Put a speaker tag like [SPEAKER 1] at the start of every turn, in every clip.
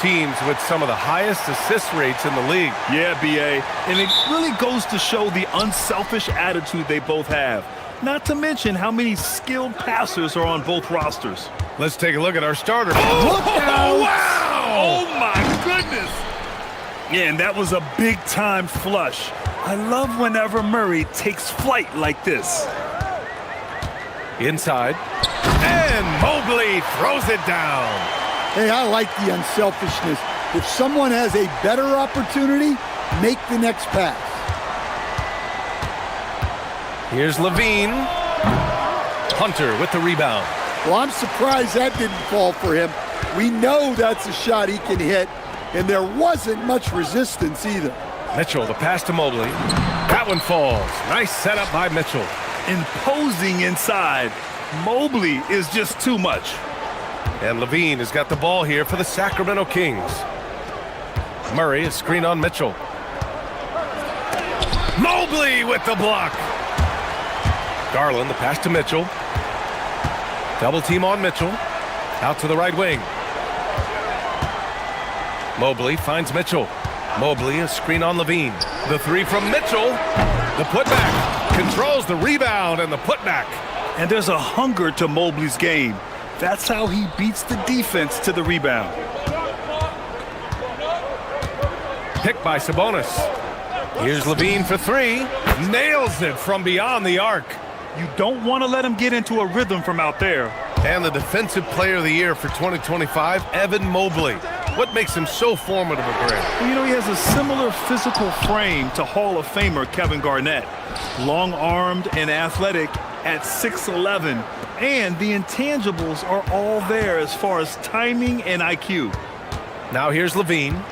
[SPEAKER 1] teams with some of the highest assist rates in the league.
[SPEAKER 2] Yeah, B.A., and it really goes to show the unselfish attitude they both have. Not to mention how many skilled passers are on both rosters.
[SPEAKER 1] Let's take a look at our starters.
[SPEAKER 2] Look out! Wow! Oh, my goodness! Yeah, and that was a big-time flush. I love whenever Murray takes flight like this.
[SPEAKER 1] Inside. And Mobley throws it down.
[SPEAKER 3] Hey, I like the unselfishness. If someone has a better opportunity, make the next pass.
[SPEAKER 1] Here's Levine. Hunter with the rebound.
[SPEAKER 3] Well, I'm surprised that didn't fall for him. We know that's a shot he can hit, and there wasn't much resistance either.
[SPEAKER 1] Mitchell, the pass to Mobley. That one falls. Nice setup by Mitchell.
[SPEAKER 2] Imposing inside. Mobley is just too much.
[SPEAKER 1] And Levine has got the ball here for the Sacramento Kings. Murray, a screen on Mitchell. Mobley with the block. Garland, the pass to Mitchell. Double team on Mitchell. Out to the right wing. Mobley finds Mitchell. Mobley, a screen on Levine. The three from Mitchell. The putback. Controls the rebound and the putback.
[SPEAKER 2] And there's a hunger to Mobley's game. That's how he beats the defense to the rebound.
[SPEAKER 1] Picked by Sabonis. Here's Levine for three. Nails it from beyond the arc.
[SPEAKER 2] You don't want to let him get into a rhythm from out there.
[SPEAKER 1] And the Defensive Player of the Year for 2025, Evan Mobley. What makes him so formidable, Grant?
[SPEAKER 2] Well, you know, he has a similar physical frame to Hall of Famer Kevin Garnett. Long-armed and athletic at 6'11", and the intangibles are all there as far as timing and IQ.
[SPEAKER 1] Now here's Levine.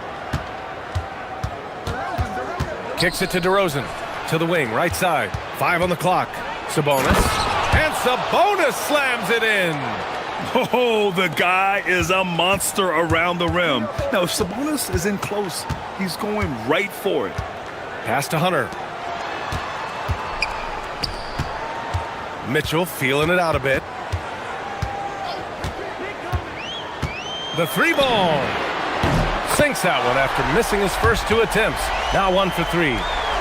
[SPEAKER 1] Kicks it to DeRozan. To the wing, right side. 5 on the clock. Sabonis. And Sabonis slams it in.
[SPEAKER 2] Oh, the guy is a monster around the rim. Now, if Sabonis is in close, he's going right for it.
[SPEAKER 1] Pass to Hunter. Mitchell feeling it out a bit. The three ball. Sinks that one after missing his first 2 attempts. Now 1 for 3.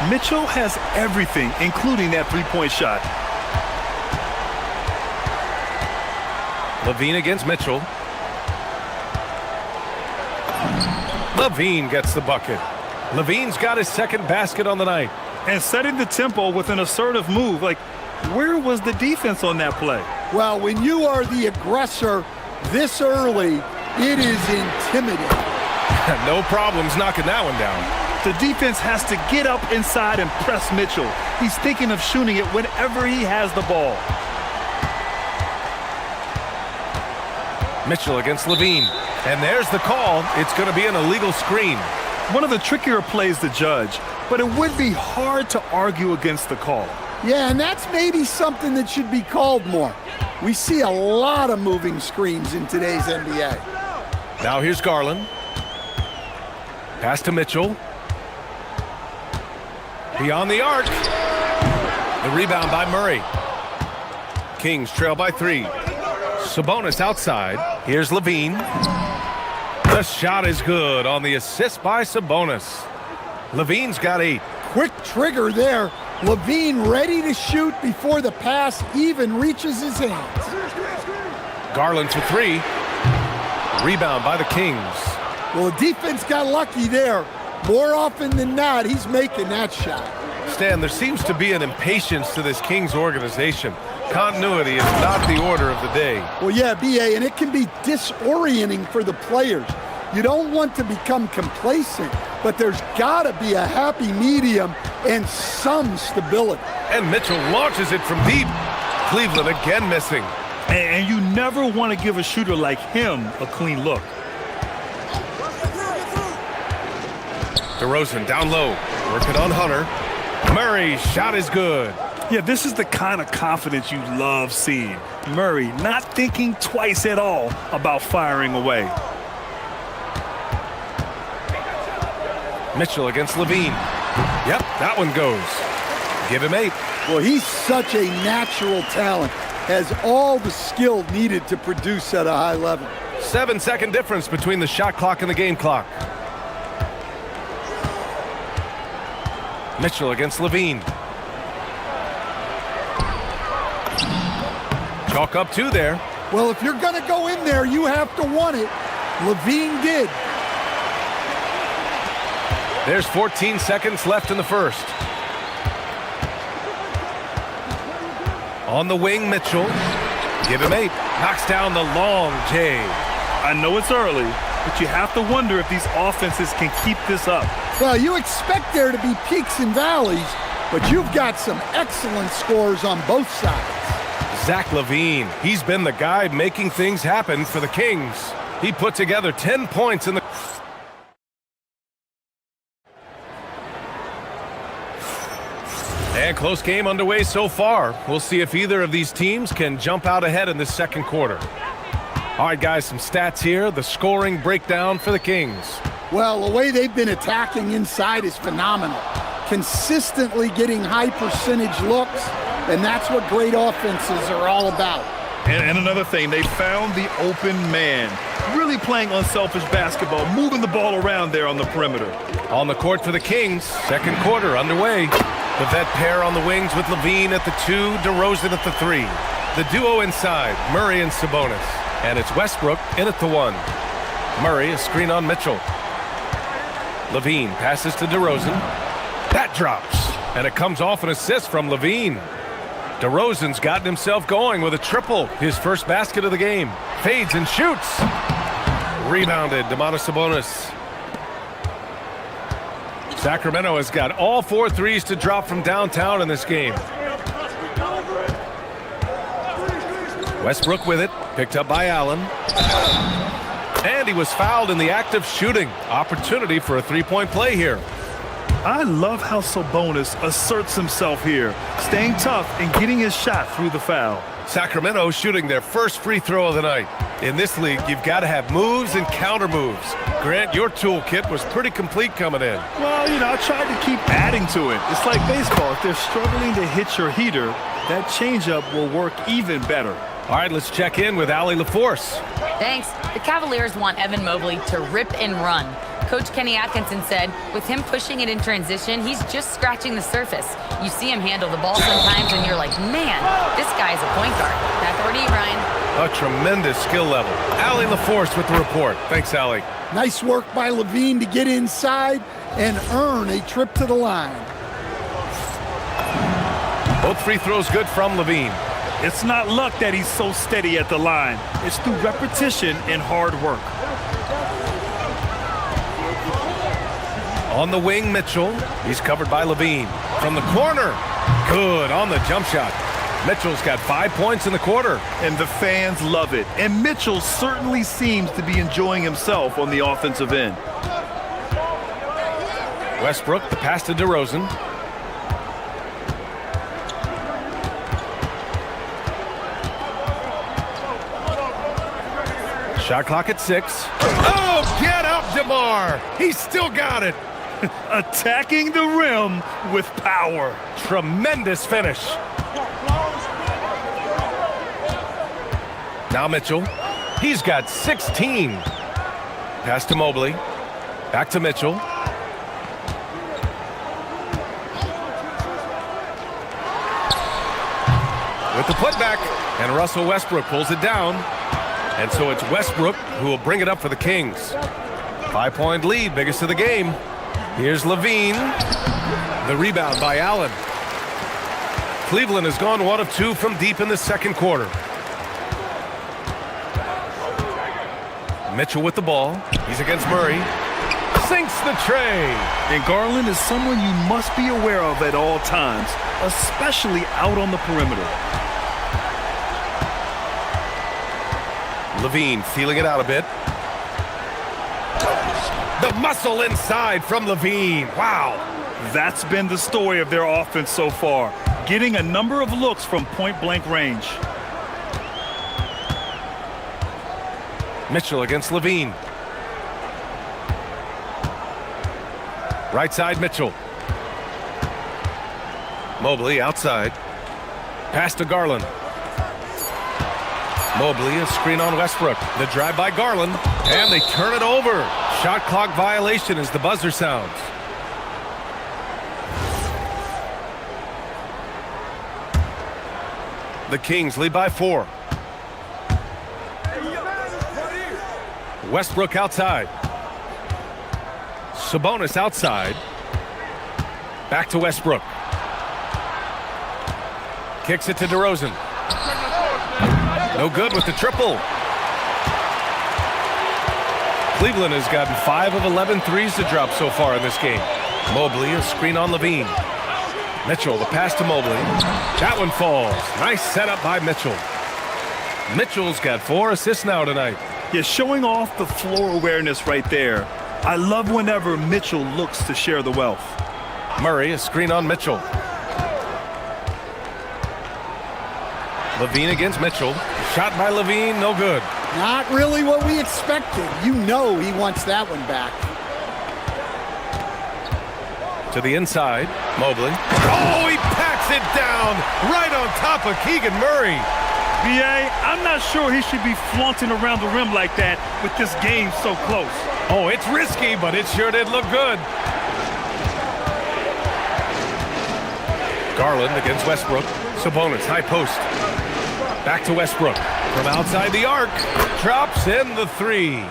[SPEAKER 2] Mitchell has everything, including that three-point shot.
[SPEAKER 1] Levine against Mitchell. Levine gets the bucket. Levine's got his second basket on the night.
[SPEAKER 2] And setting the tempo with an assertive move. Like, where was the defense on that play?
[SPEAKER 3] Well, when you are the aggressor this early, it is intimidating.
[SPEAKER 1] No problems knocking that one down.
[SPEAKER 2] The defense has to get up inside and press Mitchell. He's thinking of shooting it whenever he has the ball.
[SPEAKER 1] Mitchell against Levine. And there's the call. It's going to be an illegal screen.
[SPEAKER 2] One of the trickier plays to judge, but it would be hard to argue against the call.
[SPEAKER 3] Yeah, and that's maybe something that should be called more. We see a lot of moving screens in today's NBA.
[SPEAKER 1] Now here's Garland. Pass to Mitchell. Beyond the arc. The rebound by Murray. Kings trail by 3. Sabonis outside. Here's Levine. The shot is good on the assist by Sabonis. Levine's got 8.
[SPEAKER 3] Quick trigger there. Levine ready to shoot before the pass even reaches his hands.
[SPEAKER 1] Garland for 3. Rebound by the Kings.
[SPEAKER 3] Well, the defense got lucky there. More often than not, he's making that shot.
[SPEAKER 1] Stan, there seems to be an impatience to this Kings organization. Continuity is not the order of the day.
[SPEAKER 3] Well, yeah, B.A., and it can be disorienting for the players. You don't want to become complacent, but there's got to be a happy medium and some stability.
[SPEAKER 1] And Mitchell launches it from deep. Cleveland again missing.
[SPEAKER 2] And you never want to give a shooter like him a clean look.
[SPEAKER 1] DeRozan down low, working on Hunter. Murray's shot is good.
[SPEAKER 2] Yeah, this is the kind of confidence you love seeing. Murray not thinking twice at all about firing away.
[SPEAKER 1] Mitchell against Levine. Yep, that one goes. Give him 8.
[SPEAKER 3] Well, he's such a natural talent. Has all the skill needed to produce at a high level.
[SPEAKER 1] 7-second difference between the shot clock and the game clock. Mitchell against Levine. Chalk up 2 there.
[SPEAKER 3] Well, if you're going to go in there, you have to want it. Levine did.
[SPEAKER 1] There's 14 seconds left in the first. On the wing, Mitchell. Give him 8. Knocks down the long J.
[SPEAKER 2] I know it's early, but you have to wonder if these offenses can keep this up.
[SPEAKER 3] Well, you expect there to be peaks and valleys, but you've got some excellent scores on both sides.
[SPEAKER 1] Zach Levine. He's been the guy making things happen for the Kings. He put together 10 points in the... And close game underway so far. We'll see if either of these teams can jump out ahead in this second quarter. All right, guys, some stats here. The scoring breakdown for the Kings.
[SPEAKER 3] Well, the way they've been attacking inside is phenomenal. Consistently getting high percentage looks, and that's what great offenses are all about.
[SPEAKER 2] And another thing, they found the open man. Really playing unselfish basketball, moving the ball around there on the perimeter.
[SPEAKER 1] On the court for the Kings, second quarter underway. The vet pair on the wings with Levine at the 2, DeRozan at the 3. The duo inside, Murray and Sabonis. And it's Westbrook in at the 1. Murray, a screen on Mitchell. Levine passes to DeRozan. That drops. And it comes off an assist from Levine. DeRozan's gotten himself going with a triple. His first basket of the game. Fades and shoots. Rebounded, Domantas Sabonis. Sacramento has got all 4 threes to drop from downtown in this game. Westbrook with it, picked up by Allen. And he was fouled in the act of shooting. Opportunity for a three-point play here.
[SPEAKER 2] I love how Sabonis asserts himself here, staying tough and getting his shot through the foul.
[SPEAKER 1] Sacramento shooting their first free throw of the night. In this league, you've got to have moves and counter moves. Grant, your toolkit was pretty complete coming in.
[SPEAKER 2] Well, I tried to keep adding to it. It's like baseball. If they're struggling to hit your heater, that changeup will work even better.
[SPEAKER 1] All right, let's check in with Allie LaForce.
[SPEAKER 4] Thanks. The Cavaliers want Evan Mobley to rip and run. Coach Kenny Atkinson said, with him pushing it in transition, he's just scratching the surface. You see him handle the ball sometimes, and you're like, man, this guy's a point guard. Back over to you, Brian.
[SPEAKER 1] A tremendous skill level. Allie LaForce with the report. Thanks, Allie.
[SPEAKER 3] Nice work by Levine to get inside and earn a trip to the line.
[SPEAKER 1] Both free throws good from Levine.
[SPEAKER 2] It's not luck that he's so steady at the line. It's through repetition and hard work.
[SPEAKER 1] On the wing, Mitchell. He's covered by Levine. From the corner. Good on the jump shot. Mitchell's got 5 points in the quarter.
[SPEAKER 2] And the fans love it. And Mitchell certainly seems to be enjoying himself on the offensive end.
[SPEAKER 1] Westbrook, the pass to DeRozan. Shot clock at 6. Oh, get up, DeMar. He's still got it.
[SPEAKER 2] Attacking the rim with power.
[SPEAKER 1] Tremendous finish. Now Mitchell. He's got 16. Pass to Mobley. Back to Mitchell. With the putback. And Russell Westbrook pulls it down. And so it's Westbrook who will bring it up for the Kings. 5-point lead, biggest of the game. Here's Levine. The rebound by Allen. Cleveland has gone 1 of 2 from deep in the second quarter. Mitchell with the ball. He's against Murray. Sinks the tray.
[SPEAKER 2] And Garland is someone you must be aware of at all times, especially out on the perimeter.
[SPEAKER 1] Levine feeling it out a bit. The muscle inside from Levine. Wow.
[SPEAKER 2] That's been the story of their offense so far, getting a number of looks from point-blank range.
[SPEAKER 1] Mitchell against Levine. Right side, Mitchell. Mobley outside. Pass to Garland. Mobley, a screen on Westbrook. The drive by Garland, and they turn it over. Shot clock violation as the buzzer sounds. The Kings lead by 4. Westbrook outside. Sabonis outside. Back to Westbrook. Kicks it to DeRozan. No good with the triple. Cleveland has gotten 5 of 11 threes to drop so far in this game. Mobley, a screen on Levine. Mitchell, the pass to Mobley. That one falls. Nice setup by Mitchell. Mitchell's got 4 assists now tonight.
[SPEAKER 2] Yeah, showing off the floor awareness right there. I love whenever Mitchell looks to share the wealth.
[SPEAKER 1] Murray, a screen on Mitchell. Levine against Mitchell. Shot by Levine, no good.
[SPEAKER 3] Not really what we expected. You know he wants that one back.
[SPEAKER 1] To the inside, Mobley. Oh, he packs it down right on top of Keegan Murray.
[SPEAKER 2] B.A., I'm not sure he should be flaunting around the rim like that with this game so close.
[SPEAKER 1] Oh, it's risky, but it sure did look good. Garland against Westbrook. Sabonis, high post. Back to Westbrook. From outside the arc. Drops in the 3.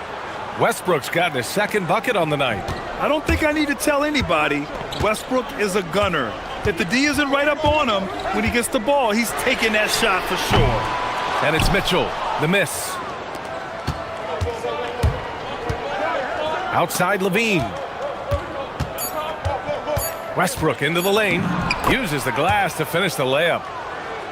[SPEAKER 1] Westbrook's gotten his second bucket on the night.
[SPEAKER 2] I don't think I need to tell anybody, Westbrook is a gunner. If the D isn't right up on him, when he gets the ball, he's taking that shot for sure.
[SPEAKER 1] And it's Mitchell, the miss. Outside Levine. Westbrook into the lane. Uses the glass to finish the layup.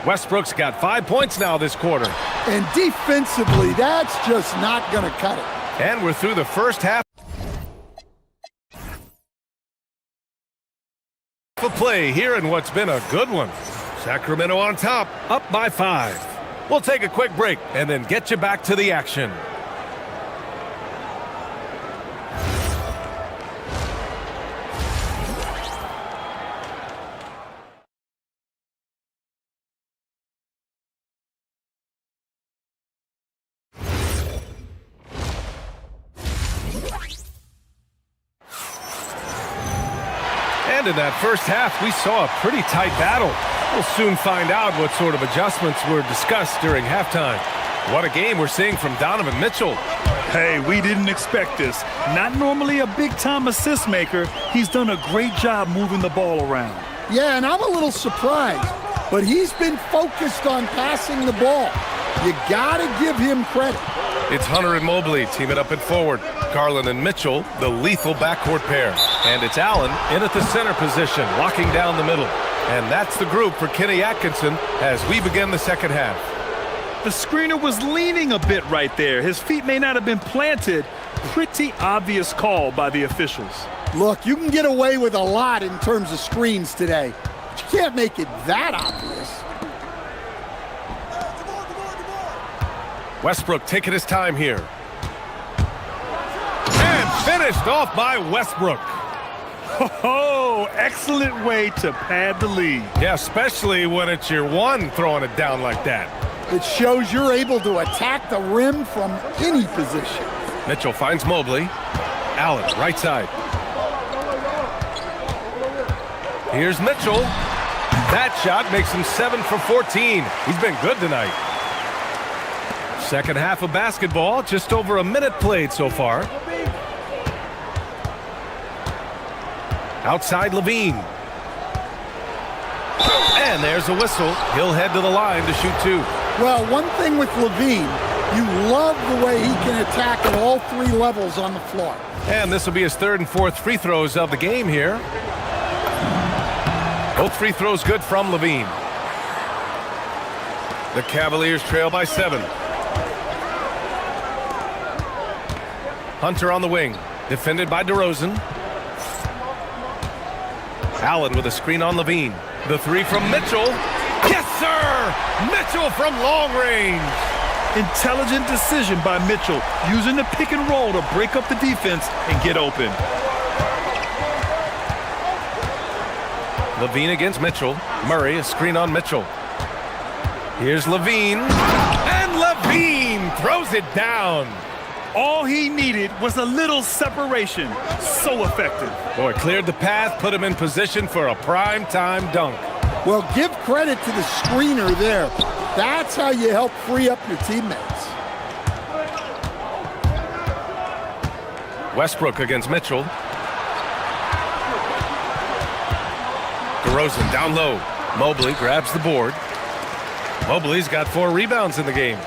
[SPEAKER 1] Westbrook's got 5 points now this quarter.
[SPEAKER 3] And defensively, that's just not going to cut it.
[SPEAKER 1] And we're through the first half of play here in what's been a good one. Sacramento on top, up by 5. We'll take a quick break and then get you back to the action. And in that first half, we saw a pretty tight battle. We'll soon find out what sort of adjustments were discussed during halftime. What a game we're seeing from Donovan Mitchell.
[SPEAKER 2] Hey, we didn't expect this. Not normally a big-time assist maker. He's done a great job moving the ball around.
[SPEAKER 3] Yeah, and I'm a little surprised, but he's been focused on passing the ball. You got to give him credit.
[SPEAKER 1] It's Hunter and Mobley teaming up at forward. Garland and Mitchell, the lethal backcourt pair. And it's Allen in at the center position, locking down the middle. And that's the group for Kenny Atkinson as we begin the second half.
[SPEAKER 2] The screener was leaning a bit right there. His feet may not have been planted. Pretty obvious call by the officials.
[SPEAKER 3] Look, you can get away with a lot in terms of screens today, but you can't make it that obvious.
[SPEAKER 1] Westbrook taking his time here. And finished off by Westbrook.
[SPEAKER 2] Oh, excellent way to pad the lead.
[SPEAKER 1] Yeah, especially when it's your one throwing it down like that.
[SPEAKER 3] It shows you're able to attack the rim from any position.
[SPEAKER 1] Mitchell finds Mobley. Allen, right side. Here's Mitchell. That shot makes him 7 for 14. He's been good tonight. Second half of basketball, just over a minute played so far. Outside Levine. And there's a whistle. He'll head to the line to shoot 2.
[SPEAKER 3] Well, one thing with Levine, you love the way he can attack at all 3 levels on the floor.
[SPEAKER 1] And this will be his 3rd and 4th free throws of the game here. Both free throws good from Levine. The Cavaliers trail by 7. Hunter on the wing, defended by DeRozan. Allen with a screen on Levine. The 3 from Mitchell. Yes, sir! Mitchell from long range.
[SPEAKER 2] Intelligent decision by Mitchell, using the pick and roll to break up the defense and get open.
[SPEAKER 1] Levine against Mitchell. Murray, a screen on Mitchell. Here's Levine. And Levine it down.
[SPEAKER 2] All he needed was a little separation. So effective.
[SPEAKER 1] Boy, cleared the path, put him in position for a prime-time dunk.
[SPEAKER 3] Well, give credit to the screener there. That's how you help free up your teammates.
[SPEAKER 1] Westbrook against Mitchell. DeRozan down low. Mobley grabs the board. Mobley's got 4 rebounds in the game.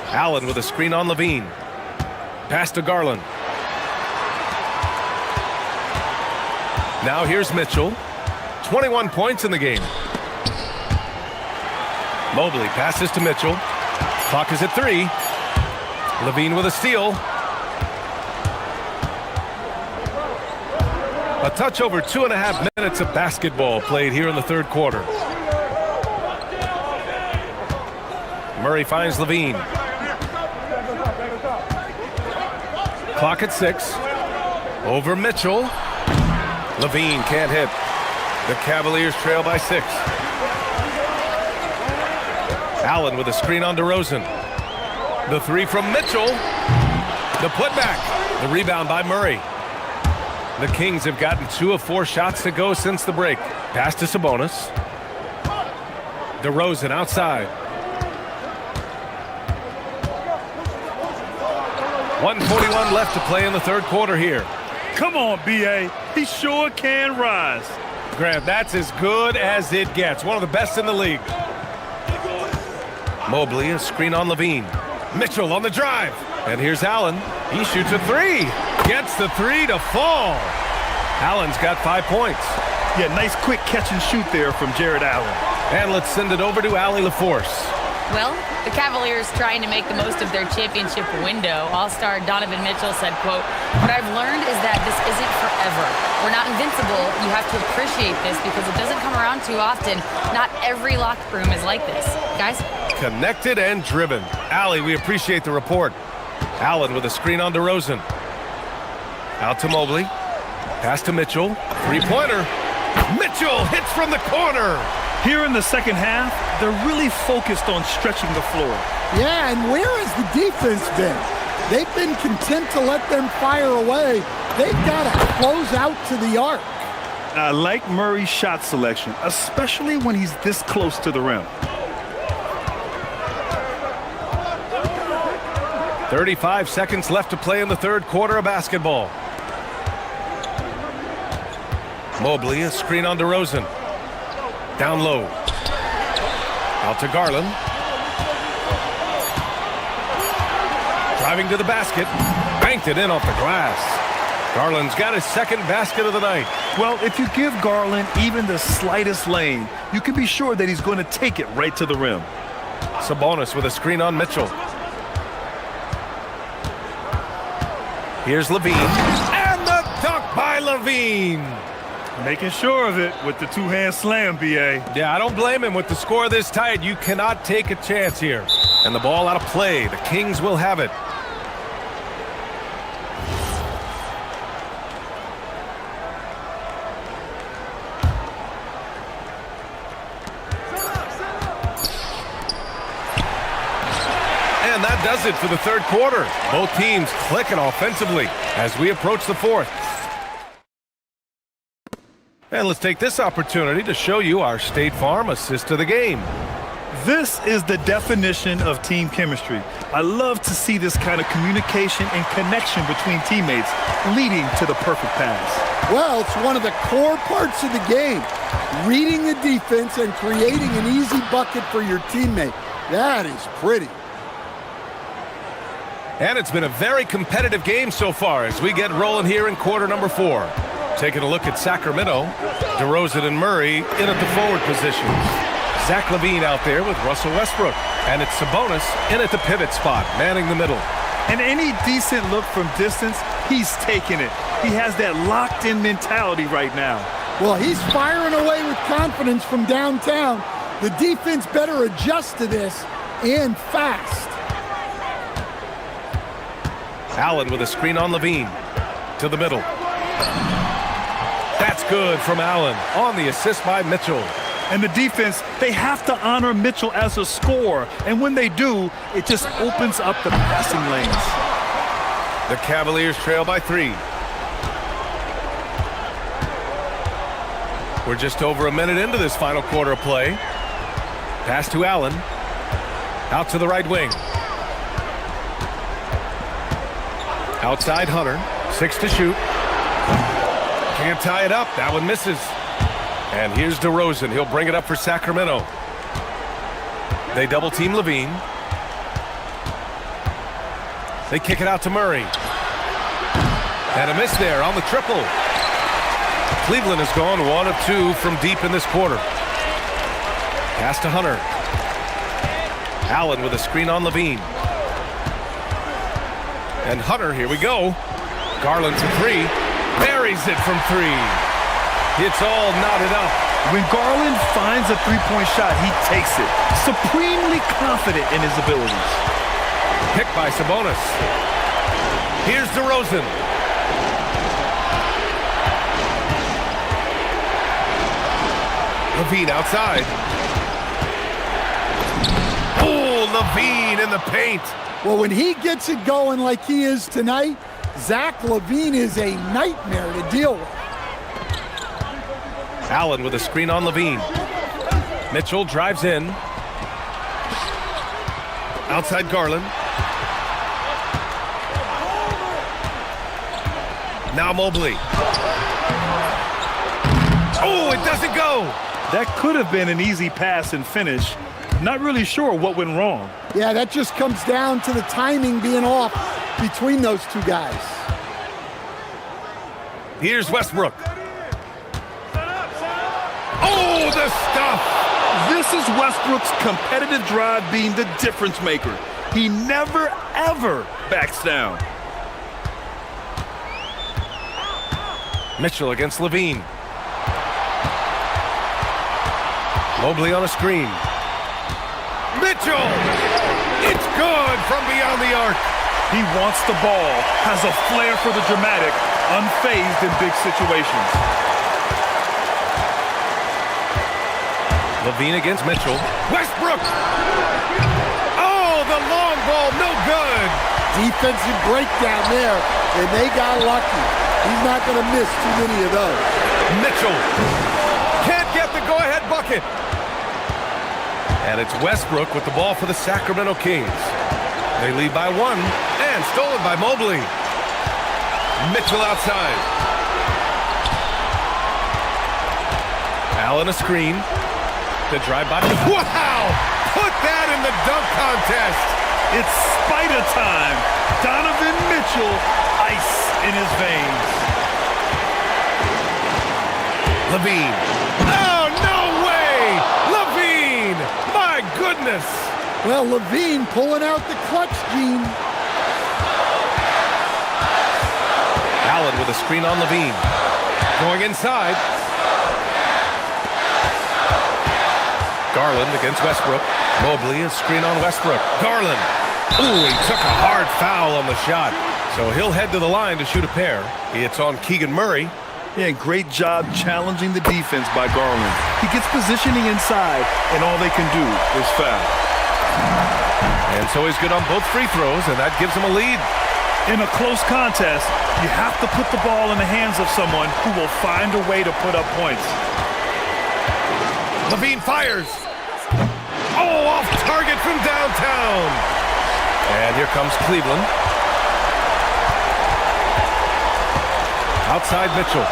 [SPEAKER 1] Allen with a screen on Levine. Pass to Garland. Now here's Mitchell. 21 points in the game. Mobley passes to Mitchell. Clock is at 3. Levine with a steal. A touch over 2.5 minutes of basketball played here in the third quarter. Murray finds Levine. Clock at 6. Over Mitchell. Levine can't hit. The Cavaliers trail by 6. Allen with a screen on DeRozan. The 3 from Mitchell. The putback. The rebound by Murray. The Kings have gotten 2 of 4 shots to go since the break. Pass to Sabonis. DeRozan outside. 1:41 left to play in the third quarter here.
[SPEAKER 2] Come on, B.A. He sure can rise.
[SPEAKER 1] Grant, that's as good as it gets. One of the best in the league. Mobley, a screen on Levine. Mitchell on the drive. And here's Allen. He shoots a 3. Gets the 3 to fall. Allen's got 5 points.
[SPEAKER 2] Yeah, nice quick catch and shoot there from Jared Allen.
[SPEAKER 1] And let's send it over to Allie LaForce.
[SPEAKER 4] Well, the Cavaliers trying to make the most of their championship window. All-star Donovan Mitchell said, quote, "What I've learned is that this isn't forever. We're not invincible. You have to appreciate this because it doesn't come around too often. Not every locker room is like this." Guys?
[SPEAKER 1] Connected and driven. Allie, we appreciate the report. Allen with a screen on DeRozan. Out to Mobley. Pass to Mitchell. 3-pointer. Mitchell hits from the corner.
[SPEAKER 2] Here in the second half, they're really focused on stretching the floor.
[SPEAKER 3] Yeah, and where has the defense been? They've been content to let them fire away. They've got to close out to the arc.
[SPEAKER 2] I like Murray's shot selection, especially when he's this close to the rim.
[SPEAKER 1] 35 seconds left to play in the third quarter of basketball. Mobley, a screen on DeRozan. Down low. Out to Garland. Driving to the basket. Banked it in off the glass. Garland's got his second basket of the night.
[SPEAKER 2] Well, if you give Garland even the slightest lane, you can be sure that he's going to take it right to the rim.
[SPEAKER 1] Sabonis with a screen on Mitchell. Here's Levine. And the dunk by Levine.
[SPEAKER 2] Making sure of it with the two-hand slam, B.A.
[SPEAKER 1] Yeah, I don't blame him. With the score this tight, you cannot take a chance here. And the ball out of play. The Kings will have it. And that does it for the third quarter. Both teams clicking offensively as we approach the fourth. And let's take this opportunity to show you our State Farm assist to the game.
[SPEAKER 2] This is the definition of team chemistry. I love to see this kind of communication and connection between teammates leading to the perfect pass.
[SPEAKER 3] Well, it's one of the core parts of the game. Reading the defense and creating an easy bucket for your teammate. That is pretty.
[SPEAKER 1] And it's been a very competitive game so far as we get rolling here in quarter number 4. Taking a look at Sacramento, DeRozan and Murray in at the forward positions. Zach LaVine out there with Russell Westbrook. And it's Sabonis in at the pivot spot, manning the middle.
[SPEAKER 2] And any decent look from distance, he's taking it. He has that locked-in mentality right now.
[SPEAKER 3] Well, he's firing away with confidence from downtown. The defense better adjust to this, and fast.
[SPEAKER 1] Allen with a screen on LaVine. To the middle. That's good from Allen on the assist by Mitchell.
[SPEAKER 2] And the defense, they have to honor Mitchell as a scorer. And when they do, it just opens up the passing lanes.
[SPEAKER 1] The Cavaliers trail by 3. We're just over a minute into this final quarter of play. Pass to Allen. Out to the right wing. Outside Hunter. 6 to shoot. Can't tie it up. That one misses. And here's DeRozan. He'll bring it up for Sacramento. They double team Levine. They kick it out to Murray. And a miss there on the triple. Cleveland has gone 1 of 2 from deep in this quarter. Pass to Hunter. Allen with a screen on Levine. And Hunter, here we go. Garland for 3. Buries it from 3. It's all knotted up.
[SPEAKER 2] When Garland finds a three-point shot, he takes it. Supremely confident in his abilities.
[SPEAKER 1] Picked by Sabonis. Here's DeRozan. Levine outside. Oh, Levine in the paint.
[SPEAKER 3] Well, when he gets it going like he is tonight, Zach LaVine is a nightmare to deal with.
[SPEAKER 1] Allen with a screen on Levine. Mitchell drives in. Outside Garland. Now Mobley. Oh, it doesn't go.
[SPEAKER 2] That could have been an easy pass and finish. Not really sure what went wrong.
[SPEAKER 3] Yeah, that just comes down to the timing being off between those two guys.
[SPEAKER 1] Here's Westbrook. Oh, the stuff!
[SPEAKER 2] This is Westbrook's competitive drive being the difference maker. He never, ever backs down.
[SPEAKER 1] Mitchell against Levine. Mobley on a screen. Mitchell! It's good from beyond the arc.
[SPEAKER 2] He wants the ball, has a flair for the dramatic, unfazed in big situations.
[SPEAKER 1] Levine against Mitchell. Westbrook! Oh, the long ball, no good!
[SPEAKER 3] Defensive breakdown there, and they got lucky. He's not going to miss too many of those.
[SPEAKER 1] Mitchell can't get the go-ahead bucket. And it's Westbrook with the ball for the Sacramento Kings. They lead by 1, and stolen by Mobley. Mitchell outside. Allen a screen. The drive by. Wow! Put that in the dunk contest.
[SPEAKER 2] It's spider time. Donovan Mitchell, ice in his veins.
[SPEAKER 1] Levine. Oh, no way! Levine! My goodness!
[SPEAKER 3] Well, Levine pulling out the clutch gene.
[SPEAKER 1] Allen with a screen on Levine. Going inside. Garland against Westbrook. Mobley, a screen on Westbrook. Garland. Ooh, he took a hard foul on the shot. So he'll head to the line to shoot a pair. It's on Keegan Murray.
[SPEAKER 2] Yeah, great job challenging the defense by Garland. He gets positioning inside, and all they can do is foul.
[SPEAKER 1] And so he's good on both free throws, and that gives him a lead.
[SPEAKER 2] In a close contest, you have to put the ball in the hands of someone who will find a way to put up points.
[SPEAKER 1] Levine fires. Oh, off target from downtown. And here comes Cleveland. Outside Mitchell.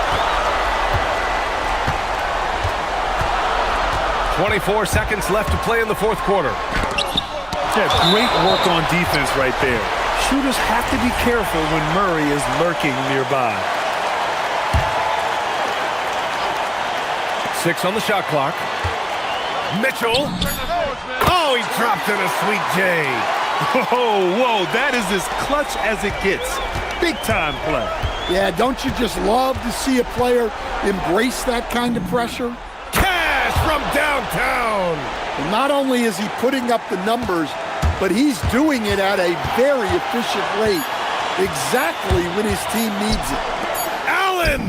[SPEAKER 1] 24 seconds left to play in the fourth quarter.
[SPEAKER 2] Yeah, great work on defense right there. Shooters have to be careful when Murray is lurking nearby.
[SPEAKER 1] 6 on the shot clock. Mitchell. Oh, he dropped in a sweet J.
[SPEAKER 2] Whoa, that is as clutch as it gets. Big time play.
[SPEAKER 3] Yeah, don't you just love to see a player embrace that kind of pressure?
[SPEAKER 1] Cash from downtown.
[SPEAKER 3] And not only is he putting up the numbers, but he's doing it at a very efficient rate, exactly when his team needs it.
[SPEAKER 1] Allen.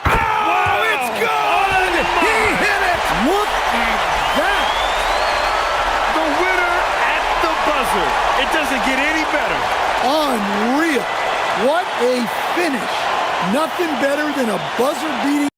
[SPEAKER 1] Oh, it's good. He hit it.
[SPEAKER 3] Look at that.
[SPEAKER 2] The winner at the buzzer. It doesn't get any better.
[SPEAKER 3] Unreal. What a finish. Nothing better than a buzzer-beating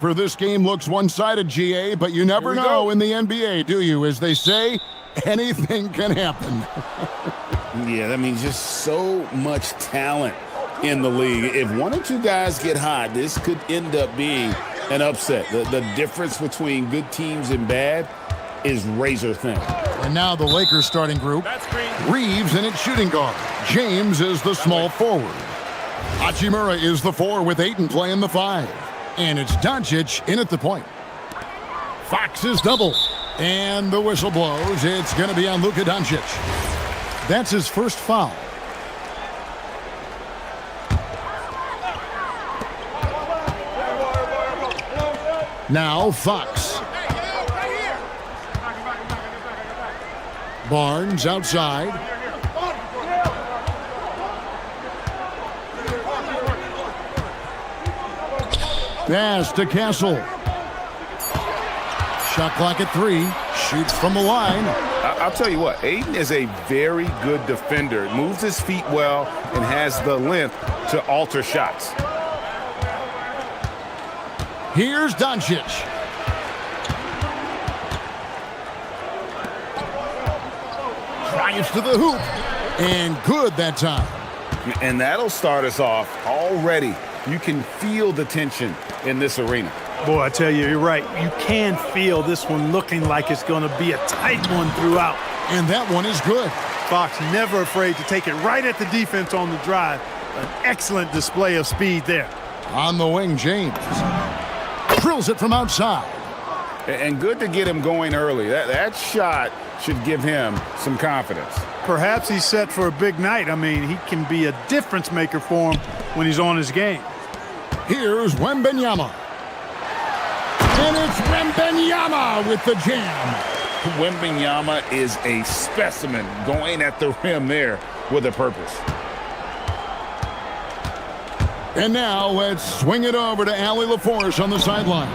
[SPEAKER 5] For this game looks one-sided, GA, but you never know in the NBA, do you? As they say, anything can happen.
[SPEAKER 6] Yeah, I mean, just so much talent in the league. If one or two guys get hot, this could end up being an upset. The difference between good teams and bad is razor thin.
[SPEAKER 5] And now the Lakers starting group. Reeves in its shooting guard. James is the small forward. Hachimura is the 4 with Ayton playing the 5. And it's Doncic in at the point. Fox is double. And the whistle blows. It's going to be on Luka Doncic. That's his first foul. Now Fox. Barnes outside. Pass to Castle. Shot clock at 3. Shoots from the line.
[SPEAKER 6] I'll tell you what, Ayton is a very good defender. Moves his feet well and has the length to alter shots.
[SPEAKER 5] Here's Doncic. Drives to the hoop. And good that time.
[SPEAKER 6] And that'll start us off already. You can feel the tension in this arena.
[SPEAKER 2] Boy, I tell you, you're right. You can feel this one looking like it's going to be a tight one throughout.
[SPEAKER 5] And that one is good.
[SPEAKER 2] Fox never afraid to take it right at the defense on the drive. An excellent display of speed there.
[SPEAKER 5] On the wing, James. Drills it from outside.
[SPEAKER 6] And good to get him going early. That shot should give him some confidence.
[SPEAKER 2] Perhaps he's set for a big night. I mean, he can be a difference maker for him when he's on his game.
[SPEAKER 5] Here's Wembanyama. And it's Wembanyama with the jam.
[SPEAKER 6] Wembanyama is a specimen going at the rim there with a purpose.
[SPEAKER 5] And now let's swing it over to Allie LaForce on the sideline.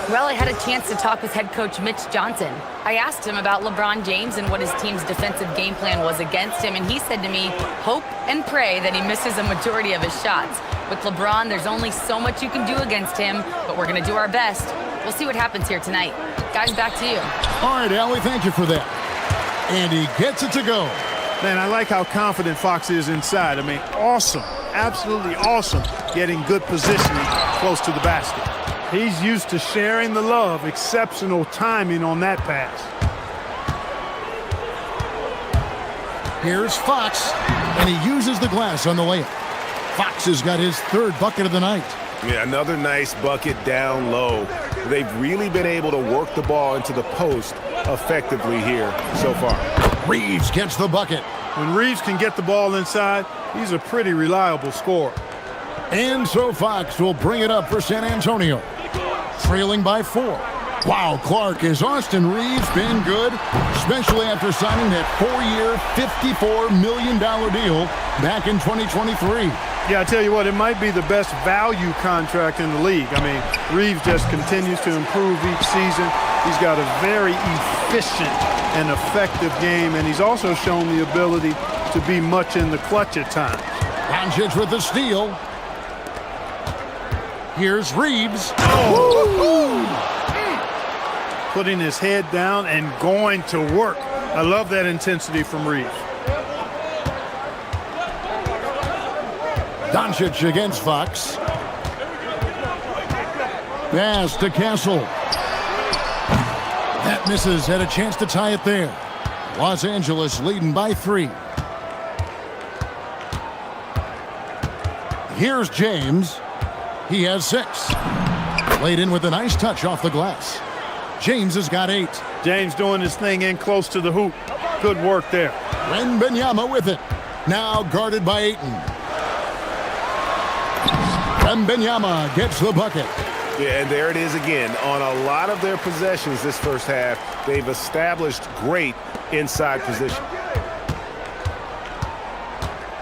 [SPEAKER 4] Well, I had a chance to talk with head coach Mitch Johnson. I asked him about LeBron James and what his team's defensive game plan was against him, and he said to me, hope and pray that he misses a majority of his shots. With LeBron, there's only so much you can do against him, but we're going to do our best. We'll see what happens here tonight. Guys, back to you.
[SPEAKER 5] All right, Allie, thank you for that. And he gets it to go.
[SPEAKER 2] Man, I like how confident Fox is inside. I mean, awesome, absolutely awesome, getting good positioning close to the basket. He's used to sharing the love, exceptional timing on that pass.
[SPEAKER 5] Here's Fox, and he uses the glass on the layup. Fox has got his 3rd bucket of the night.
[SPEAKER 6] Yeah, another nice bucket down low. They've really been able to work the ball into the post effectively here so far.
[SPEAKER 5] Reeves gets the bucket.
[SPEAKER 2] When Reeves can get the ball inside, he's a pretty reliable scorer.
[SPEAKER 5] And so Fox will bring it up for San Antonio. Trailing by 4. Wow, Clark, has Austin Reeves been good? Especially after signing that 4-year, $54 million deal back in 2023.
[SPEAKER 2] Yeah, I tell you what, it might be the best value contract in the league. I mean, Reeves just continues to improve each season. He's got a very efficient and effective game, and he's also shown the ability to be much in the clutch at times.
[SPEAKER 5] Doncic with the steal. Here's Reeves.
[SPEAKER 2] Putting his head down and going to work. I love that intensity from Reeves.
[SPEAKER 5] Doncic against Fox. Pass to Castle. That misses. Had a chance to tie it there. Los Angeles leading by 3. Here's James. He has 6. Laid in with a nice touch off the glass. James has got 8.
[SPEAKER 2] James doing his thing in close to the hoop. Good work there.
[SPEAKER 5] Wembanyama with it. Now guarded by Ayton. Wembanyama gets the bucket.
[SPEAKER 6] Yeah, and there it is again. On a lot of their possessions this first half, they've established great inside position.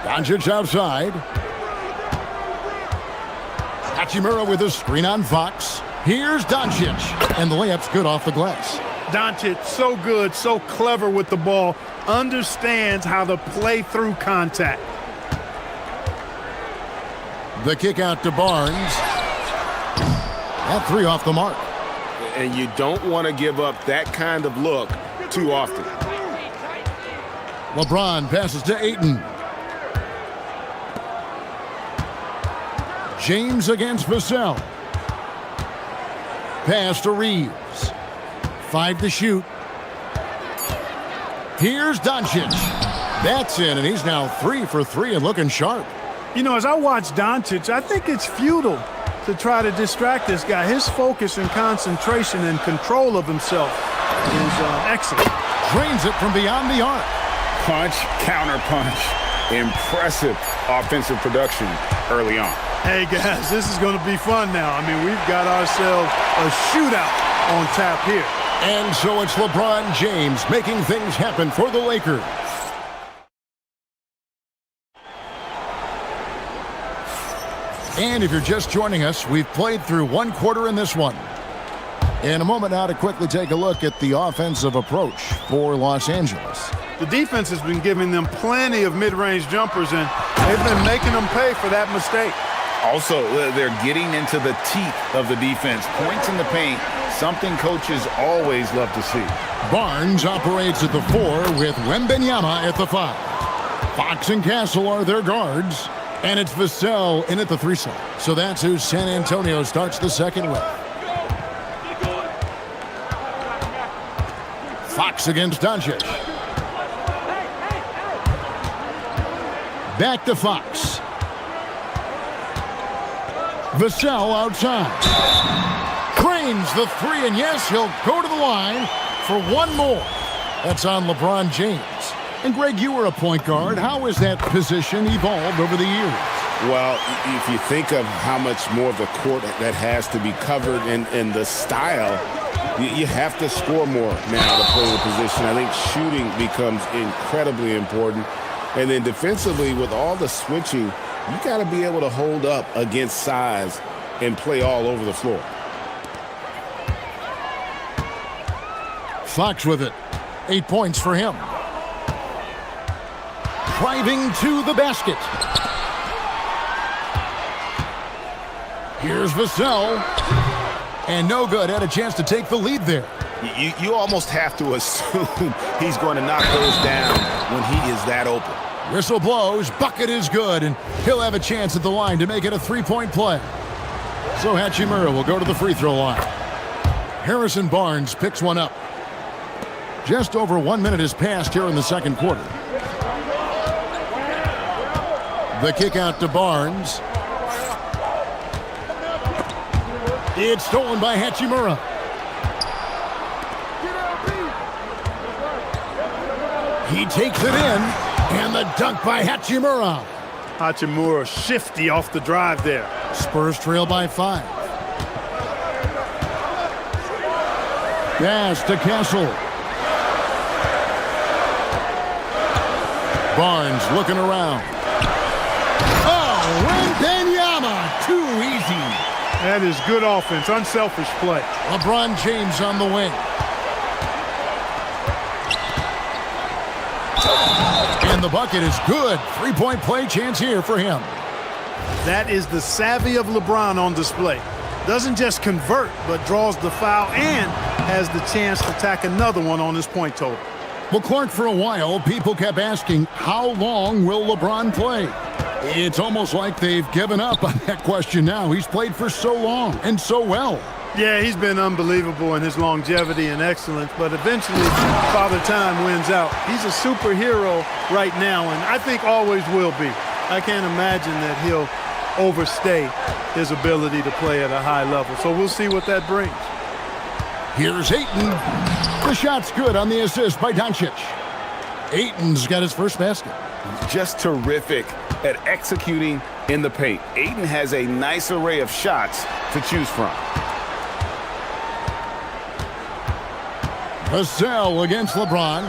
[SPEAKER 5] Doncic outside. Hachimura with a screen on Fox. Here's Doncic. And the layup's good off the glass.
[SPEAKER 2] Doncic, so good, so clever with the ball. Understands how to play through contact.
[SPEAKER 5] The kick out to Barnes. That three off the mark.
[SPEAKER 6] And you don't want to give up that kind of look too often.
[SPEAKER 5] LeBron passes to Ayton. James against Vassell. Pass to Reeves. 5 to shoot. Here's Doncic. That's in, and he's now 3 for 3 and looking sharp.
[SPEAKER 2] You know, as I watch Doncic, I think it's futile to try to distract this guy. His focus and concentration and control of himself is excellent.
[SPEAKER 5] Drains it from beyond the arc.
[SPEAKER 6] Punch, counter punch. Impressive offensive production early on.
[SPEAKER 2] Hey, guys, this is going to be fun now. I mean, we've got ourselves a shootout on tap here.
[SPEAKER 5] And so it's LeBron James making things happen for the Lakers. And if you're just joining us, we've played through one quarter in this one. In a moment now to quickly take a look at the offensive approach for Los Angeles.
[SPEAKER 2] The defense has been giving them plenty of mid-range jumpers, and they've been making them pay for that mistake.
[SPEAKER 6] Also, they're getting into the teeth of the defense. Points in the paint, something coaches always love to see.
[SPEAKER 5] Barnes operates at the 4 with Wembanyama at the 5. Fox and Castle are their guards. And it's Vassell in at the 3 slot. So that's who San Antonio starts the second with. Fox against Doncic. Back to Fox. Vassell outside. Cranes the 3, and yes, he'll go to the line for one more. That's on LeBron James. And Greg, you were a point guard. How has that position evolved over the years?
[SPEAKER 6] Well, if you think of how much more of the court that has to be covered in the style, you have to score more now to play the position. I think shooting becomes incredibly important. And then defensively, with all the switching, you got to be able to hold up against size and play all over the floor.
[SPEAKER 5] Fox with it. 8 points for him. Driving to the basket. Here's Vassell. And no good. Had a chance to take the lead there.
[SPEAKER 6] You almost have to assume he's going to knock those down when he is that open.
[SPEAKER 5] Whistle blows. Bucket is good. And he'll have a chance at the line to make it a 3-point play. So Hachimura will go to the free throw line. Harrison Barnes picks one up. Just over 1 minute has passed here in the second quarter. The kick out to Barnes. It's stolen by Hachimura. He takes it in, and the dunk by Hachimura.
[SPEAKER 2] Hachimura shifty off the drive there.
[SPEAKER 5] Spurs trail by 5. Pass to Castle. Barnes looking around. Wembanyama, too easy.
[SPEAKER 2] That is good offense, unselfish play.
[SPEAKER 5] LeBron James on the wing. And the bucket is good. 3-point play chance here for him.
[SPEAKER 2] That is the savvy of LeBron on display. Doesn't just convert, but draws the foul and has the chance to tack another one on his point total.
[SPEAKER 5] Well, Clark, for a while, people kept asking, how long will LeBron play? It's almost like they've given up on that question now. He's played for so long and so well.
[SPEAKER 2] Yeah, he's been unbelievable in his longevity and excellence, but eventually Father Time wins out. He's a superhero right now, and I think always will be. I can't imagine that he'll overstay his ability to play at a high level. So we'll see what that brings.
[SPEAKER 5] Here's Ayton. The shot's good on the assist by Doncic. Ayton's got his first basket.
[SPEAKER 6] Just terrific at executing in the paint. Ayton has a nice array of shots to choose from.
[SPEAKER 5] Vassell against LeBron.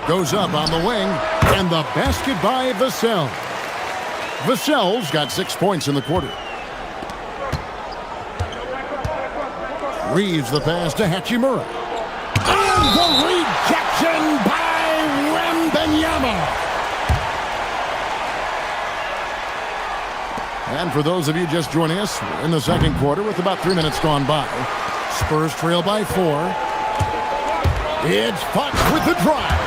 [SPEAKER 5] Goes up on the wing, and the basket by Vassell. Vassell's got 6 points in the quarter. Reeves the pass to Hachimura. And the rejection by Wembanyama. And for those of you just joining us, we're in the second quarter with about 3 minutes gone by. Spurs trail by 4. It's Fox with the drive.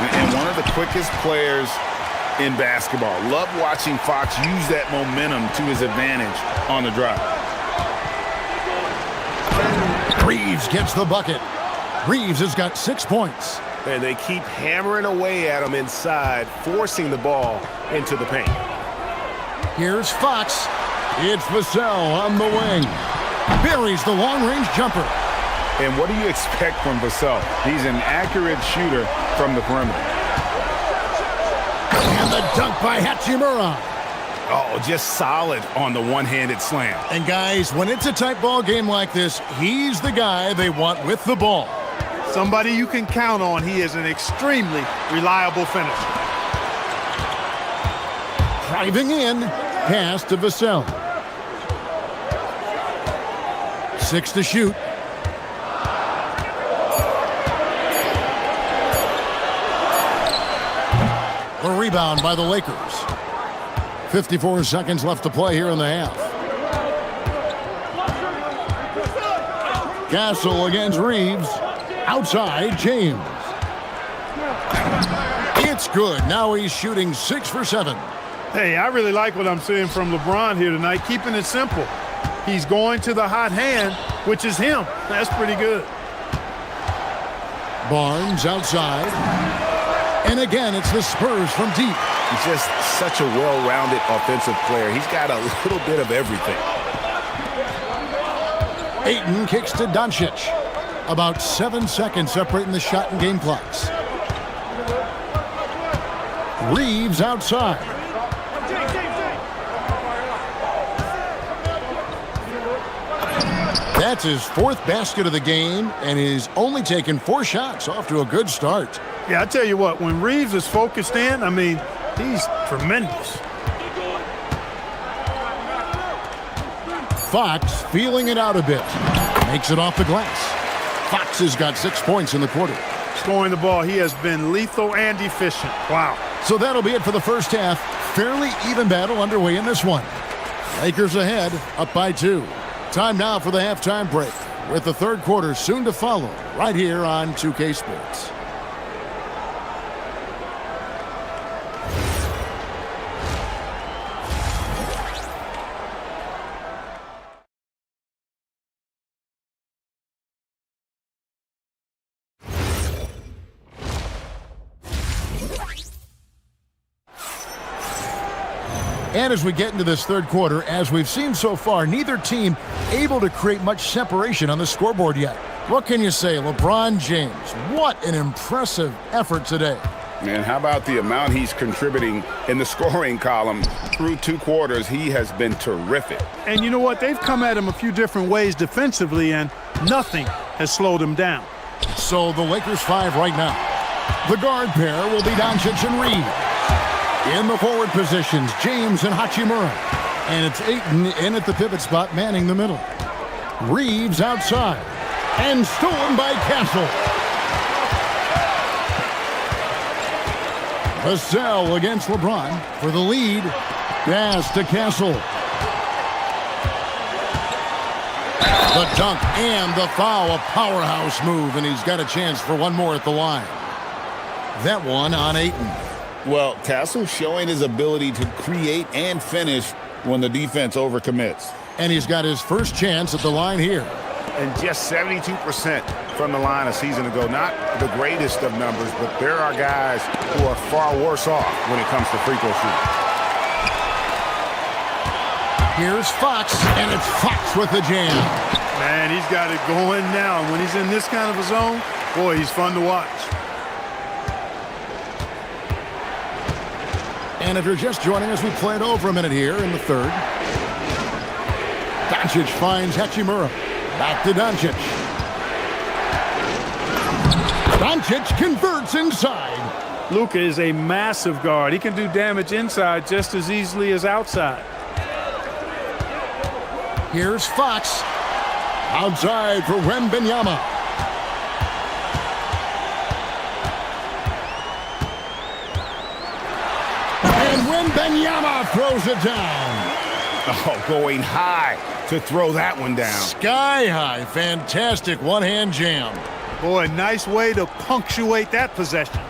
[SPEAKER 6] And one of the quickest players in basketball. Love watching Fox use that momentum to his advantage on the drive.
[SPEAKER 5] Reeves gets the bucket. Reeves has got 6 points.
[SPEAKER 7] And they keep hammering away at him inside, forcing the ball into the paint.
[SPEAKER 5] Here's Fox. It's Vassell on the wing. Buries the long-range jumper.
[SPEAKER 6] And what do you expect from Vassell? He's an accurate shooter from the perimeter.
[SPEAKER 5] And the dunk by Hachimura.
[SPEAKER 6] Oh, just solid on the one-handed slam.
[SPEAKER 5] And guys, when it's a tight ball game like this, he's the guy they want with the ball.
[SPEAKER 2] Somebody you can count on. He is an extremely reliable finisher.
[SPEAKER 5] Driving in, pass to Vassell. 6 to shoot. The rebound by the Lakers. 54 seconds left to play here in the half. Castle against Reeves. Outside, James. It's good. Now he's shooting 6 for 7.
[SPEAKER 2] Hey, I really like what I'm seeing from LeBron here tonight, keeping it simple. He's going to the hot hand, which is him. That's pretty good.
[SPEAKER 5] Barnes outside. And again, it's the Spurs from deep.
[SPEAKER 7] He's just such a well-rounded offensive player. He's got a little bit of everything.
[SPEAKER 5] Ayton kicks to Doncic. About 7 seconds separating the shot and game clocks. Reeves outside. That's his 4th basket of the game, and he's only taken 4 shots. Off to a good start.
[SPEAKER 2] Yeah, I tell you what, when Reeves is focused in, I mean, he's tremendous.
[SPEAKER 5] Fox feeling it out a bit. Makes it off the glass. Fox has got 6 points in the quarter.
[SPEAKER 2] Scoring the ball, he has been lethal and efficient. Wow.
[SPEAKER 5] So that'll be it for the first half. Fairly even battle underway in this one. Lakers ahead, up by 2. Time now for the halftime break, with the third quarter soon to follow, right here on 2K Sports. And as we get into this third quarter, as we've seen so far, neither team able to create much separation on the scoreboard yet. What can you say? LeBron James, what an impressive effort today.
[SPEAKER 6] Man, how about the amount he's contributing in the scoring column through 2 quarters? He has been terrific.
[SPEAKER 2] And you know what? They've come at him a few different ways defensively, and nothing has slowed him down.
[SPEAKER 5] So the Lakers 5 right now. The guard pair will be Doncic and Reeves. In the forward positions, James and Hachimura. And it's Ayton in at the pivot spot, manning the middle. Reeves outside. And stolen by Castle. Vassell against LeBron for the lead. Pass to Castle. The dunk and the foul, a powerhouse move, and he's got a chance for one more at the line. That one on Ayton.
[SPEAKER 6] Well, Castle showing his ability to create and finish when the defense overcommits.
[SPEAKER 5] And he's got his first chance at the line here.
[SPEAKER 7] And just 72% from the line a season ago. Not the greatest of numbers, but there are guys who are far worse off when it comes to free throw shooting.
[SPEAKER 5] Here's Fox, and it's Fox with the jam.
[SPEAKER 2] Man, he's got it going now. When he's in this kind of a zone, boy, he's fun to watch.
[SPEAKER 5] And if you're just joining us, we played over a minute here in the third. Doncic finds Hachimura. Back to Doncic. Doncic converts inside.
[SPEAKER 2] Luka is a massive guard. He can do damage inside just as easily as outside.
[SPEAKER 5] Here's Fox. Outside for Wembanyama. And Wembanyama throws it down.
[SPEAKER 7] Oh, going high to throw that one down.
[SPEAKER 5] Sky high. Fantastic one-hand jam.
[SPEAKER 2] Boy, nice way to punctuate that possession.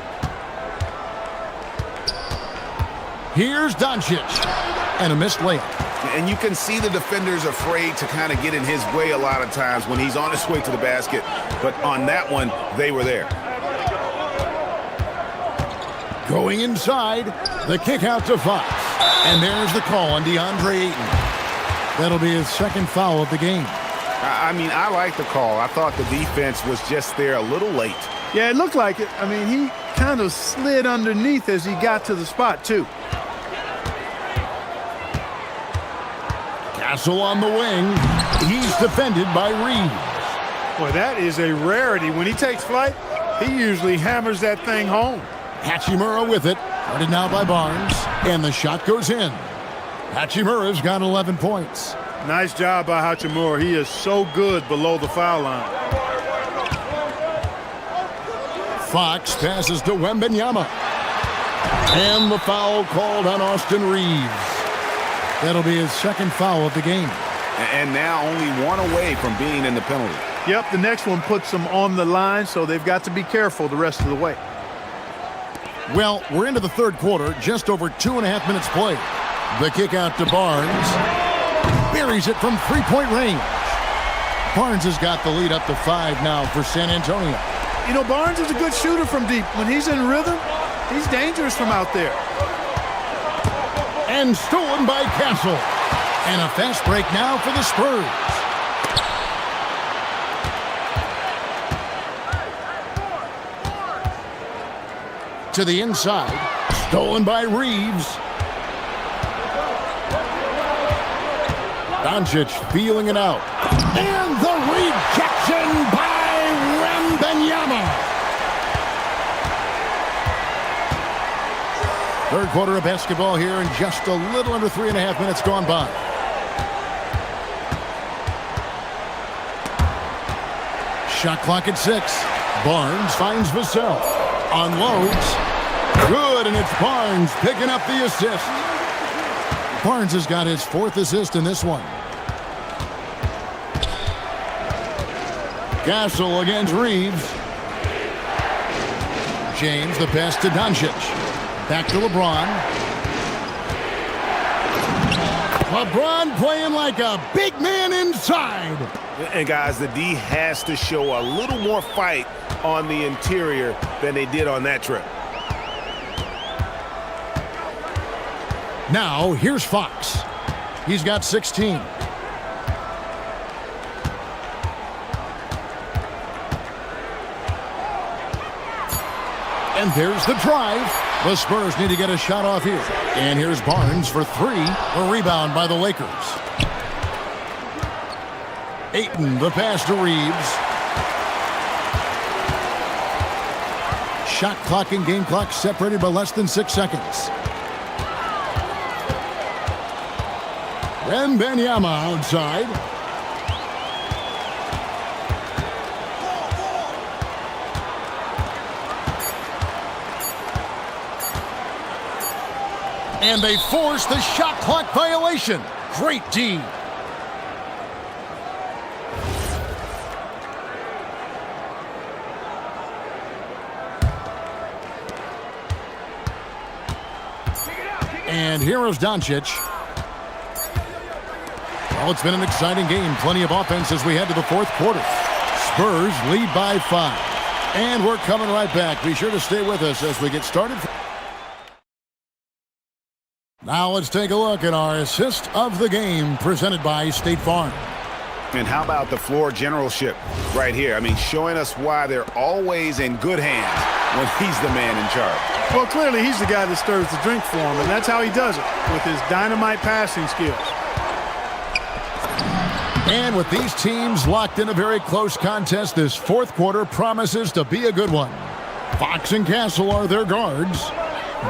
[SPEAKER 5] Here's Doncic. And a missed layup.
[SPEAKER 7] And you can see the defenders afraid to kind of get in his way a lot of times when he's on his way to the basket. But on that one, they were there.
[SPEAKER 5] Going inside, the kick out to Fox. And there's the call on DeAndre Ayton. That'll be his second foul of the game.
[SPEAKER 7] I mean, I like the call. I thought the defense was just there a little late.
[SPEAKER 2] Yeah, it looked like it. I mean, he kind of slid underneath as he got to the spot, too.
[SPEAKER 5] Castle on the wing. He's defended by Reeves.
[SPEAKER 2] Boy, that is a rarity. When he takes flight, he usually hammers that thing home.
[SPEAKER 5] Hachimura with it. Guarded now by Barnes. And the shot goes in. Hachimura's got 11 points.
[SPEAKER 2] Nice job by Hachimura. He is so good below the foul line.
[SPEAKER 5] Fox passes to Wembanyama. And the foul called on Austin Reeves. That'll be his second foul of the game.
[SPEAKER 7] And now only one away from being in the penalty.
[SPEAKER 2] Yep, the next one puts them on the line, so they've got to be careful the rest of the way.
[SPEAKER 5] Well, we're into the third quarter, just over 2.5 minutes played. The kick out to Barnes. Buries it from three-point range. Barnes has got the lead up to 5 now for San Antonio.
[SPEAKER 2] You know, Barnes is a good shooter from deep. When he's in rhythm, he's dangerous from out there.
[SPEAKER 5] And stolen by Castle. And a fast break now for the Spurs. To the inside. Stolen by Reeves. Doncic feeling it out. And the rejection by Wembanyama. Third quarter of basketball here, and just a little under 3.5 minutes gone by. Shot clock at 6. Barnes finds Vassell. Unloads. Good, and it's Barnes picking up the assist. Barnes has got his 4th assist in this one. Castle against Reeves. James, the pass to Doncic. Back to LeBron. LeBron playing like a big man inside.
[SPEAKER 7] And guys, the D has to show a little more fight on the interior than they did on that trip.
[SPEAKER 5] Now, here's Fox. He's got 16. And there's the drive. The Spurs need to get a shot off here. And here's Barnes for 3. A rebound by the Lakers. Ayton, the pass to Reeves. Shot clock and game clock separated by less than 6 seconds. Wembanyama outside. And they force the shot clock violation. Great D. And here is Doncic. Well, it's been an exciting game. Plenty of offense as we head to the fourth quarter. Spurs lead by 5. And we're coming right back. Be sure to stay with us as we get started. Now let's take a look at our assist of the game presented by State Farm.
[SPEAKER 7] And how about the floor generalship right here? I mean, showing us why they're always in good hands when he's the man in charge.
[SPEAKER 2] Well, clearly he's the guy that stirs the drink for him, and that's how he does it, with his dynamite passing skills.
[SPEAKER 5] And with these teams locked in a very close contest, this fourth quarter promises to be a good one. Fox and Castle are their guards.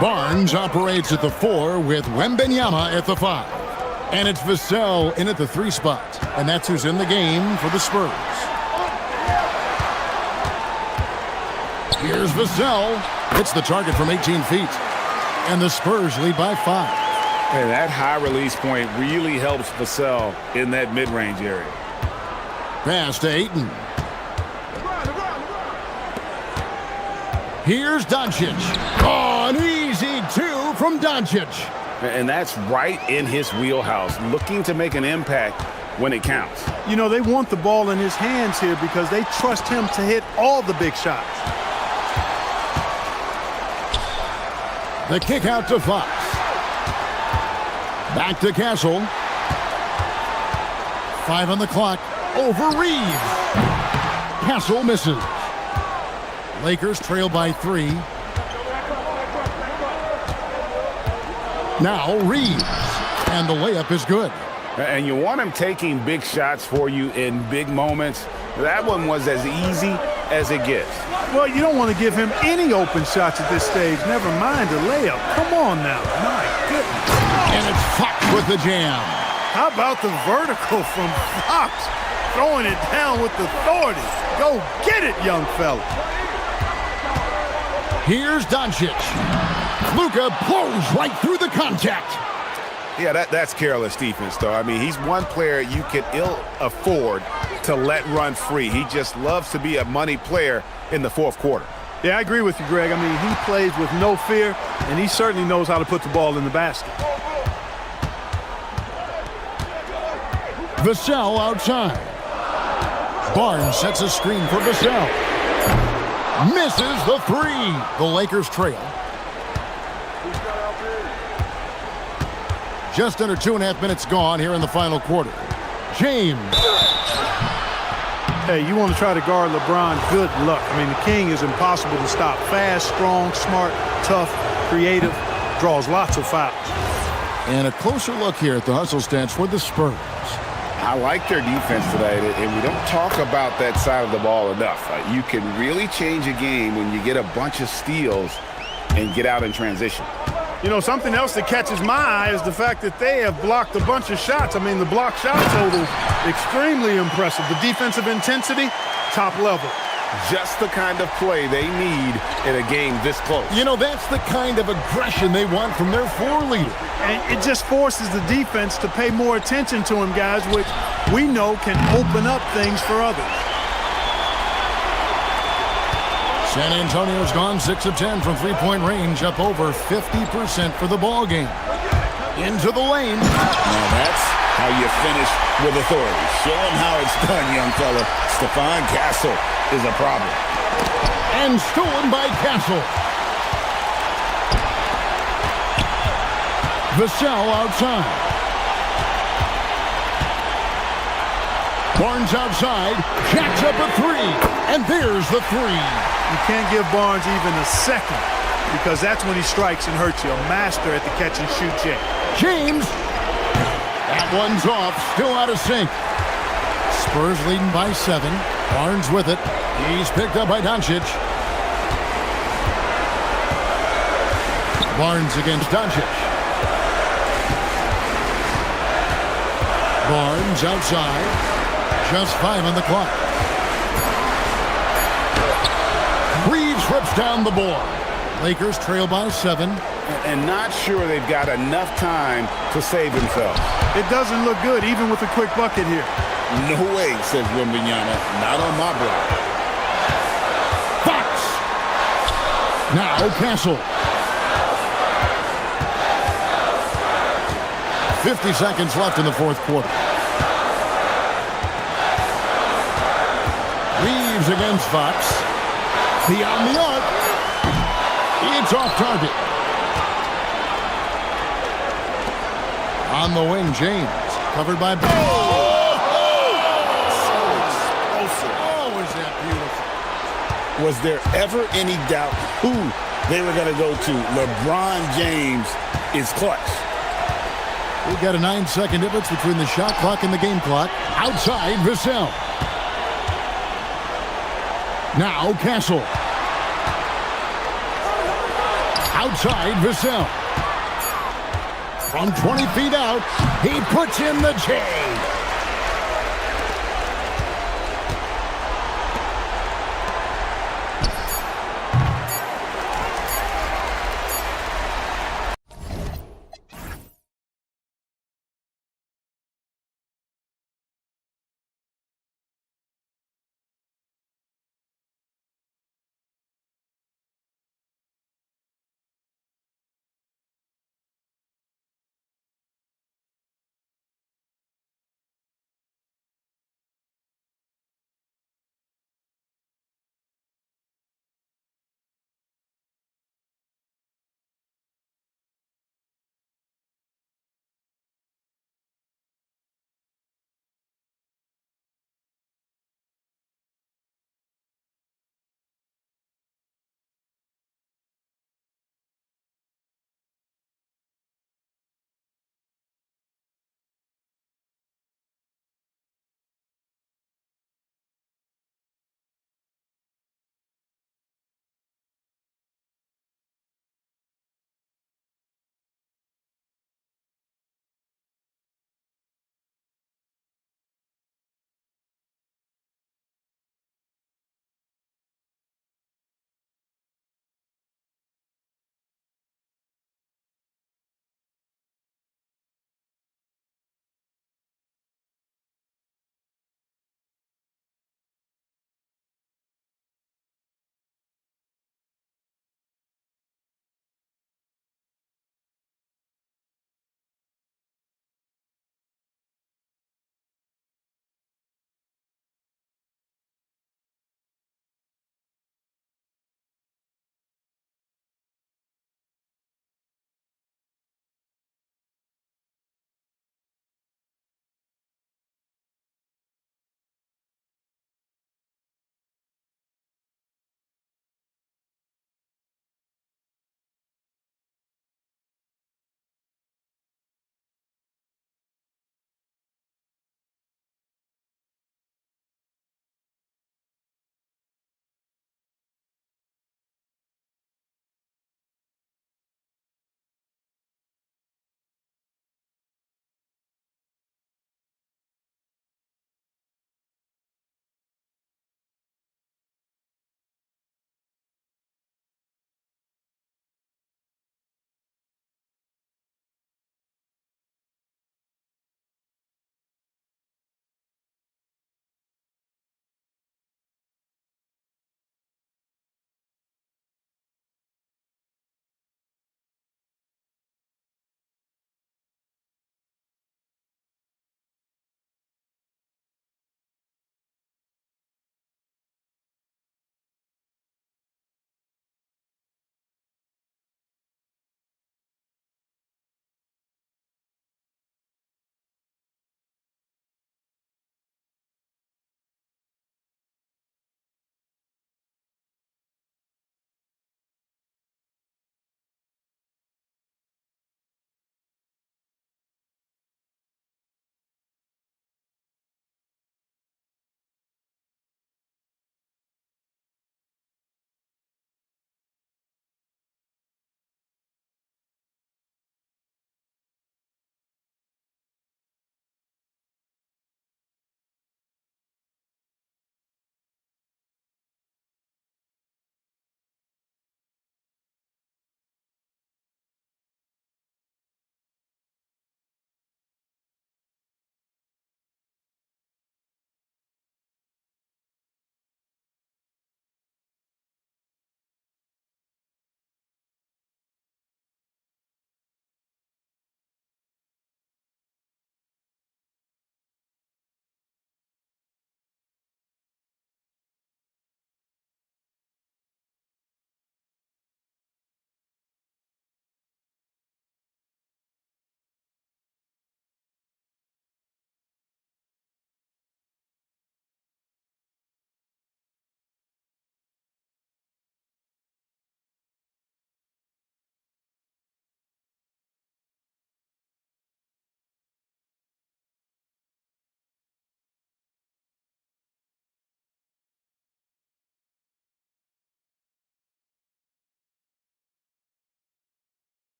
[SPEAKER 5] Barnes operates at the 4 with Wembanyama at the 5. And it's Vassell in at the 3 spot. And that's who's in the game for the Spurs. Here's Vassell. Hits the target from 18 feet. And the Spurs lead by 5.
[SPEAKER 6] And that high release point really helps Vassell in that mid-range area.
[SPEAKER 5] Pass to Ayton. Here's Doncic. Oh, an easy two from Doncic.
[SPEAKER 6] And that's right in his wheelhouse, looking to make an impact when it counts.
[SPEAKER 2] You know, they want the ball in his hands here because they trust him to hit all the big shots.
[SPEAKER 5] The kick out to Fox. Back to Castle. 5 on the clock. Over Reeves. Castle misses. Lakers trail by 3. Now Reeves. And the layup is good.
[SPEAKER 6] And you want him taking big shots for you in big moments. That one was as easy as it gets.
[SPEAKER 2] Well, you don't want to give him any open shots at this stage. Never mind a layup. Come on now. My goodness.
[SPEAKER 5] And it's Fox with the jam.
[SPEAKER 2] How about the vertical from Fox? Throwing it down with authority. Go get it, young fella.
[SPEAKER 5] Here's Doncic. Luka blows right through the contact.
[SPEAKER 6] Yeah, that's careless defense, though. I mean, he's one player you can ill afford to let run free. He just loves to be a money player in the fourth quarter.
[SPEAKER 2] Yeah, I agree with you, Greg. I mean, he plays with no fear, and he certainly knows how to put the ball in the basket.
[SPEAKER 5] Vassell outside. Barnes sets a screen for Vassell. Misses the 3. The Lakers trail. Just under 2.5 minutes gone here in the final quarter. James.
[SPEAKER 2] Hey, you want to try to guard LeBron, good luck. I mean, the king is impossible to stop. Fast, strong, smart, tough, creative, draws lots of fouls.
[SPEAKER 5] And a closer look here at the hustle stats for the Spurs.
[SPEAKER 6] I like their defense today, and we don't talk about that side of the ball enough. You can really change a game when you get a bunch of steals and get out in transition.
[SPEAKER 2] You know, something else that catches my eye is the fact that they have blocked a bunch of shots. I mean, the block shot total, extremely impressive. The defensive intensity, top level.
[SPEAKER 6] Just the kind of play they need in a game this close.
[SPEAKER 5] You know, that's the kind of aggression they want from their floor leader.
[SPEAKER 2] And it just forces the defense to pay more attention to him, guys, which we know can open up things for others.
[SPEAKER 5] San Antonio's gone 6 of 10 from three-point range, up over 50% for the ball game. Into the lane.
[SPEAKER 6] Now that's how you finish with authority. Show him how it's done, young fella. Stephon Castle is a problem.
[SPEAKER 5] And stolen by Castle. Vassell outside. Barnes outside. Jacks up a 3. And there's the 3.
[SPEAKER 2] You can't give Barnes even a second because that's when he strikes and hurts you. A master at the catch-and-shoot check.
[SPEAKER 5] James. That one's off. Still out of sync. Spurs leading by 7. Barnes with it. He's picked up by Doncic. Barnes against Doncic. Barnes outside. Just 5 on the clock. Reeves rips down the board. Lakers trail by 7.
[SPEAKER 6] And not sure they've got enough time to save themselves.
[SPEAKER 2] It doesn't look good, even with a quick bucket here.
[SPEAKER 6] No way, says Wimbignana. Not on my block.
[SPEAKER 5] Fox. Now Castle. 50 seconds left in the fourth quarter. Reeves against Fox. Beyond the arc. It's off target. On the wing, James. Covered by Ball.
[SPEAKER 6] So explosive.
[SPEAKER 5] Oh, is that beautiful.
[SPEAKER 6] Was there ever any doubt who they were going to go to? LeBron James is clutch.
[SPEAKER 5] We've got a 9-second difference between the shot clock and the game clock. Outside, Vassell. Now Castle. Outside, Vassell. From 20 feet out, he puts in the J.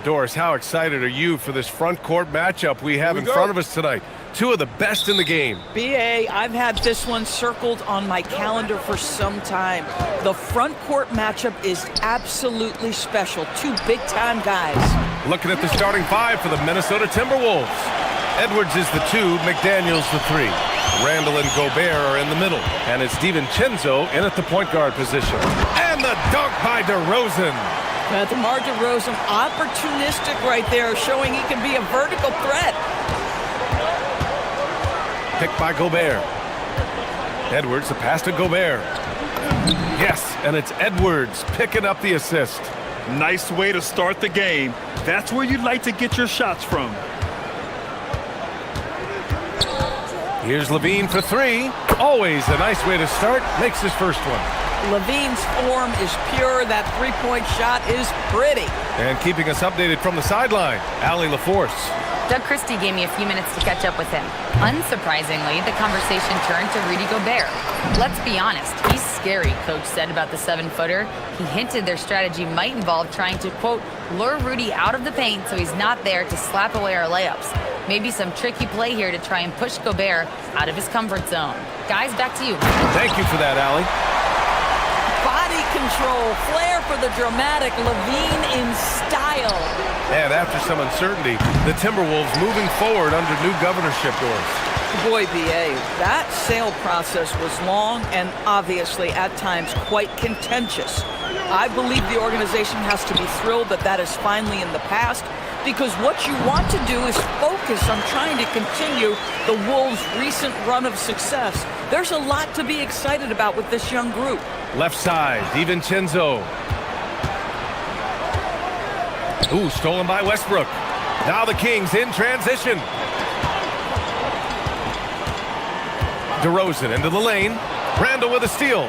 [SPEAKER 1] Doris, how excited are you for this front court matchup we have in front of us tonight? Two of the best in the game.
[SPEAKER 8] BA, I've had this one circled on my calendar for some time. The front court matchup is absolutely special. Two big-time guys.
[SPEAKER 1] Looking at the starting five for the Minnesota Timberwolves. Edwards is the 2, McDaniels the 3. Randall and Gobert are in the middle. And it's DiVincenzo in at the point guard position. And the dunk by DeRozan.
[SPEAKER 8] DeMar DeRozan, opportunistic right there, showing he can be a vertical threat.
[SPEAKER 1] Picked by Gobert. Edwards, the pass to Gobert. Yes, and it's Edwards picking up the assist.
[SPEAKER 2] Nice way to start the game. That's where you'd like to get your shots from.
[SPEAKER 1] Here's Levine for 3. Always a nice way to start. Makes his first one.
[SPEAKER 8] Levine's form is pure. That three-point shot is pretty.
[SPEAKER 1] And keeping us updated from the sideline, Allie LaForce.
[SPEAKER 4] Doug Christie gave me a few minutes to catch up with him. Unsurprisingly, the conversation turned to Rudy Gobert. Let's be honest, he's scary, Coach said about the 7-footer. He hinted their strategy might involve trying to, quote, lure Rudy out of the paint so he's not there to slap away our layups. Maybe some tricky play here to try and push Gobert out of his comfort zone. Guys, back to you.
[SPEAKER 1] Thank you for that, Allie.
[SPEAKER 8] Body control, flair for the dramatic, Levine in style.
[SPEAKER 1] And after some uncertainty, the Timberwolves moving forward under new governorship, Doris.
[SPEAKER 8] Boy, BA, that sale process was long and obviously at times quite contentious. I believe the organization has to be thrilled that that is finally in the past, because what you want to do is focus on trying to continue the Wolves' recent run of success. There's a lot to be excited about with this young group.
[SPEAKER 1] Left side, DiVincenzo. Ooh, stolen by Westbrook. Now the Kings in transition. DeRozan into the lane. Randall with a steal.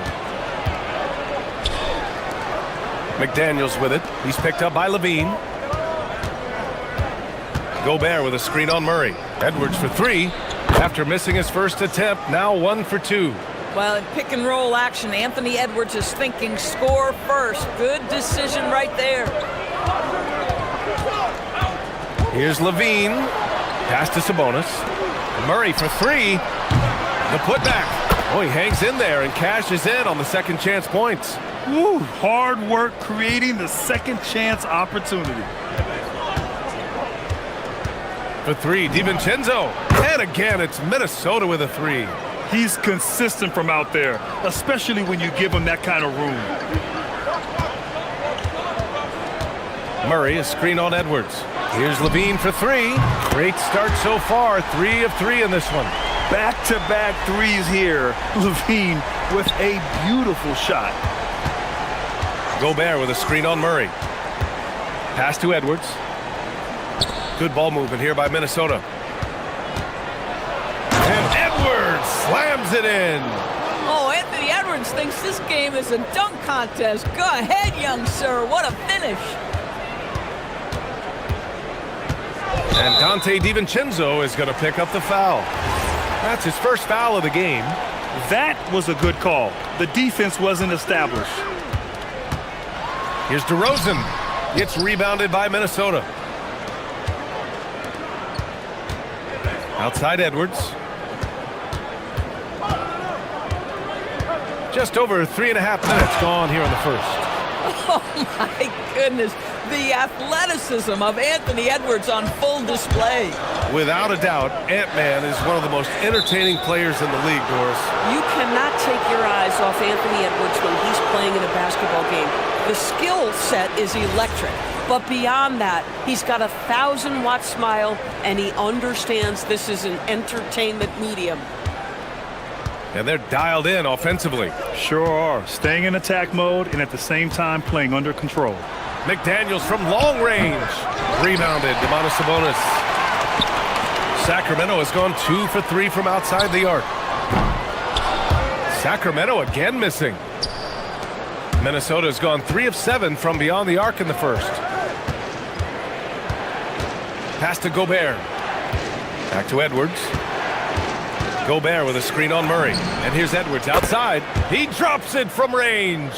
[SPEAKER 1] McDaniels with it. He's picked up by Levine. Gobert with a screen on Murray. Edwards for 3. After missing his first attempt, now 1 for 2.
[SPEAKER 8] Well, in pick and roll action, Anthony Edwards is thinking score first. Good decision right there.
[SPEAKER 1] Here's Levine. Pass to Sabonis. Murray for 3. The putback. Oh, he hangs in there and cashes in on the second chance points.
[SPEAKER 2] Woo, hard work creating the second chance opportunity.
[SPEAKER 1] For 3, DiVincenzo. And again, it's Minnesota with a 3.
[SPEAKER 2] He's consistent from out there, especially when you give him that kind of room.
[SPEAKER 1] Murray, a screen on Edwards. Here's Levine for 3. Great start so far. 3 of 3 in this one.
[SPEAKER 2] Back-to-back threes here. Levine with a beautiful shot.
[SPEAKER 1] Gobert with a screen on Murray. Pass to Edwards. Good ball movement here by Minnesota. And Edwards slams it in.
[SPEAKER 8] Oh, Anthony Edwards thinks this game is a dunk contest. Go ahead, young sir. What a finish.
[SPEAKER 1] And Dante DiVincenzo is going to pick up the foul. That's his first foul of the game.
[SPEAKER 2] That was a good call. The defense wasn't established.
[SPEAKER 1] Here's DeRozan. It's rebounded by Minnesota. Outside Edwards. Just over 3.5 minutes gone here in the first.
[SPEAKER 8] Oh, my goodness. The athleticism of Anthony Edwards on full display.
[SPEAKER 1] Without a doubt, Ant-Man is one of the most entertaining players in the league, Doris.
[SPEAKER 9] You cannot take your eyes off Anthony Edwards when he's playing in a basketball game. The skill set is electric. But beyond that, he's got a 1,000-watt smile, and he understands this is an entertainment medium.
[SPEAKER 1] And they're dialed in offensively.
[SPEAKER 2] Sure are. Staying in attack mode and at the same time playing under control.
[SPEAKER 1] McDaniels from long range. Rebounded, Domantas Sabonis. Sacramento has gone 2 for 3 from outside the arc. Sacramento again missing. Minnesota has gone 3 of 7 from beyond the arc in the first. Pass to Gobert. Back to Edwards. Gobert with a screen on Murray. And here's Edwards outside. He drops it from range.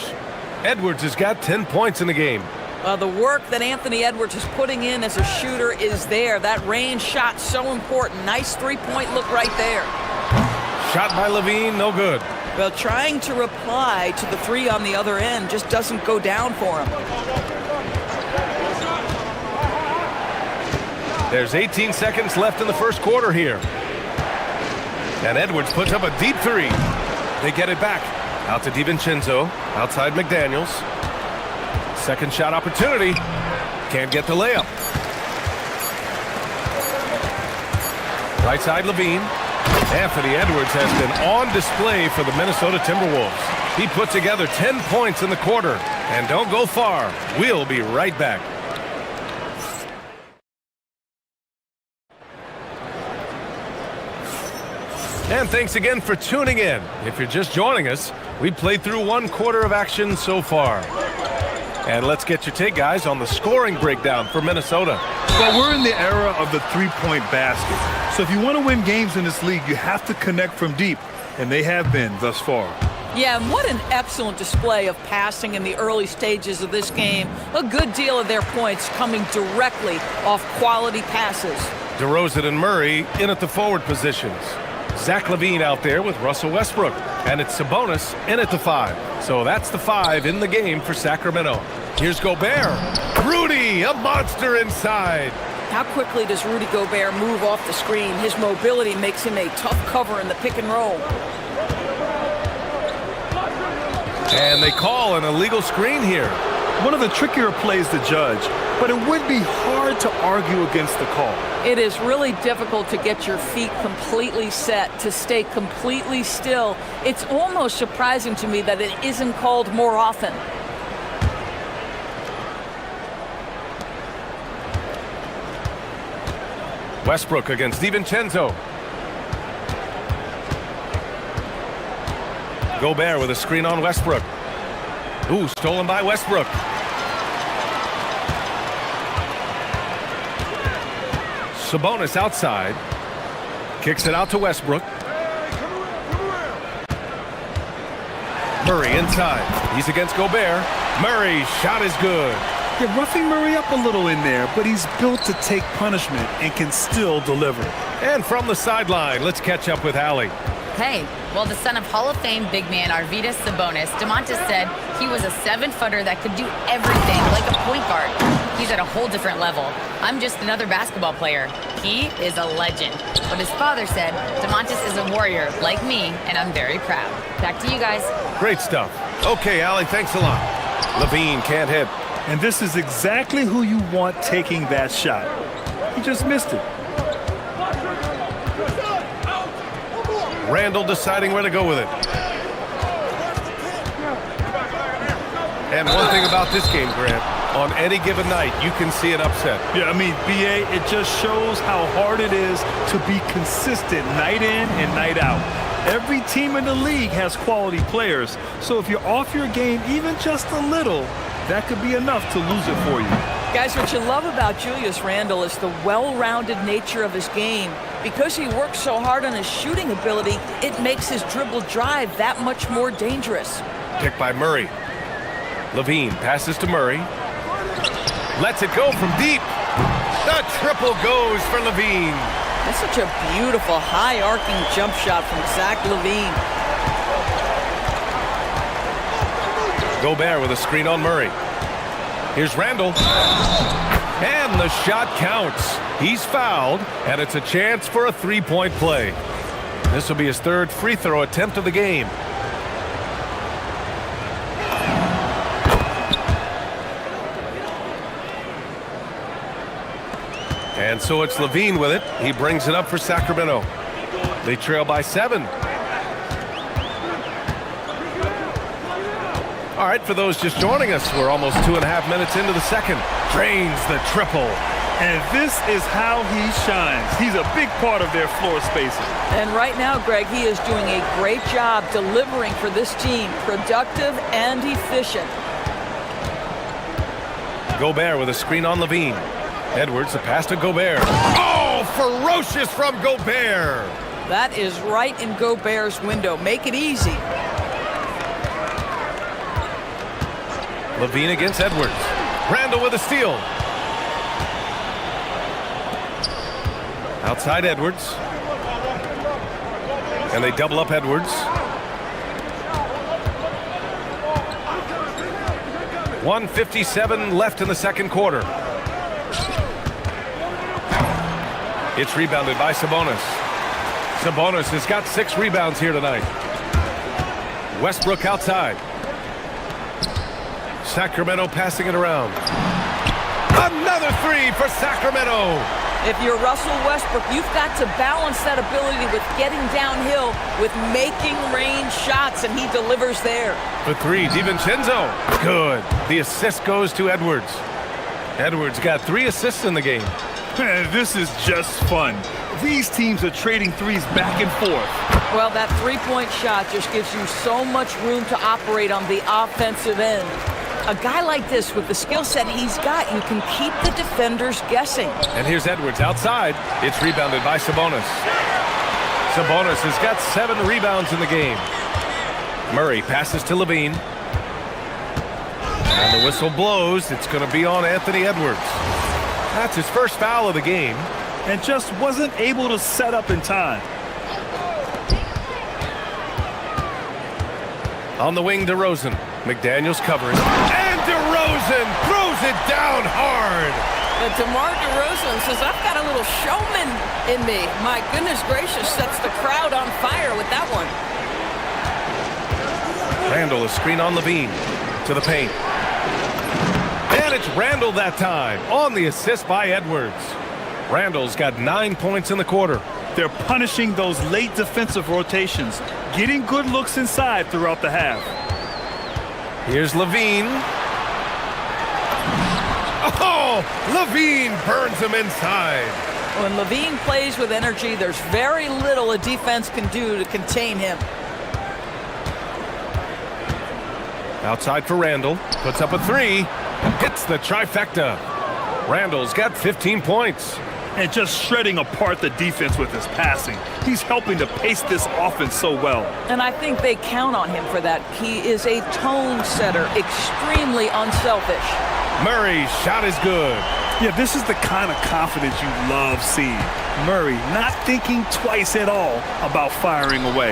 [SPEAKER 1] Edwards has got 10 points in the game.
[SPEAKER 8] The work that Anthony Edwards is putting in as a shooter is there. That range shot so important. Nice three-point look right there.
[SPEAKER 1] Shot by Levine, no good.
[SPEAKER 8] Well, trying to reply to the three on the other end just doesn't go down for him.
[SPEAKER 1] There's 18 seconds left in the first quarter here. And Edwards puts up a deep three. They get it back. Out to DiVincenzo. Outside McDaniels. Second shot opportunity. Can't get the layup. Right side Levine. Anthony Edwards has been on display for the Minnesota Timberwolves. He put together 10 points in the quarter. And don't go far. We'll be right back. And thanks again for tuning in. If you're just joining us, we played through one quarter of action so far. And let's get your take, guys, on the scoring breakdown for Minnesota.
[SPEAKER 2] Well, we're in the era of the three-point basket. So if you want to win games in this league, you have to connect from deep. And they have been thus far.
[SPEAKER 8] Yeah, and what an excellent display of passing in the early stages of this game. A good deal of their points coming directly off quality passes.
[SPEAKER 1] DeRozan and Murray in at the forward positions. Zach LaVine out there with Russell Westbrook. And it's Sabonis in at the 5. So that's the 5 in the game for Sacramento. Here's Gobert. Rudy, a monster inside.
[SPEAKER 8] How quickly does Rudy Gobert move off the screen? His mobility makes him a tough cover in the pick and roll.
[SPEAKER 1] And they call an illegal screen here.
[SPEAKER 2] One of the trickier plays to judge, but it would be hard to argue against the call.
[SPEAKER 8] It is really difficult to get your feet completely set, to stay completely still. It's almost surprising to me that it isn't called more often.
[SPEAKER 1] Westbrook against DiVincenzo. Gobert with a screen on Westbrook. Ooh, stolen by Westbrook. Sabonis outside. Kicks it out to Westbrook. Murray inside. He's against Gobert. Murray's shot is good.
[SPEAKER 2] Yeah, roughing Murray up a little in there, but he's built to take punishment and can still deliver.
[SPEAKER 1] And from the sideline, let's catch up with Allie.
[SPEAKER 4] Hey, well, the son of Hall of Fame big man Arvydas Sabonis, DeMontis said he was a 7-footer that could do everything like a point guard. He's at a whole different level. I'm just another basketball player. He is a legend. But his father said DeMontis is a warrior like me, and I'm very proud. Back to you guys.
[SPEAKER 1] Great stuff. Okay, Allie, thanks a lot. Levine can't hit.
[SPEAKER 2] And this is exactly who you want taking that shot. He just missed it.
[SPEAKER 1] Randall deciding where to go with it. And one thing about this game, Grant, on any given night, you can see an upset.
[SPEAKER 2] Yeah, I mean, BA, it just shows how hard it is to be consistent night in and night out. Every team in the league has quality players, so if you're off your game even just a little, that could be enough to lose it for you.
[SPEAKER 8] Guys, what you love about Julius Randle is the well-rounded nature of his game. Because he works so hard on his shooting ability, it makes his dribble drive that much more dangerous.
[SPEAKER 1] Picked by Murray. Levine passes to Murray. Lets it go from deep. The triple goes for Levine.
[SPEAKER 8] That's such a beautiful high-arcing jump shot from Zach LaVine.
[SPEAKER 1] Gobert with a screen on Murray. Here's Randall. And the shot counts. He's fouled, and it's a chance for a three-point play. This will be his third free throw attempt of the game. And so it's Levine with it. He brings it up for Sacramento. They trail by 7. All right, for those just joining us, we're almost 2.5 minutes into the second. Drains the triple.
[SPEAKER 2] And this is how he shines. He's a big part of their floor spacing.
[SPEAKER 8] And right now, Greg, he is doing a great job delivering for this team. Productive and efficient.
[SPEAKER 1] Gobert with a screen on Levine. Edwards, the pass to Gobert. Oh, ferocious from Gobert.
[SPEAKER 8] That is right in Gobert's window. Make it easy.
[SPEAKER 1] Levine against Edwards. Randall with a steal. Outside Edwards. And they double up Edwards. 1:57 left in the second quarter. It's rebounded by Sabonis. Sabonis has got 6 rebounds here tonight. Westbrook outside. Sacramento passing it around. Another 3 for Sacramento.
[SPEAKER 8] If you're Russell Westbrook, you've got to balance that ability with getting downhill, with making range shots, and he delivers there.
[SPEAKER 1] For 3, DiVincenzo. Good. The assist goes to Edwards. Edwards got 3 assists in the game.
[SPEAKER 2] This is just fun. These teams are trading threes back and forth.
[SPEAKER 8] Well, that three-point shot just gives you so much room to operate on the offensive end. A guy like this, with the skill set he's got, you can keep the defenders guessing.
[SPEAKER 1] And here's Edwards outside. It's rebounded by Sabonis. Sabonis has got 7 rebounds in the game. Murray passes to Levine. And the whistle blows. It's going to be on Anthony Edwards. That's his first foul of the game.
[SPEAKER 2] And just wasn't able to set up in time.
[SPEAKER 1] On the wing, DeRozan. McDaniels covering. And DeRozan throws it down hard.
[SPEAKER 9] And DeMar DeRozan says, I've got a little showman in me. My goodness gracious, sets the crowd on fire with that one.
[SPEAKER 1] Randall is screen on Levine. To the paint. And it's Randall that time. On the assist by Edwards. Randall's got 9 points in the quarter.
[SPEAKER 2] They're punishing those late defensive rotations, getting good looks inside throughout the half.
[SPEAKER 1] Here's Levine. Oh, Levine burns him inside.
[SPEAKER 8] When Levine plays with energy, there's very little a defense can do to contain him.
[SPEAKER 1] Outside for Randall. Puts up a 3. Hits the trifecta. Randall's got 15 points.
[SPEAKER 2] And just shredding apart the defense with his passing. He's helping to pace this offense so well.
[SPEAKER 8] And I think they count on him for that. He is a tone setter, extremely unselfish.
[SPEAKER 1] Murray's shot is good.
[SPEAKER 2] Yeah, this is the kind of confidence you love seeing. Murray not thinking twice at all about firing away.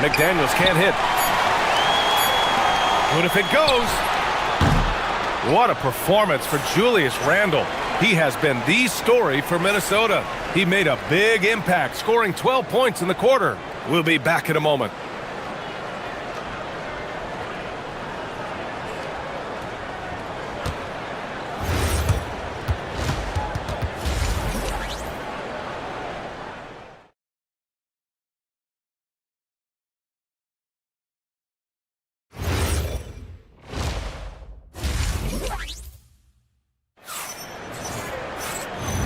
[SPEAKER 1] McDaniels can't hit. What if it goes? What a performance for Julius Randle. He has been the story for Minnesota. He made a big impact, scoring 12 points in the quarter. We'll be back in a moment.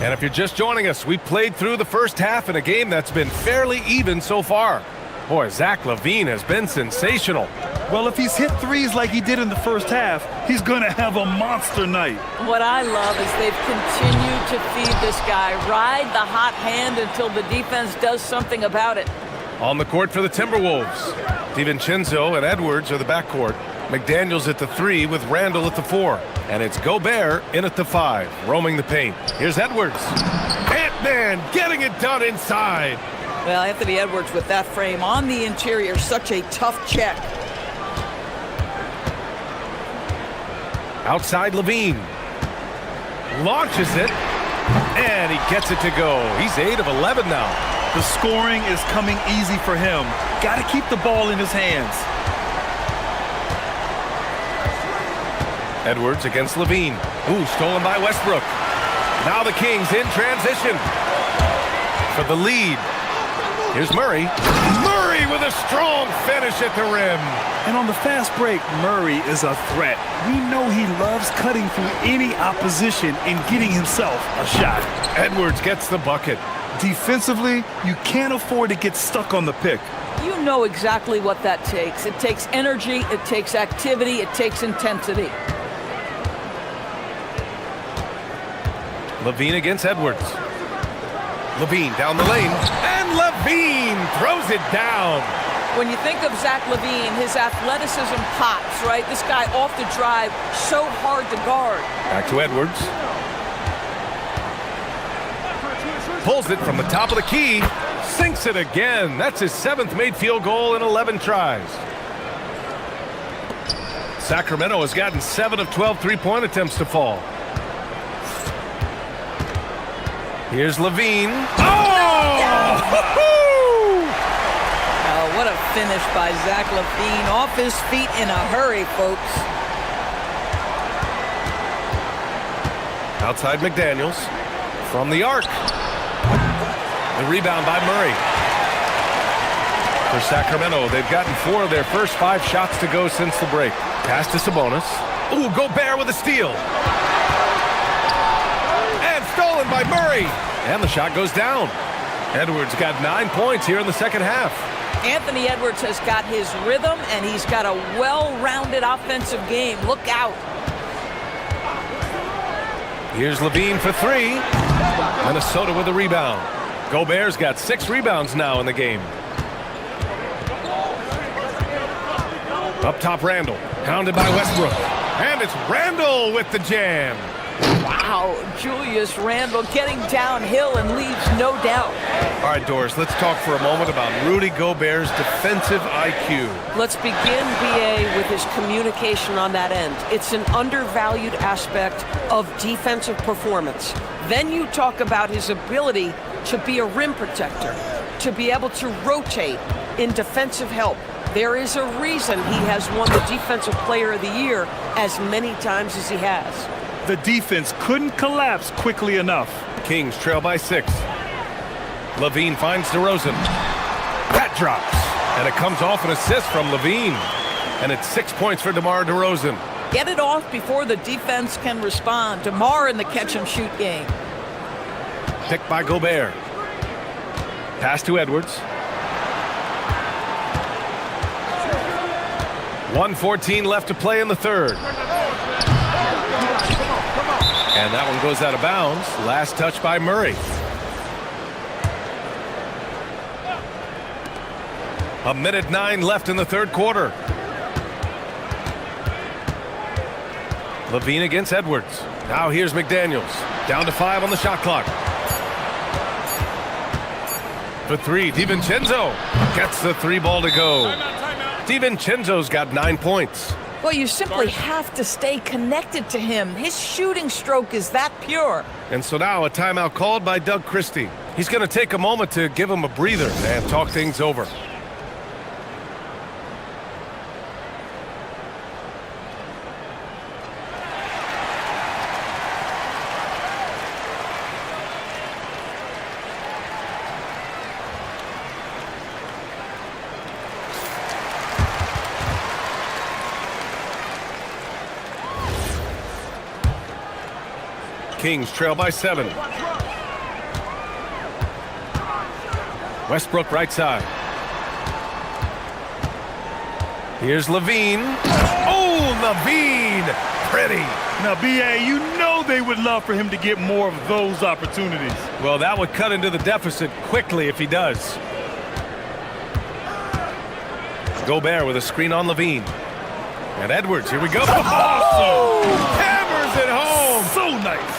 [SPEAKER 1] And if you're just joining us, we played through the first half in a game that's been fairly even so far. Boy, Zach LaVine has been sensational.
[SPEAKER 2] Well, if he's hit threes like he did in the first half, he's going to have a monster night.
[SPEAKER 8] What I love is they've continued to feed this guy, ride the hot hand until the defense does something about it.
[SPEAKER 1] On the court for the Timberwolves, DiVincenzo and Edwards are the backcourt. McDaniels at the 3 with Randall at the 4. And it's Gobert in at the 5, roaming the paint. Here's Edwards. Ant-Man getting it done inside.
[SPEAKER 8] Well, Anthony Edwards with that frame on the interior, such a tough check.
[SPEAKER 1] Outside Levine. Launches it. And he gets it to go. He's 8 of 11 now.
[SPEAKER 2] The scoring is coming easy for him. Got to keep the ball in his hands.
[SPEAKER 1] Edwards against Levine. Ooh, stolen by Westbrook. Now the Kings in transition for the lead. Here's Murray. Murray with a strong finish at the rim.
[SPEAKER 2] And on the fast break, Murray is a threat. We know he loves cutting through any opposition and getting himself a shot.
[SPEAKER 1] Edwards gets the bucket.
[SPEAKER 2] Defensively, you can't afford to get stuck on the pick.
[SPEAKER 8] You know exactly what that takes. It takes energy, it takes activity, it takes intensity.
[SPEAKER 1] Levine against Edwards. Levine down the lane. And Levine throws it down.
[SPEAKER 8] When you think of Zach LaVine, his athleticism pops, right? This guy off the drive, so hard to guard.
[SPEAKER 1] Back to Edwards. Pulls it from the top of the key. Sinks it again. That's his 7th made field goal in 11 tries. Sacramento has gotten 7 of 12 three-point attempts to fall. Here's Levine.
[SPEAKER 8] Oh, what a finish by Zach LaVine. Off his feet in a hurry, folks.
[SPEAKER 1] Outside McDaniels. From the arc. The rebound by Murray. For Sacramento, they've gotten 4 of their first 5 shots to go since the break. Pass to Sabonis. Ooh, Gobert with a steal. And stolen by Murray. And the shot goes down. Edwards got 9 points here in the second half.
[SPEAKER 8] Anthony Edwards has got his rhythm, and he's got a well-rounded offensive game. Look out.
[SPEAKER 1] Here's Levine for 3. Minnesota with a rebound. Gobert's got 6 rebounds now in the game. Up top, Randall. Hounded by Westbrook. And it's Randall with the jam.
[SPEAKER 8] Wow, Julius Randle getting downhill and leaves no doubt.
[SPEAKER 1] All right, Doris, let's talk for a moment about Rudy Gobert's defensive IQ.
[SPEAKER 9] Let's begin, BA, with his communication on that end. It's an undervalued aspect of defensive performance. Then you talk about his ability to be a rim protector, to be able to rotate in defensive help. There is a reason he has won the Defensive Player of the Year as many times as he has.
[SPEAKER 2] The defense couldn't collapse quickly enough.
[SPEAKER 1] Kings trail by 6. Levine finds DeRozan. That drops. And it comes off an assist from Levine. And it's 6 points for DeMar DeRozan.
[SPEAKER 8] Get it off before the defense can respond. DeMar in the catch-and-shoot game.
[SPEAKER 1] Picked by Gobert. Pass to Edwards. 1:14 left to play in the third. And that one goes out of bounds. Last touch by Murray. A minute 9 left in the third quarter. Levine against Edwards. Now here's McDaniels. Down to 5 on the shot clock. For 3, DiVincenzo gets the 3 ball to go. DiVincenzo's got 9 points.
[SPEAKER 8] Well, you simply have to stay connected to him. His shooting stroke is that pure.
[SPEAKER 1] And so now a timeout called by Doug Christie. He's going to take a moment to give him a breather and talk things over. Kings trail by 7. Westbrook right side. Here's Levine. Oh, Levine! Pretty.
[SPEAKER 2] Now, BA, you know they would love for him to get more of those opportunities.
[SPEAKER 1] Well, that would cut into the deficit quickly if he does. Gobert with a screen on Levine. And Edwards, here we go. Awesome! Hammers it home!
[SPEAKER 2] So nice.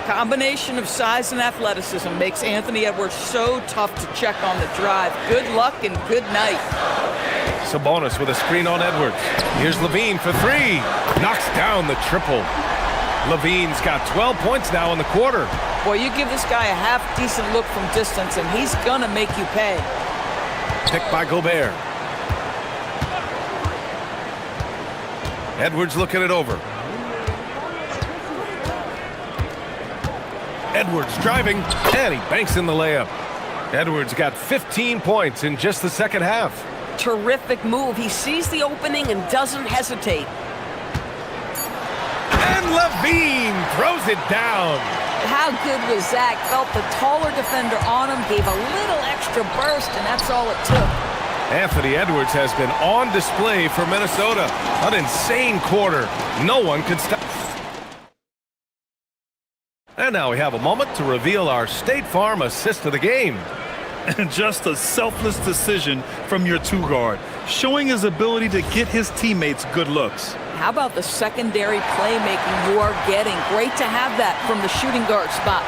[SPEAKER 8] Combination of size and athleticism makes Anthony Edwards so tough to check on the drive. Good luck and good night.
[SPEAKER 1] Sabonis with a screen on Edwards. Here's Levine for 3. Knocks down the triple. Levine's got 12 points now in the quarter.
[SPEAKER 8] Boy, you give this guy a half-decent look from distance, and he's gonna make you pay.
[SPEAKER 1] Picked by Gobert. Edwards looking it over. Edwards driving, and he banks in the layup. Edwards got 15 points in just the second half.
[SPEAKER 9] Terrific move. He sees the opening and doesn't hesitate.
[SPEAKER 1] And Levine throws it down.
[SPEAKER 8] How good was Zach? Felt the taller defender on him, gave a little extra burst, and that's all it took.
[SPEAKER 1] Anthony Edwards has been on display for Minnesota. An insane quarter. No one could stop. And now we have a moment to reveal our State Farm assist of the game.
[SPEAKER 2] And just a selfless decision from your two-guard, showing his ability to get his teammates good looks.
[SPEAKER 8] How about the secondary playmaking you are getting? Great to have that from the shooting guard spot.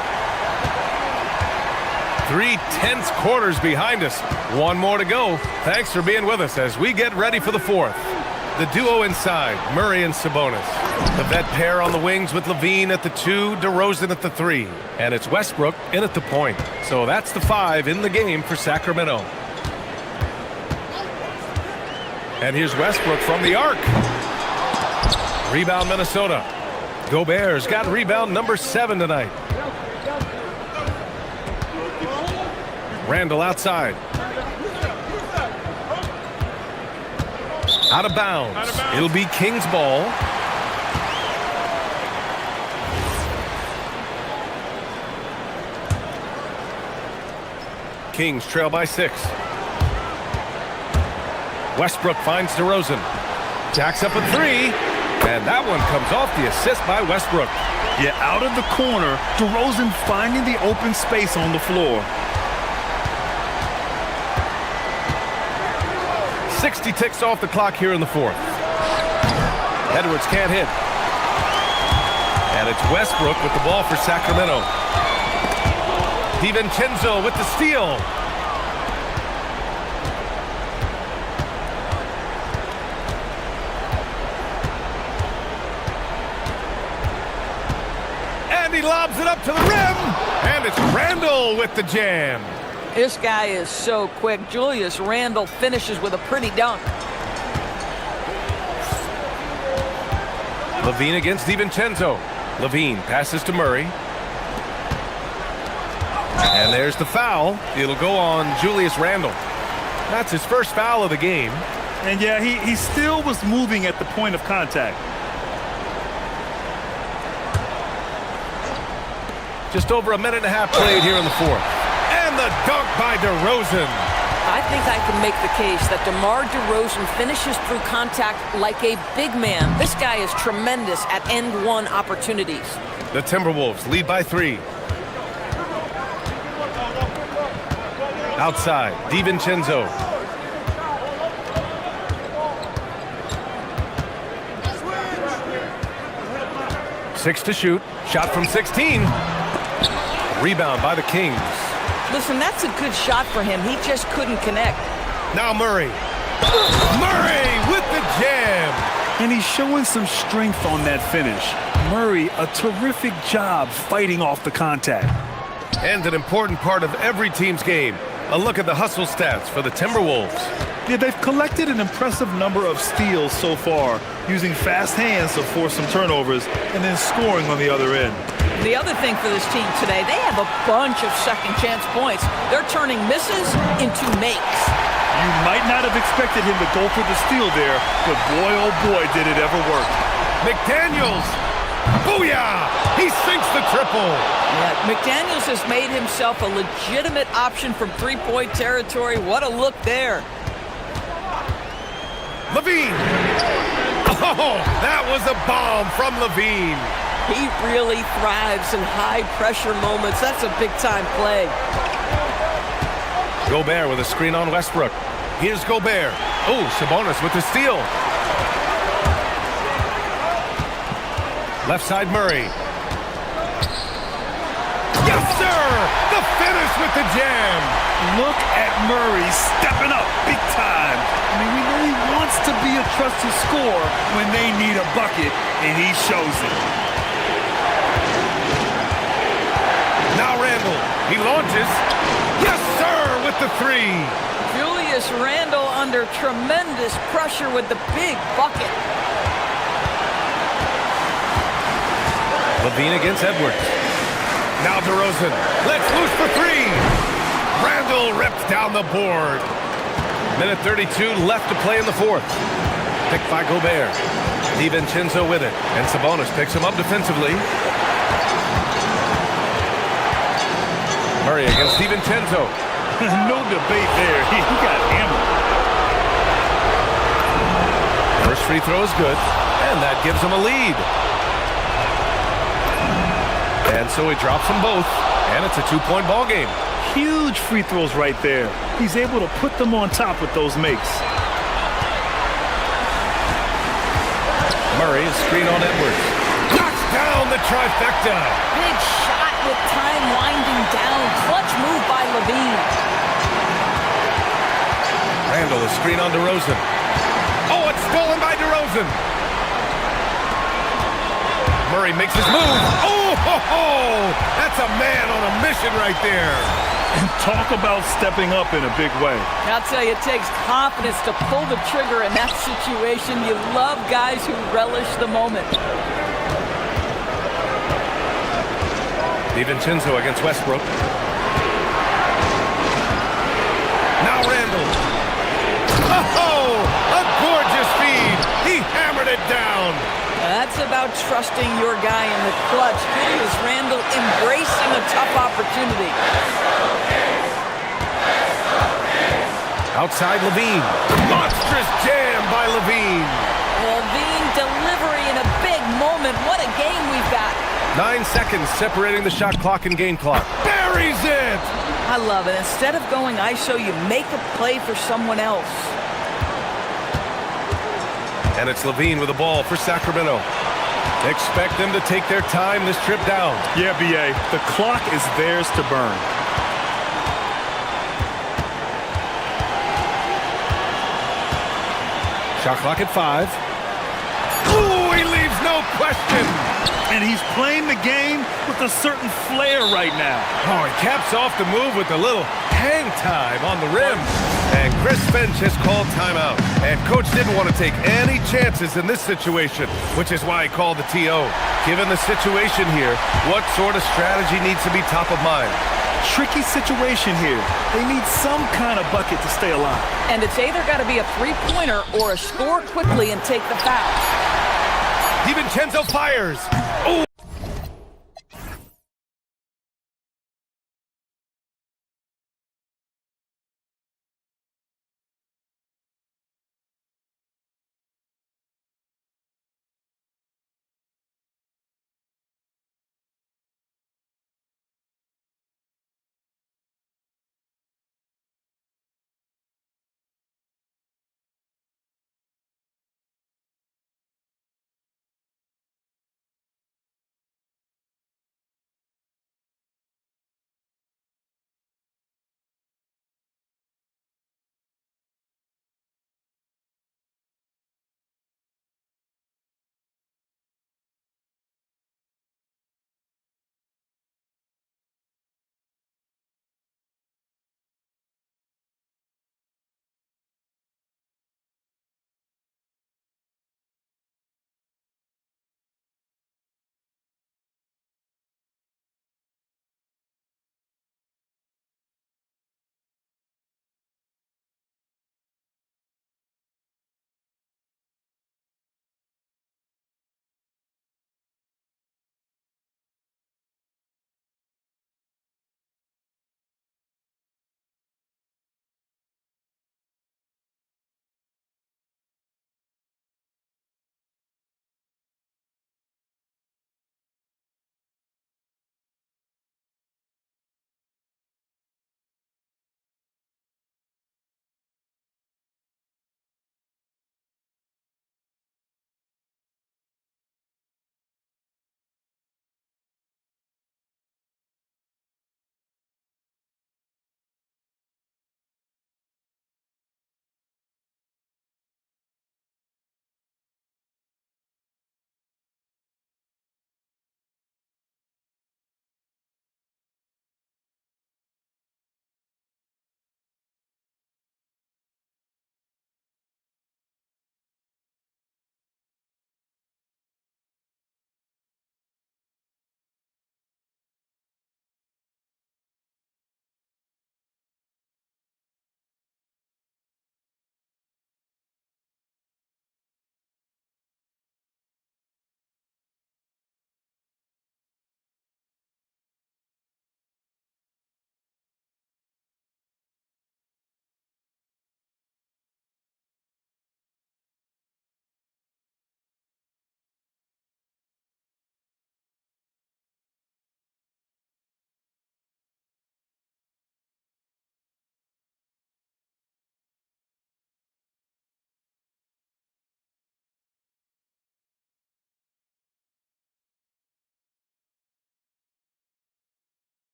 [SPEAKER 1] 3 tense quarters behind us. One more to go. Thanks for being with us as we get ready for the fourth. The duo inside, Murray and Sabonis. The vet pair on the wings with Levine at the 2, DeRozan at the 3. And it's Westbrook in at the point. So that's the 5 in the game for Sacramento. And here's Westbrook from the arc. Rebound Minnesota. Gobert's got rebound number 7 tonight. Randall outside. Out of bounds. It'll be King's ball. Kings trail by 6. Westbrook finds DeRozan. Jacks up a 3. And that one comes off the assist by Westbrook.
[SPEAKER 2] Yeah, out of the corner, DeRozan finding the open space on the floor.
[SPEAKER 1] 60 ticks off the clock here in the fourth. Edwards can't hit. And it's Westbrook with the ball for Sacramento. DiVincenzo with the steal. And he lobs it up to the rim. And it's Randall with the jam.
[SPEAKER 8] This guy is so quick. Julius Randle finishes with a pretty dunk.
[SPEAKER 1] Levine against DiVincenzo. Levine passes to Murray. And there's the foul. It'll go on Julius Randle. That's his first foul of the game.
[SPEAKER 2] And yeah, he still was moving at the point of contact.
[SPEAKER 1] Just over a minute and a half played here in the fourth. And the dunk by DeRozan.
[SPEAKER 9] I think I can make the case that DeMar DeRozan finishes through contact like a big man. This guy is tremendous at end one opportunities.
[SPEAKER 1] The Timberwolves lead by 3. Outside, DiVincenzo. Six to shoot. Shot from 16. Rebound by the Kings.
[SPEAKER 8] Listen, that's a good shot for him. He just couldn't connect.
[SPEAKER 1] Now Murray. Murray with the jam.
[SPEAKER 2] And he's showing some strength on that finish. Murray, a terrific job fighting off the contact.
[SPEAKER 1] And an important part of every team's game. A look at the hustle stats for the Timberwolves.
[SPEAKER 2] Yeah, they've collected an impressive number of steals so far, using fast hands to force some turnovers and then scoring on the other end.
[SPEAKER 8] The other thing for this team today, they have a bunch of second chance points. They're turning misses into makes.
[SPEAKER 2] You might not have expected him to go for the steal there, but boy, oh boy, did it ever work.
[SPEAKER 1] McDaniels. Booyah! He sinks the triple.
[SPEAKER 8] Yeah, McDaniels has made himself a legitimate option from three-point territory. What a look there.
[SPEAKER 1] Levine. Oh, that was a bomb from Levine.
[SPEAKER 8] He really thrives in high-pressure moments. That's a big-time play.
[SPEAKER 1] Gobert with a screen on Westbrook. Here's Gobert. Oh, Sabonis with the steal. Left side Murray. Yes, sir! The finish with the jam.
[SPEAKER 2] Look at Murray stepping up big time. I mean, we know he wants to be a trusted scorer when they need a bucket, and he shows it.
[SPEAKER 1] Now Randall. He launches. Yes, sir, with the 3.
[SPEAKER 8] Julius Randle under tremendous pressure with the big bucket.
[SPEAKER 1] Levine against Edwards. Now DeRozan. Let's loose for 3. Randall ripped down the board. Minute 32 left to play in the fourth. Picked by Gobert. DiVincenzo with it. And Sabonis picks him up defensively. Murray against DiVincenzo.
[SPEAKER 2] No debate there. He got hammered.
[SPEAKER 1] First free throw is good. And that gives him a lead. And so he drops them both. And it's a 2-point ball game.
[SPEAKER 2] huge free throws right there. He's able to put them on top with those makes.
[SPEAKER 1] Murray is screen on Edwards. Knocks down the trifecta.
[SPEAKER 8] Big shot with time winding down. Clutch move by Levine.
[SPEAKER 1] Randall is screen on DeRozan. Oh, it's stolen by DeRozan. Murray makes his move. Oh, ho, ho! That's a man on a mission right there.
[SPEAKER 2] And talk about stepping up in a big way.
[SPEAKER 8] I'll tell you, it takes confidence to pull the trigger in that situation. You love guys who relish the moment.
[SPEAKER 1] DiVincenzo against Westbrook. Now Randall. Oh, a gorgeous feed. He hammered it down.
[SPEAKER 8] That's about trusting your guy in the clutch. Here is Randall embracing a tough opportunity.
[SPEAKER 1] Outside Levine. Monstrous jam by Levine.
[SPEAKER 8] Levine delivery in a big moment. What a game we've got.
[SPEAKER 1] 9 seconds separating the shot clock and game clock. Buries it!
[SPEAKER 8] I love it. Instead of going ISO, you make a play for someone else.
[SPEAKER 1] And it's Levine with the ball for Sacramento. Expect them to take their time this trip down.
[SPEAKER 2] Yeah, B.A., the clock is theirs to burn.
[SPEAKER 1] Shot clock at 5. Ooh, he leaves no question.
[SPEAKER 2] And he's playing the game with a certain flair right now.
[SPEAKER 1] Oh, he caps off the move with a little hang time on the rim. And Chris Finch has called timeout. And coach didn't want to take any chances in this situation, which is why he called the TO. Given the situation here, what sort of strategy needs to be top of mind?
[SPEAKER 2] Tricky situation here. They need some kind of bucket to stay alive.
[SPEAKER 8] And it's either got to be a three-pointer or a score quickly and take the foul.
[SPEAKER 1] DiVincenzo fires. Ooh.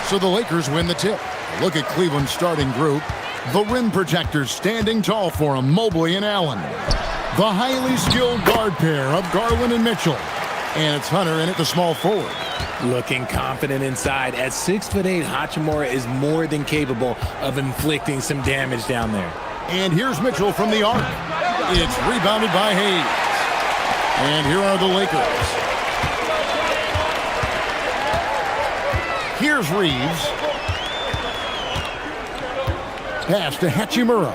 [SPEAKER 5] So the Lakers win the tip. Look at Cleveland's starting group. The rim protectors standing tall for him, Mobley and Allen. The highly skilled guard pair of Garland and Mitchell. And it's Hunter in at the small forward.
[SPEAKER 10] Looking confident inside. At 6'8", Hachimura is more than capable of inflicting some damage down there.
[SPEAKER 5] And here's Mitchell from the arc. It's rebounded by Hayes. And here are the Lakers. Here's Reeves. Pass to Hachimura.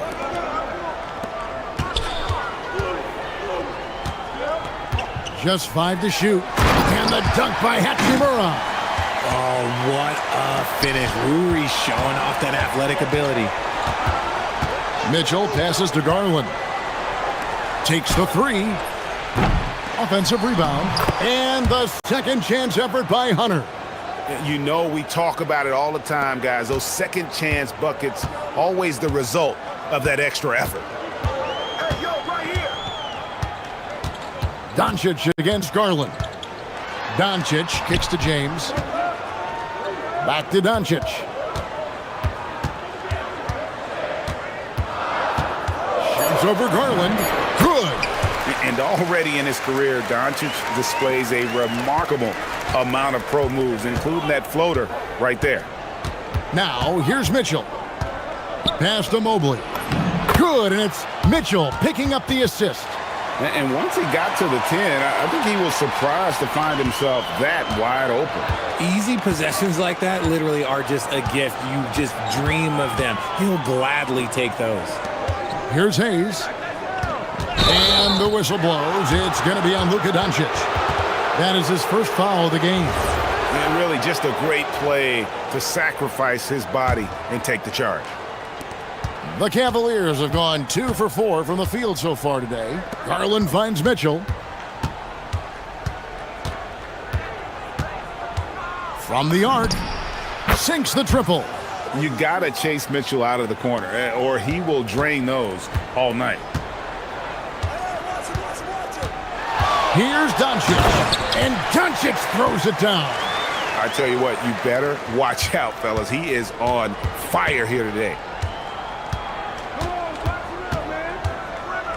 [SPEAKER 5] Just 5 to shoot. And the dunk by Hachimura.
[SPEAKER 10] Oh, what a finish. Ruri showing off that athletic ability.
[SPEAKER 5] Mitchell passes to Garland. Takes the 3. Offensive rebound. And the second chance effort by Hunter.
[SPEAKER 7] You know, we talk about it all the time, guys. Those second chance buckets, always the result of that extra effort. Hey, yo, right here.
[SPEAKER 5] Doncic against Garland. Doncic kicks to James. Back to Doncic. Shoots over Garland. Good.
[SPEAKER 7] And already in his career, Doncic displays a remarkable amount of pro moves, including that floater right there.
[SPEAKER 5] Now, here's Mitchell. Pass to Mobley. Good, and it's Mitchell picking up the assist.
[SPEAKER 7] And once he got to the 10, I think he was surprised to find himself that wide open.
[SPEAKER 10] Easy possessions like that literally are just a gift. You just dream of them. He'll gladly take those.
[SPEAKER 5] Here's Hayes. And the whistle blows. It's going to be on Luka Doncic. That is his first foul of the game.
[SPEAKER 7] And really just a great play to sacrifice his body and take the charge.
[SPEAKER 5] The Cavaliers have gone 2 for 4 from the field so far today. Garland finds Mitchell. From the arc, sinks the triple.
[SPEAKER 7] You got to chase Mitchell out of the corner, or he will drain those all night.
[SPEAKER 5] Here's Doncic, and Doncic throws it down.
[SPEAKER 7] I tell you what, you better watch out, fellas. He is on fire here today.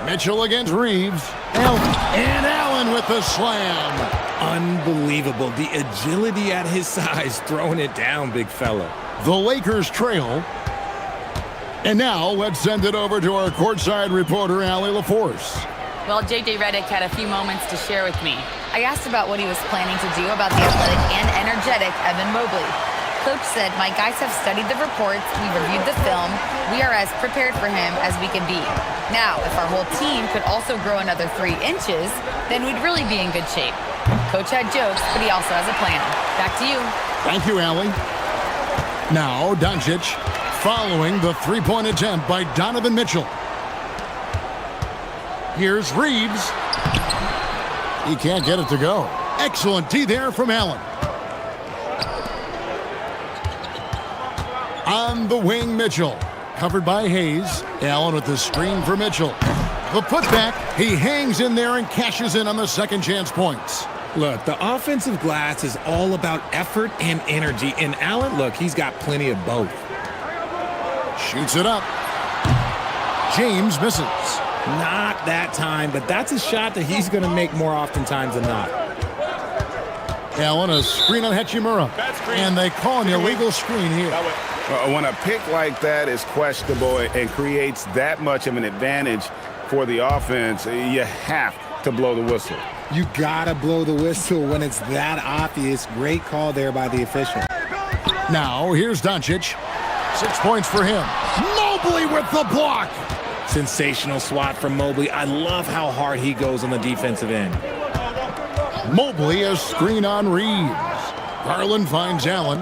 [SPEAKER 5] Mitchell against Reeves. And Allen with the slam.
[SPEAKER 10] Unbelievable. The agility at his size, throwing it down, big fella.
[SPEAKER 5] The Lakers trail. And now let's send it over to our courtside reporter, Allie LaForce.
[SPEAKER 4] Well, JJ Redick had a few moments to share with me. I asked about what he was planning to do about the athletic and energetic Evan Mobley. Coach said, my guys have studied the reports, we've reviewed the film, we are as prepared for him as we can be. Now, if our whole team could also grow another 3 inches, then we'd really be in good shape. Coach had jokes, but he also has a plan. Back to you.
[SPEAKER 5] Thank you, Allie. Now, Doncic following the 3-point attempt by Donovan Mitchell. Here's Reeves. He can't get it to go. Excellent D there from Allen. On the wing, Mitchell. Covered by Hayes. Allen with the screen for Mitchell. The putback. He hangs in there and cashes in on the second chance points.
[SPEAKER 10] Look, the offensive glass is all about effort and energy. And Allen, look, he's got plenty of both.
[SPEAKER 5] Shoots it up. James misses.
[SPEAKER 10] Not that time, but that's a shot that he's going to make more oftentimes than not.
[SPEAKER 5] Allen, a screen on Hachimura. And they call an illegal screen here.
[SPEAKER 7] When a pick like that is questionable and creates that much of an advantage for the offense, you have to blow the whistle.
[SPEAKER 10] You got to blow the whistle when it's that obvious. Great call there by the official.
[SPEAKER 5] Now, here's Doncic. 6 points for him. Mobley with the block.
[SPEAKER 10] Sensational swat from Mobley. I love how hard he goes on the defensive end.
[SPEAKER 5] Mobley a screen on Reeves. Garland finds Allen.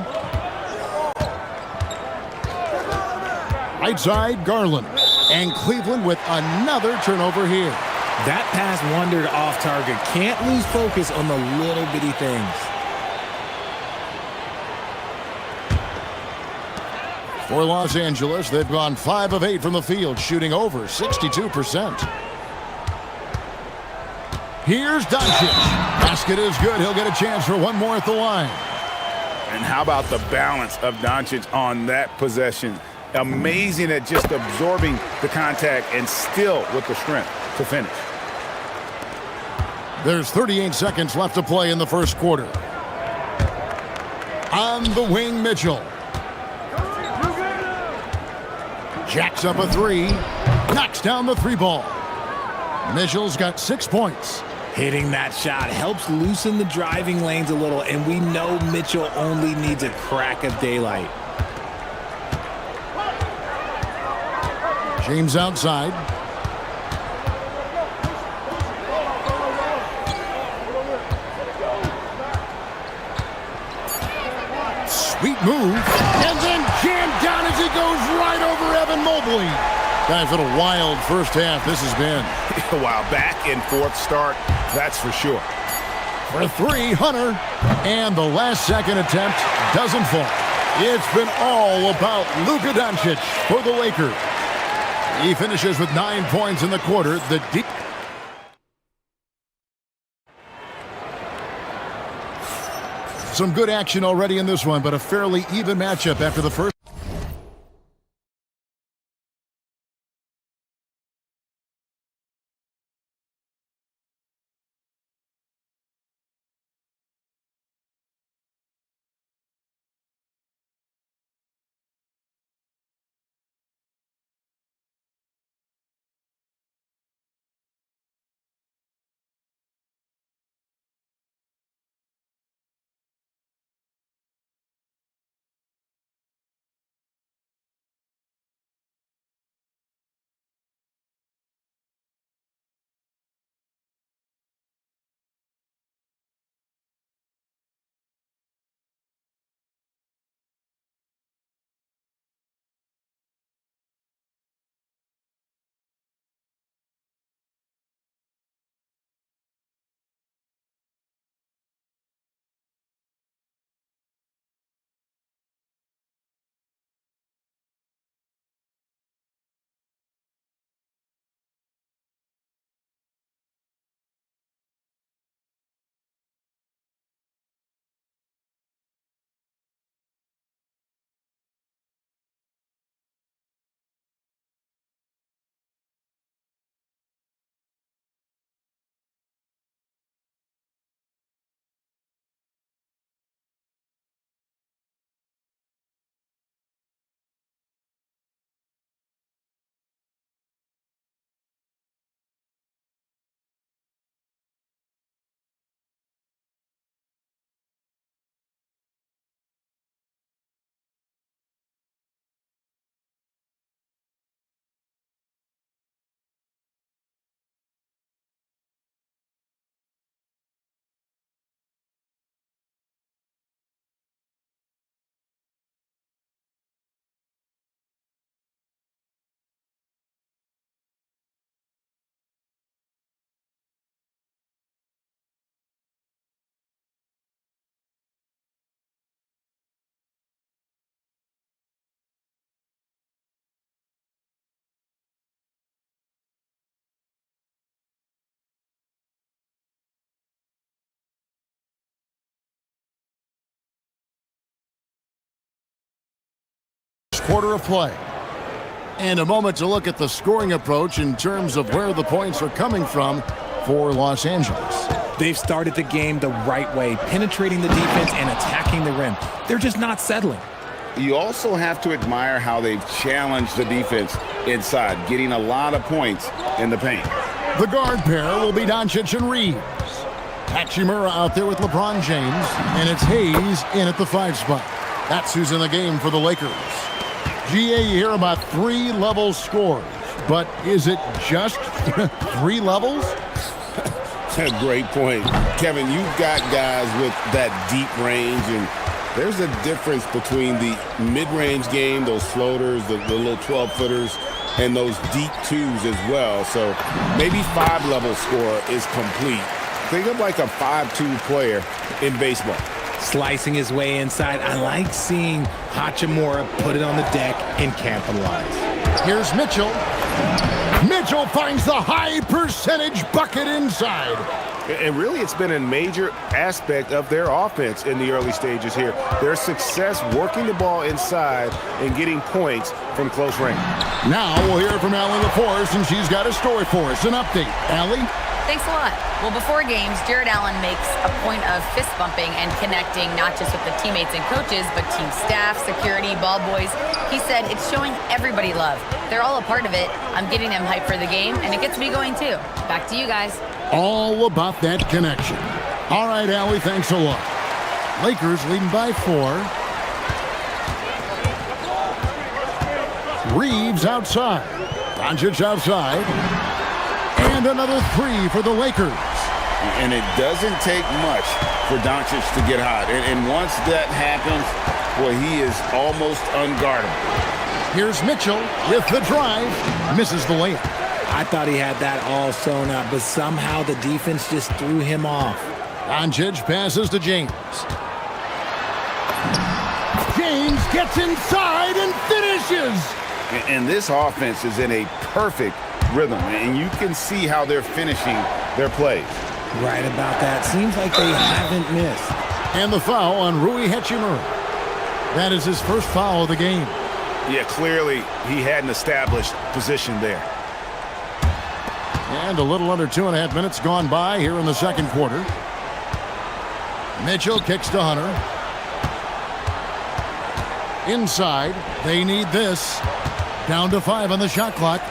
[SPEAKER 5] Right side, Garland. And Cleveland with another turnover here.
[SPEAKER 10] That pass wandered off target. Can't lose focus on the little bitty things.
[SPEAKER 5] For Los Angeles, they've gone 5 of 8 from the field, shooting over 62%. Here's Doncic. Basket is good. He'll get a chance for one more at the line.
[SPEAKER 7] And how about the balance of Doncic on that possession? Amazing at just absorbing the contact and still with the strength to finish.
[SPEAKER 5] There's 38 seconds left to play in the first quarter. On the wing, Mitchell. Jacks up a three. Knocks down the three ball. Mitchell's got 6 points.
[SPEAKER 10] Hitting that shot helps loosen the driving lanes a little, and we know Mitchell only needs a crack of daylight.
[SPEAKER 5] James outside. Sweet move. And then jammed down as he goes right over Evan Mobley. Guys, what a wild first half this has been.
[SPEAKER 7] Wow, back and forth start, that's for sure.
[SPEAKER 5] For three, Hunter. And the last second attempt doesn't fall. It's been all about Luka Doncic for the Lakers. He finishes with 9 points in the quarter. The deep. Some good action already in this one, but a fairly even matchup after the first. Quarter of play. And a moment to look at the scoring approach in terms of where the points are coming from for Los Angeles.
[SPEAKER 10] They've started the game the right way, penetrating the defense and attacking the rim. They're just not settling.
[SPEAKER 7] You also have to admire how they've challenged the defense inside, getting a lot of points in the paint.
[SPEAKER 5] The guard pair will be Doncic and Reeves. Hachimura out there with LeBron James, and it's Hayes in at the 5 spot. That's who's in the game for the Lakers. GA, you hear about 3-level scores, but is it just 3 levels?
[SPEAKER 6] Great point. Kevin, you've got guys with that deep range, and there's a difference between the mid-range game, those floaters, the little 12-footers, and those deep twos as well. So maybe 5-level score is complete. Think of like a 5-2 player in baseball.
[SPEAKER 10] Slicing his way inside. I like seeing Hachimura put it on the deck and capitalize.
[SPEAKER 5] Here's Mitchell. Mitchell finds the high percentage bucket inside.
[SPEAKER 7] And really, it's been a major aspect of their offense in the early stages here. Their success working the ball inside and getting points from close range.
[SPEAKER 5] Now we'll hear from Allie LaForce, and she's got a story for us. An update. Allie?
[SPEAKER 4] Thanks a lot. Well, before games, Jared Allen makes a point of fist bumping and connecting not just with the teammates and coaches, but team staff, security, ball boys. He said it's showing everybody love. They're all a part of it. I'm getting them hyped for the game, and it gets me going too. Back to you guys.
[SPEAKER 5] All about that connection. All right, Allie, thanks a lot. Lakers leading by 4. Reeves outside. Doncic outside. And another 3 for the Lakers.
[SPEAKER 6] And it doesn't take much for Doncic to get hot. And once that happens, well, he is almost unguardable.
[SPEAKER 5] Here's Mitchell with the drive. Misses the layup.
[SPEAKER 10] I thought he had that all sewn up, but somehow the defense just threw him off.
[SPEAKER 5] Doncic passes to James. James gets inside and finishes.
[SPEAKER 6] And this offense is in a perfect rhythm, and you can see how they're finishing their plays.
[SPEAKER 10] Right about that. Seems like they haven't missed.
[SPEAKER 5] And the foul on Rui Hachimura. That is his first foul of the game.
[SPEAKER 7] Yeah, clearly he had an established position there.
[SPEAKER 5] And a little under 2.5 minutes gone by here in the second quarter. Mitchell kicks to Hunter. Inside, they need this. Down to 5 on the shot clock.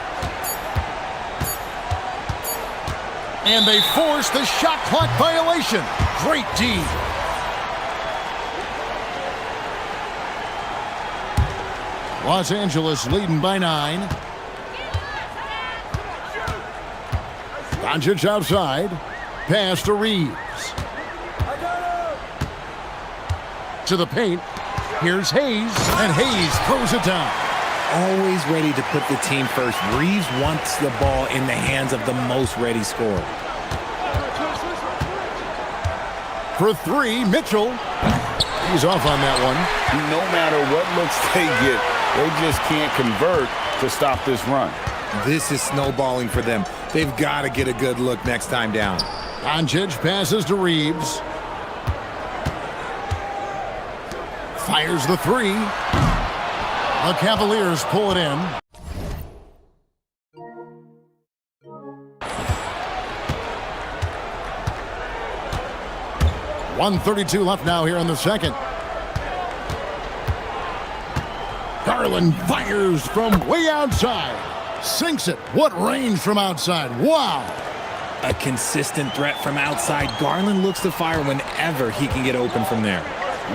[SPEAKER 5] And they force the shot clock violation. Great D. Los Angeles leading by 9. Doncic outside. Pass to Reeves. To the paint. Here's Hayes. And Hayes throws it down.
[SPEAKER 10] Always ready to put the team first. Reeves wants the ball in the hands of the most ready scorer.
[SPEAKER 5] For 3, Mitchell. He's off on that one.
[SPEAKER 6] No matter what looks they get, they just can't convert to stop this run.
[SPEAKER 10] This is snowballing for them. They've got to get a good look next time down.
[SPEAKER 5] Doncic passes to Reeves. Fires the 3. The Cavaliers pull it in. .132 left now here in the second. Garland fires from way outside. Sinks it. What range from outside. Wow.
[SPEAKER 10] A consistent threat from outside. Garland looks to fire whenever he can get open from there.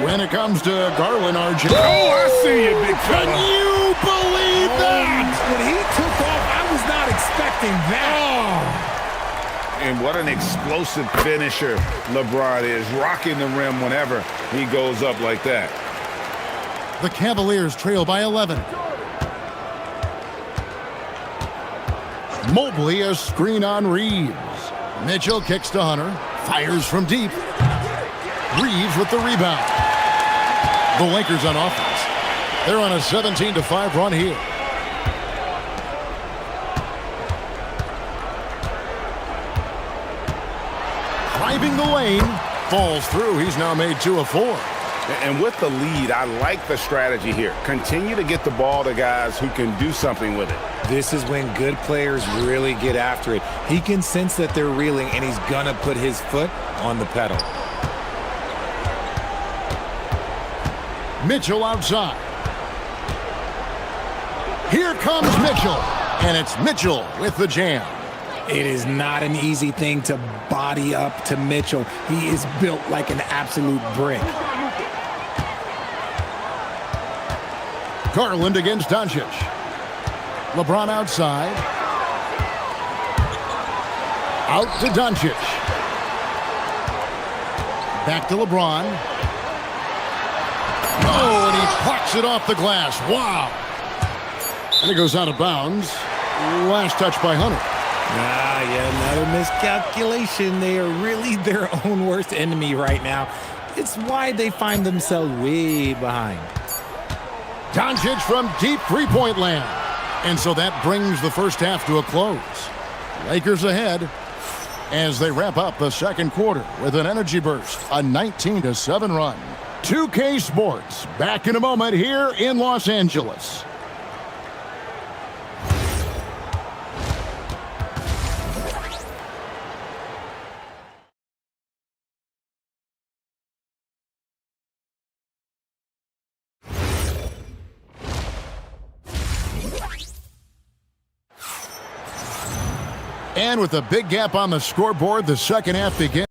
[SPEAKER 5] When it comes to Garland, RJ.
[SPEAKER 7] Oh, I see you, big fella.
[SPEAKER 5] Can you believe that?
[SPEAKER 10] When he took off, I was not expecting that.
[SPEAKER 7] And what an explosive finisher LeBron is, rocking the rim whenever he goes up like that.
[SPEAKER 5] The Cavaliers trail by 11. Mobley a screen on Reeves. Mitchell kicks to Hunter. Fires from deep. Reeves with the rebound. The Lakers on offense. They're on a 17-5 run here. Driving the lane. Falls through. He's now made 2 of 4.
[SPEAKER 7] And with the lead, I like the strategy here. Continue to get the ball to guys who can do something with it.
[SPEAKER 10] This is when good players really get after it. He can sense that they're reeling, and he's going to put his foot on the pedal.
[SPEAKER 5] Mitchell outside. Here comes Mitchell. And it's Mitchell with the jam.
[SPEAKER 10] It is not an easy thing to body up to Mitchell. He is built like an absolute brick.
[SPEAKER 5] Garland against Doncic. LeBron outside. Out to Doncic. Back to LeBron. Oh, and he plucks it off the glass. Wow. And it goes out of bounds. Last touch by Hunter.
[SPEAKER 10] Yeah, another miscalculation. They are really their own worst enemy right now. It's why they find themselves way behind.
[SPEAKER 5] Doncic from deep three-point land. And so that brings the first half to a close. Lakers ahead. as they wrap up the second quarter with an energy burst, a 19-7 run. 2K Sports back in a moment here in Los Angeles. And with a big gap on the scoreboard, the second half begins.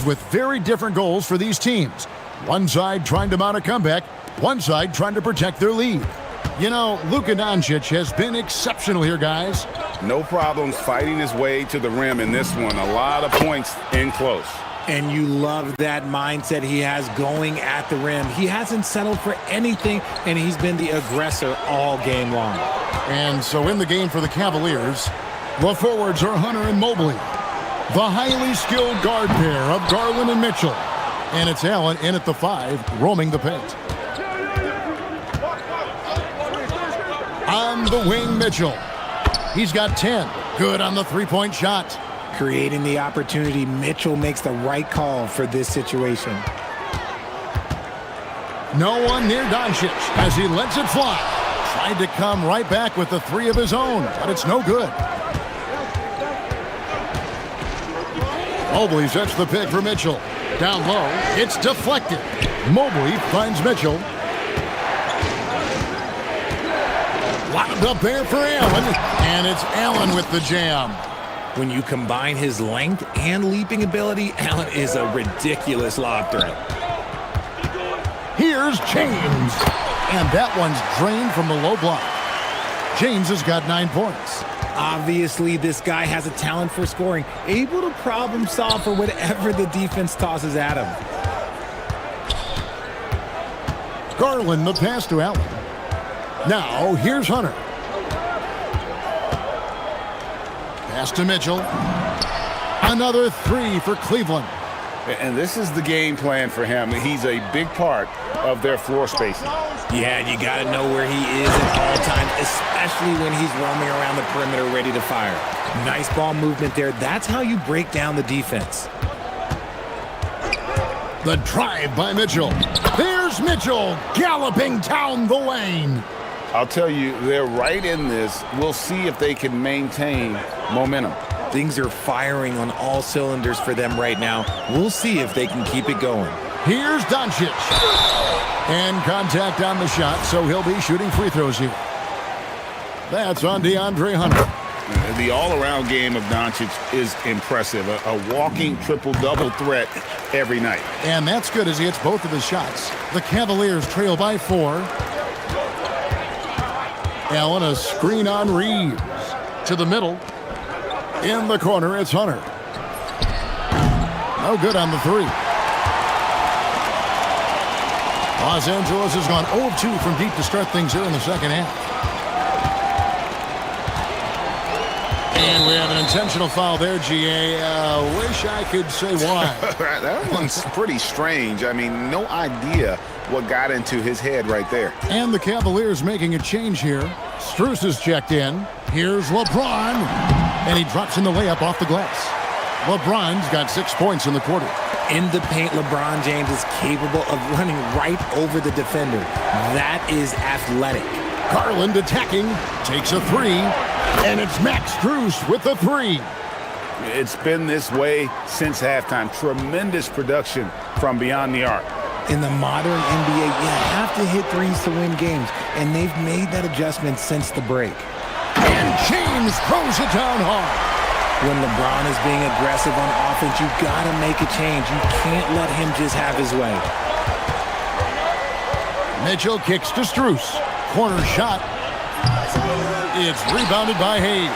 [SPEAKER 5] With very different goals for these teams. One side trying to mount a comeback, one side trying to protect their lead. You know, Luka Doncic has been exceptional here, guys.
[SPEAKER 7] No problems fighting his way to the rim in this one. A lot of points in close.
[SPEAKER 10] And you love that mindset he has going at the rim. He hasn't settled for anything, and he's been the aggressor all game long.
[SPEAKER 5] And so in the game for the Cavaliers, the forwards are Hunter and Mobley. The highly skilled guard pair of Garland and Mitchell. And it's Allen in at the 5, roaming the paint. On the wing, Mitchell. He's got 10. Good on the three-point shot.
[SPEAKER 10] Creating the opportunity, Mitchell makes the right call for this situation.
[SPEAKER 5] No one near Doncic as he lets it fly. Tried to come right back with the 3 of his own, but it's no good. Mobley sets the pick for Mitchell. Down low, it's deflected. Mobley finds Mitchell. Locked up there for Allen, and it's Allen with the jam.
[SPEAKER 10] When you combine his length and leaping ability, Allen is a ridiculous lob threat.
[SPEAKER 5] Here's James, and that one's drained from the low block. James has got 9 points.
[SPEAKER 10] Obviously, this guy has a talent for scoring, able to problem solve for whatever the defense tosses at him.
[SPEAKER 5] Garland, the pass to Allen. Now, here's Hunter. Pass to Mitchell. Another 3 for Cleveland.
[SPEAKER 7] And this is the game plan for him. He's a big part of their floor spacing.
[SPEAKER 10] Yeah, you got to know where he is at all times, especially when he's roaming around the perimeter ready to fire. Nice ball movement there. That's how you break down the defense.
[SPEAKER 5] The drive by Mitchell. There's Mitchell galloping down the lane.
[SPEAKER 7] I'll tell you, they're right in this. We'll see if they can maintain momentum.
[SPEAKER 10] Things are firing on all cylinders for them right now. We'll see if they can keep it going.
[SPEAKER 5] Here's Doncic. And contact on the shot, so he'll be shooting free throws here. That's on DeAndre Hunter.
[SPEAKER 7] The all-around game of Doncic is impressive. A walking triple-double threat every night.
[SPEAKER 5] And that's good as he hits both of his shots. The Cavaliers trail by 4. Allen, a screen on Reeves. To the middle. In the corner, it's Hunter. No good on the 3. Los Angeles has gone 0 of 2 from deep to start things here in the second half. And we have an intentional foul there, GA. Wish I could say why.
[SPEAKER 7] That one's pretty strange. I mean, no idea what got into his head right there.
[SPEAKER 5] And the Cavaliers making a change here. Strus is checked in. Here's LeBron. And he drops in the layup off the glass. LeBron's got 6 points in the quarter.
[SPEAKER 10] In the paint, LeBron James is capable of running right over the defender. That is athletic.
[SPEAKER 5] Garland attacking, takes a three, and it's Max Strus with the three.
[SPEAKER 7] It's been this way since halftime. Tremendous production from beyond the arc.
[SPEAKER 10] In the modern NBA, you have to hit threes to win games, and they've made that adjustment since the break.
[SPEAKER 5] And James throws it down hard.
[SPEAKER 10] When LeBron is being aggressive on offense, you gotta make a change. You can't let him just have his way.
[SPEAKER 5] Mitchell kicks to Strus. Corner shot. It's rebounded by Hayes.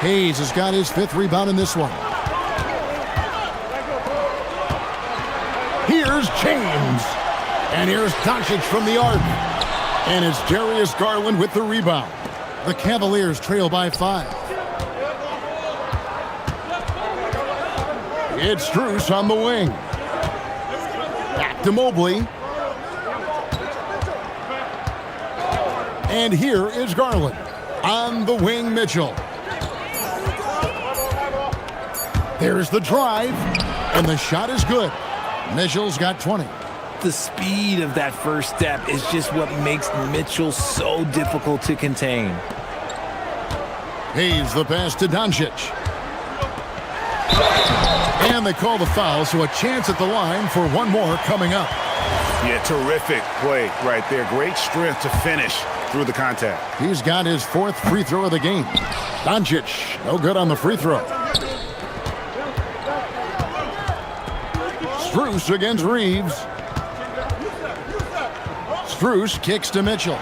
[SPEAKER 5] Hayes has got his 5th rebound in this one. Here's James. And here's Doncic from the arc. And it's Darius Garland with the rebound. The Cavaliers trail by 5. It's Strus on the wing. Back to Mobley. And here is Garland. On the wing, Mitchell. There's the drive. And the shot is good. Mitchell's got 20.
[SPEAKER 10] The speed of that first step is just what makes Mitchell so difficult to contain.
[SPEAKER 5] Hayes the pass to Doncic. And they call the foul, so a chance at the line for one more coming up.
[SPEAKER 7] Yeah, terrific play right there. Great strength to finish through the contact.
[SPEAKER 5] He's got his 4th free throw of the game. Doncic, no good on the free throw. Strus against Reeves. Strus kicks to Mitchell.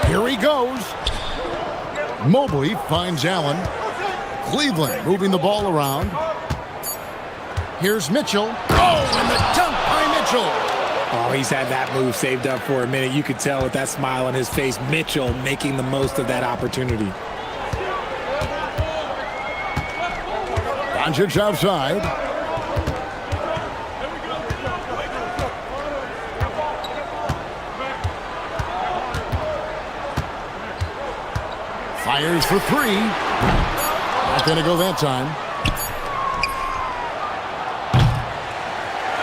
[SPEAKER 5] Here he goes. Mobley finds Allen. Cleveland moving the ball around. Here's Mitchell. Oh, and the dunk by Mitchell.
[SPEAKER 10] Oh, he's had that move saved up for a minute. You could tell with that smile on his face, Mitchell making the most of that opportunity.
[SPEAKER 5] Doncic outside. Fires for 3. Not going to go that time.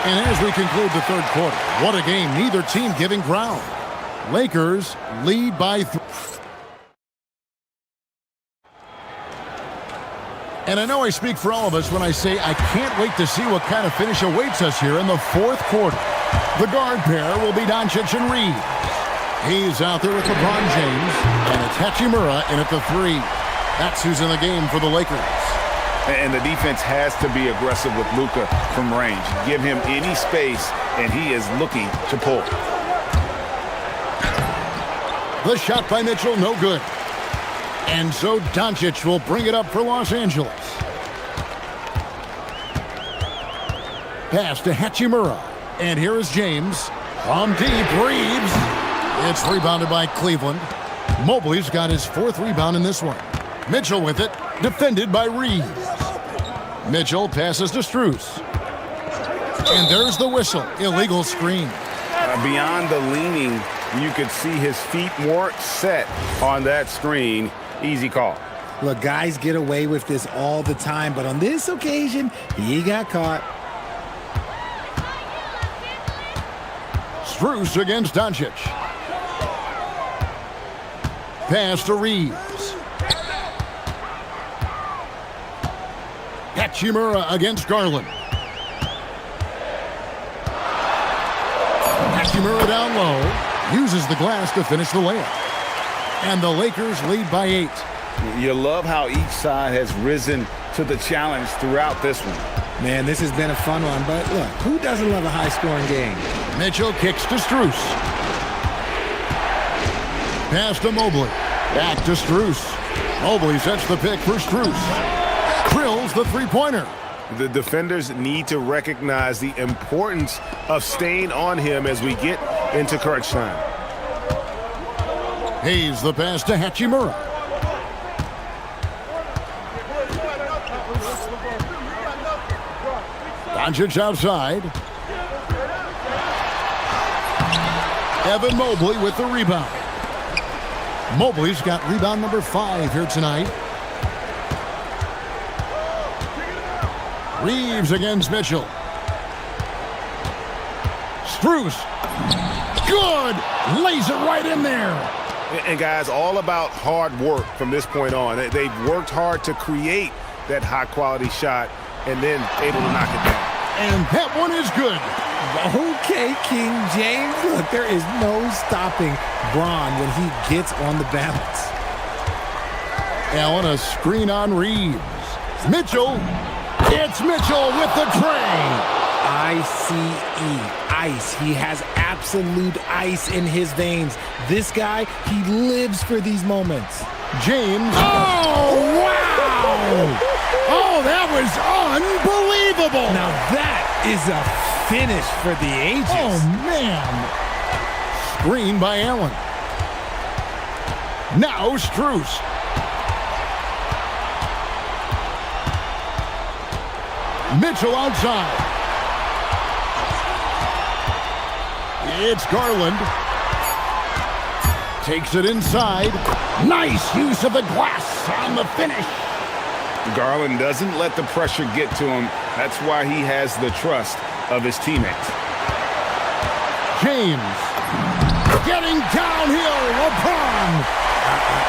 [SPEAKER 5] And as we conclude the 3rd quarter, what a game. Neither team giving ground. Lakers lead by 3. And I know I speak for all of us when I say I can't wait to see what kind of finish awaits us here in the 4th quarter. The guard pair will be Doncic and Reeves. He's out there with LeBron James, and it's Hachimura in at the 3. That's who's in the game for the Lakers.
[SPEAKER 7] And the defense has to be aggressive with Luka from range. Give him any space, and he is looking to pull.
[SPEAKER 5] The shot by Mitchell, no good. And so Doncic will bring it up for Los Angeles. Pass to Hachimura. And here is James. From deep, Reeves. It's rebounded by Cleveland. Mobley's got his 4th rebound in this one. Mitchell with it, defended by Reeves. Mitchell passes to Strus. And there's the whistle, illegal screen.
[SPEAKER 7] Beyond the leaning, you could see his feet more set on that screen. Easy call.
[SPEAKER 10] Look, guys get away with this all the time, but on this occasion, he got caught.
[SPEAKER 5] Strus against Doncic. Pass to Reeves. Hachimura against Garland. Hachimura down low. Uses the glass to finish the layup. And the Lakers lead by 8.
[SPEAKER 7] You love how each side has risen to the challenge throughout this one.
[SPEAKER 10] Man, this has been a fun one, but look, who doesn't love a high-scoring game?
[SPEAKER 5] Mitchell kicks to Strus. Pass to Mobley. Back to Strus. Mobley sets the pick for Strus. Drills the three-pointer.
[SPEAKER 7] The defenders need to recognize the importance of staying on him as we get into crunch time.
[SPEAKER 5] Hayes the pass to Hachimura. Doncic outside. Evan Mobley with the rebound. Mobley's got rebound number 5 here tonight. Reeves against Mitchell. Strus. Good. Lays it right in there.
[SPEAKER 7] And guys, all about hard work from this point on. They've worked hard to create that high-quality shot and then able to knock it down.
[SPEAKER 5] And that one is good.
[SPEAKER 10] Okay, King James. Look, there is no stopping Bron when he gets on the balance.
[SPEAKER 5] Allen, a screen on Reeves. Mitchell. It's Mitchell with the tray.
[SPEAKER 10] I-C-E, ice. He has absolute ice in his veins. This guy, he lives for these moments.
[SPEAKER 5] James. Oh, wow. Oh, that was unbelievable.
[SPEAKER 10] Now that is a finish for the ages.
[SPEAKER 5] Oh, man. Screen by Allen. Now Strus. Mitchell outside. It's Garland. Takes it inside. Nice use of the glass on the finish.
[SPEAKER 7] Garland doesn't let the pressure get to him. That's why he has the trust of his teammates.
[SPEAKER 5] James. Getting downhill. LeBron.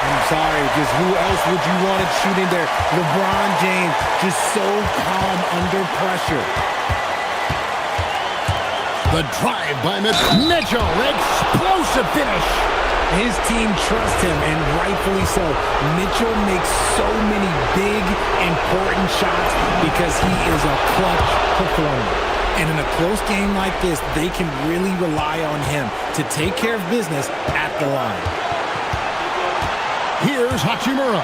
[SPEAKER 10] I'm sorry, just who else would you want it shooting there? LeBron James, just so calm under pressure.
[SPEAKER 5] The drive by Mitchell. Explosive finish.
[SPEAKER 10] His team trusts him, and rightfully so. Mitchell makes so many big, important shots because he is a clutch performer. And in a close game like this, they can really rely on him to take care of business at the line.
[SPEAKER 5] Here's Hachimura.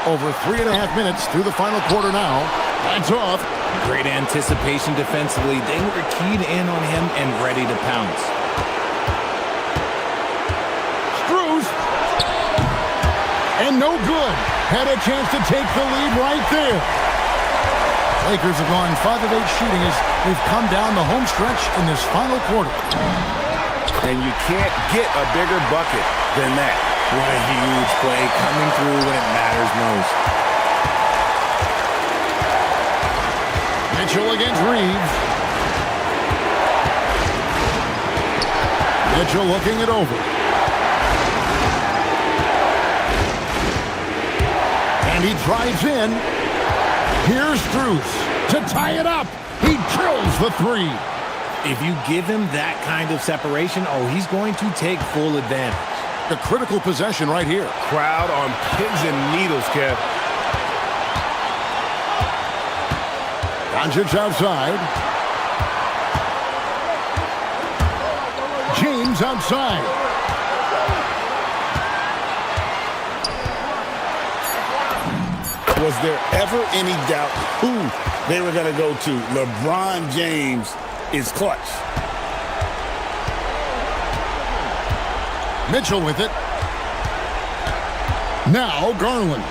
[SPEAKER 5] Over 3.5 minutes through the final quarter now. That's off.
[SPEAKER 10] Great anticipation defensively. They were keyed in on him and ready to pounce.
[SPEAKER 5] Strus. And no good. Had a chance to take the lead right there. Lakers have gone 5 of 8 shooting as we've come down the home stretch in this final quarter.
[SPEAKER 7] And you can't get a bigger bucket than that.
[SPEAKER 10] What a huge play coming through when it matters most.
[SPEAKER 5] Mitchell against Reeves. Mitchell looking it over. And he drives in. Here's Strus to tie it up. He drills the 3.
[SPEAKER 10] If you give him that kind of separation, oh, he's going to take full advantage.
[SPEAKER 5] A critical possession right here.
[SPEAKER 7] Crowd on pins and needles, Kev.
[SPEAKER 5] Doncic outside. James outside.
[SPEAKER 6] Was there ever any doubt who they were going to go to? LeBron James is clutch.
[SPEAKER 5] Mitchell with it. Now Garland.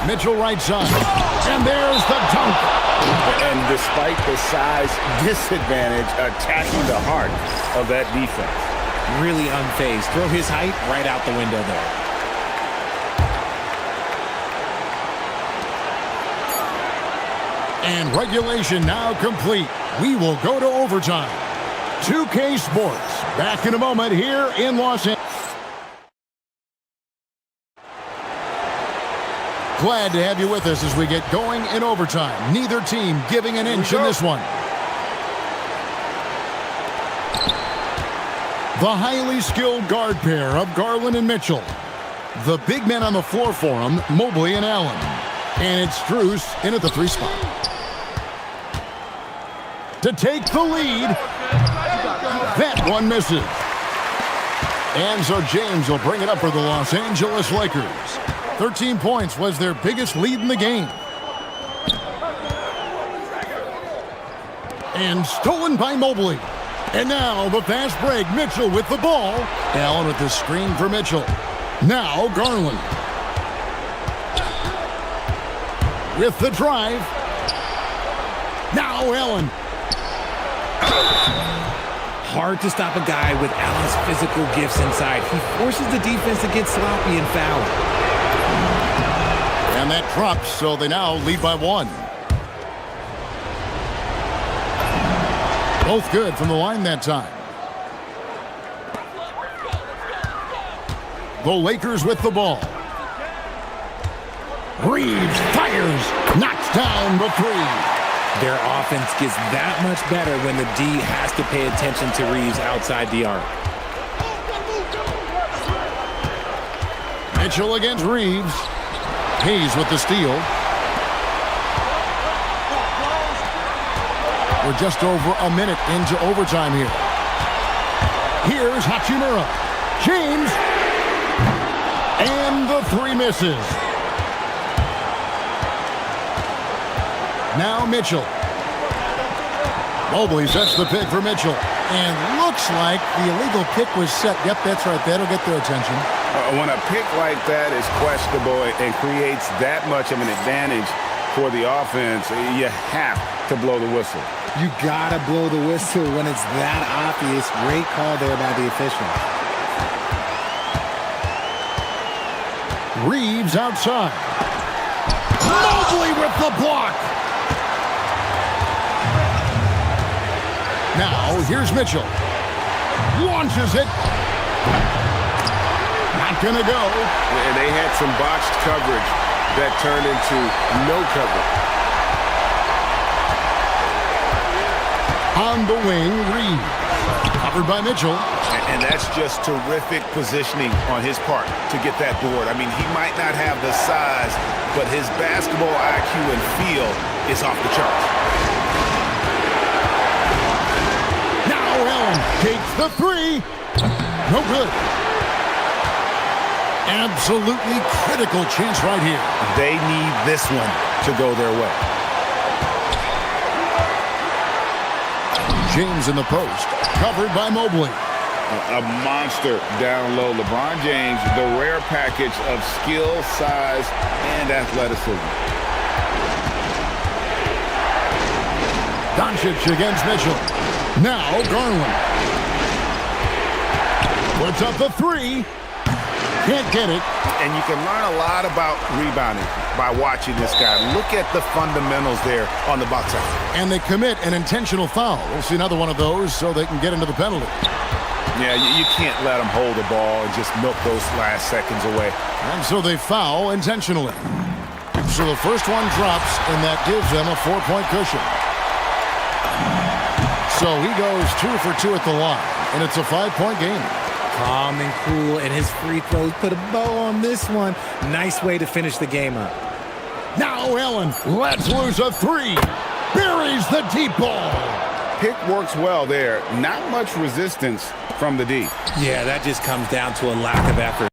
[SPEAKER 5] Mitchell right side. And there's the dunk.
[SPEAKER 6] And despite the size disadvantage, attacking the heart of that defense.
[SPEAKER 10] Really unfazed. Throw his height right out the window there.
[SPEAKER 5] And regulation now complete. We will go to overtime. 2K Sports, back in a moment here in Los Angeles. Glad to have you with us as we get going in overtime. Neither team giving an inch in this one. The highly skilled guard pair of Garland and Mitchell. The big men on the floor for them, Mobley and Allen. And it's Strus in at the 3 spot. To take the lead. That one misses. And so James will bring it up for the Los Angeles Lakers. 13 points was their biggest lead in the game. And stolen by Mobley. And now the fast break. Mitchell with the ball. Allen with the screen for Mitchell. Now Garland. With the drive. Now Allen.
[SPEAKER 10] Hard to stop a guy with Allen's physical gifts inside. He forces the defense to get sloppy and foul.
[SPEAKER 5] And that drops, so they now lead by 1. Both good from the line that time. The Lakers with the ball. Reeves fires. Knocks down the 3.
[SPEAKER 10] Their offense gets that much better when the D has to pay attention to Reeves outside the arc.
[SPEAKER 5] Mitchell against Reeves. Hayes with the steal. We're just over a minute into overtime here. Here's Hachimura. James. And the 3 misses. Now Mitchell. Mobley sets the pick for Mitchell. And looks like the illegal pick was set. Yep, that's right. That'll get their attention.
[SPEAKER 7] When a pick like that is questionable and creates that much of an advantage for the offense, you have to blow the whistle.
[SPEAKER 10] You gotta blow the whistle when it's that obvious. Great call there by the official.
[SPEAKER 5] Reeves outside. Mobley with the block. Now, here's Mitchell. Launches it. Not gonna go.
[SPEAKER 7] And they had some botched coverage that turned into no coverage.
[SPEAKER 5] On the wing, Reeves. Covered by Mitchell.
[SPEAKER 7] And that's just terrific positioning on his part to get that board. I mean, he might not have the size, but his basketball IQ and feel is off the charts.
[SPEAKER 5] Allen takes the 3. No good. Absolutely critical chance right here.
[SPEAKER 7] They need this one to go their way.
[SPEAKER 5] James in the post. Covered by Mobley.
[SPEAKER 7] A monster down low. LeBron James, the rare package of skill, size, and athleticism.
[SPEAKER 5] Doncic against Mitchell. Now Garland. Puts up the 3. Can't get it.
[SPEAKER 7] And you can learn a lot about rebounding by watching this guy. Look at the fundamentals there on the box out.
[SPEAKER 5] And they commit an intentional foul. We'll see another one of those so they can get into the penalty.
[SPEAKER 7] Yeah, you can't let them hold the ball and just milk those last seconds away.
[SPEAKER 5] And so they foul intentionally. So the first one drops, and that gives them a 4-point cushion. So he goes 2 for 2 at the line, and it's a 5-point game.
[SPEAKER 10] Calm and cool, and his free throws put a bow on this one. Nice way to finish the game up.
[SPEAKER 5] Now Allen lets loose a 3. Buries the deep ball.
[SPEAKER 7] Pick works well there. Not much resistance from the D.
[SPEAKER 10] Yeah, that just comes down to a lack of effort.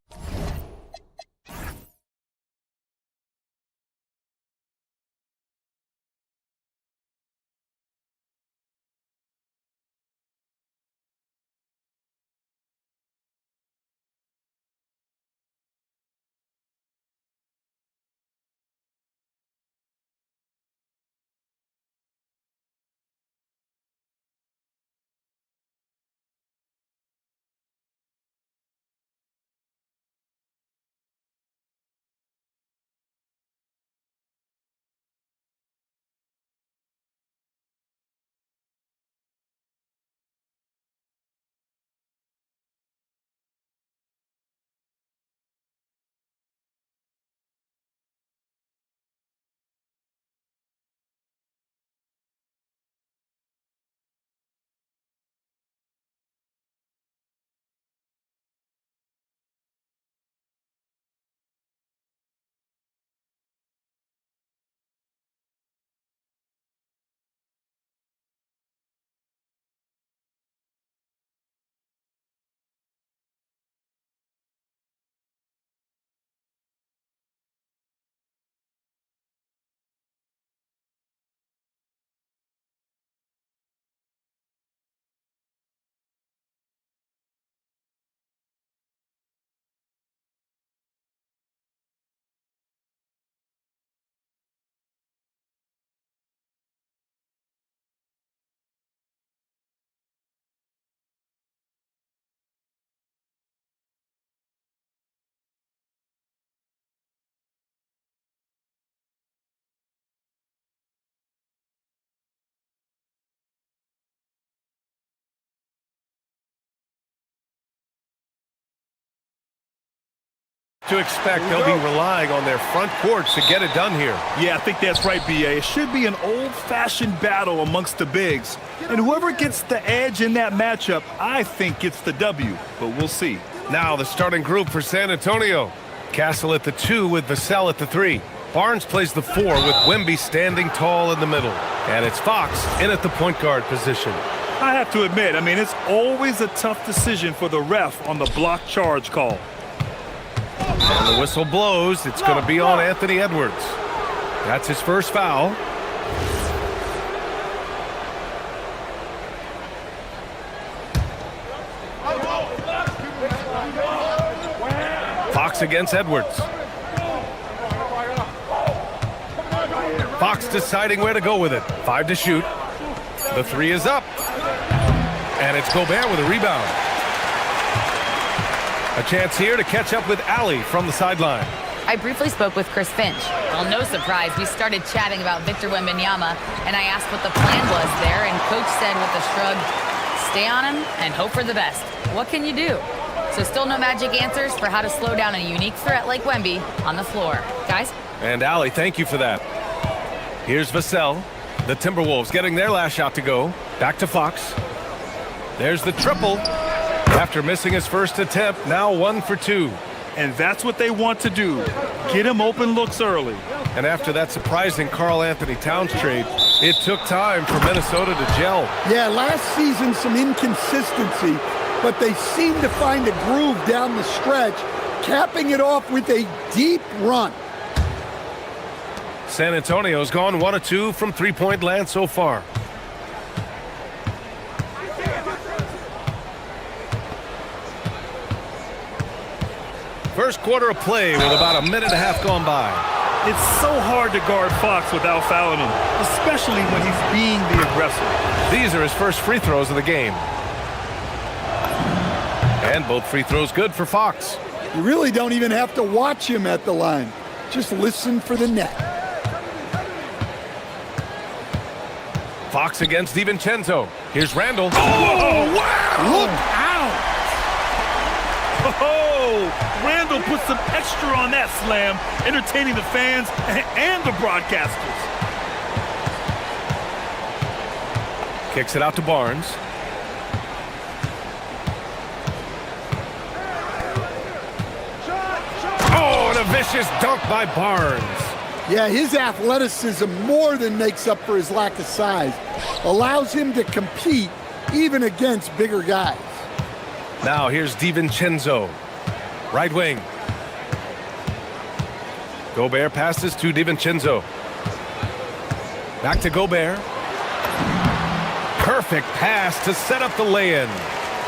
[SPEAKER 1] To expect they'll be relying on their front courts to get it done here.
[SPEAKER 2] Yeah, I think that's right, B.A. It should be an old-fashioned battle amongst the bigs. And whoever gets the edge in that matchup, I think gets the W. But we'll see.
[SPEAKER 1] Now the starting group for San Antonio. Castle at the 2 with Vassell at the 3. Barnes plays the 4 with Wemby standing tall in the middle. And it's Fox in at the point guard position.
[SPEAKER 2] I have to admit, I mean, it's always a tough decision for the ref on the block charge call.
[SPEAKER 1] And the whistle blows. It's going to be on Anthony Edwards. That's his first foul. Fox against Edwards. Fox deciding where to go with it. 5 to shoot. The 3 is up. And it's Gobert with a rebound. A chance here to catch up with Allie from the sideline.
[SPEAKER 4] I briefly spoke with Chris Finch. Well, no surprise, we started chatting about Victor Wembanyama, and I asked what the plan was there, and Coach said with a shrug, stay on him and hope for the best. What can you do? So still no magic answers for how to slow down a unique threat like Wemby on the floor. Guys?
[SPEAKER 1] And Allie, thank you for that. Here's Vassell. The Timberwolves getting their last shot to go. Back to Fox. There's the triple. After missing his first attempt, now 1 for 2.
[SPEAKER 2] And that's what they want to do. Get him open looks early.
[SPEAKER 1] And after that surprising Karl Anthony Towns trade, it took time for Minnesota to gel.
[SPEAKER 3] Yeah, last season some inconsistency, but they seem to find a groove down the stretch, capping it off with a deep run.
[SPEAKER 1] San Antonio's gone 1 of 2 from three-point land so far. First quarter of play with about a minute and a half gone by.
[SPEAKER 2] It's so hard to guard Fox without fouling him, especially when he's being the aggressor.
[SPEAKER 1] These are his first free throws of the game. And both free throws good for Fox.
[SPEAKER 3] You really don't even have to watch him at the line. Just listen for the net.
[SPEAKER 1] Fox against DiVincenzo. Here's Randall. Oh, wow!
[SPEAKER 3] Look out!
[SPEAKER 2] Oh, Randall put some extra on that slam, entertaining the fans and the broadcasters.
[SPEAKER 1] Kicks it out to Barnes. Oh, and a vicious dunk by Barnes.
[SPEAKER 3] Yeah, his athleticism more than makes up for his lack of size. Allows him to compete even against bigger guys.
[SPEAKER 1] Now here's DiVincenzo. Right wing. Gobert passes to DiVincenzo. Back to Gobert. Perfect pass to set up the lay-in.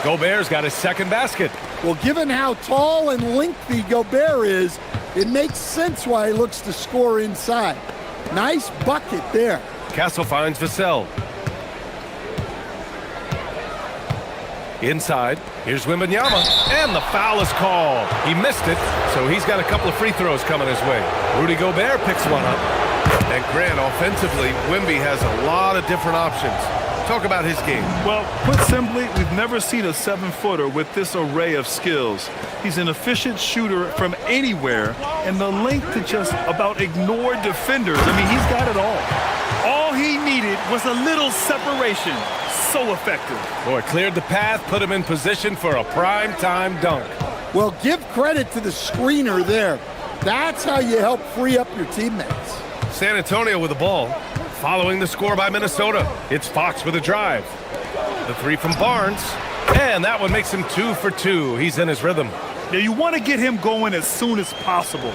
[SPEAKER 1] Gobert's got his second basket.
[SPEAKER 3] Well, given how tall and lengthy Gobert is, it makes sense why he looks to score inside. Nice bucket there.
[SPEAKER 1] Castle finds Vassell. Inside, here's Wembanyama, and the foul is called. He missed it, so he's got a couple of free throws coming his way. Rudy Gobert picks one up. And Grant, offensively, Wemby has a lot of different options. Talk about his game.
[SPEAKER 2] Well, put simply, we've never seen a 7-footer with this array of skills. He's an efficient shooter from anywhere, and the length to just about ignore defenders. I mean, he's got it all. All he needed was a little separation. So effective.
[SPEAKER 1] Boy, cleared the path, put him in position for a prime-time dunk.
[SPEAKER 3] Well, give credit to the screener there. That's how you help free up your teammates.
[SPEAKER 1] San Antonio with the ball. Following the score by Minnesota, it's Fox with a drive. The 3 from Barnes, and that one makes him 2 for 2. He's in his rhythm.
[SPEAKER 2] Now, you want to get him going as soon as possible.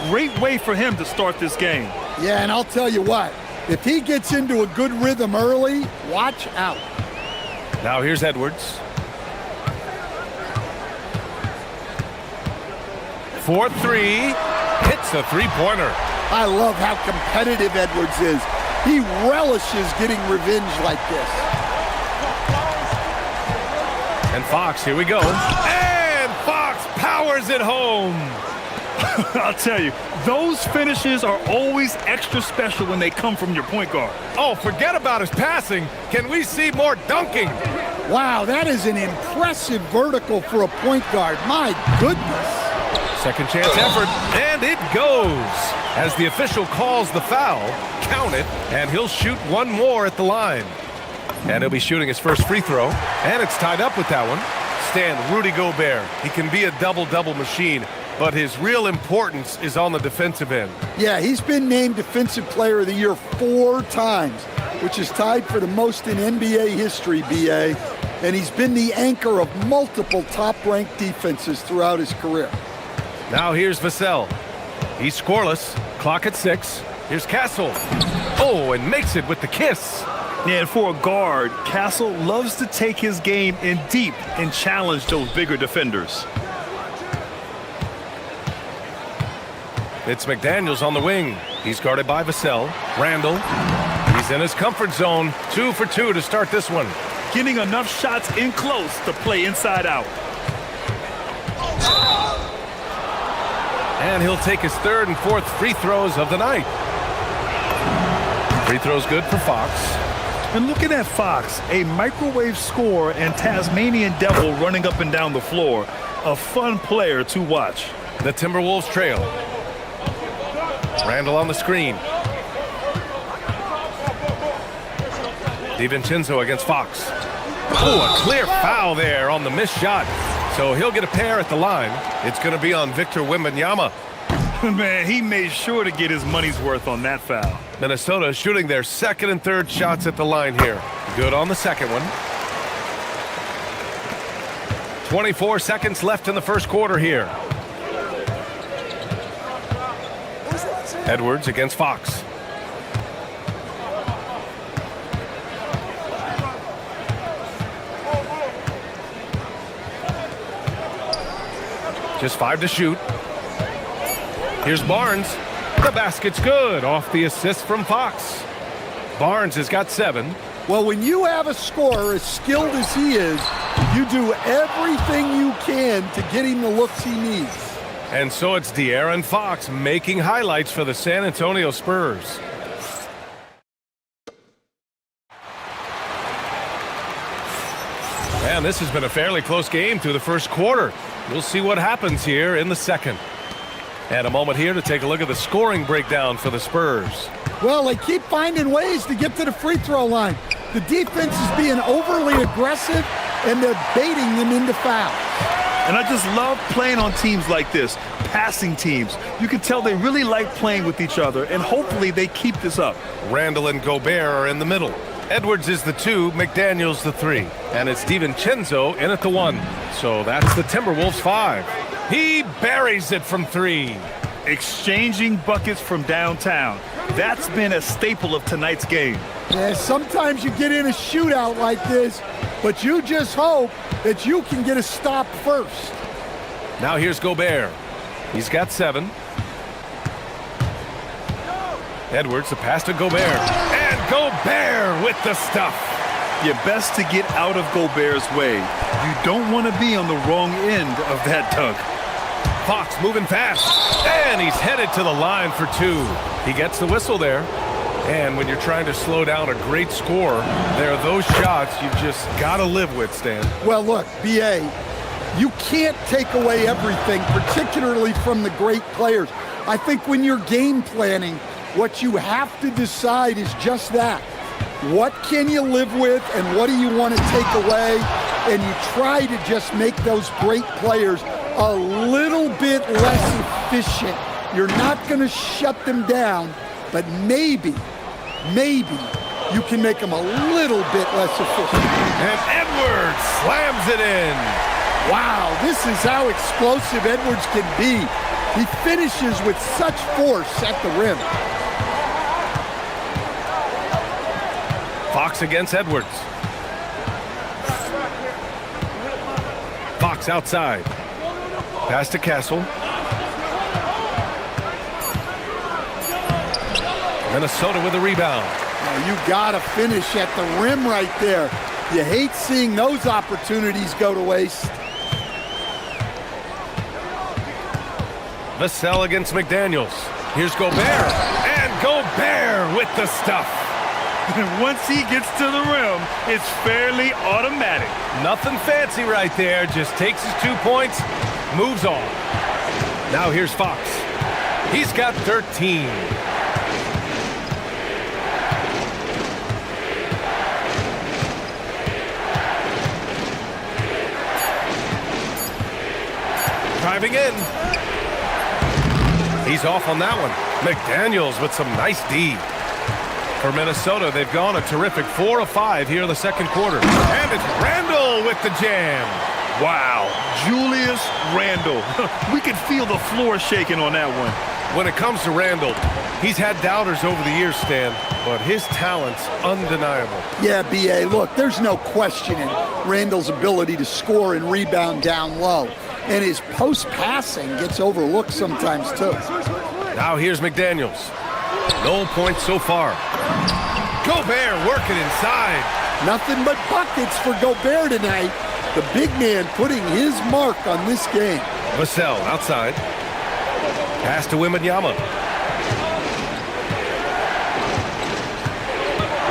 [SPEAKER 2] Great way for him to start this game.
[SPEAKER 3] Yeah, and I'll tell you what, if he gets into a good rhythm early, watch out.
[SPEAKER 1] Now here's Edwards. 4-3, hits a three-pointer.
[SPEAKER 3] I love how competitive Edwards is. He relishes getting revenge like this.
[SPEAKER 1] And Fox, here we go. And Fox powers it home.
[SPEAKER 2] I'll tell you, those finishes are always extra special when they come from your point guard.
[SPEAKER 1] Oh, forget about his passing. Can we see more dunking?
[SPEAKER 3] Wow, that is an impressive vertical for a point guard. My goodness.
[SPEAKER 1] Second chance effort, and it goes. As the official calls the foul, count it, and he'll shoot one more at the line. And he'll be shooting his first free throw, and it's tied up with that one. Stan, Rudy Gobert, he can be a double-double machine, but his real importance is on the defensive end.
[SPEAKER 3] Yeah, he's been named Defensive Player of the Year 4 times, which is tied for the most in NBA history, BA. And he's been the anchor of multiple top-ranked defenses throughout his career.
[SPEAKER 1] Now here's Vassell. He's scoreless. Clock at 6. Here's Castle. Oh, and makes it with the kiss.
[SPEAKER 2] Yeah, and for a guard, Castle loves to take his game in deep and challenge those bigger defenders.
[SPEAKER 1] It's McDaniels on the wing. He's guarded by Vassell. Randall. He's in his comfort zone. 2 for 2 to start this one.
[SPEAKER 2] Getting enough shots in close to play inside out.
[SPEAKER 1] And he'll take his 3rd and 4th free throws of the night. Free throws good for Fox.
[SPEAKER 2] And looking at Fox, a microwave scorer and Tasmanian devil running up and down the floor. A fun player to watch.
[SPEAKER 1] The Timberwolves trail. Randall on the screen. DiVincenzo against Fox. Oh, a clear foul there on the missed shot. So he'll get a pair at the line. It's going to be on Victor Wembanyama.
[SPEAKER 2] Man, he made sure to get his money's worth on that foul.
[SPEAKER 1] Minnesota shooting their 2nd and 3rd shots at the line here. Good on the 2nd one. 24 seconds left in the first quarter here. Edwards against Fox. Just 5 to shoot. Here's Barnes. The basket's good off the assist from Fox. Barnes has got 7.
[SPEAKER 3] Well, when you have a scorer as skilled as he is, you do everything you can to get him the looks he needs.
[SPEAKER 1] And so it's De'Aaron Fox making highlights for the San Antonio Spurs. And this has been a fairly close game through the first quarter. We'll see what happens here in the second. And a moment here to take a look at the scoring breakdown for the Spurs.
[SPEAKER 3] Well, they keep finding ways to get to the free throw line. The defense is being overly aggressive, and they're baiting them into fouls.
[SPEAKER 2] And I just love playing on teams like this, passing teams. You can tell they really like playing with each other, and hopefully they keep this up.
[SPEAKER 1] Randall and Gobert are in the middle. Edwards is the 2, McDaniels the 3. And it's DiVincenzo in at the 1. So that's the Timberwolves 5. He buries it from 3.
[SPEAKER 2] Exchanging buckets from downtown. That's been a staple of tonight's game.
[SPEAKER 3] Yeah, sometimes you get in a shootout like this, but you just hope that you can get a stop first.
[SPEAKER 1] Now here's Gobert. He's got 7. Edwards, the pass to Gobert. And Gobert with the stuff.
[SPEAKER 2] You're best to get out of Gobert's way. You don't want to be on the wrong end of that dunk.
[SPEAKER 1] Fox moving fast. And he's headed to the line for 2. He gets the whistle there. And when you're trying to slow down a great scorer, there are those shots you've just got to live with, Stan.
[SPEAKER 3] Well, look, BA, you can't take away everything, particularly from the great players. I think when you're game planning, what you have to decide is just that. What can you live with and what do you want to take away? And you try to just make those great players a little bit less efficient. You're not going to shut them down, but maybe you can make them a little bit less efficient.
[SPEAKER 1] And Edwards slams it in.
[SPEAKER 3] Wow, this is how explosive Edwards can be. He finishes with such force at the rim.
[SPEAKER 1] Fox against Edwards. Fox outside. Pass to Castle. Minnesota with a rebound.
[SPEAKER 3] Now you gotta finish at the rim right there. You hate seeing those opportunities go to waste.
[SPEAKER 1] Vassell against McDaniels. Here's Gobert. And Gobert with the stuff.
[SPEAKER 2] Once he gets to the rim, it's fairly automatic.
[SPEAKER 1] Nothing fancy right there. Just takes his 2 points, moves on. Now here's Fox. He's got 13. Driving in. He's off on that one. McDaniels with some nice D. For Minnesota, they've gone a terrific 4 of 5 here in the second quarter. And it's Randle with the jam.
[SPEAKER 2] Wow, Julius Randle. We could feel the floor shaking on that one.
[SPEAKER 1] When it comes to Randle, he's had doubters over the years, Stan, but his talent's undeniable.
[SPEAKER 3] Yeah, B.A., look, there's no questioning Randle's ability to score and rebound down low. And his post-passing gets overlooked sometimes, too.
[SPEAKER 1] Now here's McDaniels. No points so far. Gobert working inside.
[SPEAKER 3] Nothing but buckets for Gobert tonight. The big man putting his mark on this game.
[SPEAKER 1] Vassell outside. Pass to Wembanyama.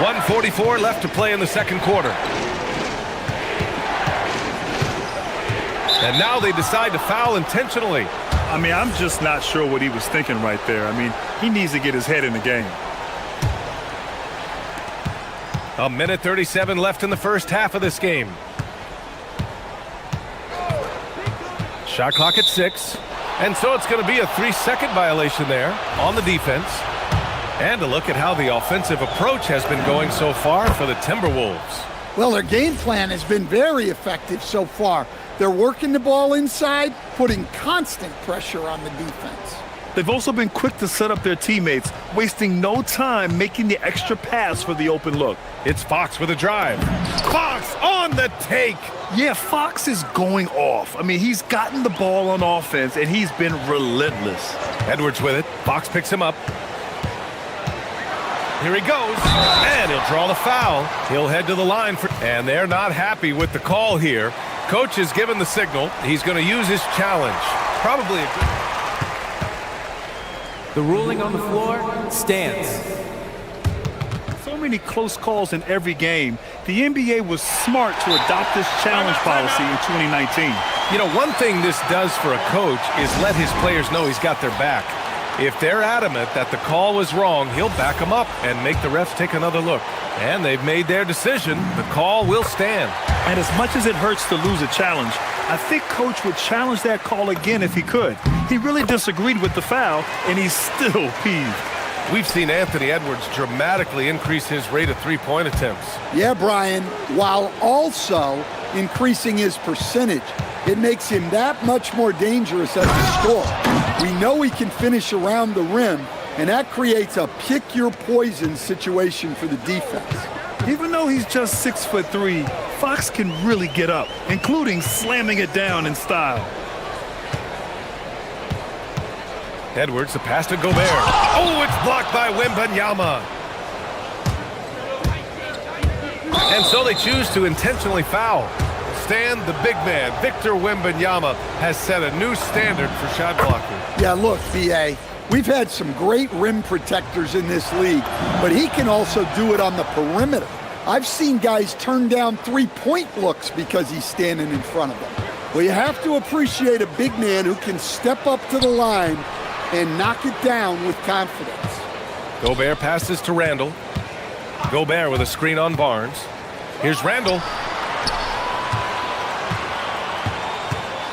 [SPEAKER 1] 1:44 left to play in the second quarter. And now they decide to foul intentionally.
[SPEAKER 2] I mean, I'm just not sure what he was thinking right there. I mean, he needs to get his head in the game.
[SPEAKER 1] A minute 37 left in the first half of this game. Shot clock at 6. And so it's going to be a 3-second violation there on the defense. And a look at how the offensive approach has been going so far for the Timberwolves.
[SPEAKER 3] Well, their game plan has been very effective so far. They're working the ball inside, putting constant pressure on the defense.
[SPEAKER 2] They've also been quick to set up their teammates, wasting no time making the extra pass for the open look.
[SPEAKER 1] It's Fox with a drive. Fox on the take.
[SPEAKER 2] Yeah, Fox is going off. I mean, he's gotten the ball on offense, and he's been relentless.
[SPEAKER 1] Edwards with it. Fox picks him up. Here he goes, and he'll draw the foul. He'll head to the line, and they're not happy with the call here. Coach has given the signal. He's going to use his challenge. Probably a good...
[SPEAKER 11] The ruling on the floor stands.
[SPEAKER 2] So many close calls in every game. The NBA was smart to adopt this challenge policy in 2019.
[SPEAKER 1] You know, one thing this does for a coach is let his players know he's got their back. If they're adamant that the call was wrong, he'll back them up and make the refs take another look. And they've made their decision. The call will stand.
[SPEAKER 2] And as much as it hurts to lose a challenge, I think Coach would challenge that call again if he could. He really disagreed with the foul, and he's still peeved.
[SPEAKER 1] We've seen Anthony Edwards dramatically increase his rate of three-point attempts.
[SPEAKER 3] Yeah, Brian, while also increasing his percentage. It makes him that much more dangerous as a scorer. We know he can finish around the rim, and that creates a pick-your-poison situation for the defense.
[SPEAKER 2] Even though he's just 6'3", Fox can really get up, including slamming it down in style.
[SPEAKER 1] Edwards, the pass to Gobert. Oh, it's blocked by Wembanyama. And so they choose to intentionally foul. Stan, the big man, Victor Wembanyama, has set a new standard for shot blocking.
[SPEAKER 3] Yeah, look, B.A., we've had some great rim protectors in this league, but he can also do it on the perimeter. I've seen guys turn down three-point looks because he's standing in front of them. Well, you have to appreciate a big man who can step up to the line and knock it down with confidence.
[SPEAKER 1] Gobert passes to Randle. Gobert with a screen on Barnes. Here's Randle.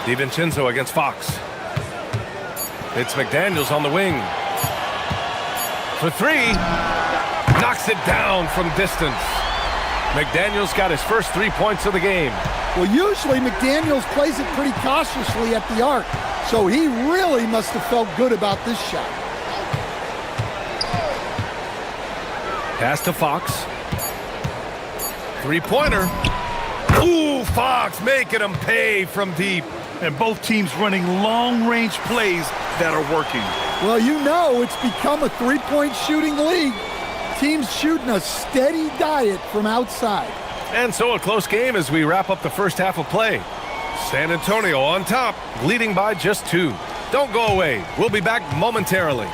[SPEAKER 1] DiVincenzo against Fox. It's McDaniels on the wing. For three. Knocks it down from distance. McDaniels got his first 3 points of the game.
[SPEAKER 3] Well, usually McDaniels plays it pretty cautiously at the arc, so he really must have felt good about this shot.
[SPEAKER 1] Pass to Fox. Three-pointer. Ooh, Fox making him pay from deep.
[SPEAKER 2] And both teams running long-range plays that are working.
[SPEAKER 3] Well, you know it's become a three-point shooting league. Teams shooting a steady diet from outside.
[SPEAKER 1] And so a close game as we wrap up the first half of play. San Antonio on top, leading by just 2. Don't go away. We'll be back momentarily.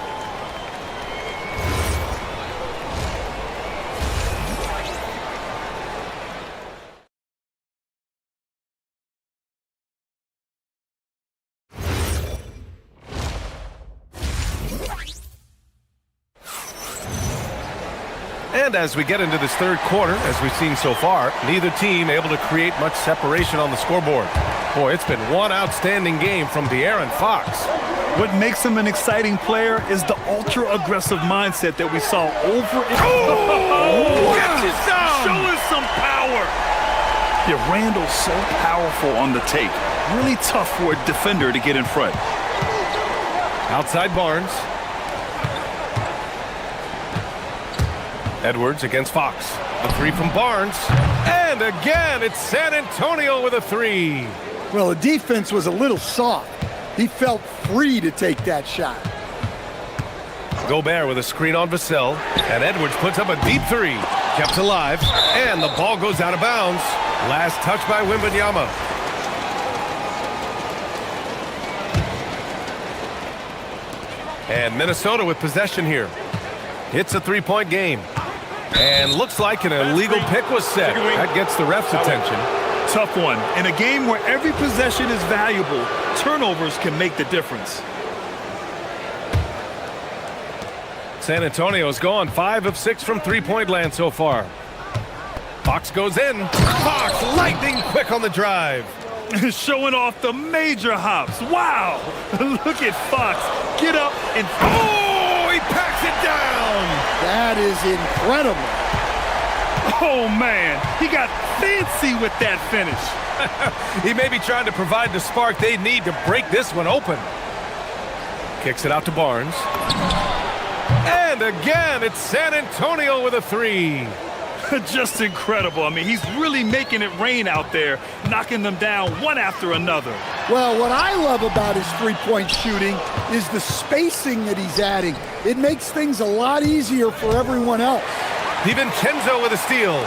[SPEAKER 1] And as we get into this third quarter, as we've seen so far, neither team able to create much separation on the scoreboard. Boy, it's been one outstanding game from De'Aaron Fox.
[SPEAKER 2] What makes him an exciting player is the ultra-aggressive mindset that we saw over and over. Showing some power. Yeah, Randall's so powerful on the take. Really tough for a defender to get in front.
[SPEAKER 1] Outside Barnes. Edwards against Fox. A three from Barnes. And again, it's San Antonio with a three.
[SPEAKER 3] Well, the defense was a little soft. He felt free to take that shot.
[SPEAKER 1] Gobert with a screen on Vassell. And Edwards puts up a deep three. Kept alive. And the ball goes out of bounds. Last touch by Wembanyama. And Minnesota with possession here. It's a three-point game. And looks like an illegal pick was set. That gets the ref's attention.
[SPEAKER 2] Tough one. In a game where every possession is valuable, turnovers can make the difference.
[SPEAKER 1] San Antonio's gone 5 of 6 from three-point land so far. Fox goes in. Fox lightning quick on the drive.
[SPEAKER 2] Showing off the major hops. Wow. Look at Fox. Get up and...
[SPEAKER 1] Oh, he packs it down.
[SPEAKER 3] That is incredible.
[SPEAKER 2] Oh, man. He got fancy with that finish.
[SPEAKER 1] He may be trying to provide the spark they need to break this one open. Kicks it out to Barnes. And again, it's San Antonio with a three.
[SPEAKER 2] Just incredible. I mean, he's really making it rain out there, knocking them down one after another.
[SPEAKER 3] Well, what I love about his three-point shooting is the spacing that he's adding. It makes things a lot easier for everyone else.
[SPEAKER 1] DiVincenzo with a steal.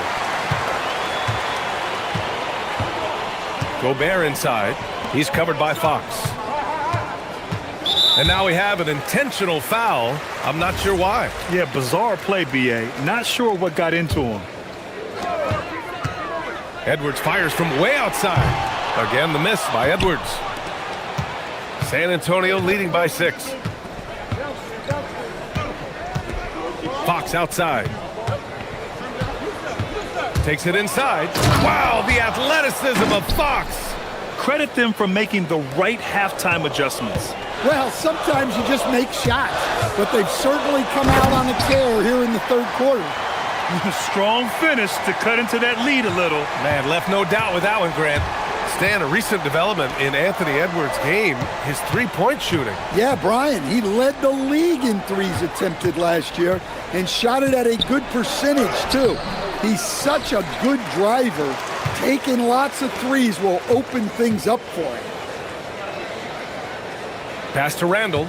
[SPEAKER 1] Gobert inside. He's covered by Fox. And now we have an intentional foul. I'm not sure why.
[SPEAKER 2] Yeah, bizarre play, B.A. Not sure what got into him.
[SPEAKER 1] Edwards fires from way outside. Again, the miss by Edwards. San Antonio leading by 6. Fox outside. Takes it inside. Wow, the athleticism of Fox.
[SPEAKER 2] Credit them for making the right halftime adjustments.
[SPEAKER 3] Well, sometimes you just make shots, but they've certainly come out on a tear here in the third quarter.
[SPEAKER 2] Strong finish to cut into that lead a little.
[SPEAKER 1] Man, left no doubt with that one, Grant. Stan, a recent development in Anthony Edwards' game, his three-point shooting.
[SPEAKER 3] Yeah, Brian, he led the league in threes attempted last year and shot it at a good percentage, too. He's such a good driver. Taking lots of threes will open things up for him.
[SPEAKER 1] Pass to Randall.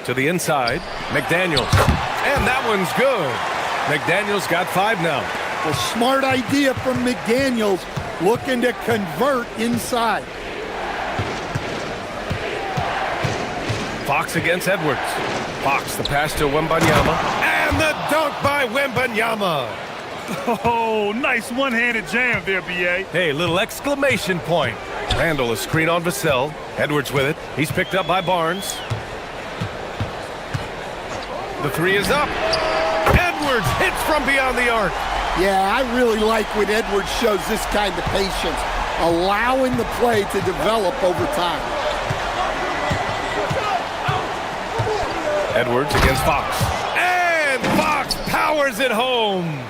[SPEAKER 1] To the inside. McDaniels. And that one's good. McDaniels got 5 now.
[SPEAKER 3] A smart idea from McDaniels, looking to convert inside.
[SPEAKER 1] Fox against Edwards. Fox, the pass to Wembanyama. And the dunk by Wembanyama.
[SPEAKER 2] Oh, nice one-handed jam there, B.A.
[SPEAKER 1] Hey, little exclamation point. Randall, a screen on Vassell. Edwards with it. He's picked up by Barnes. The three is up. Edwards hits from beyond the arc.
[SPEAKER 3] Yeah, I really like when Edwards shows this kind of patience, allowing the play to develop over time.
[SPEAKER 1] Edwards against Fox. And Fox powers it home.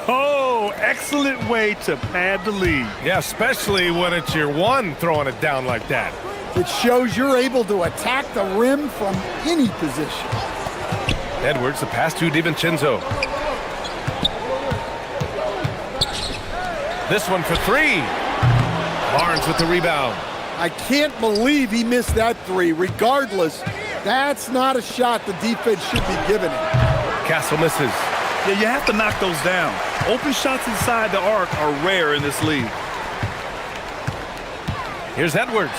[SPEAKER 2] Oh, excellent way to pad the lead.
[SPEAKER 1] Yeah, especially when it's your one throwing it down like that.
[SPEAKER 3] It shows you're able to attack the rim from any position.
[SPEAKER 1] Edwards, the pass to DiVincenzo. This one for 3. Barnes with the rebound.
[SPEAKER 3] I can't believe he missed that 3. Regardless, that's not a shot the defense should be giving him.
[SPEAKER 1] Castle misses.
[SPEAKER 2] Yeah, you have to knock those down. Open shots inside the arc are rare in this league.
[SPEAKER 1] Here's Edwards.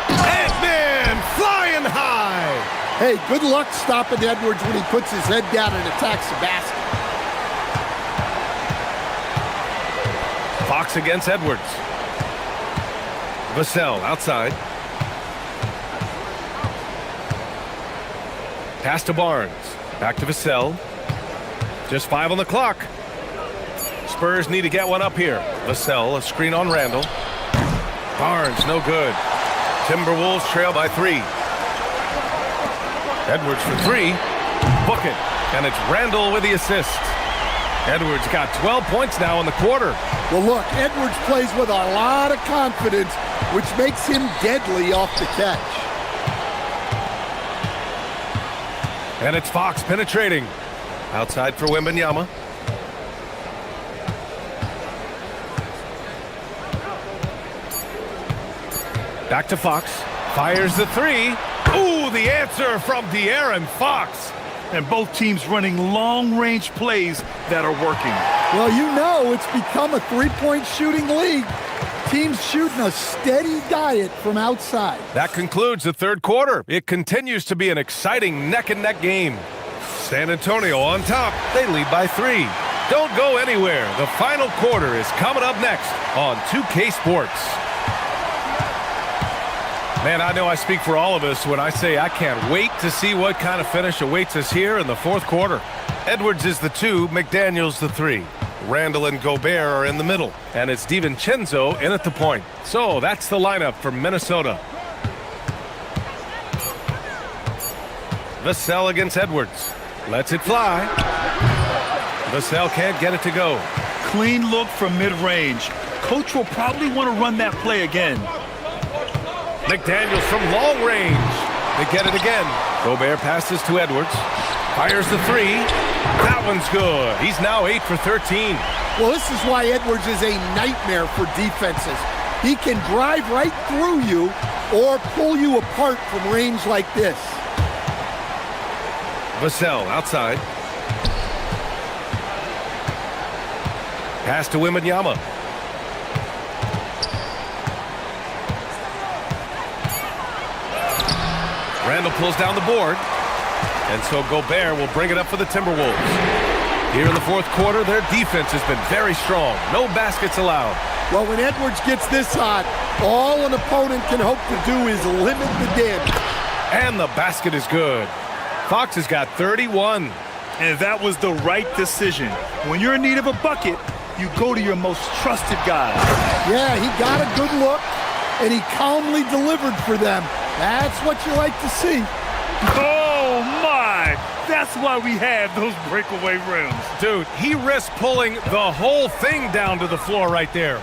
[SPEAKER 1] Ant-Man flying high.
[SPEAKER 3] Hey, good luck stopping Edwards when he puts his head down and attacks the basket.
[SPEAKER 1] Fox against Edwards. Vassell outside. Pass to Barnes. Back to Vassell. Just 5 on the clock. Spurs need to get one up here. Vassell, a screen on Randall. Barnes, no good. Timberwolves trail by 3. Edwards for 3. Book it. And it's Randall with the assist. Edwards got 12 points now in the quarter.
[SPEAKER 3] Well, look, Edwards plays with a lot of confidence, which makes him deadly off the catch.
[SPEAKER 1] And it's Fox penetrating. Outside for Wembanyama. Back to Fox. Fires the 3. Ooh, the answer from De'Aaron Fox.
[SPEAKER 2] And both teams running long-range plays that are working.
[SPEAKER 3] Well, you know it's become a three-point shooting league. Teams shooting a steady diet from outside.
[SPEAKER 1] That concludes the third quarter. It continues to be an exciting neck-and-neck game. San Antonio on top. They lead by 3. Don't go anywhere. The final quarter is coming up next on 2K Sports. Man, I know I speak for all of us when I say I can't wait to see what kind of finish awaits us here in the fourth quarter. Edwards is the 2, McDaniels the 3. Randall and Gobert are in the middle, and it's DiVincenzo in at the point. So that's the lineup for Minnesota. Vassell against Edwards. Lets it fly. Vassell can't get it to go.
[SPEAKER 2] Clean look from mid-range. Coach will probably want to run that play again.
[SPEAKER 1] McDaniels from long range. They get it again. Gobert passes to Edwards. Fires the 3. That one's good. He's now 8 for 13.
[SPEAKER 3] Well, this is why Edwards is a nightmare for defenses. He can drive right through you or pull you apart from range like this.
[SPEAKER 1] Vassell outside. Pass to Wembanyama. Randall pulls down the board. And so Gobert will bring it up for the Timberwolves. Here in the fourth quarter, their defense has been very strong. No baskets allowed.
[SPEAKER 3] Well, when Edwards gets this hot, all an opponent can hope to do is limit the damage.
[SPEAKER 1] And the basket is good. Fox has got 31.
[SPEAKER 2] And that was the right decision. When you're in need of a bucket, you go to your most trusted guy.
[SPEAKER 3] Yeah, he got a good look, and he calmly delivered for them. That's what you like to see.
[SPEAKER 2] Oh, my! That's why we have those breakaway rims.
[SPEAKER 1] Dude, he risked pulling the whole thing down to the floor right there.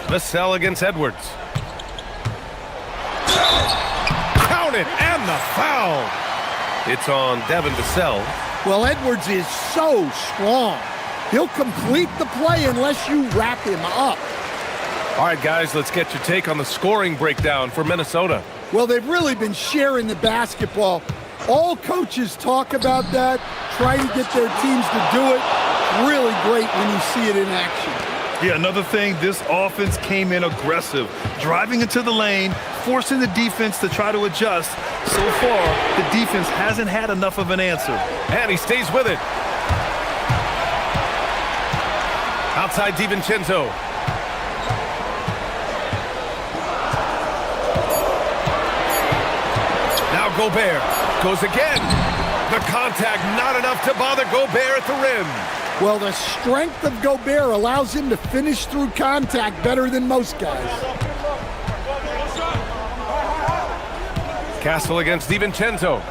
[SPEAKER 1] Vassell against Edwards. Count it, and the foul. It's on Devin Vassell.
[SPEAKER 3] Well, Edwards is so strong. He'll complete the play unless you wrap him up.
[SPEAKER 1] All right, guys, let's get your take on the scoring breakdown for Minnesota.
[SPEAKER 3] Well, they've really been sharing the basketball. All coaches talk about that, try to get their teams to do it. Really great when you see it in action.
[SPEAKER 2] Yeah, another thing, this offense came in aggressive, driving into the lane, forcing the defense to try to adjust. So far, the defense hasn't had enough of an answer.
[SPEAKER 1] And he stays with it. Outside DiVincenzo. Now Gobert goes again. The contact not enough to bother Gobert at the rim.
[SPEAKER 3] Well, the strength of Gobert allows him to finish through contact better than most guys.
[SPEAKER 1] Castle against DiVincenzo.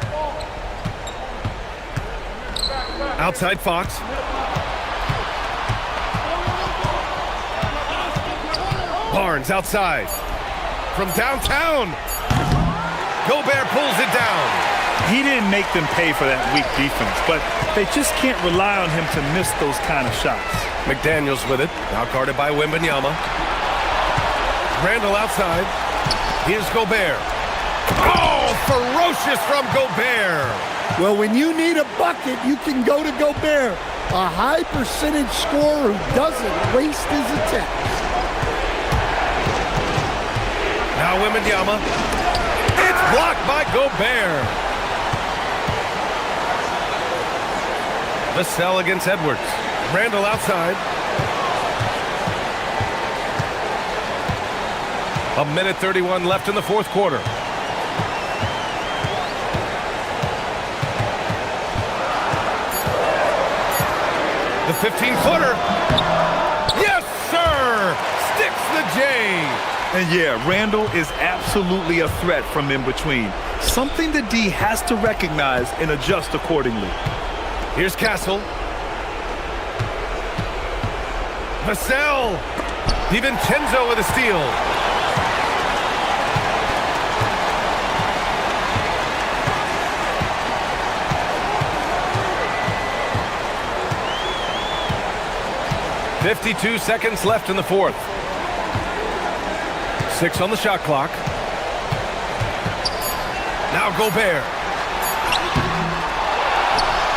[SPEAKER 1] Outside Fox. Barnes outside. From downtown. Gobert pulls it down.
[SPEAKER 2] He didn't make them pay for that weak defense, but they just can't rely on him to miss those kind of shots.
[SPEAKER 1] McDaniels with it, now guarded by Wembanyama. Randall outside. Here's Gobert. Oh, ferocious from Gobert.
[SPEAKER 3] Well, when you need a bucket, you can go to Gobert, a high percentage scorer who doesn't waste his attempts.
[SPEAKER 1] Now Wembanyama. It's blocked by Gobert. Vassell against Edwards. Randall outside. 1:31 left in the fourth quarter. The 15-footer. Yes, sir! Sticks the J.
[SPEAKER 2] And yeah, Randall is absolutely a threat from in between. Something the D has to recognize and adjust accordingly.
[SPEAKER 1] Here's Castle. Vassell. DiVincenzo with a steal. "52 seconds left in the fourth. 6 on the shot clock. Now Gobert.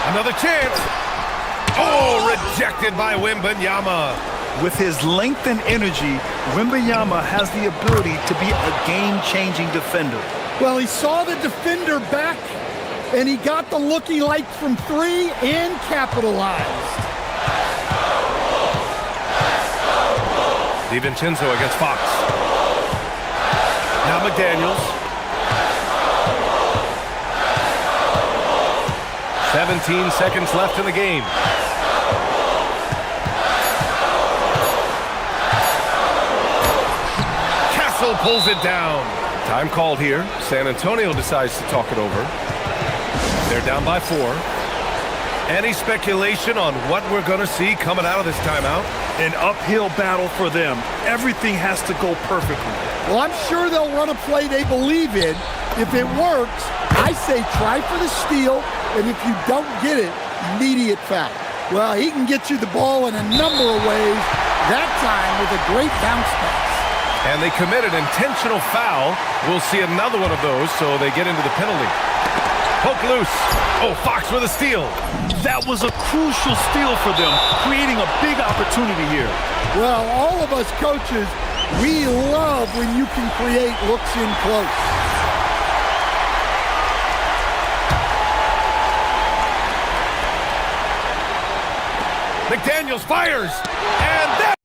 [SPEAKER 1] Another chance. Oh, rejected by Wembanyama.
[SPEAKER 2] With his length and energy, Wembanyama has the ability to be a game-changing defender.
[SPEAKER 3] Well, he saw the defender back, and he got the look he liked from three and capitalized.
[SPEAKER 1] DiVincenzo against Fox. Now McDaniels. 17 seconds left in the game. Castle pulls it down. Time called here. San Antonio decides to talk it over. They're down by 4. Any speculation on what we're going to see coming out of this timeout?
[SPEAKER 2] An uphill battle for them. Everything has to go perfectly.
[SPEAKER 3] Well, I'm sure they'll run a play they believe in. If it works, I say try for the steal, and if you don't get it, immediate foul. Well, he can get you the ball in a number of ways, that time with a great bounce pass.
[SPEAKER 1] And they committed intentional foul. We'll see another one of those, so they get into the penalty. Poke loose. Oh, Fox with a steal.
[SPEAKER 2] That was a crucial steal for them, creating a big opportunity here.
[SPEAKER 3] Well, all of us coaches, we love when you can create looks in close.
[SPEAKER 1] McDaniels fires, and that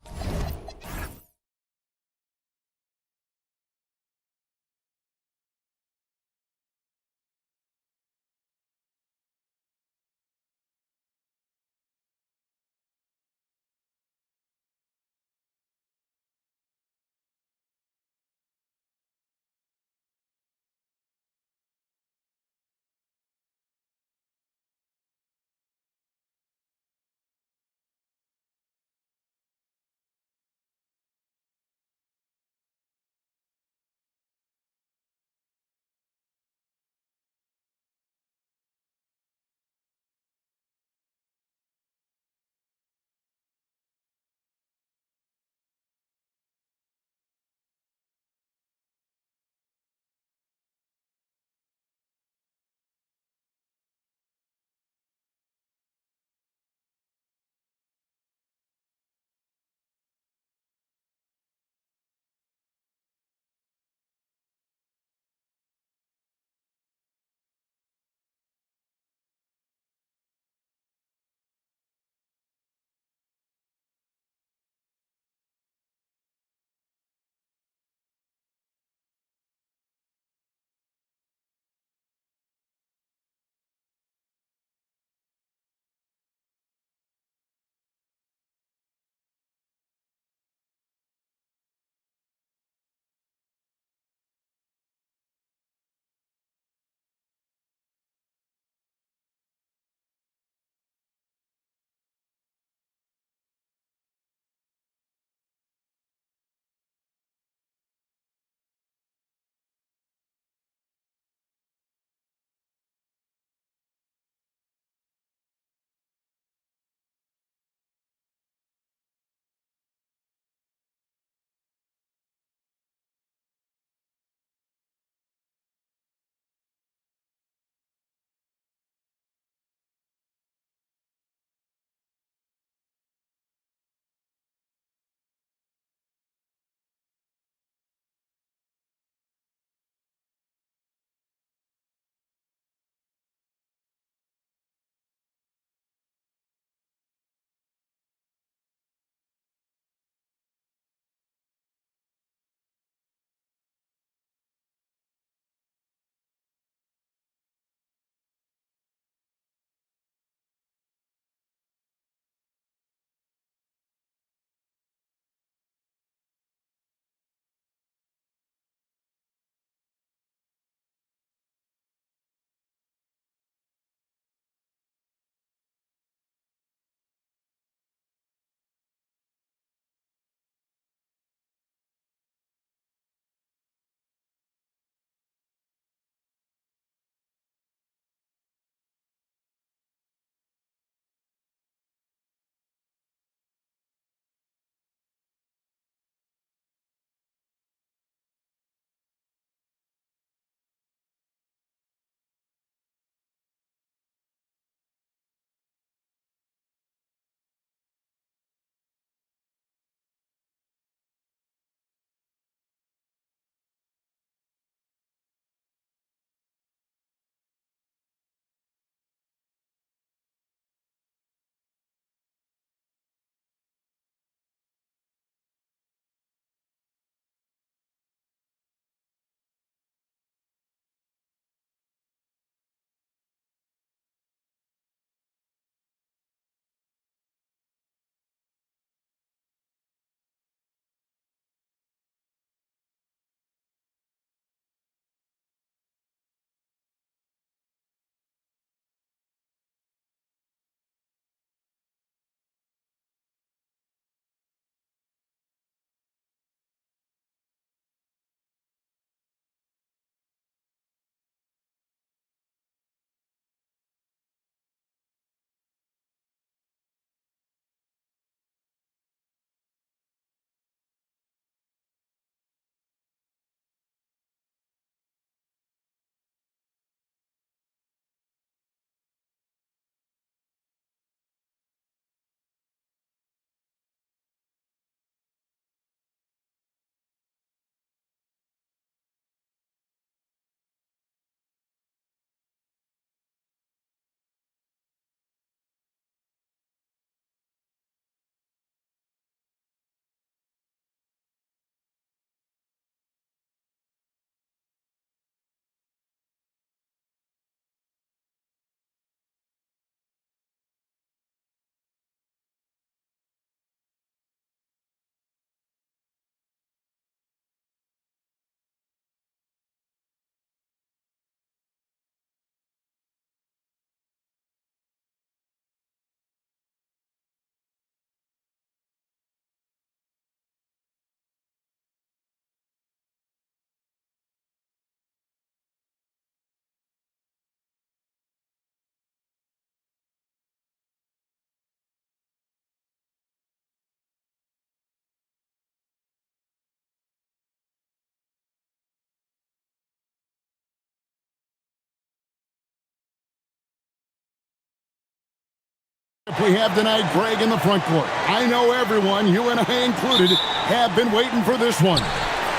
[SPEAKER 5] We have tonight Greg in the front court. I know everyone, you and I included, have been waiting for this one.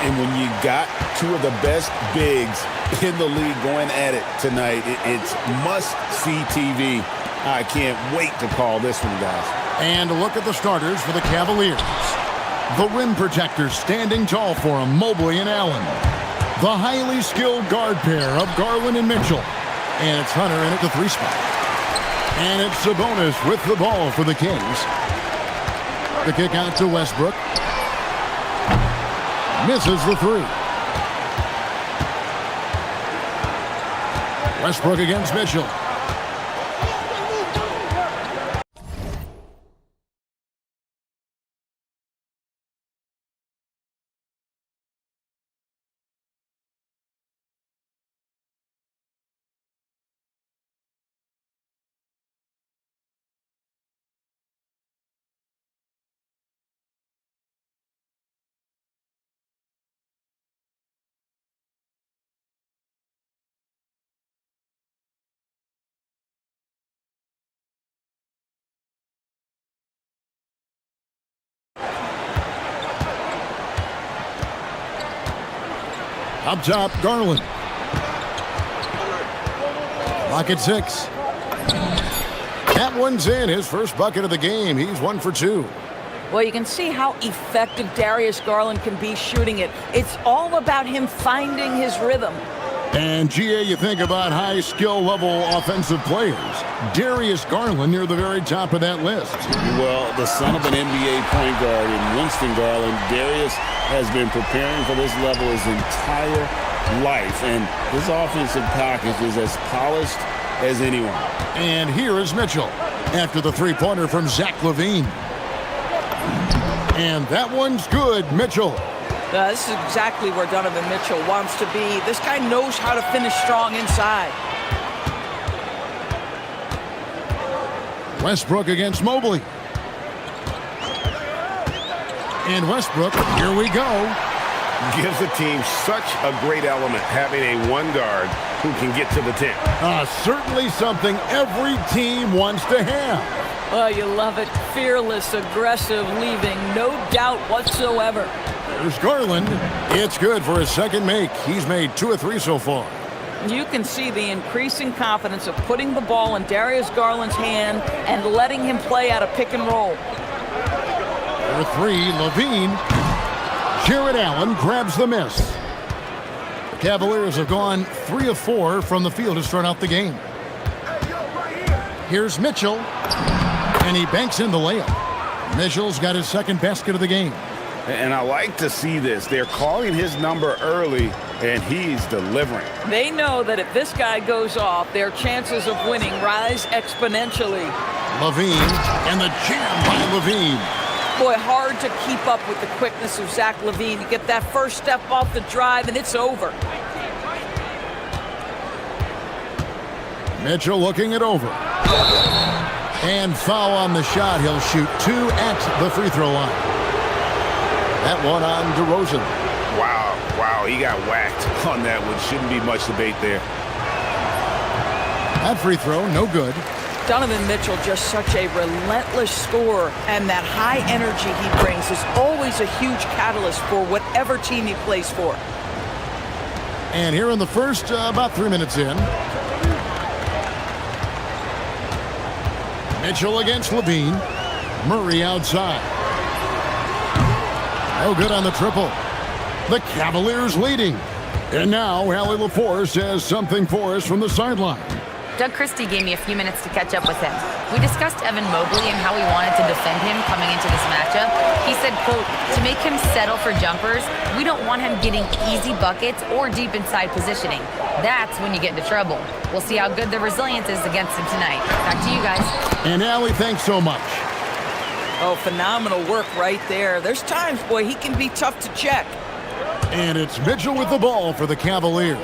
[SPEAKER 6] And when you got two of the best bigs in the league going at it tonight, it's must-see TV. I can't wait to call this one, guys.
[SPEAKER 5] And look at the starters for the Cavaliers. The rim protectors standing tall for them, Mobley and Allen. The highly skilled guard pair of Garland and Mitchell. And it's Hunter in at the 3 spot. And it's Sabonis with the ball for the Kings. The kick out to Westbrook. Misses the 3. Westbrook against Mitchell. Up top, Garland. Clock at 6. That one's in. His first bucket of the game. He's 1 for 2.
[SPEAKER 8] Well, you can see how effective Darius Garland can be shooting it. It's all about him finding his rhythm.
[SPEAKER 5] And, GA, you think about high skill level offensive players. Darius Garland near the very top of that list.
[SPEAKER 6] Well, the son of an NBA point guard in Winston Garland, Darius has been preparing for this level his entire life. And his offensive package is as polished as anyone.
[SPEAKER 5] And here is Mitchell after the three-pointer from Zach LaVine. And that one's good, Mitchell.
[SPEAKER 8] This is exactly where Donovan Mitchell wants to be. This guy knows how to finish strong inside.
[SPEAKER 5] Westbrook against Mobley. And Westbrook, here we go.
[SPEAKER 7] Gives the team such a great element having a one guard who can get to the 10.
[SPEAKER 5] Certainly something every team wants to have.
[SPEAKER 8] Oh, you love it. Fearless, aggressive, leaving. No doubt whatsoever.
[SPEAKER 5] There's Garland. It's good for his second make. He's made 2 of 3 so far.
[SPEAKER 8] You can see the increasing confidence of putting the ball in Darius Garland's hand and letting him play out a pick and roll.
[SPEAKER 5] For 3, LaVine. Jared Allen grabs the miss. The Cavaliers have gone 3 of 4 from the field to start out the game. Here's Mitchell. And he banks in the layup. Mitchell's got his second basket of the game.
[SPEAKER 7] And I like to see this. They're calling his number early, and he's delivering.
[SPEAKER 8] They know that if this guy goes off, their chances of winning rise exponentially.
[SPEAKER 5] LaVine, and the jam by LaVine.
[SPEAKER 8] Boy, hard to keep up with the quickness of Zach LaVine. You get that first step off the drive, and it's over.
[SPEAKER 5] Mitchell looking it over. And foul on the shot. He'll shoot 2 at the free throw line. That one on DeRozan.
[SPEAKER 7] Wow, he got whacked on that one. Shouldn't be much debate there.
[SPEAKER 5] That free throw, no good.
[SPEAKER 8] Donovan Mitchell, just such a relentless scorer, and that high energy he brings is always a huge catalyst for whatever team he plays for.
[SPEAKER 5] And here in the first, about 3 minutes in. Mitchell against LaVine. Murray outside. No good on the triple. The Cavaliers leading. And now Allie LaForce has something for us from the sideline.
[SPEAKER 4] Doug Christie gave me a few minutes to catch up with him. We discussed Evan Mobley and how we wanted to defend him coming into this matchup. He said, quote, to make him settle for jumpers, we don't want him getting easy buckets or deep inside positioning. That's when you get into trouble. We'll see how good the resilience is against him tonight. Back to you guys.
[SPEAKER 5] And Allie, thanks so much.
[SPEAKER 8] Oh, phenomenal work right there. There's times, boy, he can be tough to check.
[SPEAKER 5] And it's Mitchell with the ball for the Cavaliers.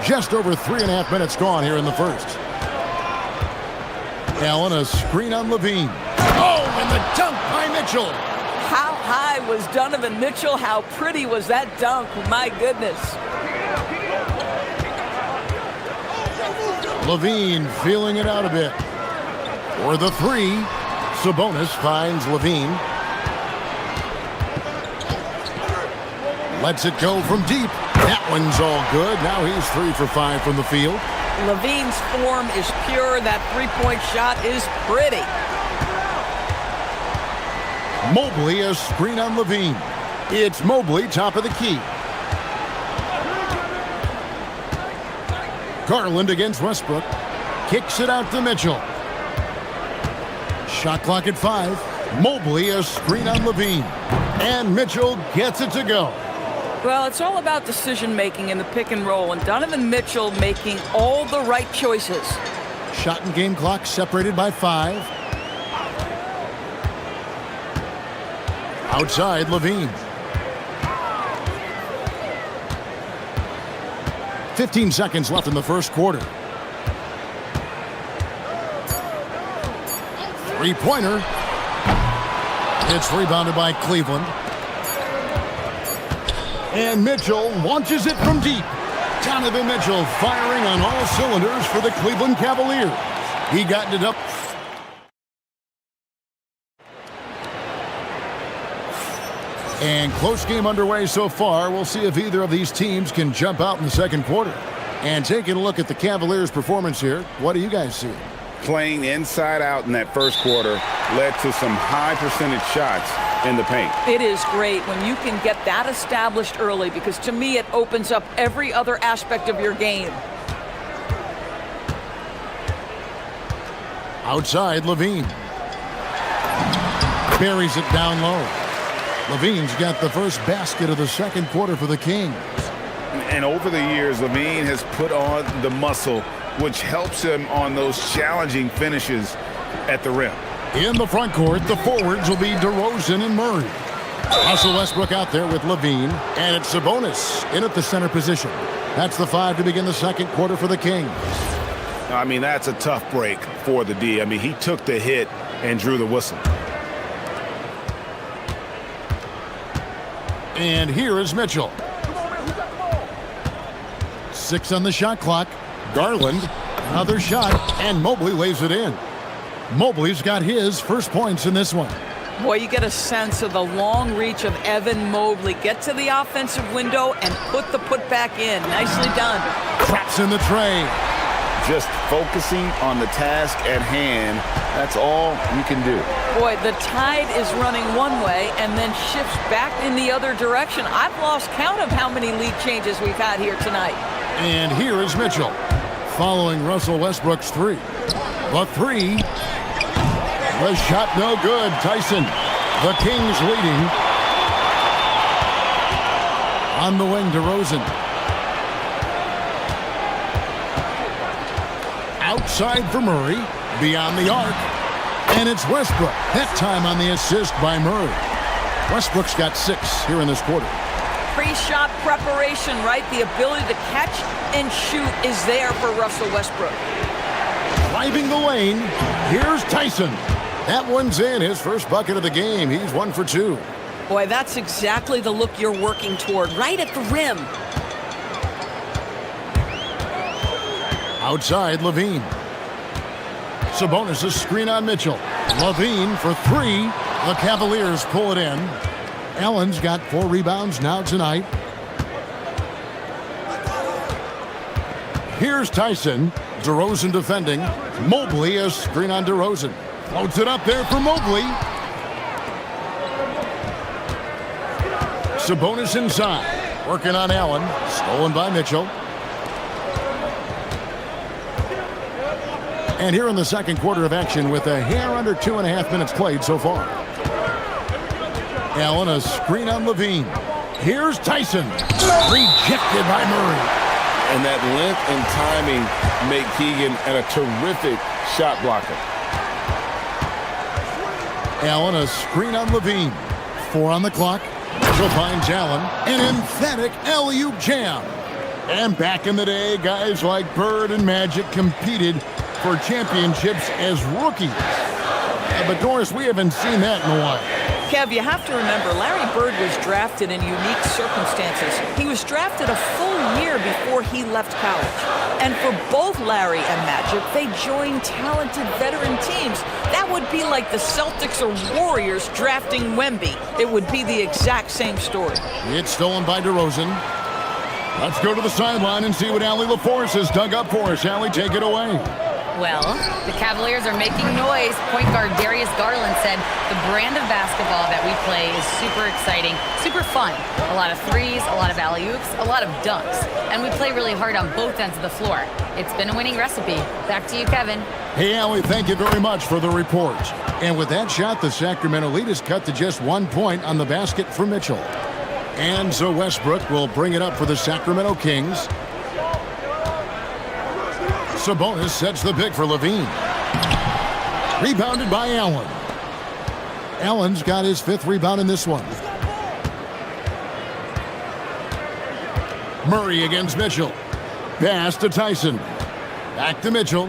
[SPEAKER 5] Just over 3.5 minutes gone here in the first. Allen, a screen on LaVine. Oh, and the dunk by Mitchell.
[SPEAKER 8] How high was Donovan Mitchell? How pretty was that dunk? My goodness.
[SPEAKER 5] Levine feeling it out a bit. For the three, Sabonis finds Levine. Lets it go from deep. That one's all good. Now he's 3 for 5 from the field.
[SPEAKER 8] Levine's form is pure. That three-point shot is pretty.
[SPEAKER 5] Mobley, a screen on Levine. It's Mobley, top of the key. Garland against Westbrook. Kicks it out to Mitchell. Shot clock at 5. Mobley, a screen on Levine. And Mitchell gets it to go.
[SPEAKER 8] Well, it's all about decision-making in the pick and roll, and Donovan Mitchell making all the right choices.
[SPEAKER 5] Shot and game clock separated by 5. Outside, Levine. 15 seconds left in the first quarter. Three-pointer. It's rebounded by Cleveland. And Mitchell launches it from deep. Donovan Mitchell firing on all cylinders for the Cleveland Cavaliers. He got it up. And close game underway so far. We'll see if either of these teams can jump out in the second quarter. And taking a look at the Cavaliers' performance here, what do you guys see?
[SPEAKER 6] Playing inside out in that first quarter led to some high percentage shots in the paint.
[SPEAKER 8] It is great when you can get that established early, because to me it opens up every other aspect of your game.
[SPEAKER 5] Outside, Levine. Buries it down low. Levine's got the first basket of the second quarter for the Kings.
[SPEAKER 6] And over the years, Levine has put on the muscle, which helps him on those challenging finishes at the rim.
[SPEAKER 5] In the front court, the forwards will be DeRozan and Murray. Russell Westbrook out there with Levine, and it's Sabonis in at the center position. That's the 5 to begin the second quarter for the Kings.
[SPEAKER 6] I mean, that's a tough break for the D. I mean, he took the hit and drew the whistle.
[SPEAKER 5] And here is Mitchell. 6 on the shot clock. Garland, another shot, and Mobley lays it in. Mobley's got his first points in this one.
[SPEAKER 8] Boy, you get a sense of the long reach of Evan Mobley. Get to the offensive window and put the putback in. Nicely done.
[SPEAKER 5] Traps in the tray.
[SPEAKER 6] Just focusing on the task at hand. That's all you can do.
[SPEAKER 8] Boy, the tide is running one way and then shifts back in the other direction. I've lost count of how many lead changes we've had here tonight.
[SPEAKER 5] And here is Mitchell, following Russell Westbrook's 3. The 3. The shot no good. Tyson, the Kings leading. On the wing, DeRozan. Outside for Murray, beyond the arc. And it's Westbrook, that time on the assist by Murray. Westbrook's got 6 here in this quarter.
[SPEAKER 8] Pre-shot preparation, right? The ability to catch and shoot is there for Russell Westbrook.
[SPEAKER 5] Driving the lane, here's Tyson. That one's in, his first bucket of the game. He's 1 for 2.
[SPEAKER 9] Boy, that's exactly the look you're working toward, right at the rim.
[SPEAKER 5] Outside, Levine. Sabonis, a screen on Mitchell. Levine for 3. The Cavaliers pull it in. Allen's got 4 rebounds now tonight. Here's Tyson. DeRozan defending. Mobley, a screen on DeRozan. Floats it up there for Mobley. Sabonis inside. Working on Allen. Stolen by Mitchell. And here in the second quarter of action with a hair under 2.5 minutes played so far. Allen, a screen on Levine. Here's Tyson. Rejected by Murray.
[SPEAKER 6] And that length and timing make Keegan a terrific shot blocker.
[SPEAKER 5] Allen, a screen on Levine. 4 on the clock. Mitchell finds Allen. An emphatic alley-oop jam. And back in the day, guys like Bird and Magic competed for championships as rookies. But Doris, we haven't seen that in a while.
[SPEAKER 8] Kev, you have to remember, Larry Bird was drafted in unique circumstances. He was drafted a full year before he left college. And for both Larry and Magic, they joined talented veteran teams. That would be like the Celtics or Warriors drafting Wemby. It would be the exact same story.
[SPEAKER 5] It's stolen by DeRozan. Let's go to the sideline and see what Allie LaForce has dug up for us. Allie, take it away.
[SPEAKER 4] Well, the Cavaliers are making noise. Point guard Darius Garland said the brand of basketball that we play is super exciting, super fun. A lot of threes, a lot of alley-oops, a lot of dunks. And we play really hard on both ends of the floor. It's been a winning recipe. Back to you, Kevin.
[SPEAKER 5] Hey, Allie, thank you very much for the report. And with that shot, the Sacramento lead is cut to just 1 point on the basket for Mitchell. And so Westbrook will bring it up for the Sacramento Kings. Sabonis sets the pick for Levine. Rebounded by Allen. Allen's got his 5th rebound in this one. Murray against Mitchell. Pass to Tyson. Back to Mitchell.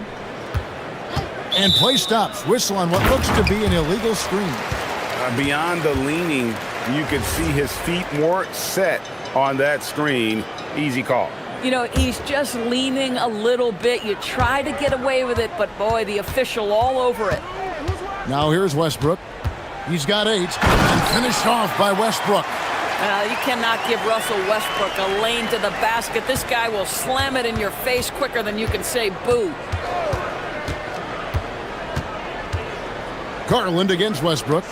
[SPEAKER 5] And play stops. Whistle on what looks to be an illegal screen.
[SPEAKER 6] Beyond the leaning, you could see his feet more set on that screen. Easy call.
[SPEAKER 8] You know, he's just leaning a little bit. You try to get away with it, but boy, the official all over it.
[SPEAKER 5] Now here's Westbrook. He's got 8 and finished off by Westbrook.
[SPEAKER 8] You cannot give Russell Westbrook a lane to the basket. This guy will slam it in your face quicker than you can say boo.
[SPEAKER 5] Garland against Westbrook.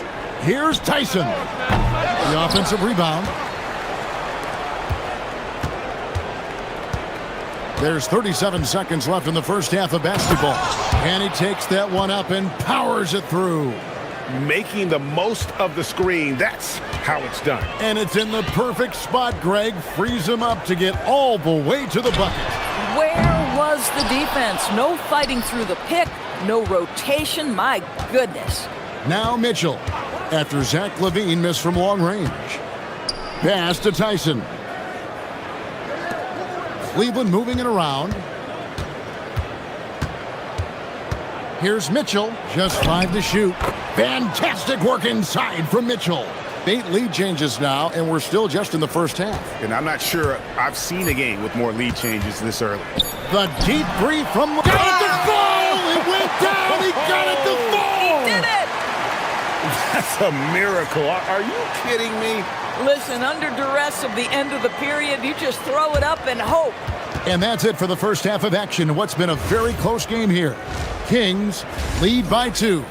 [SPEAKER 5] Here's Tyson. The offensive rebound. There's 37 seconds left in the first half of basketball. And he takes that one up and powers it through.
[SPEAKER 6] Making the most of the screen. That's how it's done.
[SPEAKER 5] And it's in the perfect spot. Greg frees him up to get all the way to the bucket.
[SPEAKER 8] Where was the defense? No fighting through the pick. No rotation. My goodness.
[SPEAKER 5] Now Mitchell. After Zach LaVine missed from long range. Pass to Tyson. Cleveland moving it around. Here's Mitchell. Just 5 to shoot. Fantastic work inside from Mitchell. 8 lead changes now, and we're still just in the first half.
[SPEAKER 6] And I'm not sure I've seen a game with more lead changes this early.
[SPEAKER 5] The deep three from... Got it to fall! It went down! He got it to fall!
[SPEAKER 8] He did it!
[SPEAKER 6] That's a miracle. Are you kidding me?
[SPEAKER 8] Listen, under duress of the end of the period, you just throw it up and hope.
[SPEAKER 5] And that's it for the first half of action. What's been a very close game here. Kings lead by 2.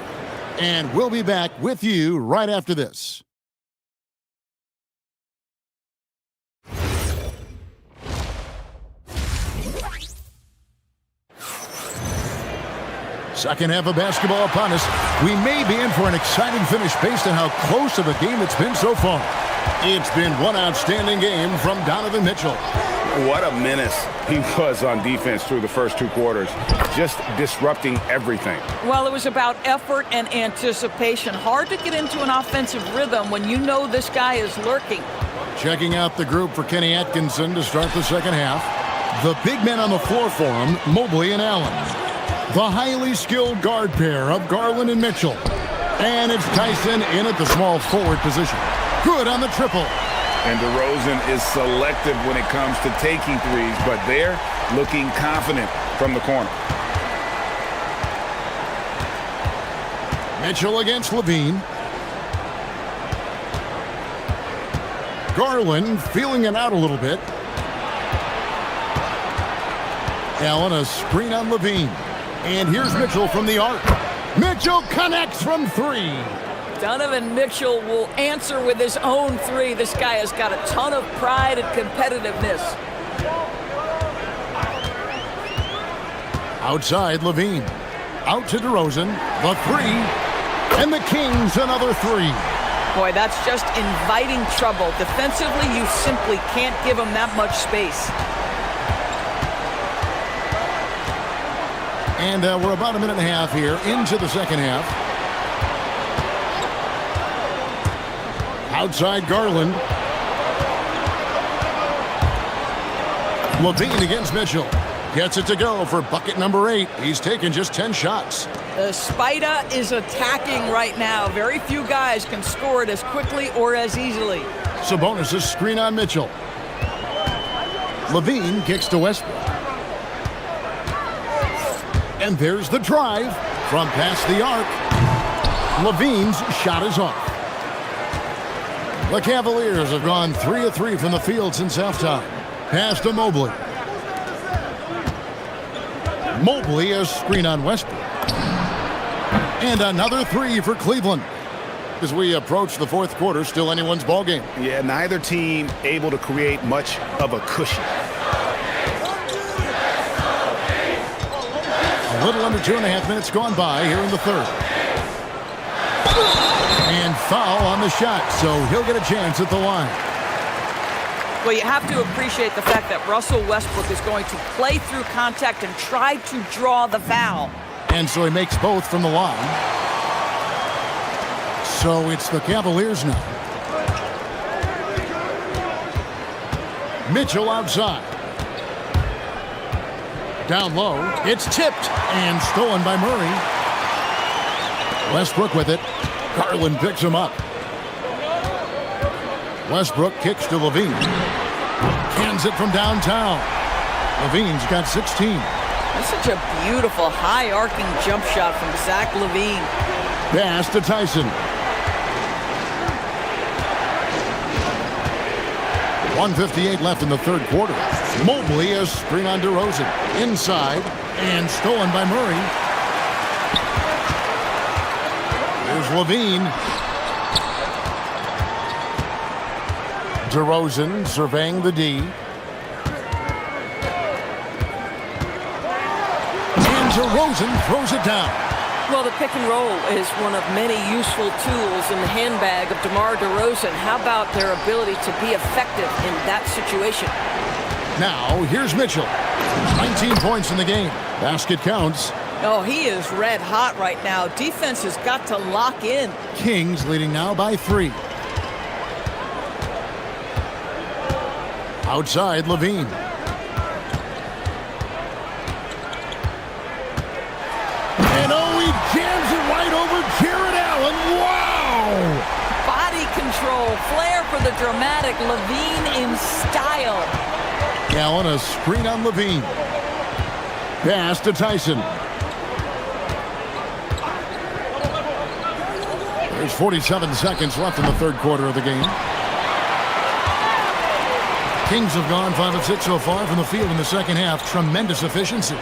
[SPEAKER 5] And we'll be back with you right after this. Second half of basketball upon us. We may be in for an exciting finish based on how close of a game it's been so far. It's been one outstanding game from Donovan Mitchell.
[SPEAKER 6] What a menace he was on defense through the first 2 quarters. Just disrupting everything.
[SPEAKER 8] Well, it was about effort and anticipation. Hard to get into an offensive rhythm when you know this guy is lurking.
[SPEAKER 5] Checking out the group for Kenny Atkinson to start the second half. The big men on the floor for him, Mobley and Allen. The highly skilled guard pair of Garland and Mitchell. And it's Tyson in at the small forward position. Good on the triple.
[SPEAKER 6] And DeRozan is selective when it comes to taking threes, but they're looking confident from the corner.
[SPEAKER 5] Mitchell against Levine. Garland feeling it out a little bit. Allen, a screen on Levine. And here's Mitchell from the arc. Mitchell connects from 3.
[SPEAKER 8] Donovan Mitchell will answer with his own 3. This guy has got a ton of pride and competitiveness.
[SPEAKER 5] Outside, Levine. Out to DeRozan. The 3. And the Kings another 3.
[SPEAKER 8] Boy, that's just inviting trouble. Defensively, you simply can't give him that much space.
[SPEAKER 5] And we're about a minute and a half here into the second half. Outside Garland. Levine against Mitchell. Gets it to go for bucket number 8. He's taken just 10 shots.
[SPEAKER 8] The Spider is attacking right now. Very few guys can score it as quickly or as easily.
[SPEAKER 5] Sabonis' screen on Mitchell. Levine kicks to Westbrook. And there's the drive from past the arc. Levine's shot is off. The Cavaliers have gone 3 of 3 from the field since halftime. Pass to Mobley. Mobley a screen on Westbrook. And another 3 for Cleveland. As we approach the fourth quarter, still anyone's ballgame.
[SPEAKER 7] Yeah, neither team able to create much of a cushion.
[SPEAKER 5] A little under 2.5 minutes gone by here in the third. And foul on the shot, so he'll get a chance at the line.
[SPEAKER 8] Well, you have to appreciate the fact that Russell Westbrook is going to play through contact and try to draw the foul.
[SPEAKER 5] And so he makes both from the line. So it's the Cavaliers now. Mitchell outside. Down low. It's tipped and stolen by Murray. Westbrook with it. Garland picks him up. Westbrook kicks to Levine. Cans it from downtown. Levine's got 16.
[SPEAKER 8] That's such a beautiful high-arcing jump shot from Zach Levine.
[SPEAKER 5] Pass to Tyson. 1:58 left in the third quarter. Mobley a screen on DeRozan. Inside and stolen by Murray. Here's Levine. DeRozan surveying the D. And DeRozan throws it down.
[SPEAKER 9] Well, the pick and roll is one of many useful tools in the handbag of DeMar DeRozan. How about their ability to be effective in that situation?
[SPEAKER 5] Now, here's Mitchell. 19 points in the game. Basket counts.
[SPEAKER 8] Oh, he is red hot right now. Defense has got to lock in.
[SPEAKER 5] Kings leading now by 3. Outside, Levine. And oh, he jams it right over Jared Allen. Wow!
[SPEAKER 8] Body control, flair for the dramatic. Levine in style.
[SPEAKER 5] Allen a screen on Levine. Pass to Tyson. There's 47 seconds left in the third quarter of the game. Kings have gone 5 of 6 so far from the field in the second half. Tremendous efficiency.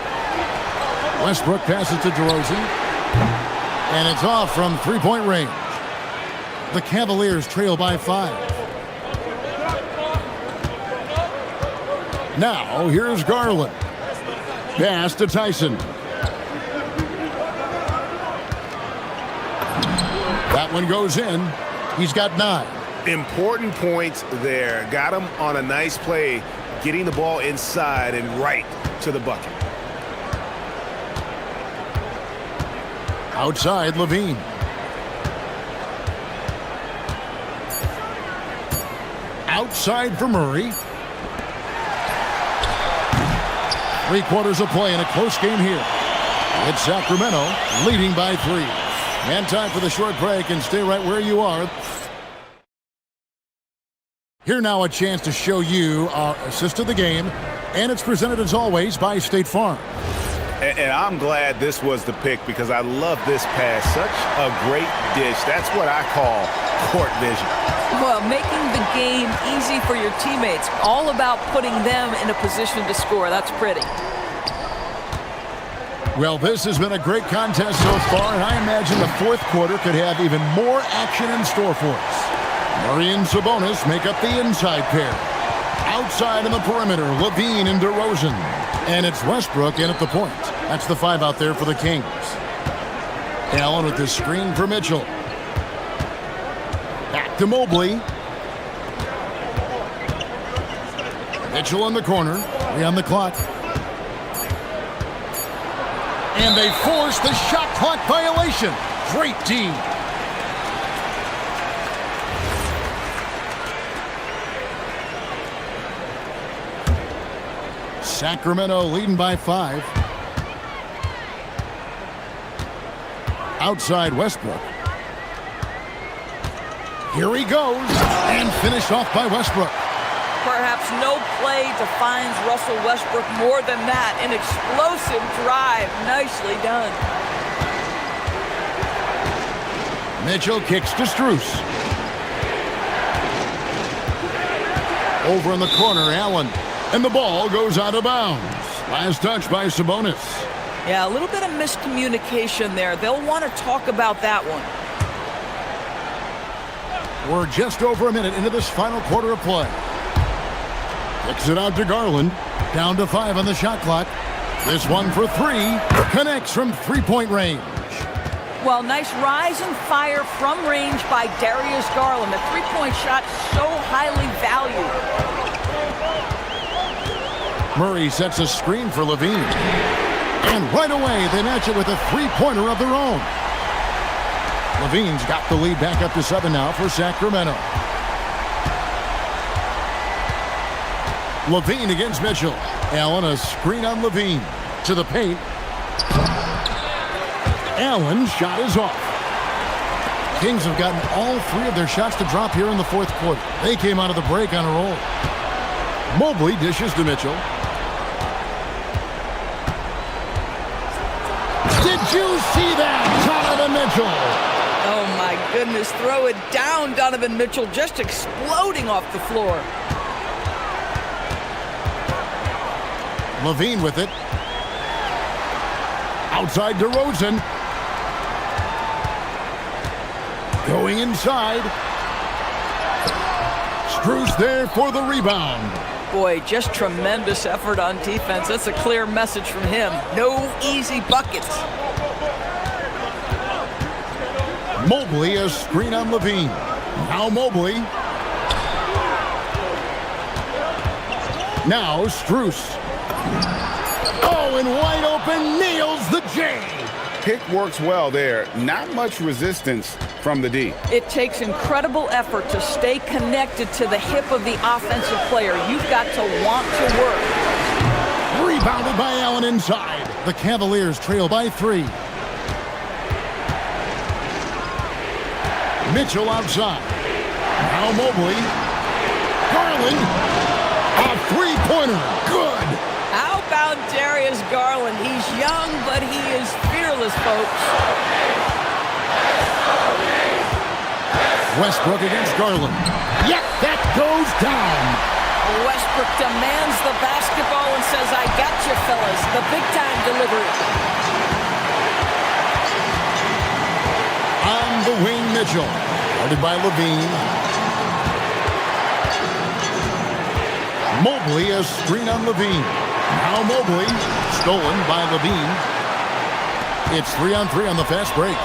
[SPEAKER 5] Westbrook passes to DeRozan. And it's off from three-point range. The Cavaliers trail by 5. Now, here's Garland. Pass to Tyson. That one goes in. He's got 9.
[SPEAKER 7] Important points there. Got him on a nice play, getting the ball inside and right to the bucket.
[SPEAKER 5] Outside, Levine. Outside for Murray. 3 quarters of play in a close game here. It's Sacramento leading by 3. And time for the short break, and stay right where you are. Here now a chance to show you our assist of the game, and it's presented as always by State Farm.
[SPEAKER 7] And I'm glad this was the pick because I love this pass. Such a great dish. That's what I call court vision.
[SPEAKER 8] Well, making the game easy for your teammates. All about putting them in a position to score. That's pretty.
[SPEAKER 5] Well, this has been a great contest so far, and I imagine the fourth quarter could have even more action in store for us. Murray and Sabonis make up the inside pair. Outside on the perimeter, Levine and DeRozan. And it's Westbrook in at the point. That's the 5 out there for the Kings. Allen with the screen for Mitchell. Back to Mobley. Mitchell in the corner. 3 on the clock. And they force the shot clock violation. Great D. Sacramento leading by 5. outside Westbrook. Here he goes, and finished off by Westbrook.
[SPEAKER 8] Perhaps no play defines Russell Westbrook more than that. An explosive drive. Nicely done.
[SPEAKER 5] Mitchell kicks to Strus. Over in the corner, Allen. And the ball goes out of bounds. Last touch by Sabonis.
[SPEAKER 8] Yeah, a little bit of miscommunication there. They'll want to talk about that one.
[SPEAKER 5] We're just over a minute into this final quarter of play. Kicks it out to Garland. Down to 5 on the shot clock. This one for 3. Connects from three-point range.
[SPEAKER 8] Well, nice rise and fire from range by Darius Garland. The three-point shot so highly valued.
[SPEAKER 5] Murray sets a screen for Levine. And right away, they match it with a three-pointer of their own. Levine's got the lead back up to 7 now for Sacramento. Levine against Mitchell. Allen, a screen on Levine. To the paint. Allen's shot is off. Kings have gotten all 3 of their shots to drop here in the fourth quarter. They came out of the break on a roll. Mobley dishes to Mitchell. Did you see that? Donovan Mitchell.
[SPEAKER 8] Oh, my goodness. Throw it down, Donovan Mitchell, just exploding off the floor.
[SPEAKER 5] Levine with it. Outside DeRozan. Going inside. Strus there for the rebound.
[SPEAKER 8] Boy, just tremendous effort on defense. That's a clear message from him. No easy buckets.
[SPEAKER 5] Mobley, a screen on Levine. Now Mobley. Now Strus. Oh, and wide open, nails the J.
[SPEAKER 6] Pick works well there. Not much resistance from the D.
[SPEAKER 8] It takes incredible effort to stay connected to the hip of the offensive player. You've got to want to work.
[SPEAKER 5] Rebounded by Allen inside. The Cavaliers trail by 3. Mitchell outside. Now Mobley. Garland. A three-pointer. Good.
[SPEAKER 8] How about Darius Garland? He's young, but he is fearless, folks.
[SPEAKER 5] Westbrook against Garland. Yep, that goes down.
[SPEAKER 8] Westbrook demands the basketball and says, I got you, fellas. The big-time delivery.
[SPEAKER 5] On the wing, Mitchell. Guarded by Levine. Mobley, a screen on Levine. Now Mobley, stolen by Levine. It's 3-on-3 on the fast break.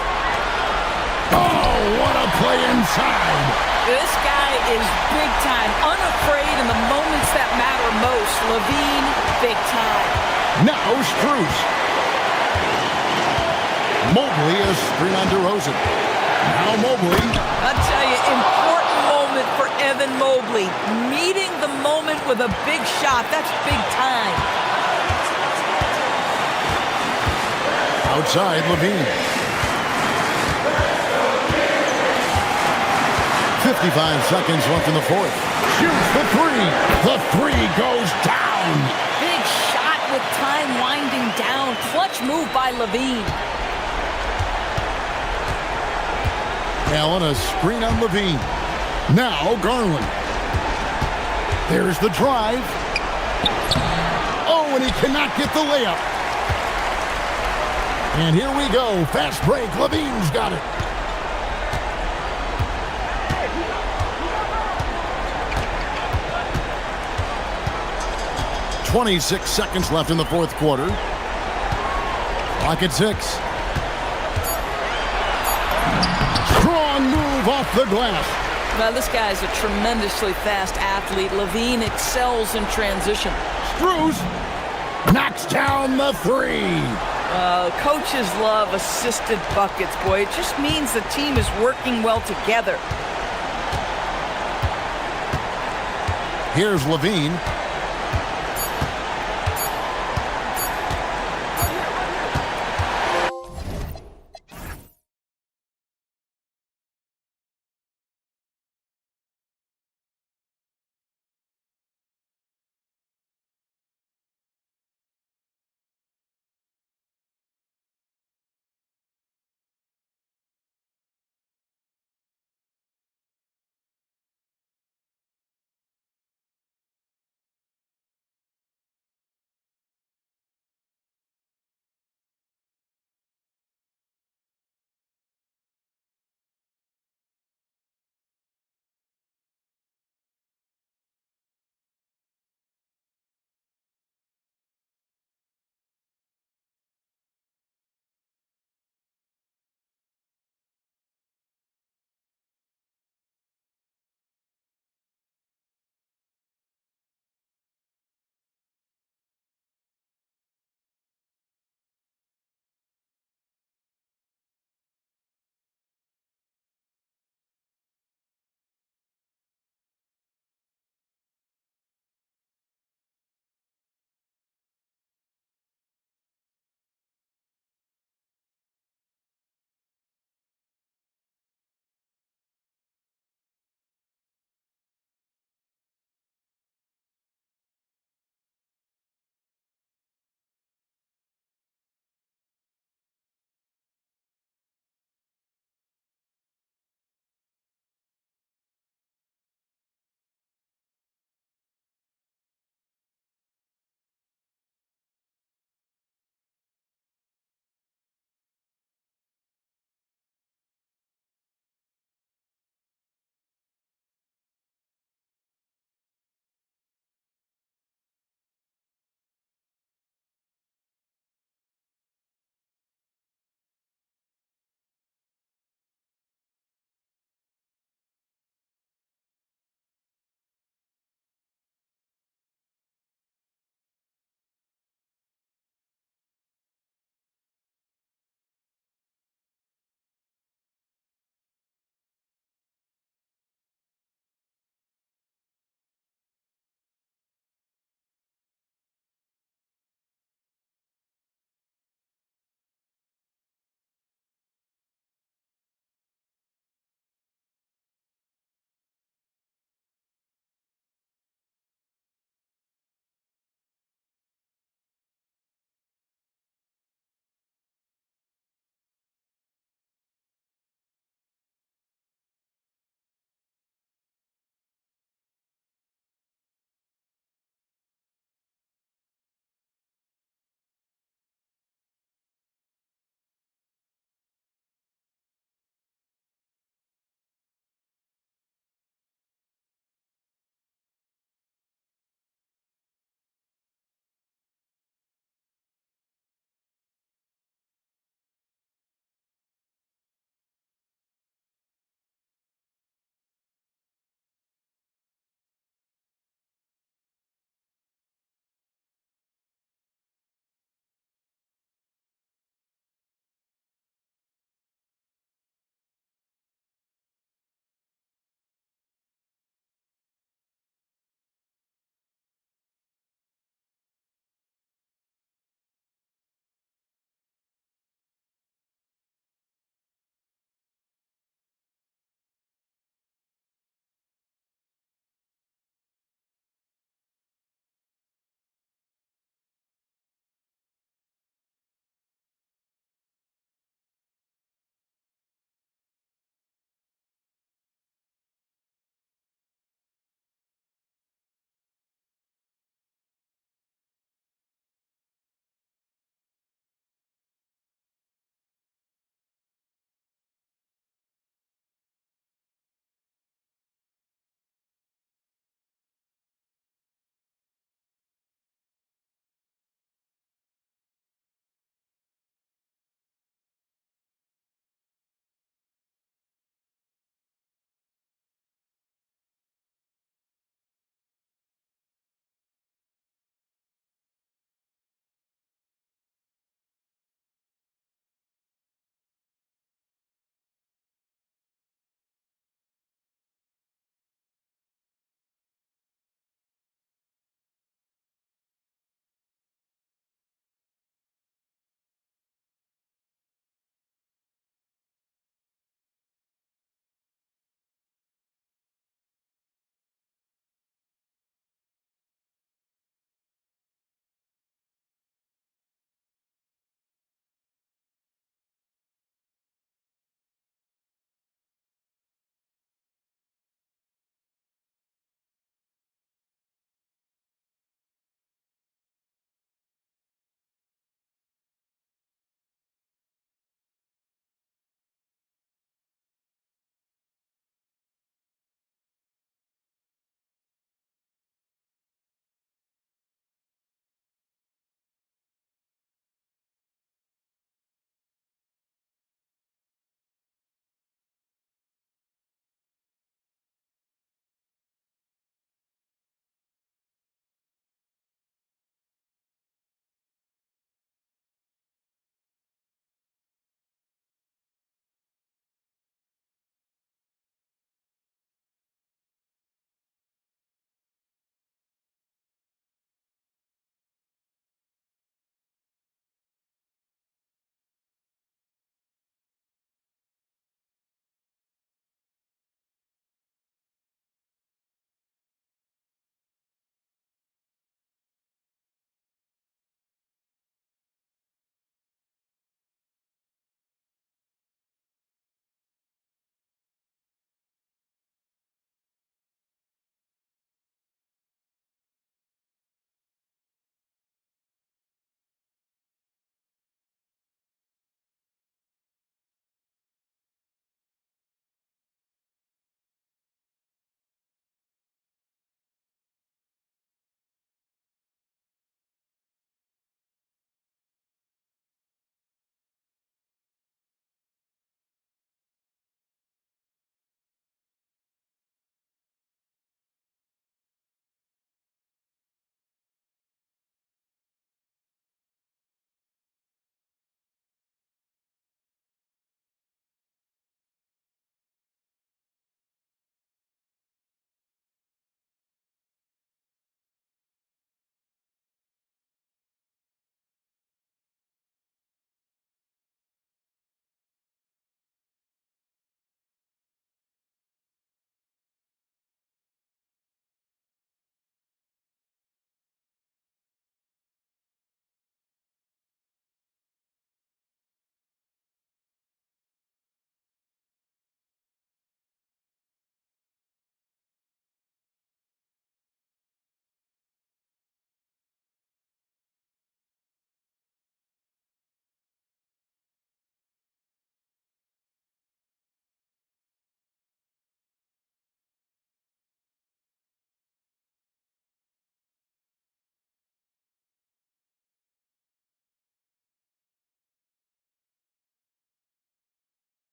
[SPEAKER 5] Oh, what a play inside.
[SPEAKER 8] This guy is big time, unafraid in the moments that matter most. Levine, big time.
[SPEAKER 5] Now Strus. Mobley, a screen on DeRozan. Now Mobley.
[SPEAKER 8] I'll tell you, important moment for Evan Mobley. Meeting the moment with a big shot. That's big time.
[SPEAKER 5] Outside Levine. 55 seconds left in the fourth. Shoots the 3. The 3 goes down.
[SPEAKER 8] Big shot with time winding down. Clutch move by Levine.
[SPEAKER 5] Allen, a screen on Levine. Now Garland. There's the drive. Oh, and he cannot get the layup. And here we go. Fast break. Levine's got it. .26 seconds left in the fourth quarter. Clock at 6. Strong move off the glass.
[SPEAKER 8] Well, this guy's a tremendously fast athlete. Levine excels in transition.
[SPEAKER 5] Strus knocks down the 3.
[SPEAKER 8] Coaches love assisted buckets, boy. It just means the team is working well together.
[SPEAKER 5] Here's Levine.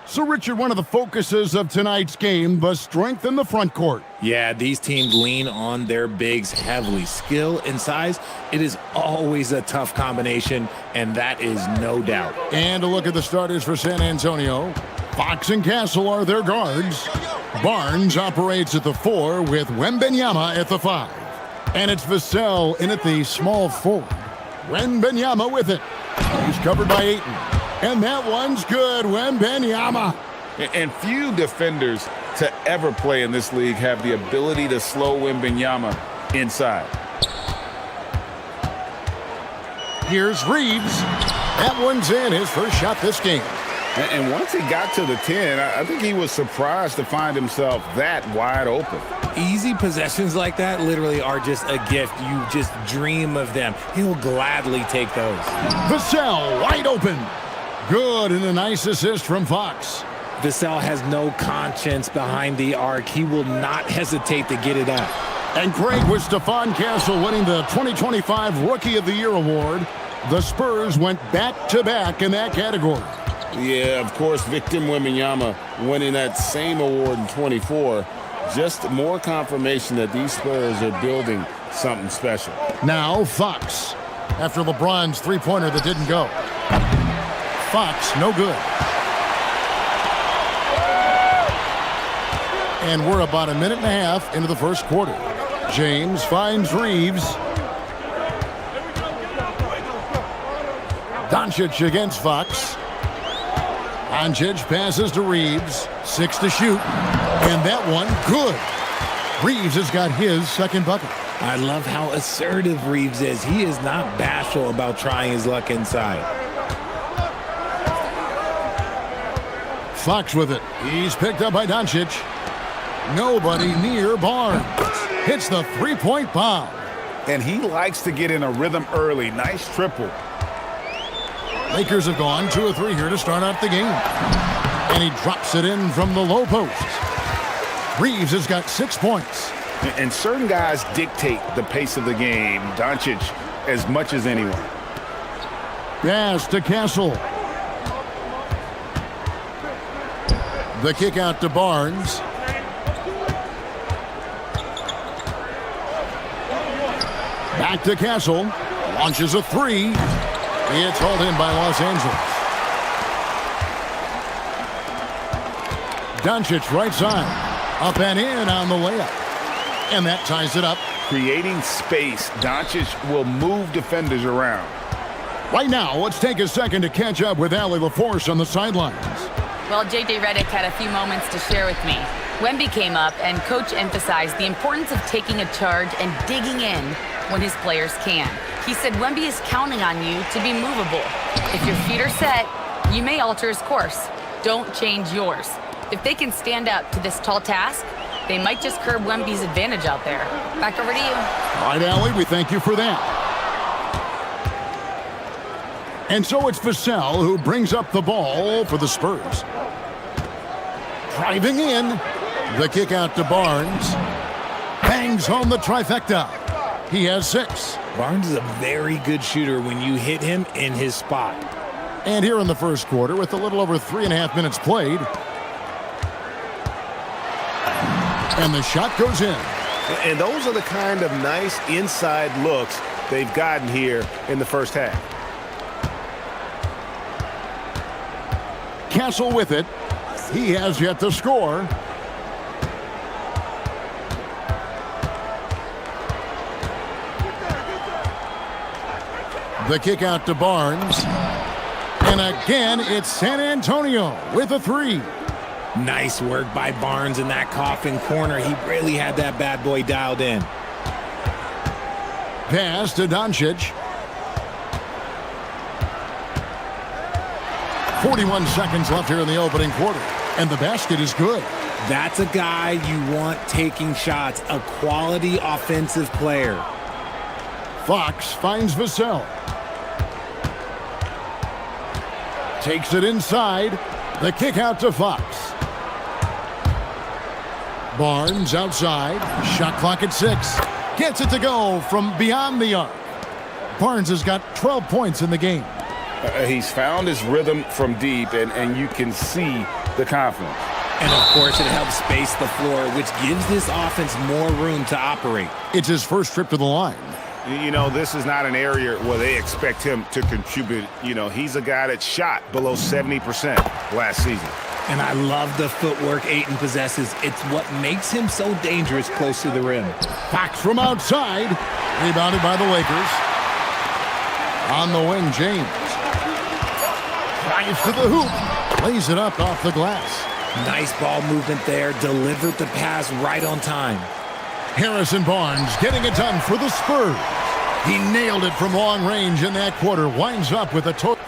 [SPEAKER 5] So, Richard, one of the focuses of tonight's game was strength in the front court.
[SPEAKER 11] Yeah, these teams lean on their bigs heavily. Skill and size, it is always a tough combination, and that is no doubt.
[SPEAKER 5] And a look at the starters for San Antonio. Fox and Castle are their guards. Barnes operates at the 4 with Wembenyama at the 5. And it's Vassell in at the small forward. Wembenyama with it. He's covered by Ayton. And that one's good, Wembenyama.
[SPEAKER 6] And few defenders to ever play in this league have the ability to slow Wembenyama inside.
[SPEAKER 5] Here's Reeves. That one's in, his first shot this game.
[SPEAKER 6] And once he got to the 10, I think he was surprised to find himself that wide open.
[SPEAKER 11] Easy possessions like that literally are just a gift. You just dream of them. He'll gladly take those.
[SPEAKER 5] Vassell wide open. Good, and a nice assist from Fox.
[SPEAKER 11] Vassell has no conscience behind the arc. He will not hesitate to get it up.
[SPEAKER 5] And Craig, with Stephon Castle winning the 2025 Rookie of the Year award, the Spurs went back-to-back in that category.
[SPEAKER 6] Yeah, of course, Victor Wembanyama winning that same award in 24. Just more confirmation that these Spurs are building something special.
[SPEAKER 5] Now Fox, after LeBron's three-pointer that didn't go. Fox, no good. And we're about a minute and a half into the first quarter. James finds Reeves. Doncic against Fox. Doncic passes to Reeves. 6 to shoot. And that one, good. Reeves has got his second bucket.
[SPEAKER 11] I love how assertive Reeves is. He is not bashful about trying his luck inside.
[SPEAKER 5] Fox with it. He's picked up by Doncic. Nobody near Barnes. Hits the three-point bomb.
[SPEAKER 7] And he likes to get in a rhythm early. Nice triple.
[SPEAKER 5] Lakers have gone 2 of 3 here to start out the game. And he drops it in from the low post. Reeves has got 6 points.
[SPEAKER 7] And certain guys dictate the pace of the game. Doncic as much as anyone.
[SPEAKER 5] Pass to Castle. The kick out to Barnes. Back to Castle. Launches a 3. It's hauled in by Los Angeles. Doncic right side. Up and in on the layup. And that ties it up.
[SPEAKER 7] Creating space. Doncic will move defenders around.
[SPEAKER 5] Right now, let's take a second to catch up with Allie LaForce on the sidelines.
[SPEAKER 4] Well, J.J. Redick had a few moments to share with me. Wemby came up, and Coach emphasized the importance of taking a charge and digging in when his players can. He said Wemby is counting on you to be movable. If your feet are set, you may alter his course. Don't change yours. If they can stand up to this tall task, they might just curb Wemby's advantage out there. Back over to you.
[SPEAKER 5] All right, Allie, we thank you for that. And so it's Vassell who brings up the ball for the Spurs. Driving in. The kick out to Barnes. Bangs home the trifecta. He has 6.
[SPEAKER 11] Barnes is a very good shooter when you hit him in his spot.
[SPEAKER 5] And here in the first quarter, with a little over 3.5 minutes played. And the shot goes in.
[SPEAKER 7] And those are the kind of nice inside looks they've gotten here in the first half.
[SPEAKER 5] Castle with it. He has yet to score. The kick out to Barnes. And again, it's San Antonio with a 3.
[SPEAKER 11] Nice work by Barnes in that coffin corner. He really had that bad boy dialed in.
[SPEAKER 5] Pass to Doncic. 41 seconds left here in the opening quarter. And the basket is good.
[SPEAKER 11] That's a guy you want taking shots. A quality offensive player.
[SPEAKER 5] Fox finds Vassell. Takes it inside. The kick out to Fox. Barnes outside. Shot clock at 6. Gets it to go from beyond the arc. Barnes has got 12 points in the game.
[SPEAKER 6] He's found his rhythm from deep, and you can see the confidence.
[SPEAKER 11] And, of course, it helps space the floor, which gives this offense more room to operate.
[SPEAKER 5] It's his first trip to the line.
[SPEAKER 7] You know, this is not an area where they expect him to contribute. You know, he's a guy that shot below 70% last season.
[SPEAKER 11] And I love the footwork Ayton possesses. It's what makes him so dangerous close to the rim.
[SPEAKER 5] Fox from outside. Rebounded by the Lakers. On the wing, James. Drives to the hoop. Lays it up off the glass.
[SPEAKER 11] Nice ball movement there. Delivered the pass right on time.
[SPEAKER 5] Harrison Barnes getting it done for the Spurs. He nailed it from long range in that quarter. Winds up with a total.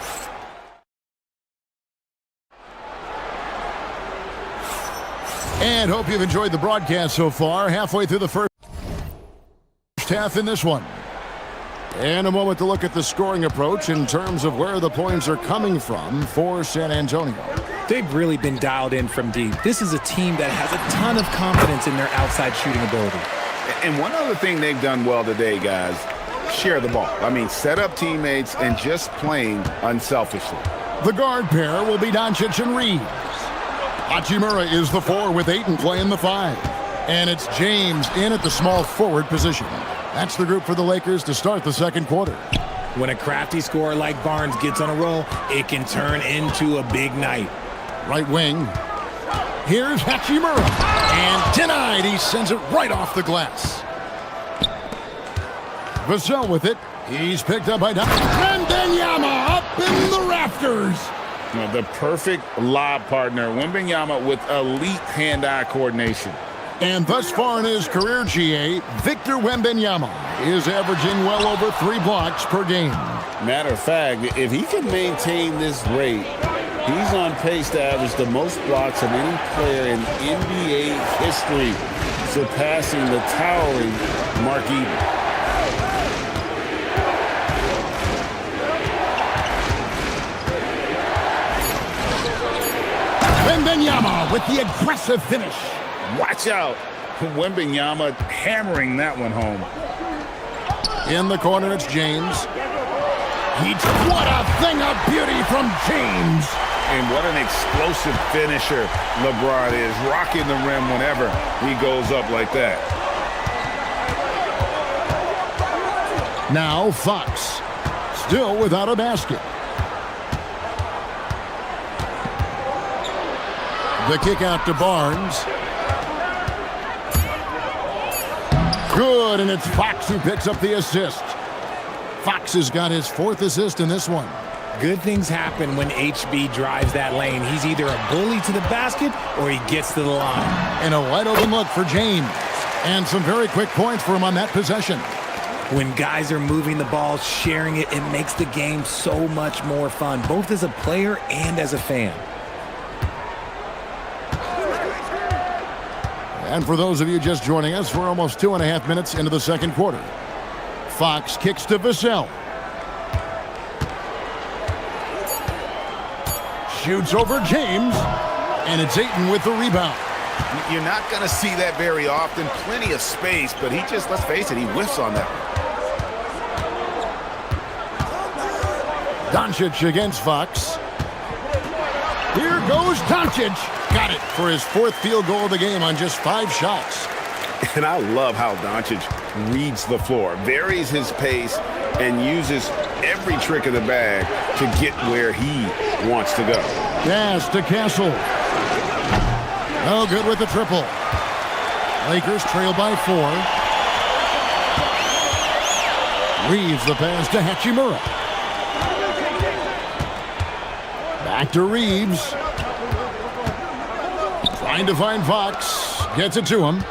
[SPEAKER 5] And hope you've enjoyed the broadcast so far. Halfway through the first half in this one. And a moment to look at the scoring approach in terms of where the points are coming from for San Antonio.
[SPEAKER 11] They've really been dialed in from deep. This is a team that has a ton of confidence in their outside shooting ability.
[SPEAKER 7] And one other thing they've done well today, guys, share the ball. I mean, set up teammates and just playing unselfishly.
[SPEAKER 5] The guard pair will be Doncic and Reeves. Hachimura is the 4 with Ayton playing the 5. And it's James in at the small forward position. That's the group for the Lakers to start the second quarter.
[SPEAKER 11] When a crafty scorer like Barnes gets on a roll, it can turn into a big night.
[SPEAKER 5] Right wing. Here's Hachimura. And denied. He sends it right off the glass. Vassell with it. He's picked up by Wembanyama up in the rafters.
[SPEAKER 6] The perfect lob partner. Wembanyama with elite hand-eye coordination.
[SPEAKER 5] And thus far in his career, GA, Victor Wembanyama is averaging well over 3 blocks per game.
[SPEAKER 6] Matter of fact, if he can maintain this rate, he's on pace to average the most blocks of any player in NBA history, surpassing the towering Mark Eaton.
[SPEAKER 5] Wembanyama with the aggressive finish.
[SPEAKER 6] Watch out. Wembanyama hammering that one home.
[SPEAKER 5] In the corner, it's James. What a thing of beauty from James.
[SPEAKER 7] And what an explosive finisher LeBron is, rocking the rim whenever he goes up like that.
[SPEAKER 5] Now Fox, still without a basket. The kick out to Barnes. Good, and it's Fox who picks up the assist. Fox has got his 4th assist in this one.
[SPEAKER 11] Good things happen when HB drives that lane. He's either a bully to the basket or he gets to the line.
[SPEAKER 5] And a wide open look for James. And some very quick points for him on that possession.
[SPEAKER 11] When guys are moving the ball, sharing it, it makes the game so much more fun, both as a player and as a fan.
[SPEAKER 5] And for those of you just joining us, we're almost 2.5 minutes into the second quarter. Fox kicks to Vassell. Shoots over James. And it's Ayton with the rebound.
[SPEAKER 7] You're not going to see that very often. Plenty of space, but he just, let's face it, he whiffs on that one.
[SPEAKER 5] Doncic against Fox. Here goes Doncic. Got it for his 4th field goal of the game on just 5 shots.
[SPEAKER 7] And I love how Doncic reads the floor, varies his pace, and uses every trick of the bag to get where he wants to go.
[SPEAKER 5] Pass to Castle. No good with the triple. Lakers trail by 4. Reeves the pass to Hachimura. Back to Reeves. Trying to find Fox. Gets it to him.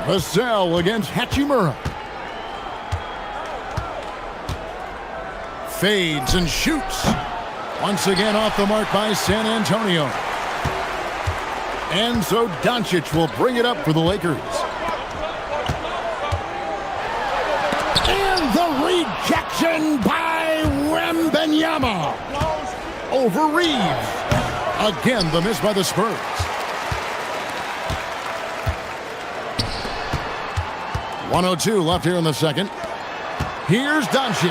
[SPEAKER 5] Vassell against Hachimura. Fades and shoots. Once again off the mark by San Antonio. And so Doncic will bring it up for the Lakers. And the rejection by Wembanyama. Over Reeves. Again, the miss by the Spurs. .102 left here in the second. Here's Doncic.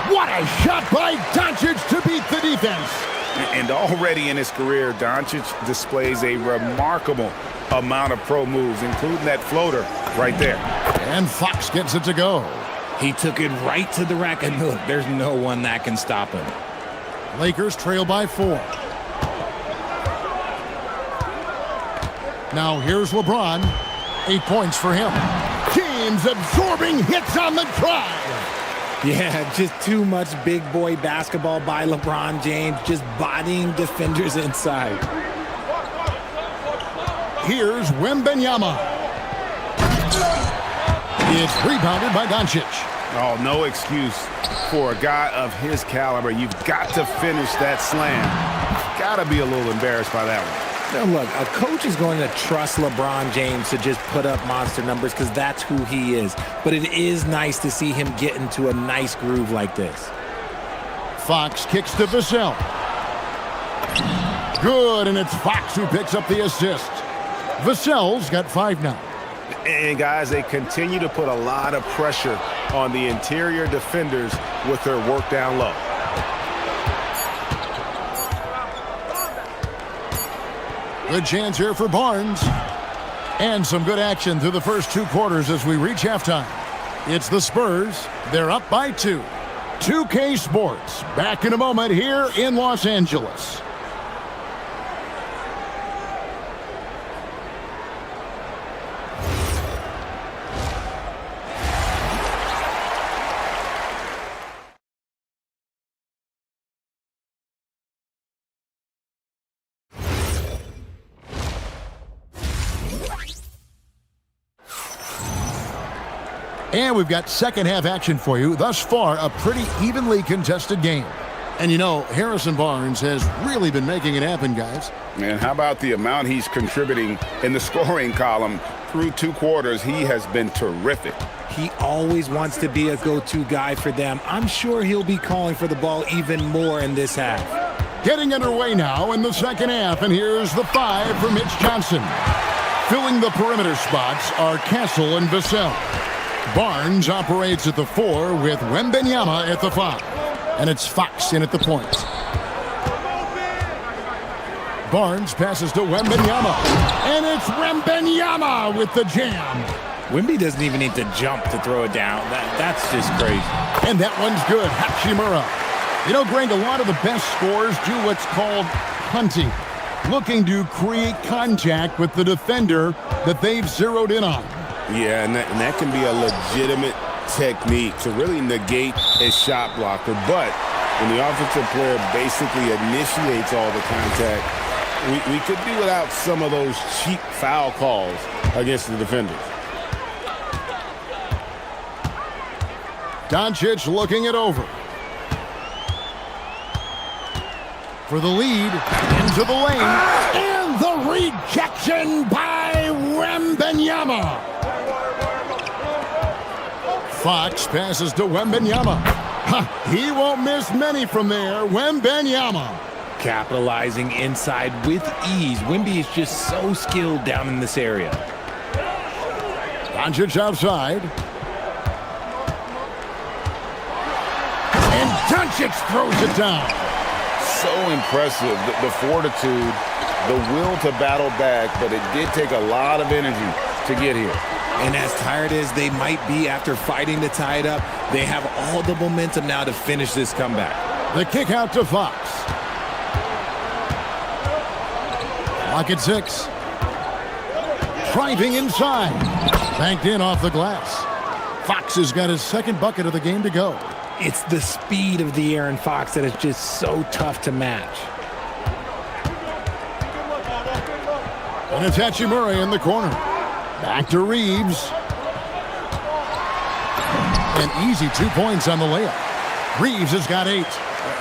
[SPEAKER 5] What a shot by Doncic to beat the defense.
[SPEAKER 7] And already in his career, Doncic displays a remarkable amount of pro moves, including that floater right there.
[SPEAKER 5] And Fox gets it to go.
[SPEAKER 11] He took it right to the rack, and look, there's no one that can stop him.
[SPEAKER 5] Lakers trail by 4. Now here's LeBron. 8 points for him. James absorbing hits on the drive.
[SPEAKER 10] Yeah, just too much big boy basketball by LeBron James, just bodying defenders inside.
[SPEAKER 5] Here's Wembanyama. It's rebounded by Doncic.
[SPEAKER 7] Oh, no excuse for a guy of his caliber. You've got to finish that slam. You've got to be a little embarrassed by that one.
[SPEAKER 10] Now look, a coach is going to trust LeBron James to just put up monster numbers because that's who he is. But it is nice to see him get into a nice groove like this.
[SPEAKER 5] Fox kicks to Vassell. Good, and it's Fox who picks up the assist. Vassell's got 5 now.
[SPEAKER 7] And guys, they continue to put a lot of pressure on the interior defenders with their work down low.
[SPEAKER 5] Good chance here for Barnes. And some good action through the first 2 quarters as we reach halftime. It's the Spurs. They're up by 2. 2K Sports. Back in a moment here in Los Angeles. And we've got second half action for you. Thus far, a pretty evenly contested game. And you know, Harrison Barnes has really been making it happen, guys.
[SPEAKER 7] And how about the amount he's contributing in the scoring column? Through 2 quarters, he has been terrific.
[SPEAKER 10] He always wants to be a go-to guy for them. I'm sure he'll be calling for the ball even more in this half.
[SPEAKER 5] Getting underway now in the second half, and here's the 5 for Mitch Johnson. Filling the perimeter spots are Castle and Vassell. Barnes operates at the 4 with Wembanyama at the 5. And it's Fox in at the point. Barnes passes to Wembanyama. And it's Wembanyama with the jam.
[SPEAKER 10] Wemby doesn't even need to jump to throw it down. That's just crazy.
[SPEAKER 5] And that one's good. Hachimura. You know, Greg, a lot of the best scorers do what's called hunting. Looking to create contact with the defender that they've zeroed in on.
[SPEAKER 6] Yeah, and that can be a legitimate technique to really negate a shot blocker. But when the offensive player basically initiates all the contact, we could be without some of those cheap foul calls against the defenders.
[SPEAKER 5] Doncic looking it over. For the lead, into the lane, and the rejection by Wembanyama. Fox passes to Wembanyama. He won't miss many from there. Wembanyama.
[SPEAKER 10] Capitalizing inside with ease. Wemby is just so skilled down in this area.
[SPEAKER 5] Doncic outside. And Doncic throws it down.
[SPEAKER 6] So impressive, the fortitude, the will to battle back, but it did take a lot of energy to get here.
[SPEAKER 10] And as tired as they might be after fighting to tie it up, they have all the momentum now to finish this comeback.
[SPEAKER 5] The kick out to Fox. Clock at 6. Driving inside. Banked in off the glass. Fox has got his second bucket of the game to go.
[SPEAKER 10] It's the speed of the Aaron Fox that is just so tough to match.
[SPEAKER 5] And it's Hachimura in the corner. Back to Reeves. An easy 2 points on the layup. Reeves has got 8.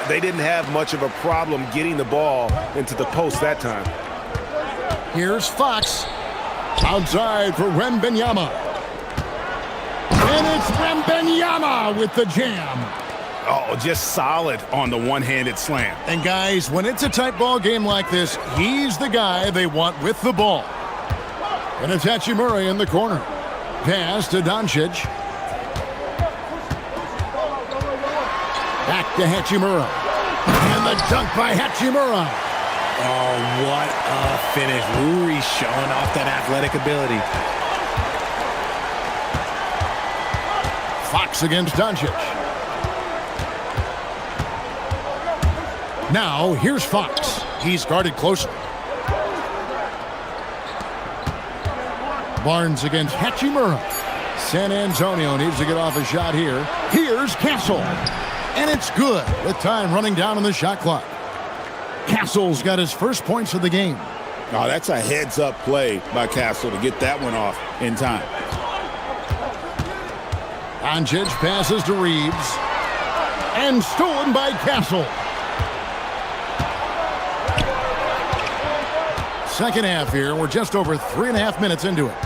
[SPEAKER 7] They didn't have much of a problem getting the ball into the post that time.
[SPEAKER 5] Here's Fox. Outside for Wembanyama. And it's Wembanyama with the jam.
[SPEAKER 7] Oh, just solid on the one-handed slam.
[SPEAKER 5] And guys, when it's a tight ball game like this, he's the guy they want with the ball. And it's Hachimura in the corner. Pass to Doncic. to Hachimura. And the dunk by Hachimura.
[SPEAKER 11] Oh, what a finish. Ruri showing off that athletic ability.
[SPEAKER 5] Fox against Doncic. Now, here's Fox. He's guarded closely. Barnes against Hachimura. San Antonio needs to get off a shot here. Here's Castle. And it's good with time running down on the shot clock. Castle's got his first points of the game.
[SPEAKER 6] Oh, that's a heads-up play by Castle to get that one off in time.
[SPEAKER 5] Doncic passes to Reeves. And stolen by Castle. Second half here. We're just over 3.5 minutes into it.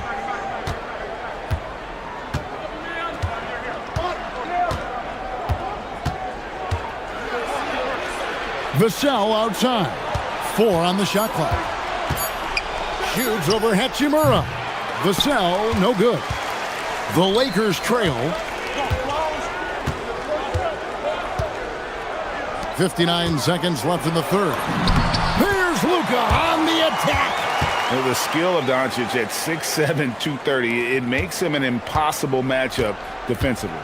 [SPEAKER 5] Vassell outside. 4 on the shot clock. Shoots over Hachimura. Vassell, no good. The Lakers trail. 59 seconds left in the third. Here's Luka on the attack.
[SPEAKER 7] Well, the skill of Doncic at 6'7", 230, it makes him an impossible matchup defensively.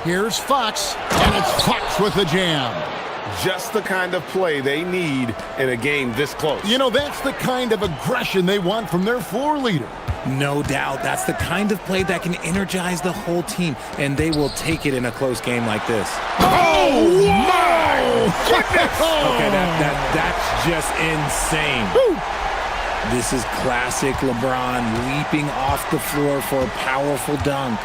[SPEAKER 5] Here's Fox, and it's Fox with the jam.
[SPEAKER 7] Just the kind of play they need in a game this close.
[SPEAKER 5] You know, that's the kind of aggression they want from their floor leader.
[SPEAKER 11] No doubt. That's the kind of play that can energize the whole team, and they will take it in a close game like this.
[SPEAKER 5] Oh, my goodness!
[SPEAKER 11] Okay, that's just insane.
[SPEAKER 5] Woo.
[SPEAKER 11] This is classic LeBron leaping off the floor for a powerful dunk.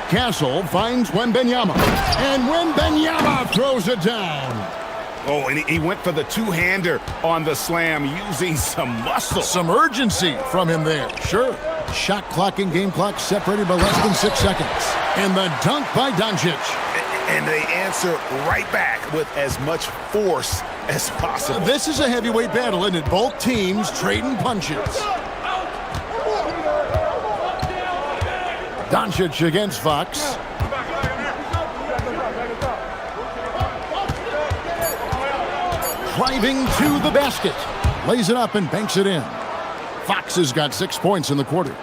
[SPEAKER 5] Castle finds Wembanyama, and Wembanyama throws it down.
[SPEAKER 7] Oh, and he went for the two-hander on the slam using some muscle.
[SPEAKER 5] Some urgency from him there. Sure. Shot clock and game clock separated by less than 6 seconds. And the dunk by Doncic.
[SPEAKER 7] And they answer right back with as much force as possible.
[SPEAKER 5] This is a heavyweight battle, isn't it? Both teams trading punches. Doncic against Fox. Driving to the basket. Lays it up and banks it in. Fox has got 6 points in the quarter.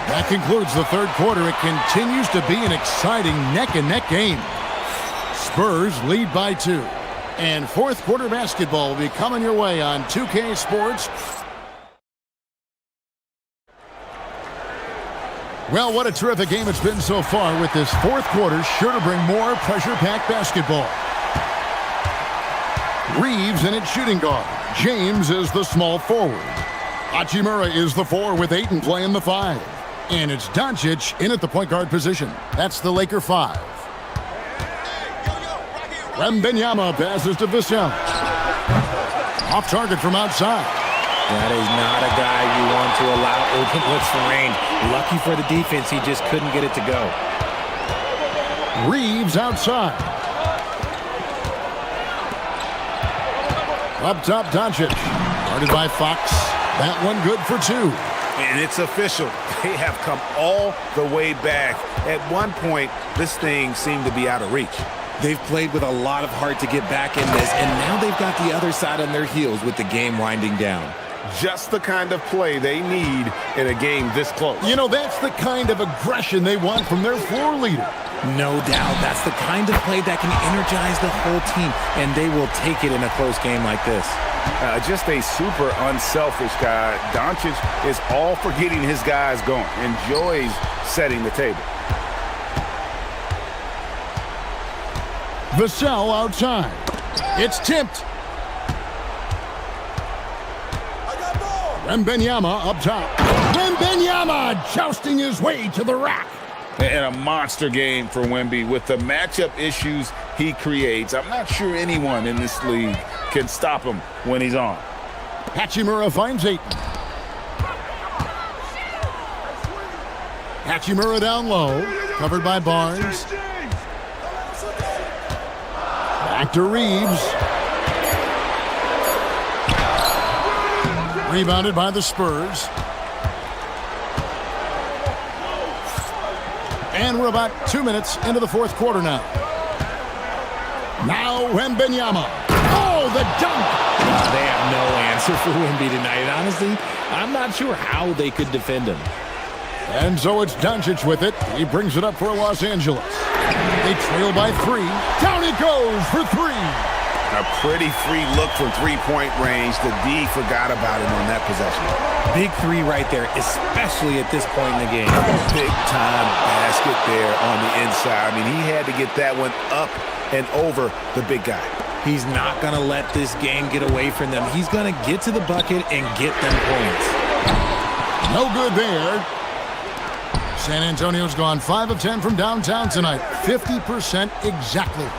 [SPEAKER 5] That concludes the third quarter. It continues to be an exciting neck-and-neck game. Spurs lead by 2. And fourth quarter basketball will be coming your way on 2K Sports. Well, what a terrific game it's been so far, with this fourth quarter sure to bring more pressure-packed basketball. Reeves in its shooting guard. James is the small forward. Hachimura is the 4 with Ayton playing the 5. And it's Doncic in at the point guard position. That's the Laker 5. Wembanyama passes to Vassell. Off target from outside.
[SPEAKER 11] That is not a guy you want to allow open looks for range. Lucky for the defense, he just couldn't get it to go.
[SPEAKER 5] Reeves outside. Up top, Doncic. Guarded by Fox. That one good for 2.
[SPEAKER 7] And it's official. They have come all the way back. At one point, this thing seemed to be out of reach.
[SPEAKER 11] They've played with a lot of heart to get back in this, and now they've got the other side on their heels with the game winding down.
[SPEAKER 7] Just the kind of play they need in a game this close.
[SPEAKER 5] You know, that's the kind of aggression they want from their floor leader.
[SPEAKER 11] No doubt. That's the kind of play that can energize the whole team, and they will take it in a close game like this.
[SPEAKER 7] Just a super unselfish guy. Doncic is all for getting his guys going. Enjoys setting the table.
[SPEAKER 5] Vassell outside. It's tipped. Wembanyama up top. Wembanyama jousting his way to the rack.
[SPEAKER 7] And a monster game for Wemby. With the matchup issues he creates, I'm not sure anyone in this league can stop him when he's on.
[SPEAKER 5] Hachimura finds Ayton. Hachimura down low, covered by Barnes. Back to Reeves. Rebounded by the Spurs. And we're about 2 minutes into the fourth quarter now. Now Wembanyama. Oh, the dunk!
[SPEAKER 11] They have no answer for Wemby tonight. Honestly, I'm not sure how they could defend him.
[SPEAKER 5] And so it's Doncic with it. He brings it up for Los Angeles. They trail by 3. Down he goes for 3.
[SPEAKER 7] A pretty free look from three-point range. The D forgot about him on that possession.
[SPEAKER 11] Big 3 right there, especially at this point in the game.
[SPEAKER 7] Big-time basket there on the inside. I mean, he had to get that one up and over the big guy.
[SPEAKER 11] He's not going to let this game get away from them. He's going to get to the bucket and get them points.
[SPEAKER 5] No good there. San Antonio's gone 5 of 10 from downtown tonight. 50% exactly.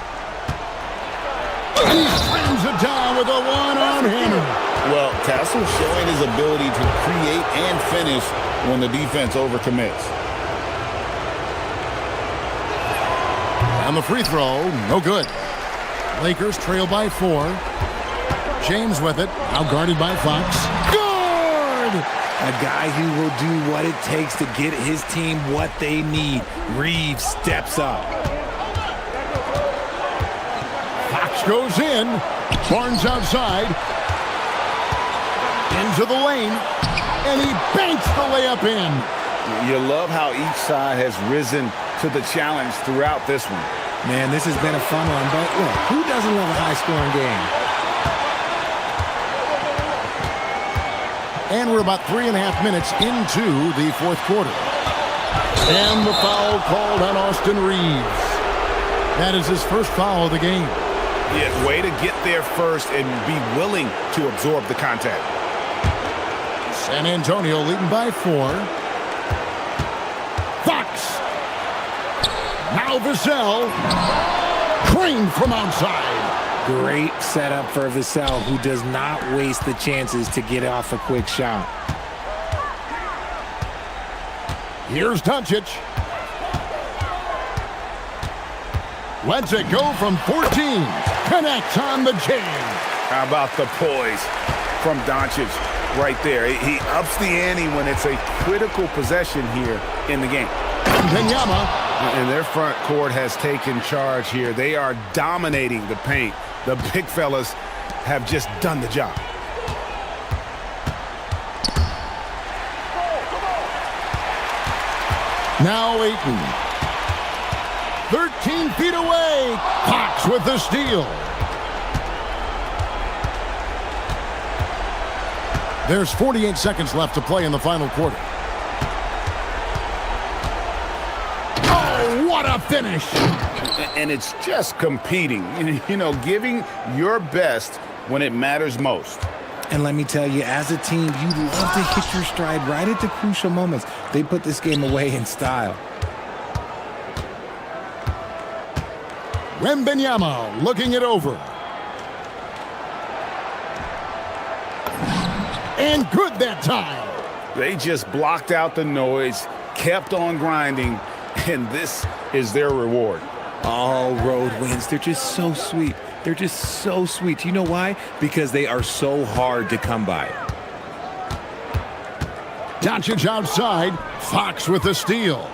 [SPEAKER 5] He slams it down with a one-arm hammer.
[SPEAKER 6] Well, Castle's showing his ability to create and finish when the defense overcommits.
[SPEAKER 5] And the free throw, no good. Lakers trail by 4. James with it, now guarded by Fox. Good!
[SPEAKER 11] A guy who will do what it takes to get his team what they need. Reeves steps up.
[SPEAKER 5] Fox goes in. Barnes outside. Into the lane. And he banks the layup in.
[SPEAKER 7] You love how each side has risen to the challenge throughout this one.
[SPEAKER 10] Man, this has been a fun one, but look, who doesn't love a high-scoring game?
[SPEAKER 5] And we're about 3.5 minutes into the fourth quarter. And the foul called on Austin Reeves. That is his first foul of the game.
[SPEAKER 7] Yeah, way to get there first and be willing to absorb the contact.
[SPEAKER 5] San Antonio leading by 4. Fox. Now Vassell. Crane from outside.
[SPEAKER 11] Great setup for Vassell, who does not waste the chances to get off a quick shot.
[SPEAKER 5] Here's Doncic. Lets it go from 14. Connects on the jam.
[SPEAKER 7] How about the poise from Doncic right there? He ups the ante when it's a critical possession here in the game.
[SPEAKER 5] Wembanyama.
[SPEAKER 7] And their front court has taken charge here. They are dominating the paint. The big fellas have just done the job.
[SPEAKER 5] Now Ayton. 13 feet away. Fox with the steal. There's 48 seconds left to play in the final quarter. Oh, what a finish.
[SPEAKER 7] And it's just competing, you know, giving your best when it matters most.
[SPEAKER 11] And let me tell you, as a team, you love to hit your stride right at the crucial moments. They put this game away in style.
[SPEAKER 5] Wembanyama looking it over. And good that time.
[SPEAKER 7] They just blocked out the noise, kept on grinding, and this is their reward.
[SPEAKER 11] All road wins. They're just so sweet. They're just so sweet. You know why? Because they are so hard to come by.
[SPEAKER 5] Doncic outside. Fox with the steal.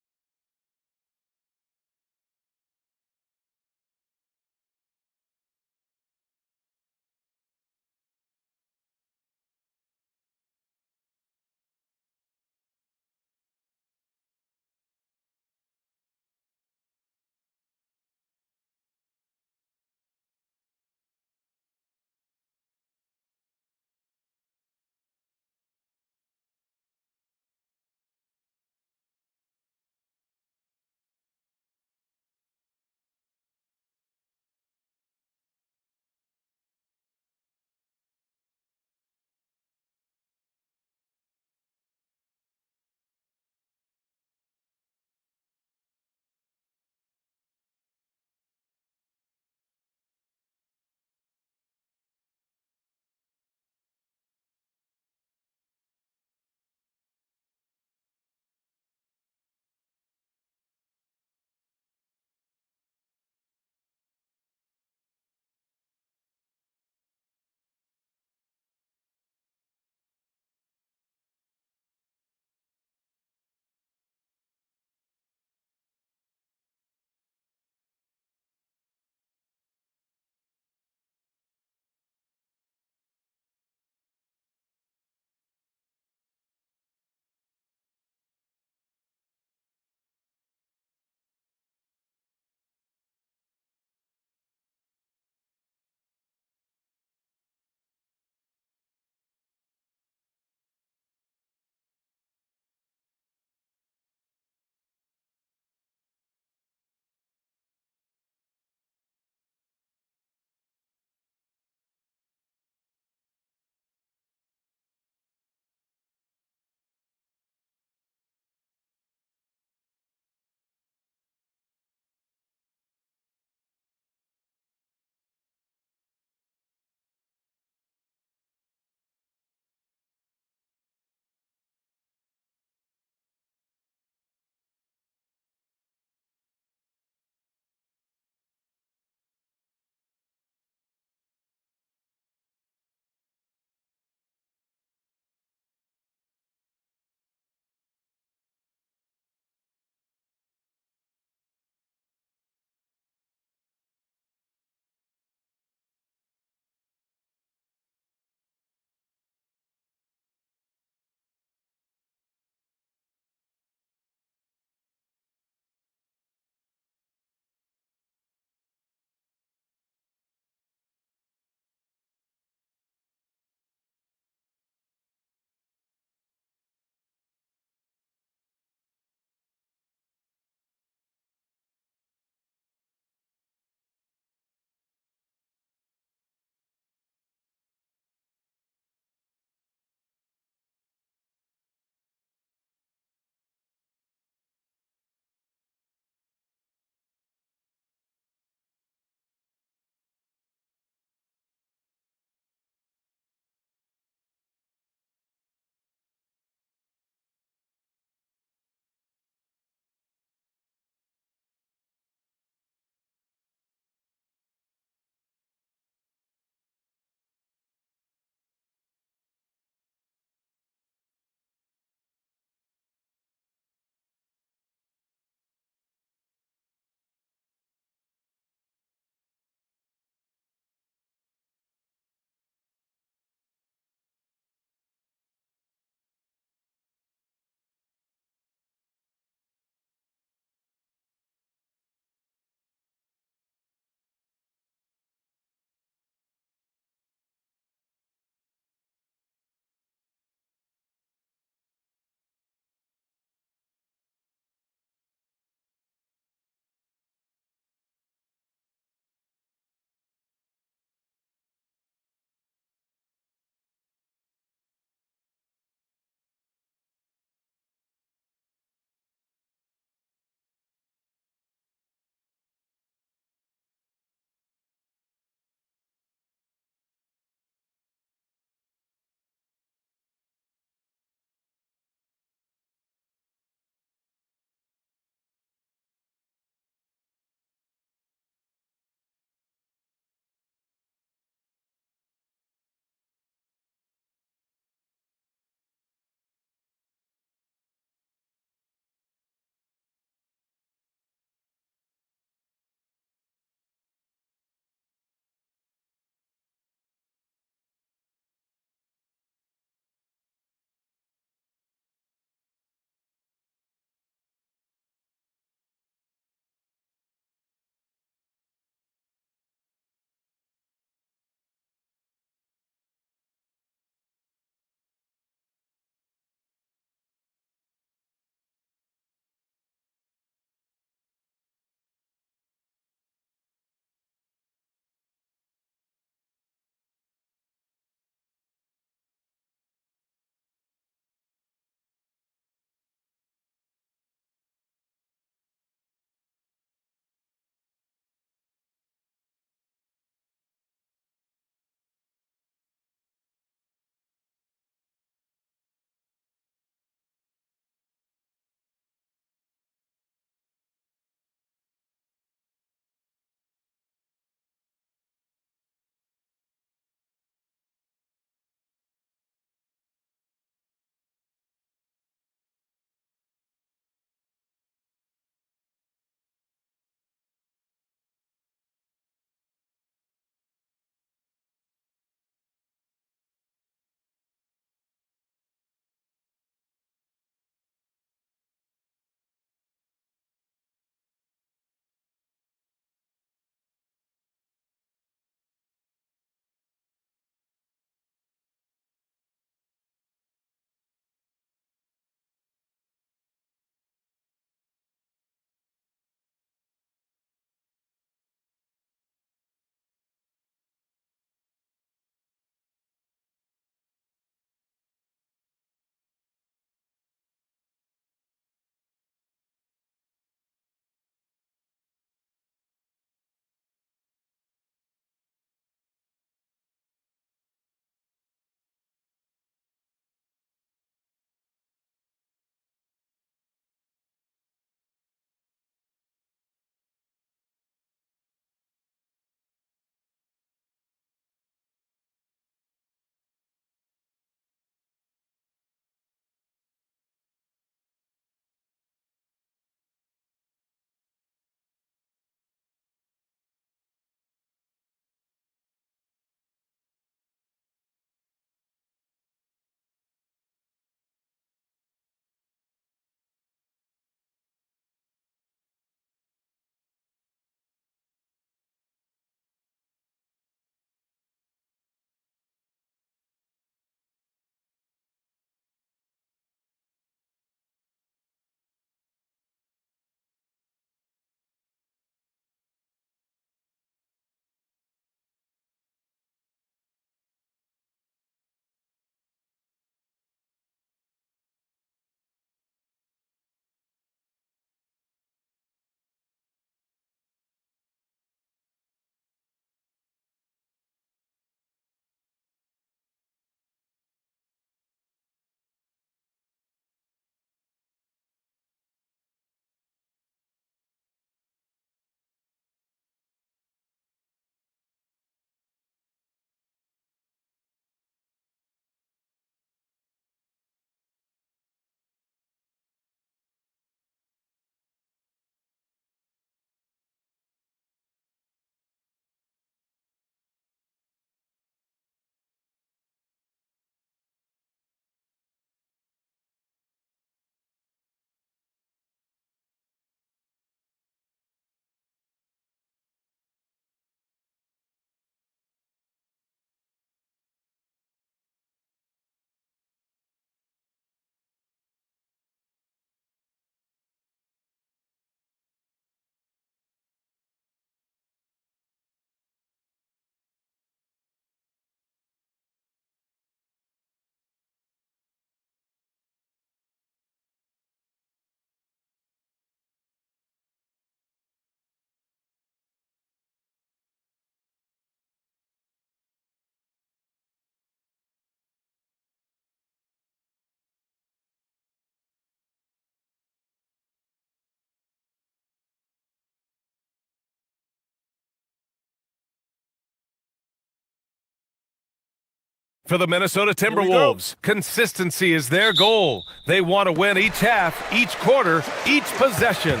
[SPEAKER 1] For the Minnesota Timberwolves, consistency is their goal. They want to win each half, each quarter, each possession.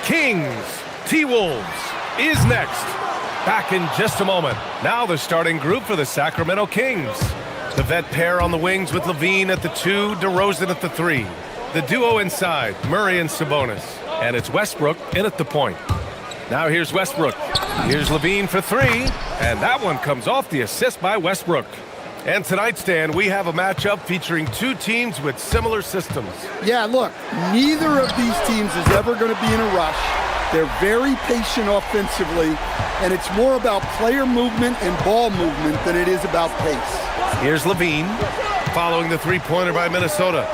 [SPEAKER 1] Kings, T-Wolves is next. Back in just a moment. Now the starting group for the Sacramento Kings. The vet pair on the wings with Levine at the 2, DeRozan at the 3. The duo inside, Murray and Sabonis. And it's Westbrook in at the point. Now here's Westbrook. Here's Levine for 3. And that one comes off the assist by Westbrook. And tonight, Stan, we have a matchup featuring two teams with similar systems.
[SPEAKER 3] Yeah, look, neither of these teams is ever going to be in a rush. They're very patient offensively, and it's more about player movement and ball movement than it is about pace.
[SPEAKER 1] Here's Levine, following the three-pointer by Minnesota.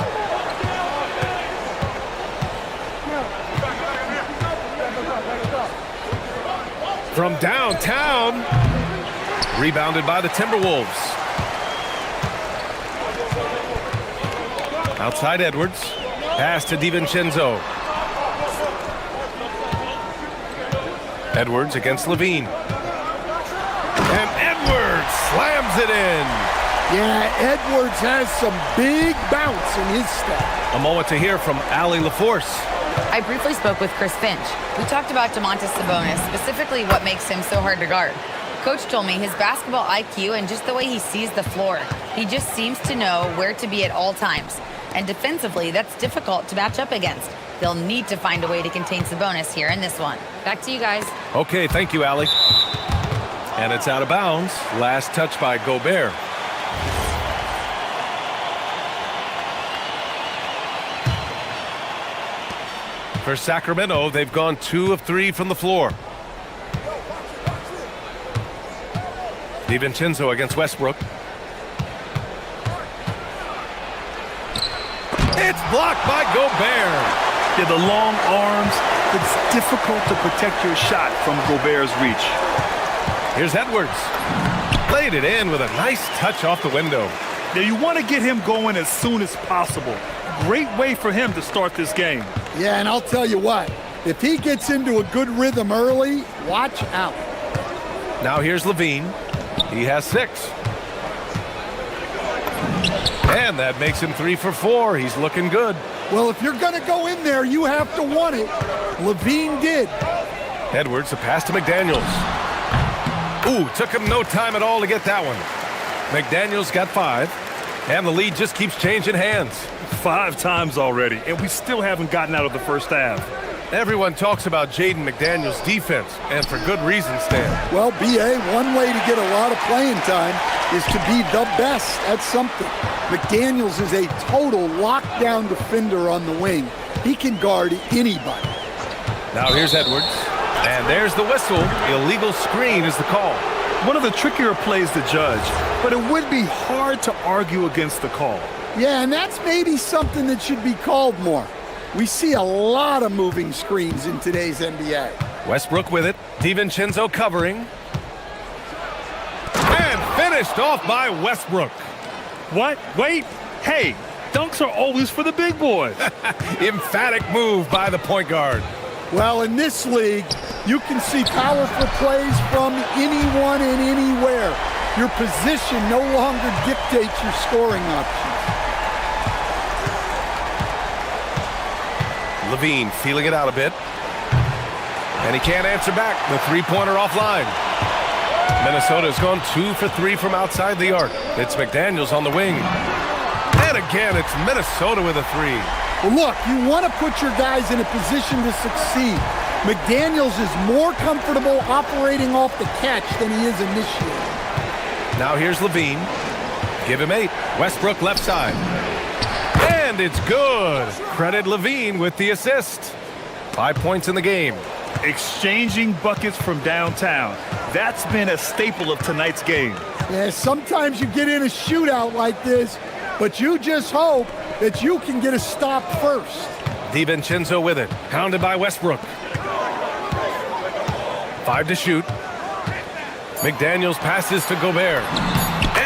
[SPEAKER 1] From downtown, rebounded by the Timberwolves. Outside Edwards, pass to DiVincenzo. Edwards against Levine. And Edwards slams it in.
[SPEAKER 3] Yeah, Edwards has some big bounce in his step.
[SPEAKER 1] A moment to hear from Allie LaForce.
[SPEAKER 4] I briefly spoke with Chris Finch. We talked about Domantas Sabonis, specifically what makes him so hard to guard. Coach told me his basketball IQ and just the way he sees the floor. He just seems to know where to be at all times. And defensively, that's difficult to match up against. They'll need to find a way to contain Sabonis here in this one. Back to you guys.
[SPEAKER 1] Okay, thank you, Allie. And it's out of bounds. Last touch by Gobert. For Sacramento, they've gone 2 of 3 from the floor. DiVincenzo against Westbrook. It's blocked by Gobert.
[SPEAKER 2] Yeah, the long arms, it's difficult to protect your shot from Gobert's reach.
[SPEAKER 1] Here's Edwards. Laid it in with a nice touch off the window.
[SPEAKER 2] Now you want to get him going as soon as possible. Great way for him to start this game.
[SPEAKER 3] Yeah, and I'll tell you what, if he gets into a good rhythm early, watch out.
[SPEAKER 1] Now here's Levine. He has 6. And that makes him 3 for 4. He's looking good.
[SPEAKER 3] Well, if you're going to go in there, you have to want it. Levine did.
[SPEAKER 1] Edwards, a pass to McDaniels. Ooh, took him no time at all to get that one. McDaniels got 5. And the lead just keeps changing hands.
[SPEAKER 2] 5 times already, and we still haven't gotten out of the first half.
[SPEAKER 1] Everyone talks about Jaden McDaniels' defense, and for good reason, Stan.
[SPEAKER 3] Well, B.A., one way to get a lot of playing time is to be the best at something. McDaniels is a total lockdown defender on the wing. He can guard anybody.
[SPEAKER 1] Now here's Edwards, and there's the whistle. Illegal screen is the call.
[SPEAKER 2] One of the trickier plays to judge, but it would be hard to argue against the call.
[SPEAKER 3] Yeah, and that's maybe something that should be called more. We see a lot of moving screens in today's NBA.
[SPEAKER 1] Westbrook with it. DiVincenzo covering. And finished off by Westbrook.
[SPEAKER 2] What? Wait. Hey, dunks are always for the big boys.
[SPEAKER 1] Emphatic move by the point guard.
[SPEAKER 3] Well, in this league, you can see powerful plays from anyone and anywhere. Your position no longer dictates your scoring options.
[SPEAKER 1] Levine feeling it out a bit. And he can't answer back. The three-pointer offline. Minnesota's gone 2 for 3 from outside the arc. It's McDaniels on the wing. And again, it's Minnesota with a 3.
[SPEAKER 3] Well, look, you want to put your guys in a position to succeed. McDaniels is more comfortable operating off the catch than he is initiating.
[SPEAKER 1] Now here's Levine. Give him 8. Westbrook left side. And it's good. Credit Levine with the assist. 5 points in the game.
[SPEAKER 2] Exchanging buckets from downtown. That's been a staple of tonight's game.
[SPEAKER 3] Yeah, sometimes you get in a shootout like this, but you just hope that you can get a stop first.
[SPEAKER 1] DiVincenzo with it. Pounded by Westbrook. 5 to shoot. McDaniels passes to Gobert.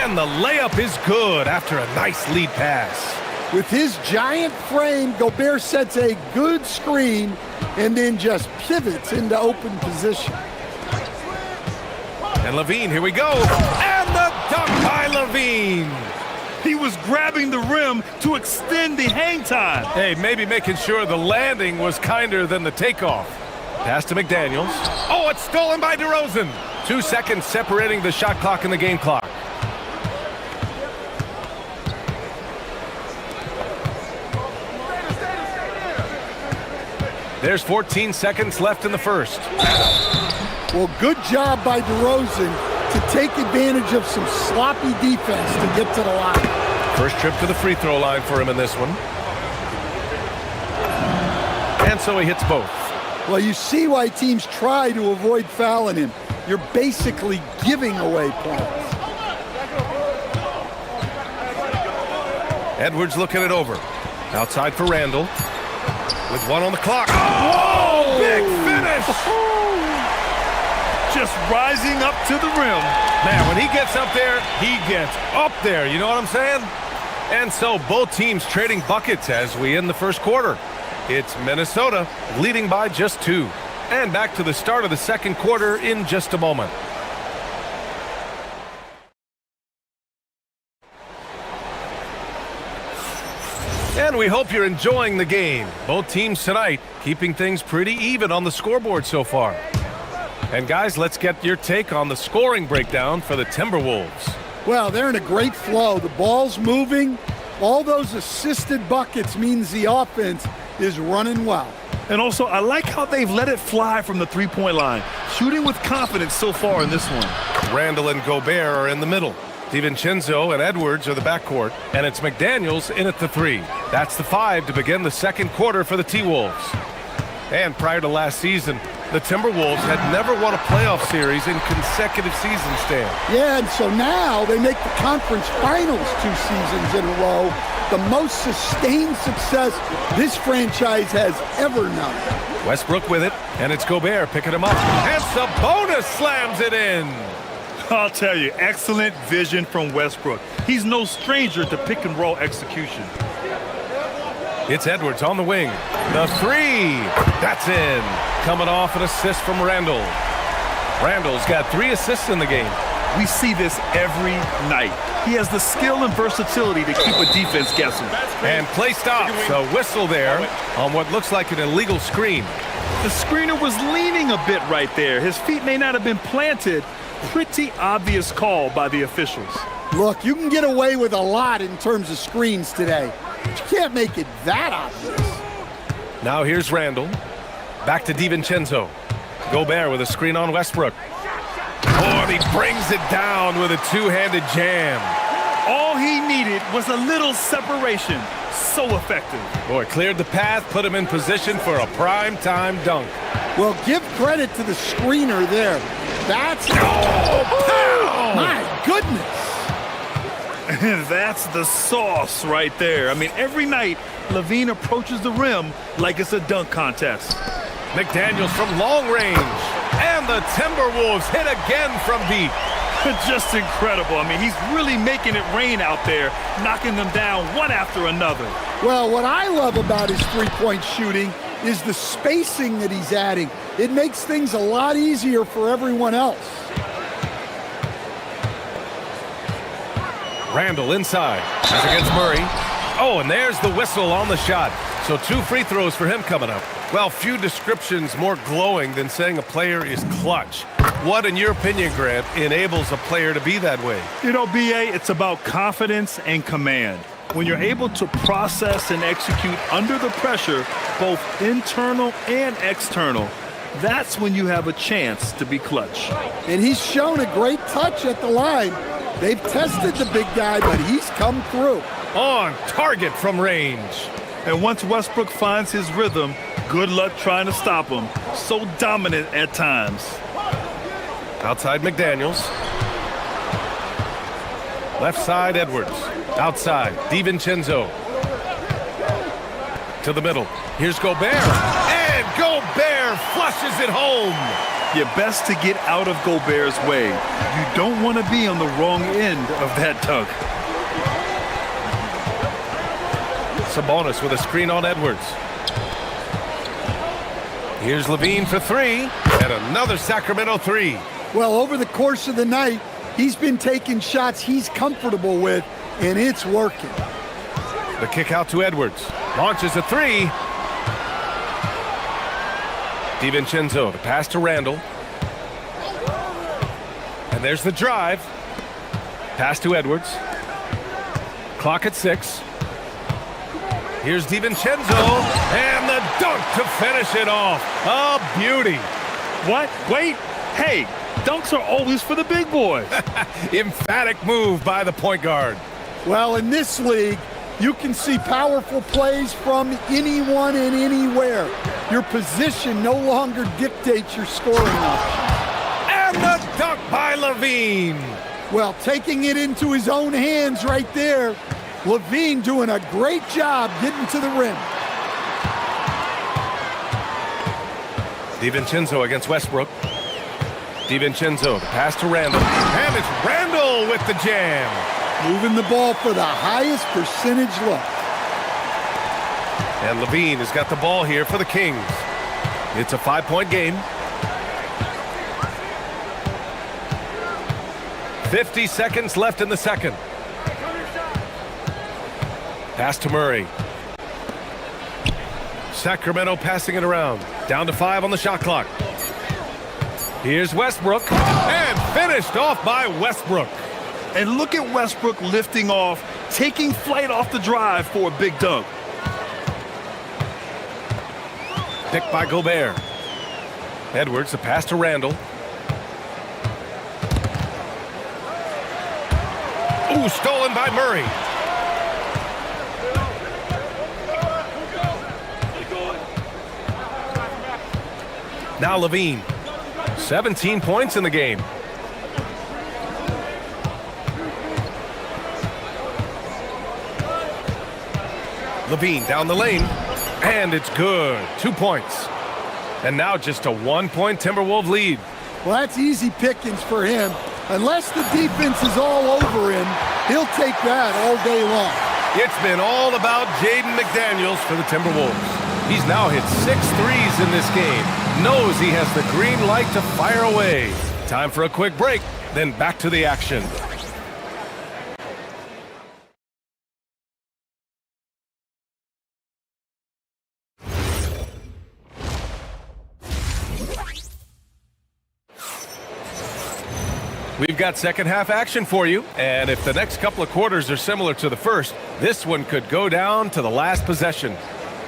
[SPEAKER 1] And the layup is good after a nice lead pass.
[SPEAKER 3] With his giant frame, Gobert sets a good screen and then just pivots into open position.
[SPEAKER 1] And Levine, here we go. And the dunk by Levine.
[SPEAKER 2] He was grabbing the rim to extend the hang time.
[SPEAKER 1] Hey, maybe making sure the landing was kinder than the takeoff. Pass to McDaniels. Oh, it's stolen by DeRozan. 2 seconds separating the shot clock and the game clock. There's 14 seconds left in the first.
[SPEAKER 3] Well, good job by DeRozan to take advantage of some sloppy defense to get to the line.
[SPEAKER 1] First trip to the free throw line for him in this one. And so he hits both.
[SPEAKER 3] Well, you see why teams try to avoid fouling him. You're basically giving away points.
[SPEAKER 1] Edwards looking it over. Outside for Randall. With 1 on the clock. Oh, big finish!
[SPEAKER 2] Just rising up to the rim.
[SPEAKER 1] Man, when he gets up there, he gets up there. You know what I'm saying? And so both teams trading buckets as we end the first quarter. It's Minnesota leading by just 2. And back to the start of the second quarter in just a moment. And we hope you're enjoying the game. Both teams tonight keeping things pretty even on the scoreboard so far. And guys, let's get your take on the scoring breakdown for the Timberwolves.
[SPEAKER 3] Well, they're in a great flow. The ball's moving. All those assisted buckets means the offense is running well.
[SPEAKER 2] And also, I like how they've let it fly from the three-point line, shooting with confidence so far in this one.
[SPEAKER 1] Randall and Gobert are in the middle. DiVincenzo and Edwards are the backcourt, and it's McDaniels in at the 3. That's the 5 to begin the second quarter for the T-Wolves. And prior to last season, the Timberwolves had never won a playoff series in consecutive seasons, Stan.
[SPEAKER 3] Yeah, and so now they make the conference finals 2 seasons in a row, the most sustained success this franchise has ever known.
[SPEAKER 1] Westbrook with it, and it's Gobert picking him up. And Sabonis slams it in.
[SPEAKER 2] I'll tell you, excellent vision from Westbrook. He's no stranger to pick-and-roll execution.
[SPEAKER 1] It's Edwards on the wing. The 3. That's in. Coming off an assist from Randall. Randall's got 3 assists in the game.
[SPEAKER 2] We see this every night. He has the skill and versatility to keep a defense guessing.
[SPEAKER 1] And play stops. A whistle there on what looks like an illegal screen.
[SPEAKER 2] The screener was leaning a bit right there. His feet may not have been planted. Pretty obvious call by the officials.
[SPEAKER 3] Look, you can get away with a lot in terms of screens today. But you can't make it that obvious.
[SPEAKER 1] Now here's Randall. Back to DiVincenzo. Gobert with a screen on Westbrook. Oh, and he brings it down with a 2-handed jam.
[SPEAKER 2] All he needed was a little separation. So effective.
[SPEAKER 1] Boy, cleared the path, put him in position for a prime-time dunk.
[SPEAKER 3] Well, give credit to the screener there. That's... Oh, my goodness.
[SPEAKER 2] And that's the sauce right there. I mean, every night, Levine approaches the rim like it's a dunk contest.
[SPEAKER 1] McDaniels from long range. And the Timberwolves hit again from deep.
[SPEAKER 2] Just incredible. I mean, he's really making it rain out there, knocking them down one after another.
[SPEAKER 3] Well, what I love about his three-point shooting is the spacing that he's adding. It makes things a lot easier for everyone else.
[SPEAKER 1] Randall inside. As against Murray. Oh, and there's the whistle on the shot. So 2 free throws for him coming up. Well, few descriptions more glowing than saying a player is clutch. What, in your opinion, Grant, enables a player to be that way?
[SPEAKER 2] You know, B.A., it's about confidence and command. When you're able to process and execute under the pressure, both internal and external, that's when you have a chance to be clutch.
[SPEAKER 3] And he's shown a great touch at the line. They've tested the big guy, but he's come through.
[SPEAKER 1] On target from range.
[SPEAKER 2] And once Westbrook finds his rhythm, good luck trying to stop him. So dominant at times.
[SPEAKER 1] Outside McDaniels. Left side Edwards. Outside DiVincenzo. To the middle. Here's Gobert. And Gobert flushes it home.
[SPEAKER 2] You're best to get out of Gobert's way. You don't want to be on the wrong end of that dunk.
[SPEAKER 1] Sabonis with a screen on Edwards. Here's Levine for 3. And another Sacramento 3.
[SPEAKER 3] Well, over the course of the night, He's been taking shots he's comfortable with, and it's working.
[SPEAKER 1] The kick out to Edwards. Launches a three. DiVincenzo, the pass to Randall. And there's the drive. Pass to Edwards. Clock at 6. Here's DiVincenzo, and the dunk to finish it off. A beauty.
[SPEAKER 2] What? Wait. Hey, dunks are always for the big boys.
[SPEAKER 1] Emphatic move by the point guard.
[SPEAKER 3] Well, in this league, you can see powerful plays from anyone and anywhere. Your position no longer dictates your scoring options.
[SPEAKER 1] And the dunk by Levine.
[SPEAKER 3] Well, taking it into his own hands right there. Levine doing a great job getting to the rim.
[SPEAKER 1] DiVincenzo against Westbrook. DiVincenzo, the pass to Randall. And it's Randall with the jam.
[SPEAKER 3] Moving the ball for the highest percentage look.
[SPEAKER 1] And Levine has got the ball here for the Kings. It's a 5-point game. 50 seconds left in the second. Pass to Murray. Sacramento passing it around. Down to 5 on the shot clock. Here's Westbrook. And finished off by Westbrook.
[SPEAKER 2] And look at Westbrook lifting off, taking flight off the drive for a big dunk.
[SPEAKER 1] Picked by Gobert. Edwards, the pass to Randall. Ooh, stolen by Murray. Now Levine. 17 points in the game. Levine down the lane, and it's good. 2 points. And now just a 1-point Timberwolves lead.
[SPEAKER 3] Well, that's easy pickings for him. Unless the defense is all over him, he'll take that all day long.
[SPEAKER 1] It's been all about Jaden McDaniels for the Timberwolves. He's now hit 6 threes in this game. Knows he has the green light to fire away. Time for a quick break, then back to the action. We've got second half action for you, and if the next couple of quarters are similar to the first, this one could go down to the last possession.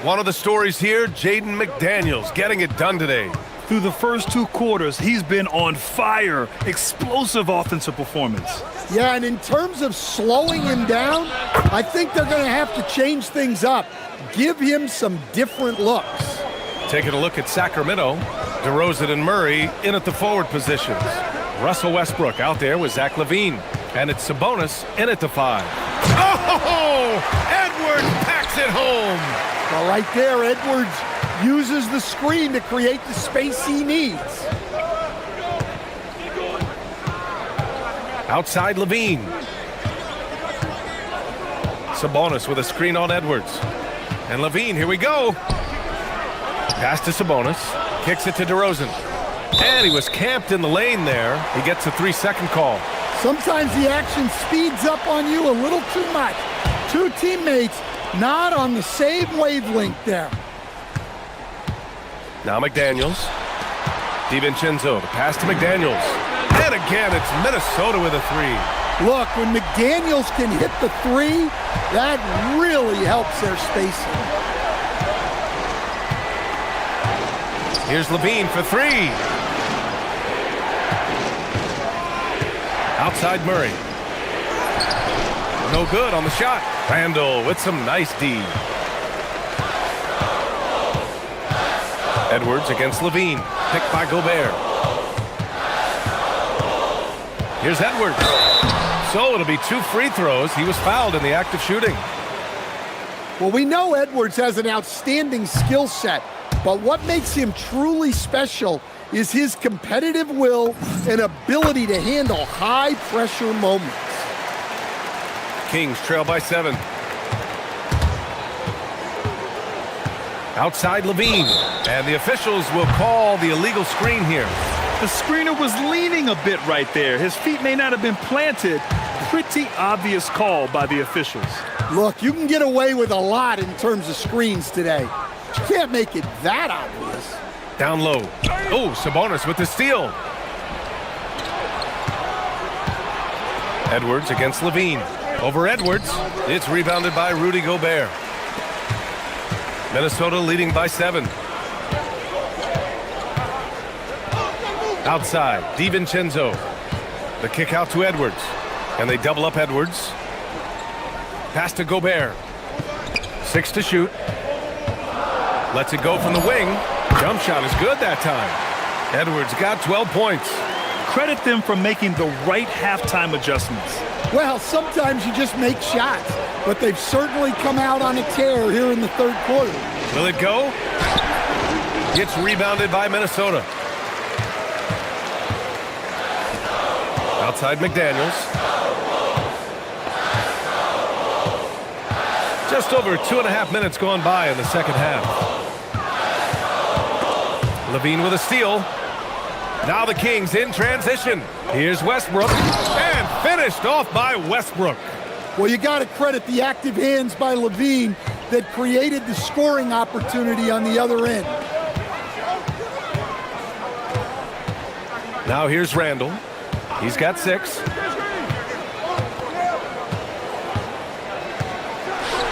[SPEAKER 1] One of the stories here, Jaden McDaniels getting it done today.
[SPEAKER 2] Through the first 2 quarters, he's been on fire. Explosive offensive performance.
[SPEAKER 3] Yeah, and in terms of slowing him down, I think they're going to have to change things up. Give him some different looks.
[SPEAKER 1] Taking a look at Sacramento, DeRozan and Murray in at the forward positions. Russell Westbrook out there with Zach LaVine. And it's Sabonis in at the 5. Oh! Edwards packs it home!
[SPEAKER 3] Well, right there, Edwards uses the screen to create the space he needs.
[SPEAKER 1] Outside LaVine. Sabonis with a screen on Edwards. And LaVine, here we go. Pass to Sabonis. Kicks it to DeRozan. And he was camped in the lane there. He gets a 3-second call.
[SPEAKER 3] Sometimes the action speeds up on you a little too much. 2 teammates not on the same wavelength there.
[SPEAKER 1] Now McDaniels. DiVincenzo, the pass to McDaniels. And again, it's Minnesota with a 3.
[SPEAKER 3] Look, when McDaniels can hit the 3, that really helps their spacing.
[SPEAKER 1] Here's LaVine for 3. Outside Murray. No good on the shot. Randall with some nice D. Edwards against LaVine. Picked by Gobert. Here's Edwards. So it'll be 2 free throws. He was fouled in the act of shooting.
[SPEAKER 3] Well, we know Edwards has an outstanding skill set, but what makes him truly special is his competitive will and ability to handle high-pressure moments.
[SPEAKER 1] Kings trail by 7. Outside LaVine. And the officials will call the illegal screen here.
[SPEAKER 2] The screener was leaning a bit right there. His feet may not have been planted. Pretty obvious call by the officials.
[SPEAKER 3] Look, you can get away with a lot in terms of screens today. But you can't make it that obvious.
[SPEAKER 1] Down low. Oh, Sabonis with the steal. Edwards against Levine. Over Edwards. It's rebounded by Rudy Gobert. Minnesota leading by 7. Outside, DiVincenzo. The kick out to Edwards. And they double up Edwards. Pass to Gobert. 6 to shoot. Lets it go from the wing. Jump shot is good that time. Edwards got 12 points.
[SPEAKER 2] Credit them for making the right halftime adjustments.
[SPEAKER 3] Well, sometimes you just make shots, but they've certainly come out on a tear here in the third quarter.
[SPEAKER 1] Will it go? It's rebounded by Minnesota. Outside McDaniels. Just over 2.5 minutes gone by in the second half. Levine with a steal. Now the Kings in transition. Here's Westbrook. And finished off by Westbrook.
[SPEAKER 3] Well, you got to credit the active hands by Levine that created the scoring opportunity on the other end.
[SPEAKER 1] Now here's Randall. He's got 6.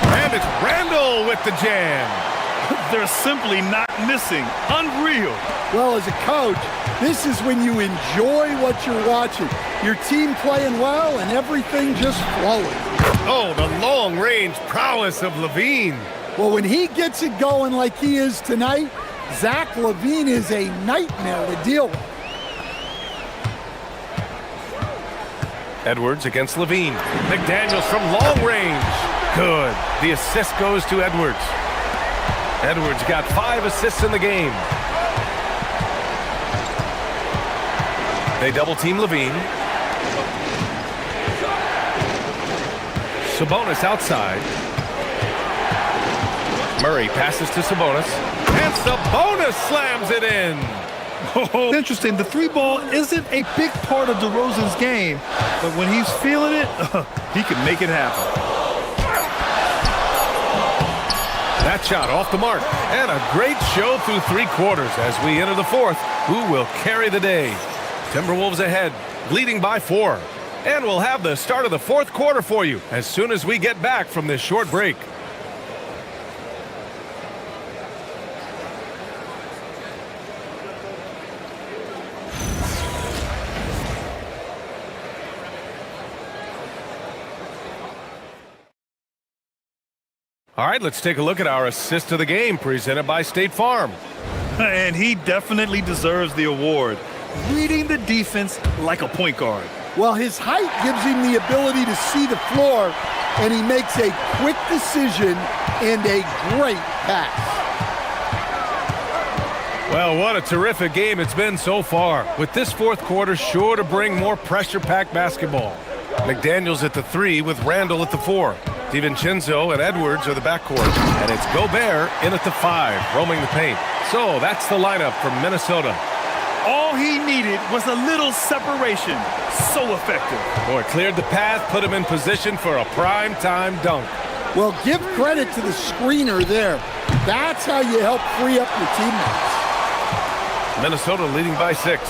[SPEAKER 1] And it's Randall with the jam.
[SPEAKER 2] They're simply not missing. Unreal.
[SPEAKER 3] Well, as a coach, this is when you enjoy what you're watching. Your team playing well and everything just flowing.
[SPEAKER 1] Oh, the long-range prowess of Levine.
[SPEAKER 3] Well, when he gets it going like he is tonight, Zach LaVine is a nightmare to deal with.
[SPEAKER 1] Edwards against Levine. McDaniels from long range. Good. The assist goes to Edwards. Edwards got 5 assists in the game. They double team Levine. Sabonis outside. Murray passes to Sabonis. And Sabonis slams it in.
[SPEAKER 2] Oh, interesting. The 3-ball isn't a big part of DeRozan's game, but when he's feeling it, he can make it happen.
[SPEAKER 1] That shot off the mark. And a great show through 3 quarters as we enter the 4th. Who will carry the day? Timberwolves ahead, leading by 4. And we'll have the start of the 4th quarter for you as soon as we get back from this short break. All right, let's take a look at our assist of the game presented by State Farm.
[SPEAKER 2] And he definitely deserves the award. Reading the defense like a point guard.
[SPEAKER 3] Well, his height gives him the ability to see the floor, and he makes a quick decision and a great pass.
[SPEAKER 1] Well, what a terrific game it's been so far, with this 4th quarter sure to bring more pressure-packed basketball. McDaniels at the 3 with Randall at the 4. DiVincenzo and Edwards are the backcourt, and it's Gobert in at the 5, roaming the paint. So that's the lineup from Minnesota.
[SPEAKER 2] All he needed was a little separation. So effective.
[SPEAKER 1] Boy, cleared the path, put him in position for a prime-time dunk.
[SPEAKER 3] Well, give credit to the screener there. That's how you help free up your teammates.
[SPEAKER 1] Minnesota leading by 6.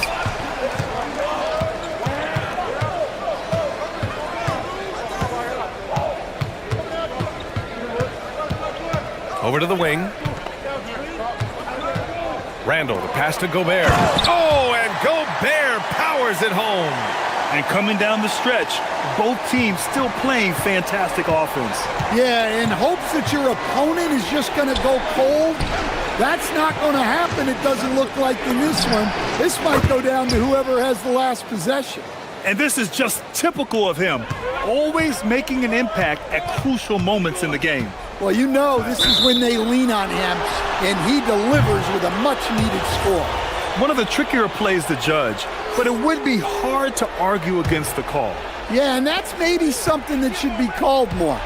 [SPEAKER 1] Over to the wing. Randall, the pass to Gobert. Oh, and Gobert powers it home.
[SPEAKER 2] And coming down the stretch, both teams still playing fantastic offense.
[SPEAKER 3] Yeah, in hopes that your opponent is just going to go cold. That's not going to happen, it doesn't look like in this one. This might go down to whoever has the last possession.
[SPEAKER 2] And this is just typical of him, always making an impact at crucial moments in the game.
[SPEAKER 3] Well, you know this is when they lean on him, and he delivers with a much-needed score.
[SPEAKER 2] One of the trickier plays to judge, but it would be hard to argue against the call.
[SPEAKER 3] Yeah, and that's maybe something that should be called more.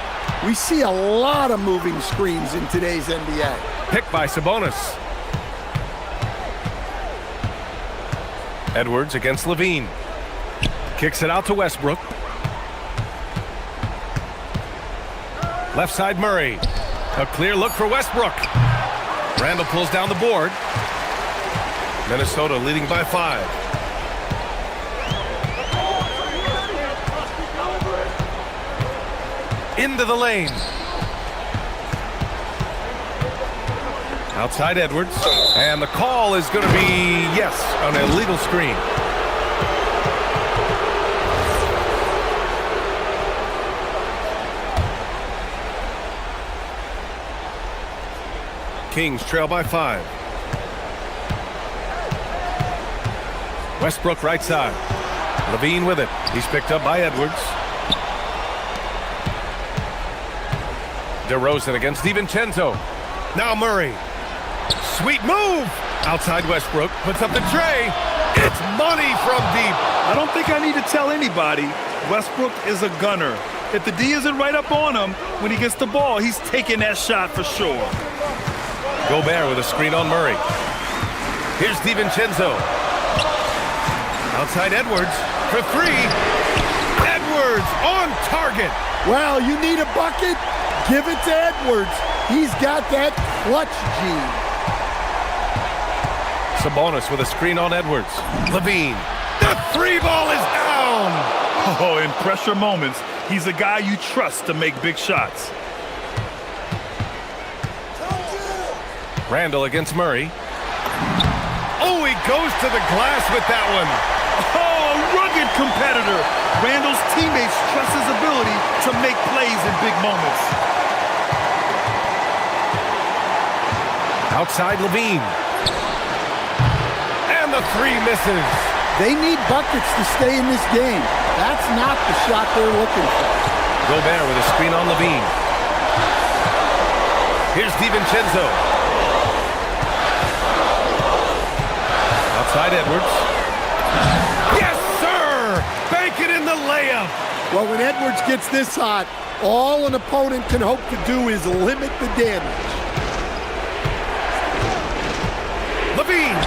[SPEAKER 3] We see a lot of moving screens in today's NBA.
[SPEAKER 1] Picked by Sabonis. Edwards against Levine. Kicks it out to Westbrook. Left side Murray. A clear look for Westbrook. Randall pulls down the board. Minnesota leading by 5. Into the lane. Outside Edwards. And the call is going to be, yes, an illegal screen. Kings trail by 5. Westbrook right side. Levine with it. He's picked up by Edwards. DeRozan against DiVincenzo. Now Murray. Sweet move. Outside Westbrook. Puts up the tray. It's money from deep.
[SPEAKER 2] I don't think I need to tell anybody. Westbrook is a gunner. If the D isn't right up on him, when he gets the ball, he's taking that shot for sure.
[SPEAKER 1] Gobert with a screen on Murray. Here's DiVincenzo. Outside Edwards for 3. Edwards on target.
[SPEAKER 3] Well, you need a bucket? Give it to Edwards. He's got that clutch gene.
[SPEAKER 1] Sabonis with a screen on Edwards. Levine. The 3 ball is down.
[SPEAKER 2] Oh, in pressure moments, he's a guy you trust to make big shots.
[SPEAKER 1] Randall against Murray. Oh, he goes to the glass with that one.
[SPEAKER 2] Oh, a rugged competitor. Randall's teammates trust his ability to make plays in big moments.
[SPEAKER 1] Outside Levine. And the 3 misses.
[SPEAKER 3] They need buckets to stay in this game. That's not the shot they're looking for.
[SPEAKER 1] Gobert with a screen on Levine. Here's DiVincenzo. Outside Edwards. Yes, sir! Bank it in the layup.
[SPEAKER 3] Well, when Edwards gets this hot, all an opponent can hope to do is limit the damage.
[SPEAKER 1] Levine.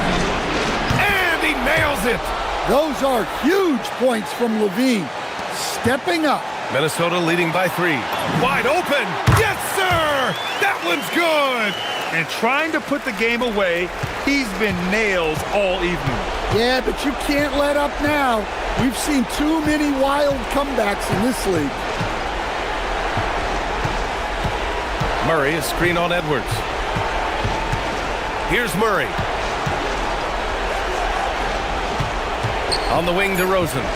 [SPEAKER 1] And he nails it.
[SPEAKER 3] Those are huge points from Levine. Stepping up.
[SPEAKER 1] Minnesota leading by 3. Wide open. Yes, sir! That one's good.
[SPEAKER 2] And trying to put the game away, he's been nails all evening.
[SPEAKER 3] Yeah, but you can't let up now. We've seen too many wild comebacks in this league.
[SPEAKER 1] Murray, a screen on Edwards. Here's Murray. On the wing, DeRozan.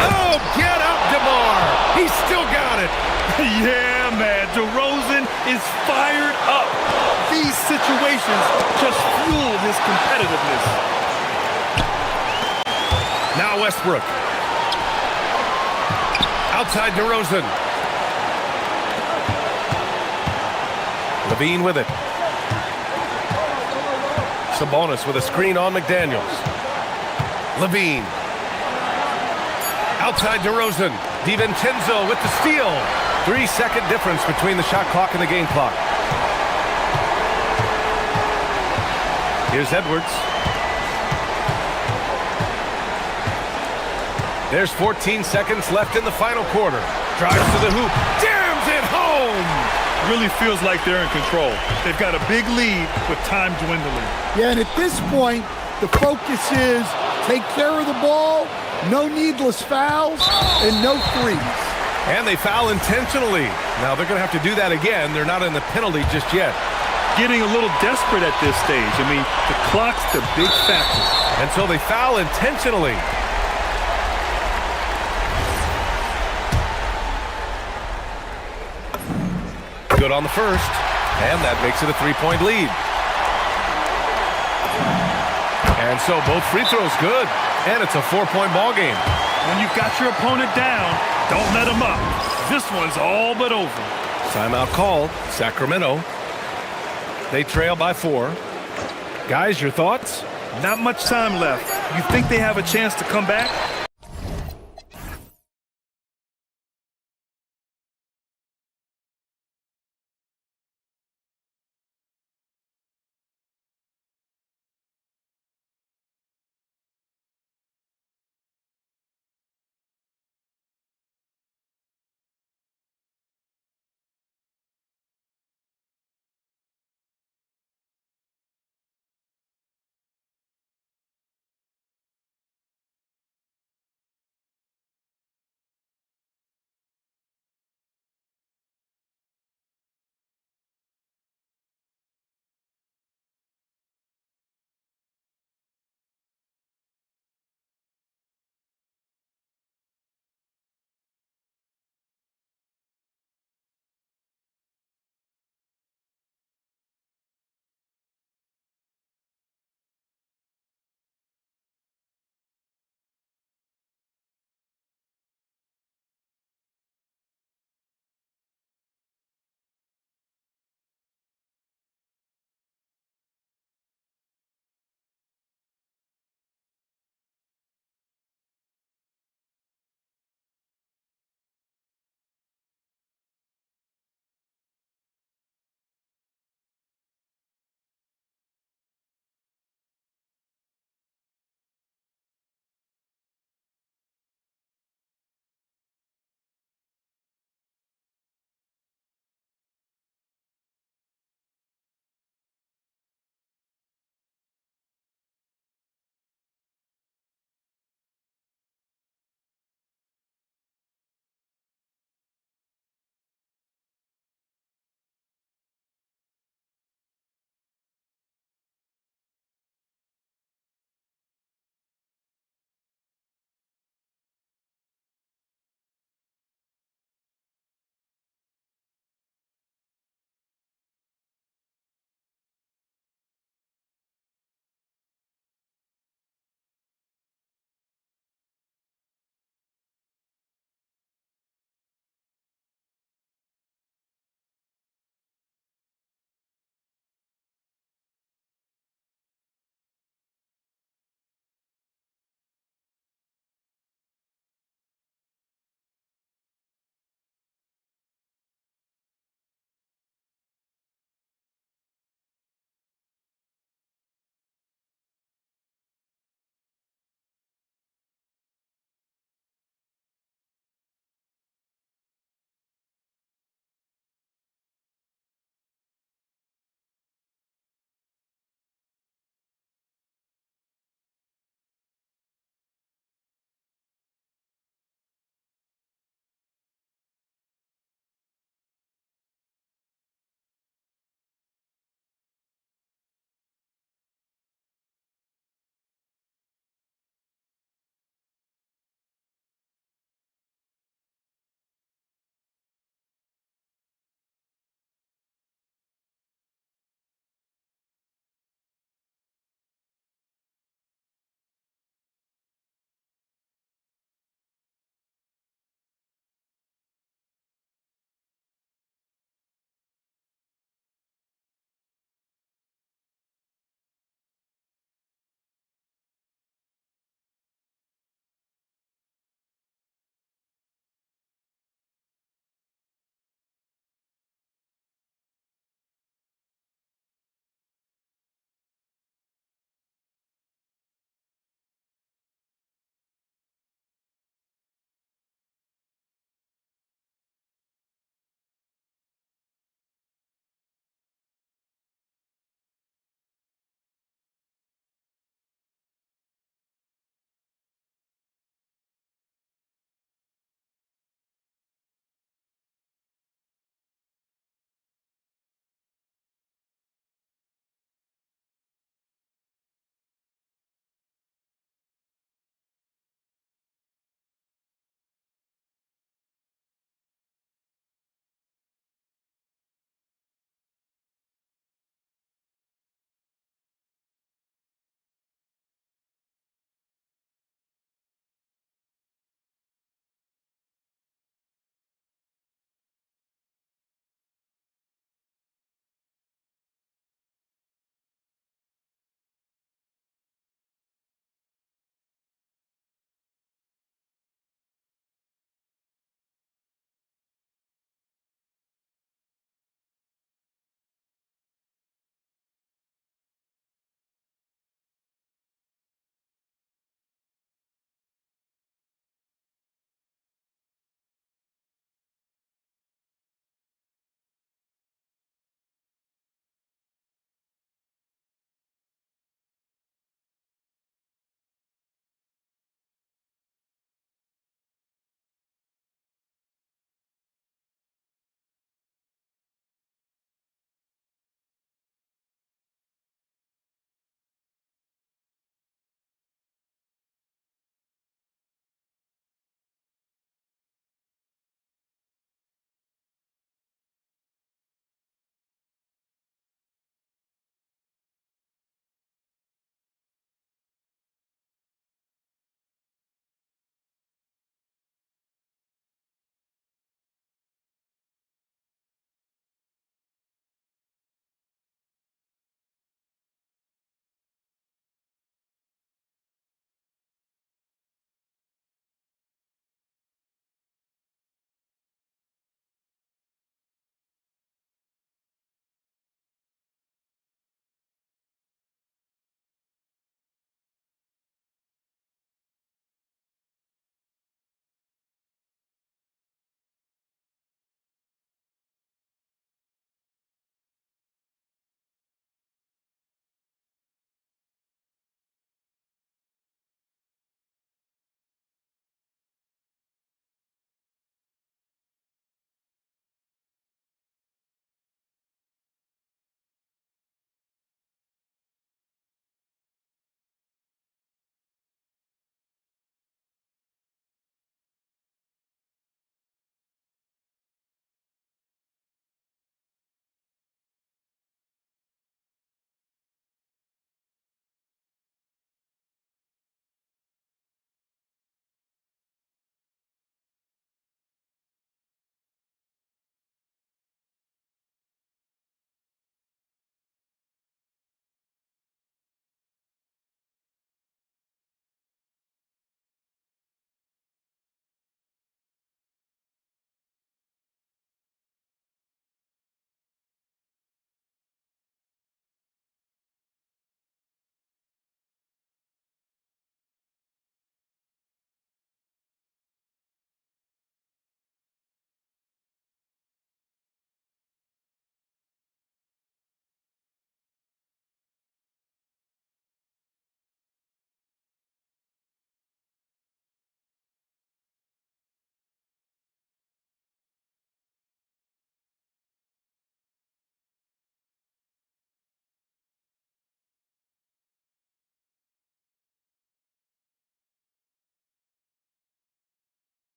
[SPEAKER 1] Oh, get up, DeMar! He's still got it.
[SPEAKER 2] Yeah, man, DeRozan is fired up. These situations just fuel his competitiveness.
[SPEAKER 1] Now Westbrook. Outside DeRozan. Levine with it. Sabonis with a screen on McDaniels. Levine. Outside DeRozan. DiVincenzo with the steal. 3-second difference between the shot clock and the game clock. Here's Edwards. There's 14 seconds left in the final quarter. Drives to the hoop. Jams it home!
[SPEAKER 2] Really feels like they're in control. They've got a big lead with time dwindling.
[SPEAKER 3] Yeah, and at this point, the focus is take care of the ball, no needless fouls, and no threes.
[SPEAKER 1] And they foul intentionally. Now they're going to have to do that again. They're not in the penalty just yet.
[SPEAKER 2] Getting a little desperate at this stage. I mean, the clock's the big factor.
[SPEAKER 1] And so they foul intentionally. Good on the first. And that makes it a 3-point lead. And so both free throws good. And it's a 4-point ball game.
[SPEAKER 2] When you've got your opponent down, don't let him up. This one's all but over.
[SPEAKER 1] Timeout called. Sacramento. They trail by 4. Guys, your thoughts?
[SPEAKER 2] Not much time left. You think they have a chance to come back?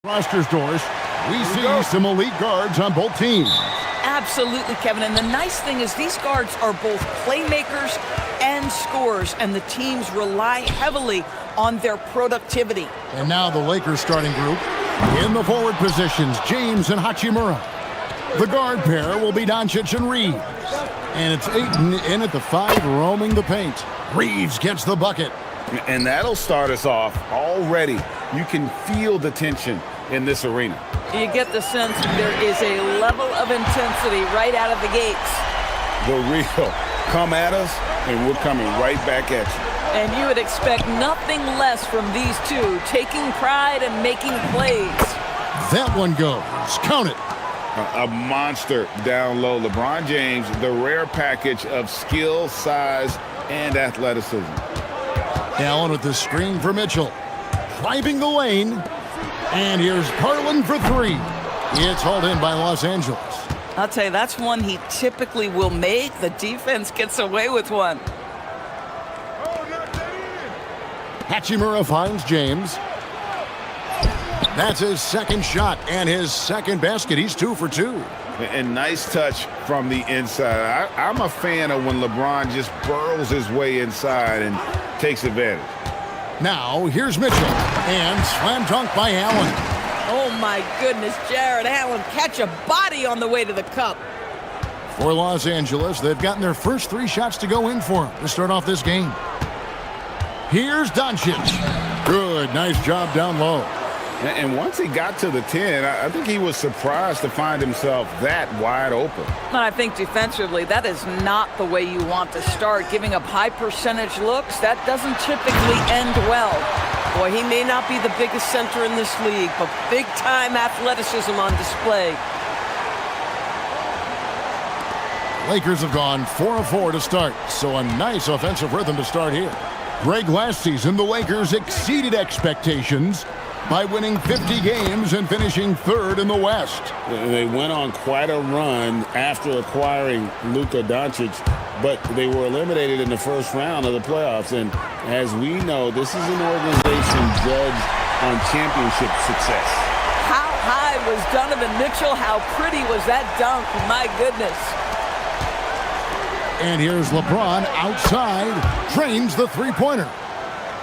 [SPEAKER 5] Rosters, Doris. We see some elite guards on both teams.
[SPEAKER 8] Absolutely, Kevin. And the nice thing is these guards are both playmakers and scorers, and the teams rely heavily on their productivity.
[SPEAKER 5] And now the Lakers starting group. In the forward positions, James and Hachimura. The guard pair will be Doncic and Reeves. And it's Ayton in at the 5, roaming the paint. Reeves gets the bucket.
[SPEAKER 6] And that'll start us off already. You can feel the tension in this arena.
[SPEAKER 8] You get the sense there is a level of intensity right out of the gates.
[SPEAKER 6] The real come at us, and we're coming right back at you.
[SPEAKER 8] And you would expect nothing less from these two, taking pride and making plays.
[SPEAKER 5] That one goes. Count it.
[SPEAKER 6] A monster down low. LeBron James, the rare package of skill, size, and athleticism.
[SPEAKER 5] Allen with the screen for Mitchell. Driving the lane. And here's Garland for 3. It's hauled in by Los Angeles.
[SPEAKER 8] I'll tell you, that's one he typically will make. The defense gets away with one.
[SPEAKER 5] Hachimura finds James. That's his second shot and his second basket. He's 2 for 2.
[SPEAKER 6] And nice touch from the inside. I'm a fan of when LeBron just burrows his way inside and takes advantage.
[SPEAKER 5] Now, here's Mitchell. And slam dunk by Allen.
[SPEAKER 8] Oh, my goodness, Jared Allen catch a body on the way to the cup.
[SPEAKER 5] For Los Angeles, they've gotten their first 3 shots to go in for him to start off this game. Here's Doncic. Good, nice job down low.
[SPEAKER 6] And once he got to the 10, I think he was surprised to find himself that wide open.
[SPEAKER 8] And I think defensively, that is not the way you want to start. Giving up high percentage looks, that doesn't typically end well.
[SPEAKER 9] Boy, he may not be the biggest center in this league, but big-time athleticism on display.
[SPEAKER 5] Lakers have gone 4 of 4 to start, so a nice offensive rhythm to start here. Greg, last season, the Lakers exceeded expectations by winning 50 games and finishing 3rd in the West.
[SPEAKER 6] They went on quite a run after acquiring Luka Doncic, but they were eliminated in the first round of the playoffs. And as we know, this is an organization judged on championship success.
[SPEAKER 8] How high was Donovan Mitchell? How pretty was that dunk? My goodness.
[SPEAKER 5] And here's LeBron outside, drains the 3-pointer.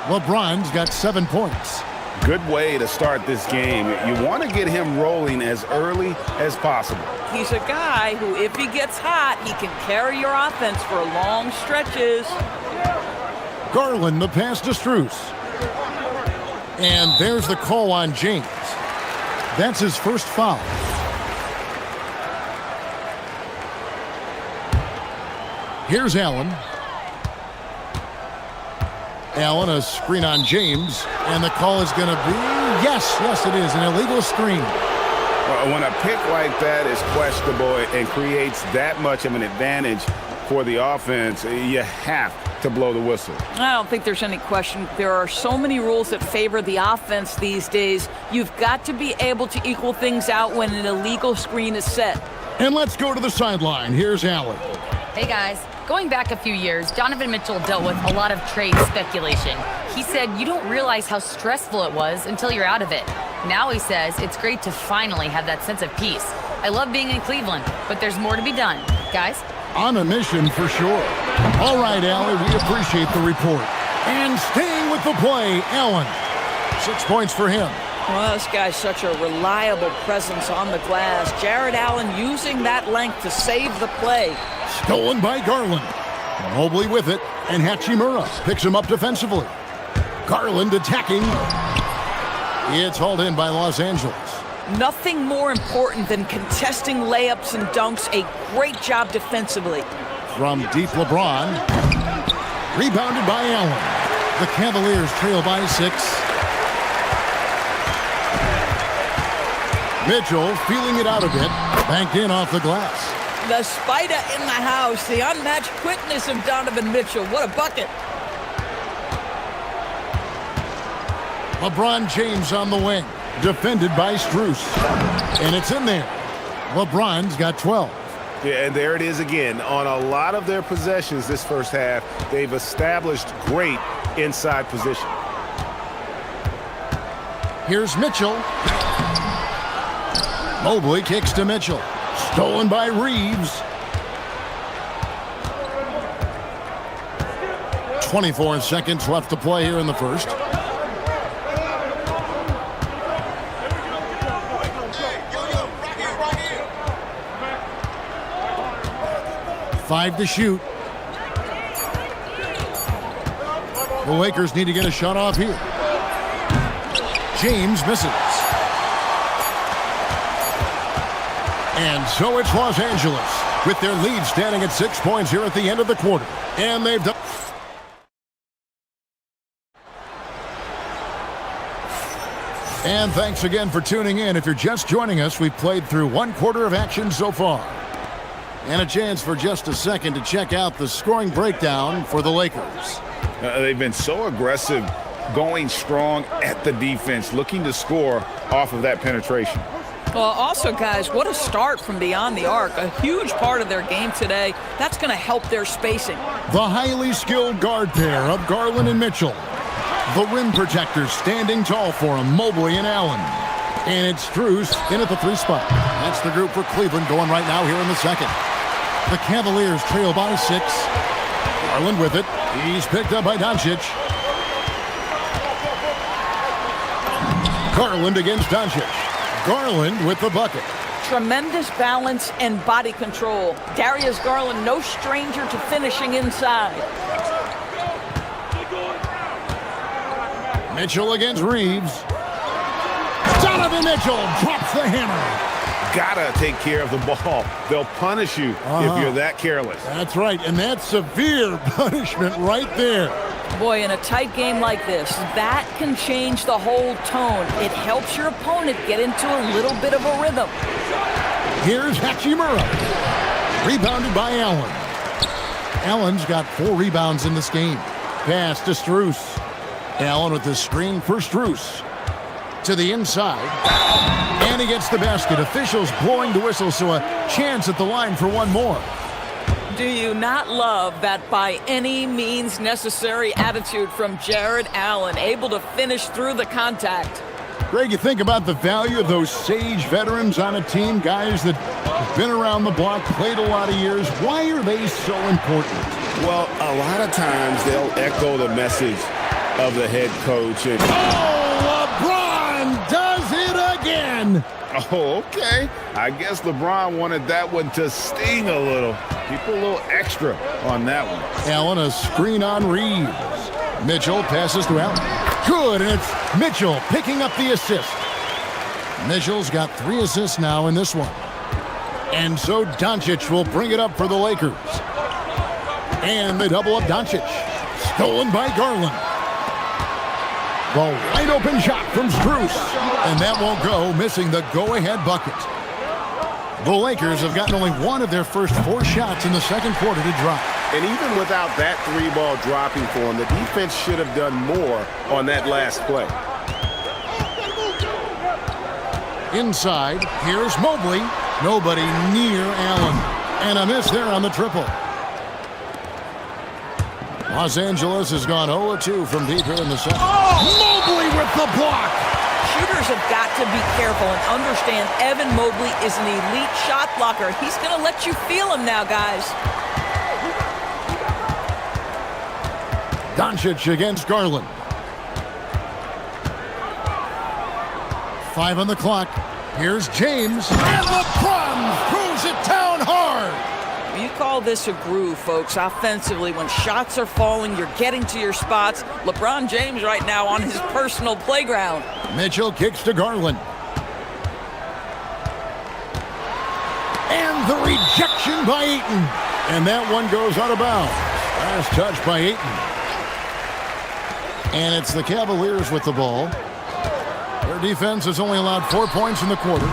[SPEAKER 5] LeBron's got 7 points.
[SPEAKER 6] Good way to start this game. You want to get him rolling as early as possible.
[SPEAKER 8] He's a guy who, if he gets hot, he can carry your offense for long stretches.
[SPEAKER 5] Garland, the pass to Strus. And there's the call on James. That's his first foul. Here's Allen. Allen, a screen on James, and the call is going to be, yes, it is, an illegal screen.
[SPEAKER 6] When a pick like that is questionable and creates that much of an advantage for the offense, you have to blow the whistle.
[SPEAKER 8] I don't think there's any question. There are so many rules that favor the offense these days. You've got to be able to equal things out when an illegal screen is set.
[SPEAKER 5] And let's go to the sideline. Here's Allen.
[SPEAKER 4] Hey guys, going back a few years, Donovan Mitchell dealt with a lot of trade speculation. He said you don't realize how stressful it was until you're out of it. Now he says it's great to finally have that sense of peace. I love being in Cleveland, but there's more to be done. Guys?
[SPEAKER 5] On a mission for sure. All right, Allen, we appreciate the report. And staying with the play, Allen. 6 points for him.
[SPEAKER 8] Well, this guy's such a reliable presence on the glass. Jared Allen using that length to save the play.
[SPEAKER 5] Stolen by Garland. Mobley with it, and Hachimura picks him up defensively. Garland attacking. It's hauled in by Los Angeles.
[SPEAKER 8] Nothing more important than contesting layups and dunks. A great job defensively.
[SPEAKER 5] From deep, LeBron. Rebounded by Allen. The Cavaliers trail by 6. Mitchell feeling it out a bit. Banked in off the glass.
[SPEAKER 8] The spider in the house. The unmatched quickness of Donovan Mitchell. What a bucket.
[SPEAKER 5] LeBron James on the wing. Defended by Strus. And it's in there. LeBron's got 12.
[SPEAKER 6] Yeah, and there it is again. On a lot of their possessions this first half, they've established great inside position.
[SPEAKER 5] Here's Mitchell. Mobley kicks to Mitchell. Stolen by Reeves. 24 seconds left to play here in the first. Five to shoot. The Lakers need to get a shot off here. James misses. And so it's Los Angeles with their lead standing at 6 points here at the end of the quarter. And they've done. And thanks again for tuning in. If you're just joining us, we've played through one quarter of action so far. And a chance for just a second to check out the scoring breakdown for the Lakers.
[SPEAKER 7] They've been so aggressive, going strong at the defense, looking to score off of that penetration.
[SPEAKER 8] Well, also, guys, what a start from beyond the arc. A huge part of their game today. That's going to help their spacing.
[SPEAKER 5] The highly skilled guard pair of Garland and Mitchell. The rim protectors standing tall for him, Mobley and Allen. And it's Strus in at the 3 spot. That's the group for Cleveland going right now here in the second. The Cavaliers trail by 6. Garland with it. He's picked up by Doncic. Garland against Doncic. Garland with the bucket.
[SPEAKER 8] Tremendous balance and body control. Darius Garland, no stranger to finishing inside.
[SPEAKER 5] Mitchell against Reeves. Donovan Mitchell drops the hammer.
[SPEAKER 7] Gotta take care of the ball. They'll punish you if you're that careless.
[SPEAKER 5] That's right, and that's severe punishment right there.
[SPEAKER 8] Boy, in a tight game like this, that can change the whole tone. It helps your opponent get into a little bit of a rhythm.
[SPEAKER 5] Here's Hachimura. Rebounded by Allen. Allen's got 4 rebounds in this game. Pass to Strus. Allen with the screen for Strus. To the inside. And he gets the basket. Officials blowing the whistle, so a chance at the line for one more.
[SPEAKER 8] Do you not love that by any means necessary attitude from Jared Allen, able to finish through the contact?
[SPEAKER 5] Greg, you think about the value of those sage veterans on a team, guys that have been around the block, played a lot of years. Why are they so important?
[SPEAKER 6] Well, a lot of times they'll echo the message of the head coach. And
[SPEAKER 5] LeBron does it again.
[SPEAKER 7] Oh, okay. I guess LeBron wanted that one to sting a little. He put a little extra on that one.
[SPEAKER 5] Allen, a screen on Reeves. Mitchell passes to Allen. Good, and it's Mitchell picking up the assist. Mitchell's got 3 assists now in this one. And so Doncic will bring it up for the Lakers. And they double up Doncic. Stolen by Garland. The wide open shot from Strus. And that won't go, missing the go-ahead bucket. The Lakers have gotten only one of their first 4 shots in the second quarter to drop.
[SPEAKER 7] And even without that 3-ball dropping for him, the defense should have done more on that last play.
[SPEAKER 5] Inside, here's Mobley. Nobody near Allen. And a miss there on the triple. Los Angeles has gone 0-2 from deep here in the second. Mobley with the block.
[SPEAKER 8] Shooters have got to be careful and understand Evan Mobley is an elite shot blocker. He's going to let you feel him now, guys.
[SPEAKER 5] Doncic against Garland. 5 on the clock. Here's James. And LeBron proves it down hard.
[SPEAKER 8] You call this a groove, folks. Offensively, when shots are falling, you're getting to your spots. LeBron James right now on his personal playground.
[SPEAKER 5] Mitchell kicks to Garland. And the rejection by Ayton. And that one goes out of bounds. Last touch by Ayton. And it's the Cavaliers with the ball. Their defense has only allowed 4 points in the quarter.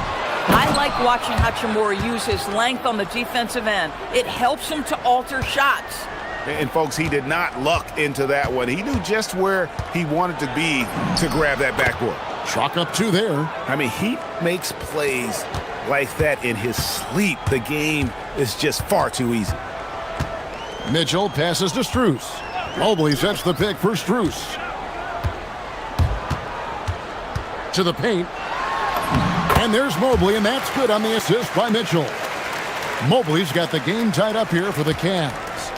[SPEAKER 8] I like watching Hachimura use his length on the defensive end. It helps him to alter shots.
[SPEAKER 7] And folks, he did not luck into that one. He knew just where he wanted to be to grab that backboard.
[SPEAKER 5] Chalk up 2 there.
[SPEAKER 7] I mean, he makes plays like that in his sleep. The game is just far too easy.
[SPEAKER 5] Mitchell passes to Strus. Mobley sets the pick for Strus. To the paint. And there's Mobley, and that's good on the assist by Mitchell. Mobley's got the game tied up here for the Cavs.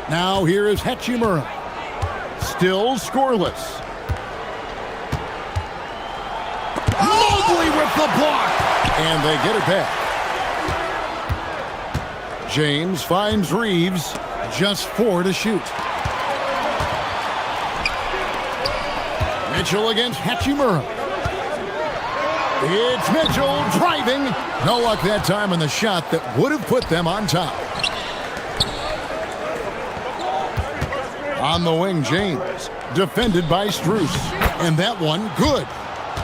[SPEAKER 5] Now here is Hachimura. Still scoreless. Mobley with the block. And they get it back. James finds Reeves. Just 4 to shoot. Mitchell against Hachimura. It's Mitchell driving. No luck that time on the shot that would have put them on top. On the wing, James. Defended by Strus. And that one, good.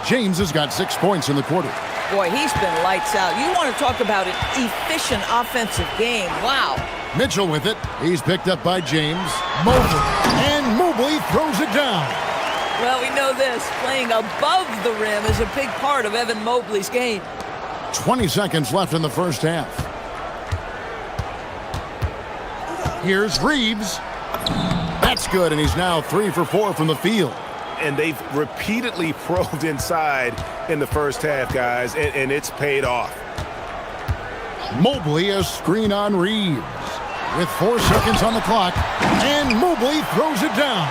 [SPEAKER 5] James has got 6 points in the quarter.
[SPEAKER 8] Boy, he's been lights out. You want to talk about an efficient offensive game. Wow.
[SPEAKER 5] Mitchell with it. He's picked up by James. Mobley. And Mobley throws it down.
[SPEAKER 8] Well, we know this. Playing above the rim is a big part of Evan Mobley's game.
[SPEAKER 5] 20 seconds left in the first half. Here's Reeves. That's good, and he's now 3 for 4 from the field.
[SPEAKER 7] And they've repeatedly probed inside in the first half, guys, and it's paid off.
[SPEAKER 5] Mobley a screen on Reeves. With 4 seconds on the clock, and Mobley throws it down.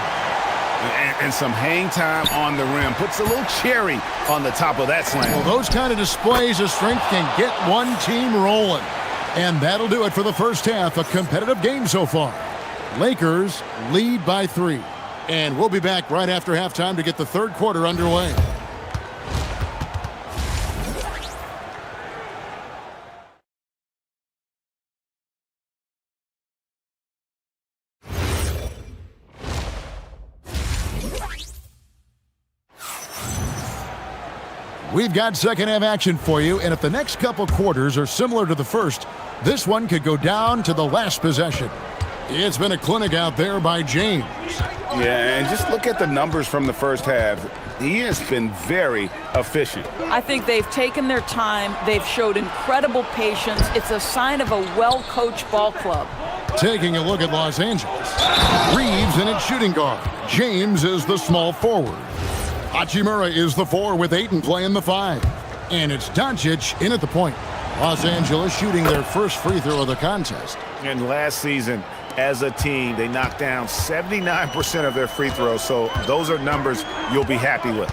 [SPEAKER 7] And some hang time on the rim. Puts a little cherry on the top of that slam.
[SPEAKER 5] Well, those kind of displays of strength can get one team rolling. And that'll do it for the first half. A competitive game so far. Lakers lead by 3. And we'll be back right after halftime to get the third quarter underway. We've got second half action for you, and if the next couple quarters are similar to the first, this one could go down to the last possession. It's been a clinic out there by James.
[SPEAKER 7] Yeah, and just look at the numbers from the first half. He has been very efficient.
[SPEAKER 8] I think they've taken their time. They've showed incredible patience. It's a sign of a well-coached ball club.
[SPEAKER 5] Taking a look at Los Angeles. Reeves in its shooting guard. James is the small forward. Hachimura is the 4 with Ayton playing the 5. And it's Doncic in at the point. Los Angeles shooting their first free throw of the contest.
[SPEAKER 7] And last season, as a team, they knocked down 79% of their free throws, so those are numbers you'll be happy with.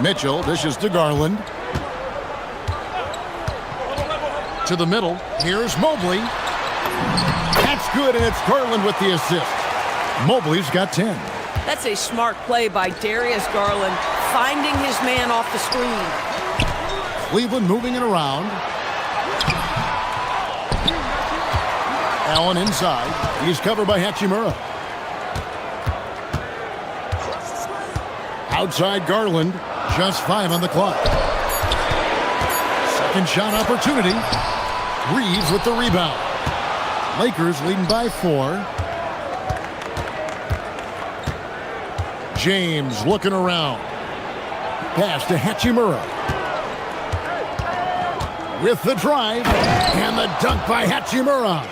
[SPEAKER 5] Mitchell dishes to Garland. To the middle, here's Mobley. That's good, and it's Garland with the assist. Mobley's got 10.
[SPEAKER 8] That's a smart play by Darius Garland, finding his man off the screen.
[SPEAKER 5] Cleveland moving it around. Allen inside. He's covered by Hachimura. Outside Garland. Just 5 on the clock. Second shot opportunity. Reeves with the rebound. Lakers leading by 4. James looking around. Pass to Hachimura. With the drive. And the dunk by Hachimura.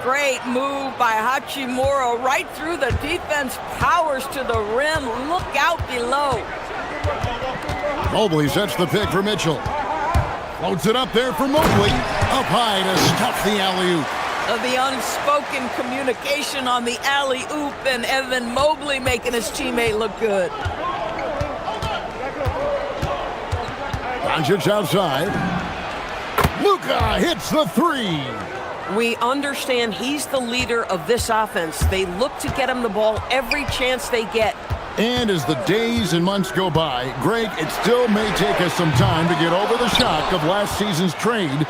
[SPEAKER 8] Great move by Hachimura right through the defense. Powers to the rim. Look out below.
[SPEAKER 5] Mobley sets the pick for Mitchell. Floats it up there for Mobley. Up high to stuff the alley-oop.
[SPEAKER 8] The unspoken communication on the alley-oop, and Evan Mobley making his teammate look good.
[SPEAKER 5] Doncic outside. Luka hits the 3.
[SPEAKER 9] We understand he's the leader of this offense. They look to get him the ball every chance they get.
[SPEAKER 5] And as the days and months go by, Greg, it still may take us some time to get over the shock of last season's trade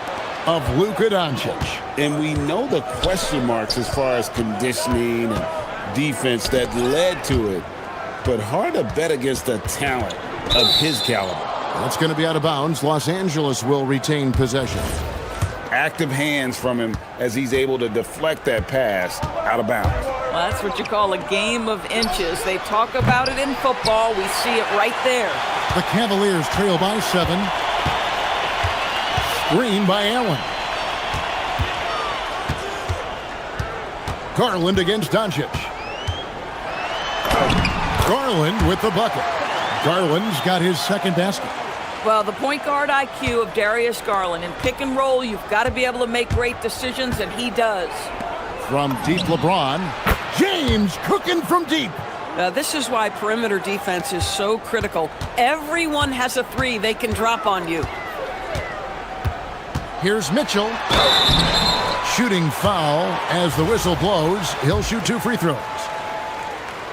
[SPEAKER 5] of Luka Doncic.
[SPEAKER 6] And we know the question marks as far as conditioning and defense that led to it, but hard to bet against the talent of his caliber.
[SPEAKER 5] That's going to be out of bounds. Los Angeles will retain possession.
[SPEAKER 6] Active hands from him as he's able to deflect that pass out of bounds.
[SPEAKER 8] Well, that's what you call a game of inches. They talk about it in football. We see it right there.
[SPEAKER 5] The Cavaliers trail by 7. Screen by Allen. Garland against Doncic. Garland with the bucket. Garland's got his second basket.
[SPEAKER 8] Well, the point guard IQ of Darius Garland. In pick and roll, you've got to be able to make great decisions, and he does.
[SPEAKER 5] From deep, LeBron. James cooking from deep.
[SPEAKER 8] This is why perimeter defense is so critical. Everyone has a three they can drop on you.
[SPEAKER 5] Here's Mitchell. Shooting foul as the whistle blows. He'll shoot 2 free throws.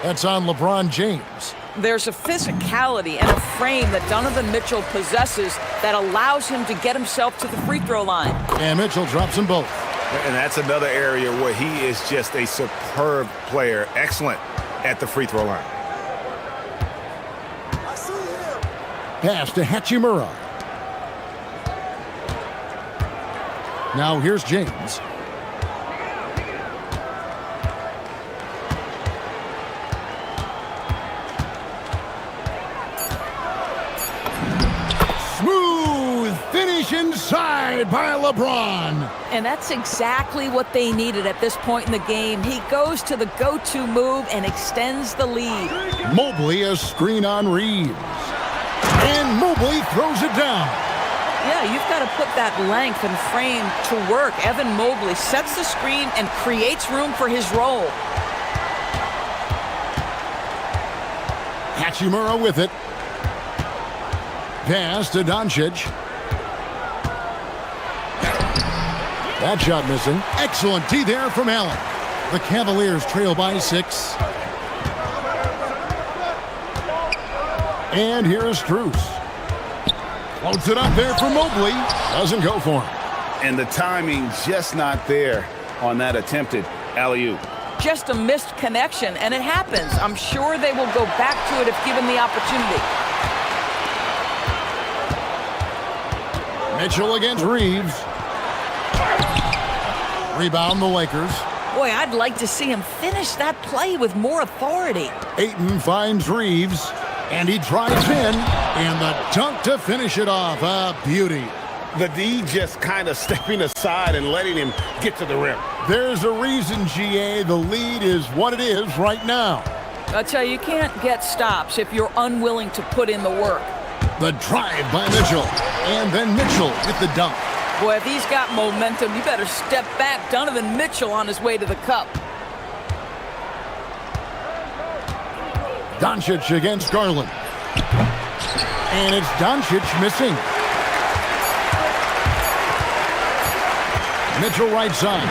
[SPEAKER 5] That's on LeBron James.
[SPEAKER 8] There's a physicality and a frame that Donovan Mitchell possesses that allows him to get himself to the free throw line.
[SPEAKER 5] And Mitchell drops them both.
[SPEAKER 7] And that's another area where he is just a superb player. Excellent at the free throw line.
[SPEAKER 5] Pass to Hachimura. Now here's James. Smooth finish inside by LeBron.
[SPEAKER 8] And that's exactly what they needed at this point in the game. He goes to the go-to move and extends the lead.
[SPEAKER 5] Mobley a screen on Reeves. And Mobley throws it down.
[SPEAKER 8] Yeah, you've got to put that length and frame to work. Evan Mobley sets the screen and creates room for his roll.
[SPEAKER 5] Hachimura with it. Pass to Doncic. That shot missing. Excellent D there from Allen. The Cavaliers trail by 6. And here is Strus. Floats it up there for Mobley. Doesn't go for him.
[SPEAKER 6] And the timing just not there on that attempted alley-oop.
[SPEAKER 8] Just a missed connection, and it happens. I'm sure they will go back to it if given the opportunity.
[SPEAKER 5] Mitchell against Reeves. Rebound the Lakers.
[SPEAKER 8] Boy, I'd like to see him finish that play with more authority.
[SPEAKER 5] Ayton finds Reeves, and he drives in, and the dunk to finish it off. A beauty.
[SPEAKER 7] The D just kind of stepping aside and letting him get to the rim.
[SPEAKER 5] There's a reason, GA, the lead is what it is right now.
[SPEAKER 8] I tell you, you can't get stops if you're unwilling to put in the work.
[SPEAKER 5] The drive by Mitchell, and then Mitchell with the dunk.
[SPEAKER 8] Boy, if he's got momentum, you better step back. Donovan Mitchell on his way to the cup.
[SPEAKER 5] Doncic against Garland. And it's Doncic missing. Mitchell right side.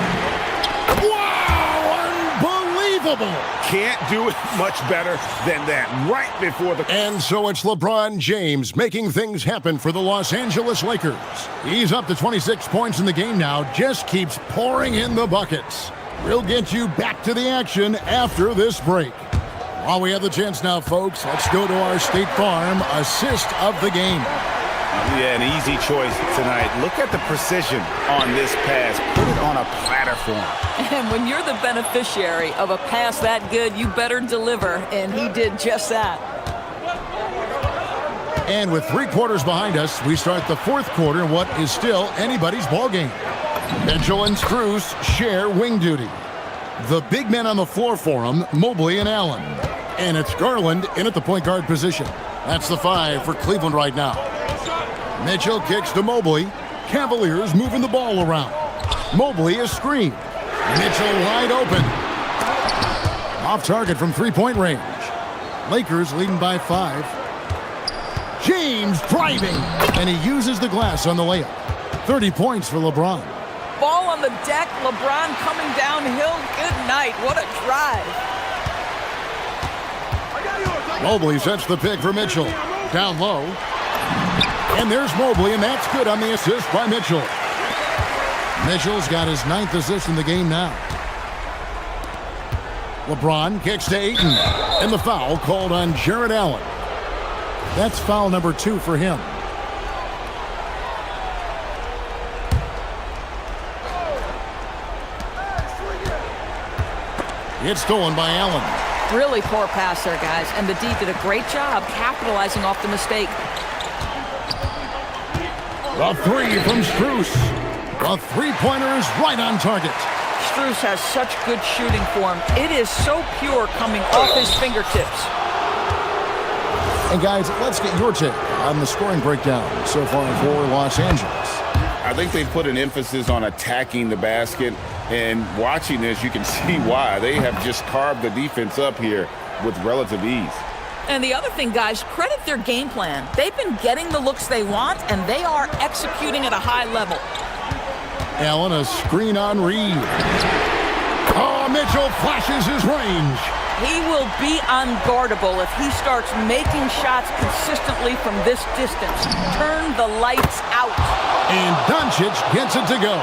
[SPEAKER 5] Wow, unbelievable.
[SPEAKER 7] Can't do it much better than that right before the...
[SPEAKER 5] And so it's LeBron James making things happen for the Los Angeles Lakers. He's up to 26 points in the game now, just keeps pouring in the buckets. We'll get you back to the action after this break. While we have the chance now, folks, let's go to our State Farm assist of the game.
[SPEAKER 7] Yeah, an easy choice tonight. Look at the precision on this pass. Put it on a platter for him.
[SPEAKER 8] And when you're the beneficiary of a pass that good, you better deliver, and he did just that.
[SPEAKER 5] And with 3 quarters behind us, we start the 4th quarter in what is still anybody's ballgame. Mitchell and Strus share wing duty. The big men on the floor for him, Mobley and Allen. And it's Garland in at the point guard position. That's the 5 for Cleveland right now. Mitchell kicks to Mobley. Cavaliers moving the ball around. Mobley is screened. Mitchell wide open. Off target from 3-point range. Lakers leading by 5. James driving. And he uses the glass on the layup. 30 points for LeBron.
[SPEAKER 8] Ball on the deck. LeBron coming downhill. Good night. What a drive.
[SPEAKER 5] Mobley sets the pick for Mitchell. Down low. And there's Mobley, and that's good on the assist by Mitchell. Mitchell's got his 9th assist in the game now. LeBron kicks to Ayton, and the foul called on Jarrett Allen. That's foul number 2 for him. It's stolen by Allen.
[SPEAKER 8] Really poor pass there, guys, and the D did a great job capitalizing off the mistake.
[SPEAKER 5] The 3 from Strus. The 3-pointer is right on target.
[SPEAKER 8] Strus has such good shooting form. It is so pure coming off his fingertips.
[SPEAKER 5] And guys, let's get your take on the scoring breakdown so far for Los Angeles.
[SPEAKER 6] I think they put an emphasis on attacking the basket, and watching this, you can see why. They have just carved the defense up here with relative ease.
[SPEAKER 8] And the other thing, guys, credit their game plan. They've been getting the looks they want, and they are executing at a high level.
[SPEAKER 5] Allen, a screen on Reed. Oh, Mitchell flashes his range.
[SPEAKER 8] He will be unguardable if he starts making shots consistently from this distance. Turn the lights out.
[SPEAKER 5] And Doncic gets it to go.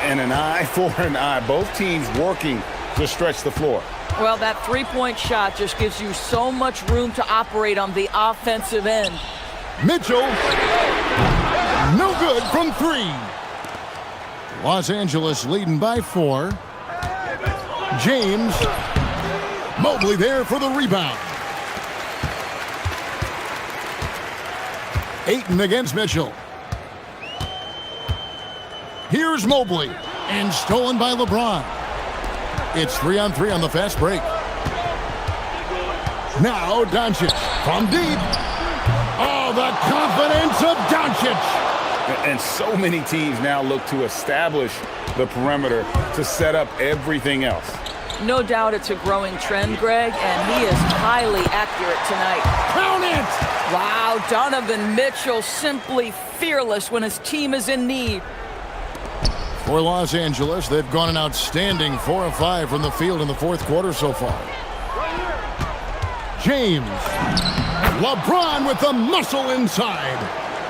[SPEAKER 6] And an eye for an eye. Both teams working to stretch the floor.
[SPEAKER 8] Well, that three-point shot just gives you so much room to operate on the offensive end.
[SPEAKER 5] Mitchell, no good from three. Los Angeles leading by 4. James, Mobley there for the rebound. Ayton against Mitchell. Here's Mobley, and stolen by LeBron. It's 3-on-3 on the fast break. Now Doncic from deep. Oh, the confidence of Doncic.
[SPEAKER 6] And so many teams now look to establish the perimeter to set up everything else.
[SPEAKER 8] No doubt it's a growing trend, Greg, and he is highly accurate tonight.
[SPEAKER 5] Count it!
[SPEAKER 8] Wow, Donovan Mitchell simply fearless when his team is in need.
[SPEAKER 5] For Los Angeles, they've gone an outstanding 4 of 5 from the field in the fourth quarter so far. James. LeBron with the muscle inside.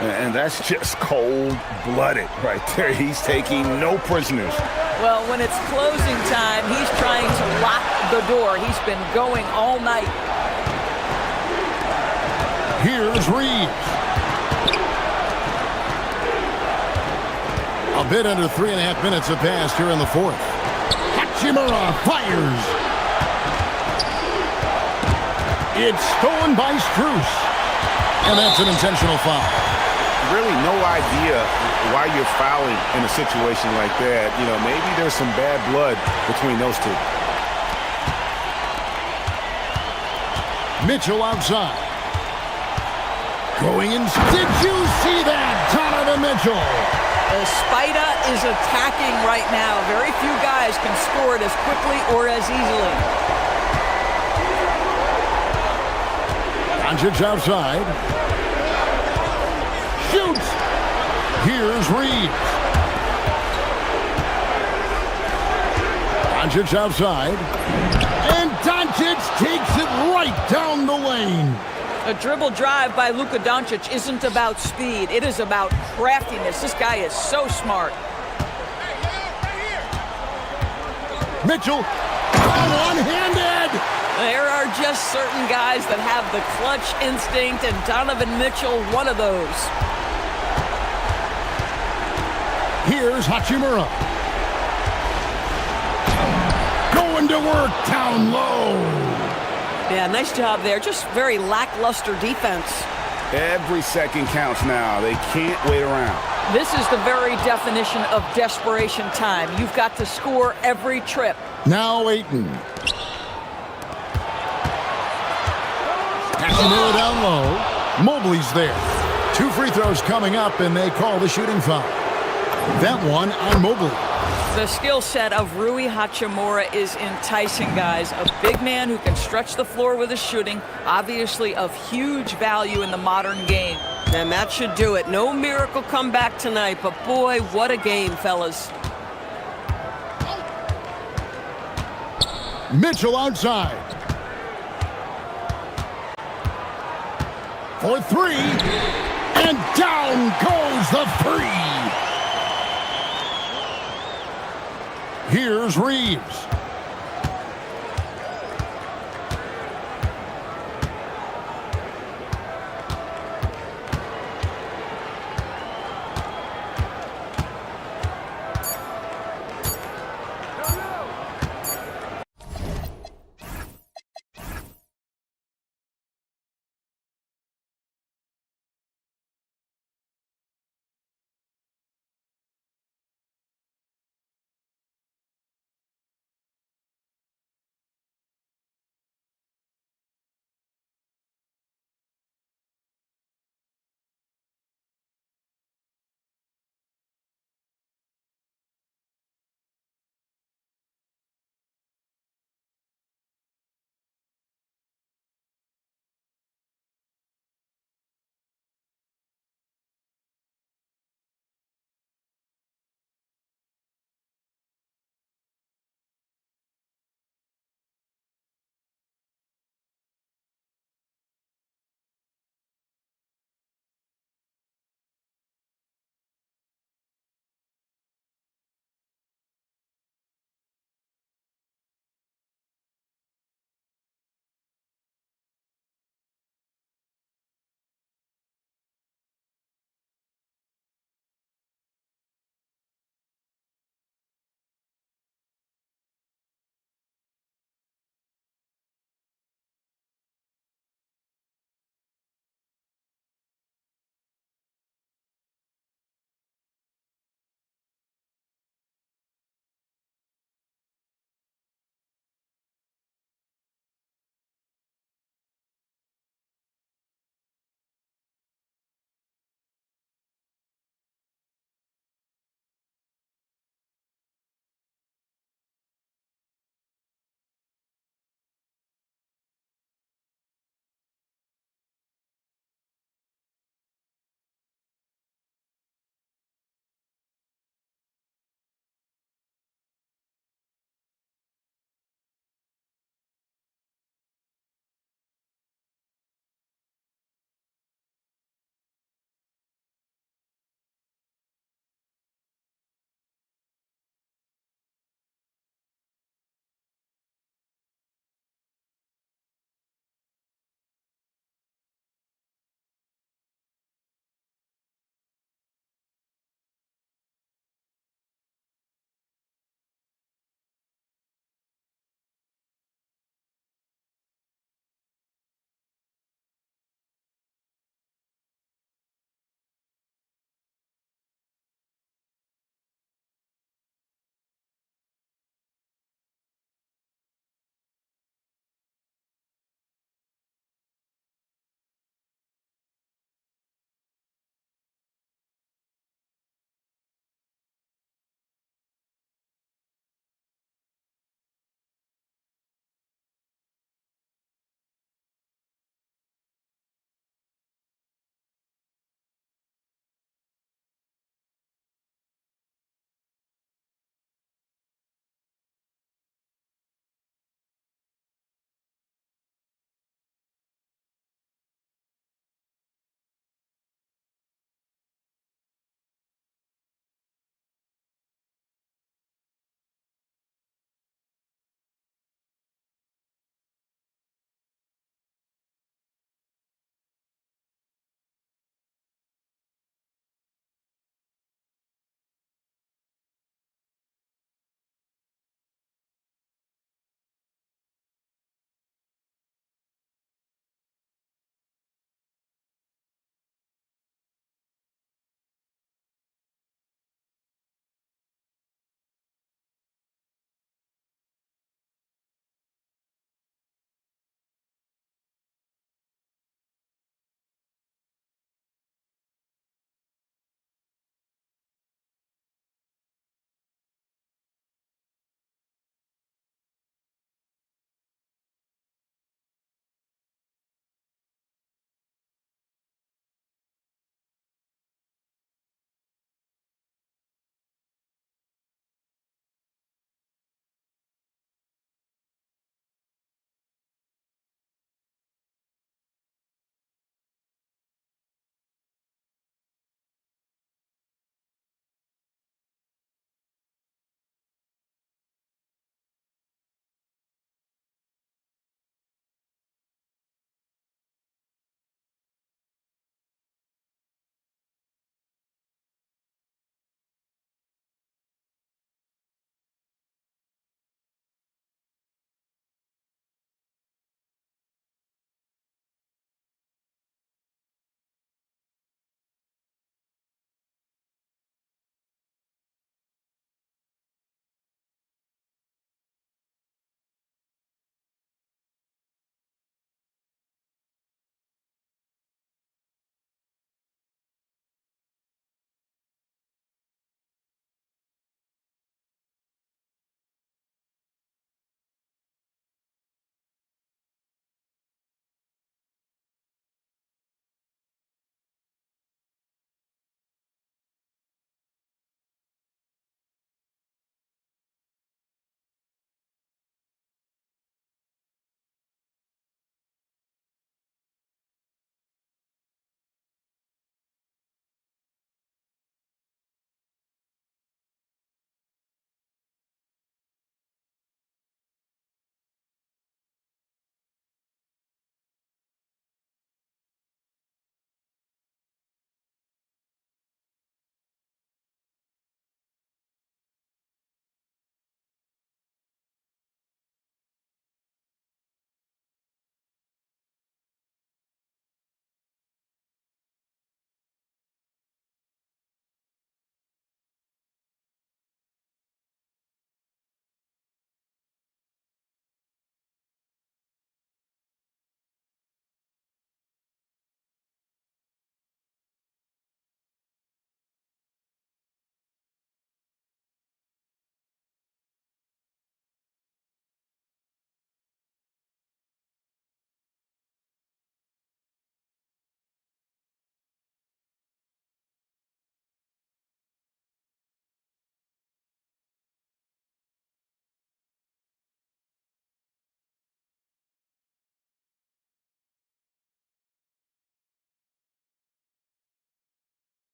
[SPEAKER 6] And that's just cold-blooded right there. He's taking no prisoners.
[SPEAKER 8] Well, when it's closing time, he's trying to lock the door. He's been going all night.
[SPEAKER 5] Here's Reeves. A bit under 3.5 minutes have passed here in the fourth. Hachimura fires. It's stolen by Strus. And that's an intentional foul.
[SPEAKER 7] Really no idea why you're fouling in a situation like that. You know, maybe there's some bad blood between those two.
[SPEAKER 5] Mitchell outside. Going in. Did you see that? Donovan Mitchell.
[SPEAKER 8] Spida is attacking right now. Very few guys can score it as quickly or as easily.
[SPEAKER 5] Doncic outside. Shoots. Here's Reeves. Doncic outside. And Doncic takes it right down the lane.
[SPEAKER 8] A dribble drive by Luka Doncic isn't about speed. It is about craftiness. This guy is so smart.
[SPEAKER 5] Mitchell, one-handed.
[SPEAKER 8] There are just certain guys that have the clutch instinct, and Donovan Mitchell, one of those.
[SPEAKER 5] Here's Hachimura. Going to work down low.
[SPEAKER 8] Yeah, nice job there. Just very lackluster defense.
[SPEAKER 6] Every second counts now. They can't wait around.
[SPEAKER 8] This is the very definition of desperation time. You've got to score every trip.
[SPEAKER 5] Now Ayton. Hachimura down low. Mobley's there. 2 free throws coming up, and they call the shooting foul. That one on Mobley.
[SPEAKER 8] The skill set of Rui Hachimura is enticing, guys. A big man who can stretch the floor with his shooting, obviously of huge value in the modern game.
[SPEAKER 9] And that should do it. No miracle comeback tonight, but boy, what a game, fellas.
[SPEAKER 5] Mitchell outside. For 3. And down goes the 3. Here's Reeves.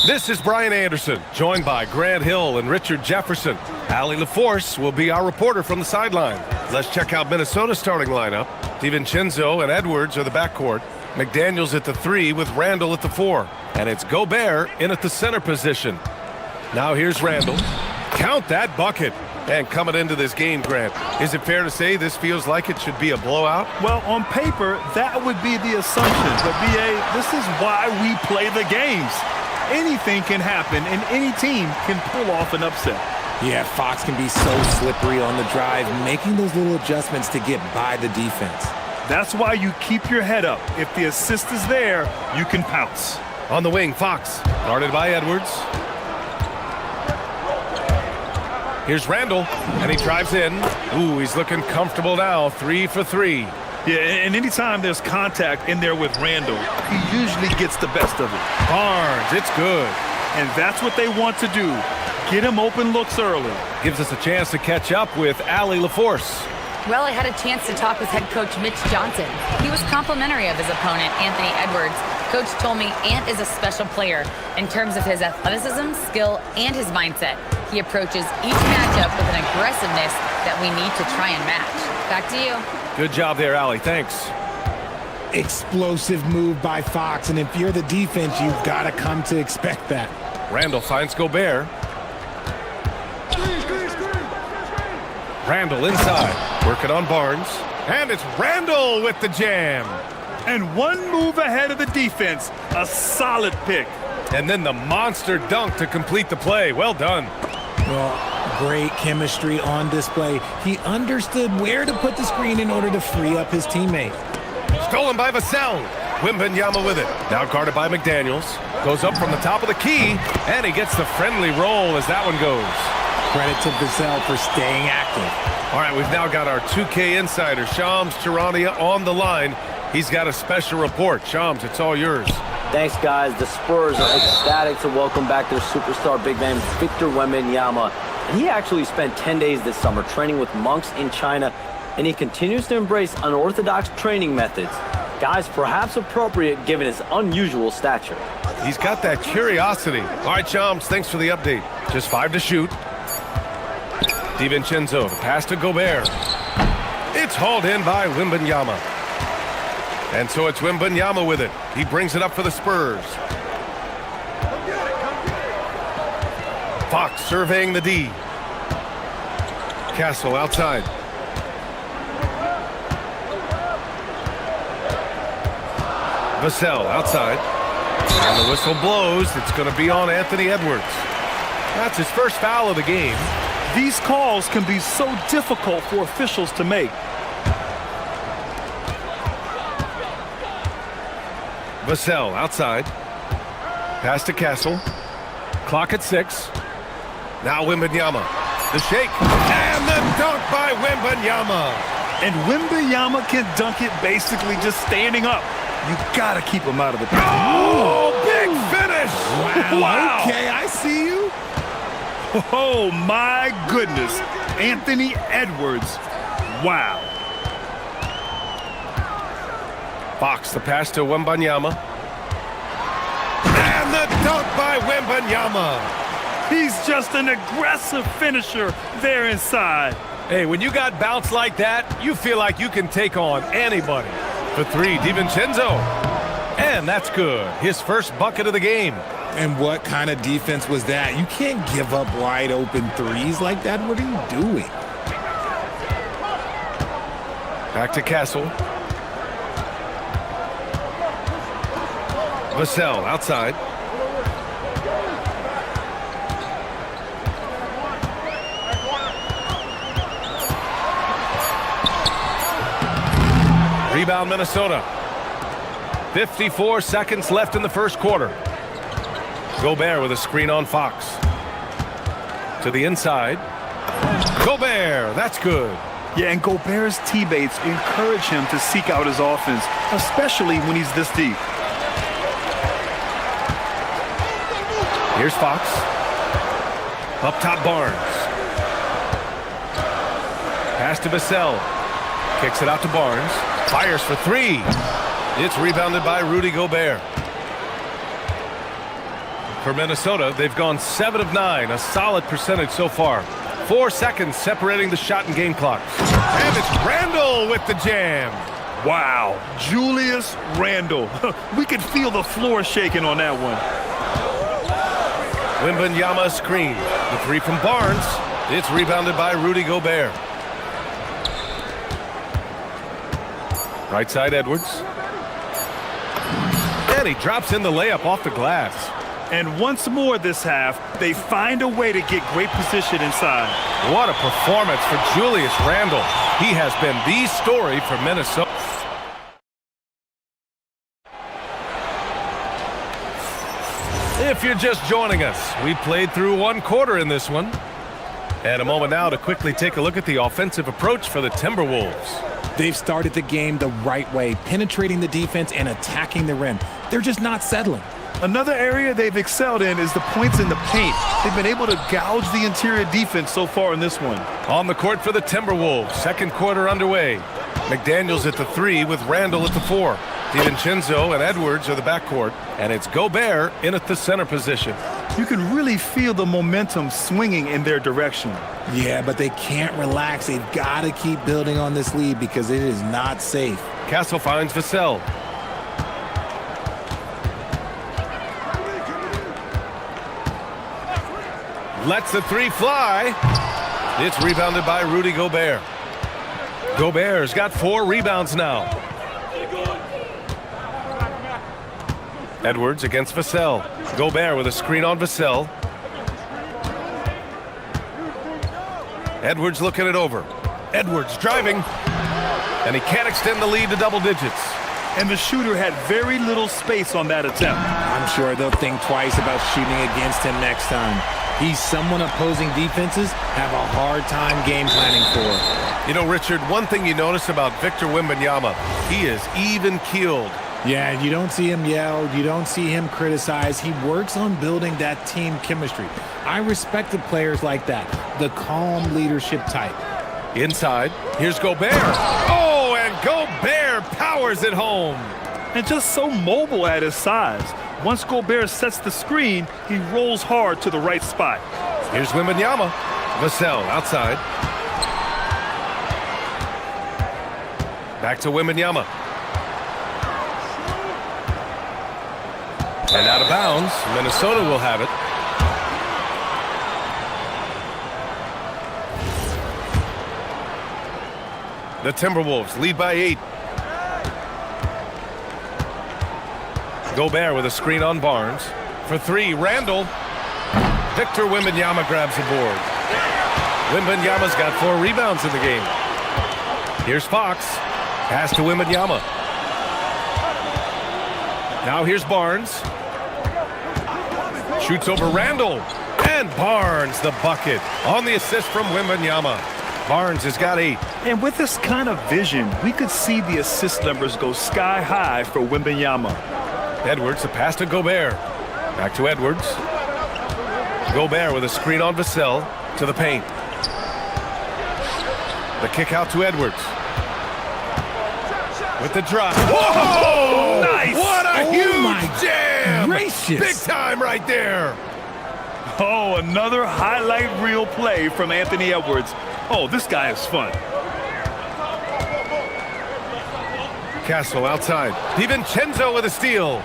[SPEAKER 1] This is Brian Anderson, joined by Grant Hill and Richard Jefferson. Allie LaForce will be our reporter from the sideline. Let's check out Minnesota's starting lineup. DiVincenzo and Edwards are the backcourt. McDaniels at the 3 with Randall at the 4. And it's Gobert in at the center position. Now here's Randall. Count that bucket. And coming into this game, Grant, is it fair to say this feels like it should be a blowout?
[SPEAKER 2] Well, on paper, that would be the assumption. But, B.A., this is why we play the games. Anything can happen, and any team can pull off an upset.
[SPEAKER 11] Yeah, Fox can be so slippery on the drive, making those little adjustments to get by the defense.
[SPEAKER 2] That's why you keep your head up. If the assist is there, you can pounce.
[SPEAKER 1] On the wing, Fox, guarded by Edwards. Here's Randall, and he drives in. Ooh, he's looking comfortable now, 3 for 3.
[SPEAKER 2] Yeah, and anytime there's contact in there with Randall, he usually gets the best of it.
[SPEAKER 1] Barnes, it's good.
[SPEAKER 2] And that's what they want to do. Get him open looks early.
[SPEAKER 1] Gives us a chance to catch up with Allie LaForce.
[SPEAKER 4] Well, I had a chance to talk with head coach Mitch Johnson. He was complimentary of his opponent, Anthony Edwards. Coach told me Ant is a special player in terms of his athleticism, skill, and his mindset. He approaches each matchup with an aggressiveness that we need to try and match. Back to you.
[SPEAKER 1] Good job there, Allie. Thanks.
[SPEAKER 11] Explosive move by Fox, and if you're the defense, you've got to come to expect that.
[SPEAKER 1] Randall finds Gobert. Randall inside, working on Barnes. And it's Randall with the jam.
[SPEAKER 2] And one move ahead of the defense, a solid pick.
[SPEAKER 1] And then the monster dunk to complete the play. Well done.
[SPEAKER 11] Well, great chemistry on display. He understood where to put the screen in order to free up his teammate.
[SPEAKER 1] Stolen by Vassell. Wembanyama with it. Now guarded by McDaniels. Goes up from the top of the key, and he gets the friendly roll as that one goes.
[SPEAKER 11] Credit to Vassell for staying active.
[SPEAKER 1] All right, we've now got our 2K insider, Shams Charania, on the line. He's got a special report. Shams, it's all yours.
[SPEAKER 12] Thanks, guys. The Spurs are ecstatic to welcome back their superstar big man, Victor Wembanyama. And he actually spent 10 days this summer training with monks in China, and he continues to embrace unorthodox training methods. Guys, perhaps appropriate given his unusual stature.
[SPEAKER 1] He's got that curiosity. All right, Shams, thanks for the update. Just 5 to shoot. DiVincenzo, the pass to Gobert. It's hauled in by Wembanyama. And so it's Wembanyama with it. He brings it up for the Spurs. Fox surveying the D. Castle outside. Vassell outside. And the whistle blows. It's going to be on Anthony Edwards. That's his first foul of the game.
[SPEAKER 2] These calls can be so difficult for officials to make.
[SPEAKER 1] Vassell outside. Pass to Castle. Clock at 6. Now Wembanyama. The shake. And the dunk by Wembanyama.
[SPEAKER 2] And Wembanyama can dunk it basically just standing up. You gotta keep him out of the paint.
[SPEAKER 1] Oh, big finish.
[SPEAKER 2] Wow.
[SPEAKER 11] Okay, I see you.
[SPEAKER 2] Oh, my goodness. Anthony Edwards. Wow.
[SPEAKER 1] Fox, the pass to Wembanyama. And the dunk by Wembanyama.
[SPEAKER 2] He's just an aggressive finisher there inside.
[SPEAKER 1] Hey, when you got bounce like that, you feel like you can take on anybody. For 3, DiVincenzo. And that's good. His first bucket of the game.
[SPEAKER 11] And what kind of defense was that? You can't give up wide open threes like that. What are you doing?
[SPEAKER 1] Back to Castle. Vassell outside. Rebound Minnesota. 54 seconds left in the first quarter. Gobert with a screen on Fox. To the inside. Gobert, that's good.
[SPEAKER 2] Yeah, and Gobert's teammates encourage him to seek out his offense, especially when he's this deep.
[SPEAKER 1] Here's Fox. Up top Barnes. Pass to Vassell. Kicks it out to Barnes. Fires for 3. It's rebounded by Rudy Gobert. For Minnesota, they've gone 7 of 9, a solid percentage so far. 4 seconds separating the shot and game clock. And it's Randle with the jam.
[SPEAKER 2] Wow, Julius Randle. We could feel the floor shaking on that one.
[SPEAKER 1] Wembanyama screen. The three from Barnes. It's rebounded by Rudy Gobert. Right side Edwards. And he drops in the layup off the glass.
[SPEAKER 2] And once more this half, they find a way to get great position inside.
[SPEAKER 1] What a performance for Julius Randle. He has been the story for Minnesota. If you're just joining us, we played through 1 quarter in this one. And a moment now to quickly take a look at the offensive approach for the Timberwolves.
[SPEAKER 10] They've started the game the right way, penetrating the defense and attacking the rim. They're just not settling.
[SPEAKER 2] Another area they've excelled in is the points in the paint. They've been able to gouge the interior defense so far in this one.
[SPEAKER 1] On the court for the Timberwolves, second quarter underway. McDaniels at the 3 with Randle at the 4. DiVincenzo and Edwards are the backcourt, and it's Gobert in at the center position.
[SPEAKER 2] You can really feel the momentum swinging in their direction.
[SPEAKER 10] Yeah, but they can't relax. They've got to keep building on this lead because it is not safe.
[SPEAKER 1] Castle finds Vassell. Lets the 3 fly. It's rebounded by Rudy Gobert. Gobert's got 4 rebounds now. Edwards against Vassell. Gobert with a screen on Vassell. Edwards looking it over. Edwards driving. And he can't extend the lead to double digits.
[SPEAKER 2] And the shooter had very little space on that attempt.
[SPEAKER 10] I'm sure they'll think twice about shooting against him next time. He's someone opposing defenses have a hard time game planning for.
[SPEAKER 1] You know, Richard, one thing you notice about Victor Wembanyama, he is even-keeled.
[SPEAKER 10] Yeah, you don't see him yell. You don't see him criticize. He works on building that team chemistry. I respect the players like that, the calm leadership type.
[SPEAKER 1] Inside, here's Gobert. Oh, and Gobert powers it home.
[SPEAKER 2] And just so mobile at his size. Once Gobert sets the screen, he rolls hard to the right spot.
[SPEAKER 1] Here's Wembanyama. Vassell outside. Back to Wembanyama. And out of bounds, Minnesota will have it. The Timberwolves lead by 8. Gobert with a screen on Barnes. For 3, Randle. Victor Wembanyama grabs the board. Wembanyama's got 4 rebounds in the game. Here's Fox. Pass to Wembanyama. Now here's Barnes. Shoots over Randle. And Barnes the bucket on the assist from Wembanyama. Barnes has got 8.
[SPEAKER 2] And with this kind of vision, we could see the assist numbers go sky high for Wembanyama.
[SPEAKER 1] Edwards, a pass to Gobert. Back to Edwards. Gobert with a screen on Vassell to the paint. The kick out to Edwards. With the drop. Whoa!
[SPEAKER 2] Nice!
[SPEAKER 1] What a huge jam!
[SPEAKER 10] Gracious.
[SPEAKER 1] Big time right there.
[SPEAKER 2] Oh, another highlight reel play from Anthony Edwards. Oh, this guy is fun.
[SPEAKER 1] Castle outside. DiVincenzo with a steal.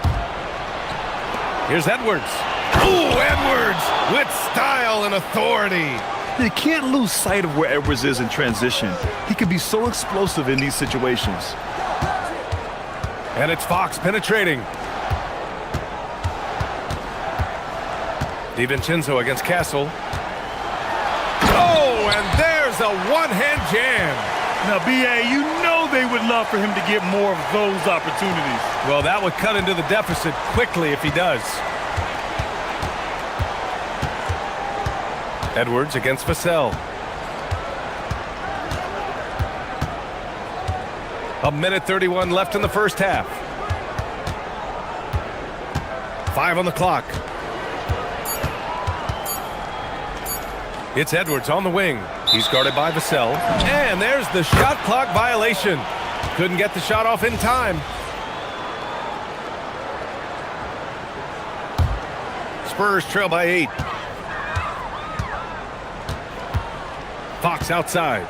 [SPEAKER 1] Here's Edwards. Ooh, Edwards with style and authority.
[SPEAKER 2] You can't lose sight of where Edwards is in transition. He can be so explosive in these situations.
[SPEAKER 1] And it's Fox penetrating. DiVincenzo against Castle. Oh, and there's a one-hand jam.
[SPEAKER 2] Now, B.A., you know they would love for him to get more of those opportunities.
[SPEAKER 1] Well, that would cut into the deficit quickly if he does. Edwards against Vassell. A minute 31 left in the first half. 5 on the clock. It's Edwards on the wing. He's guarded by Vassell. And there's the shot clock violation. Couldn't get the shot off in time. Spurs trail by 8. Fox outside.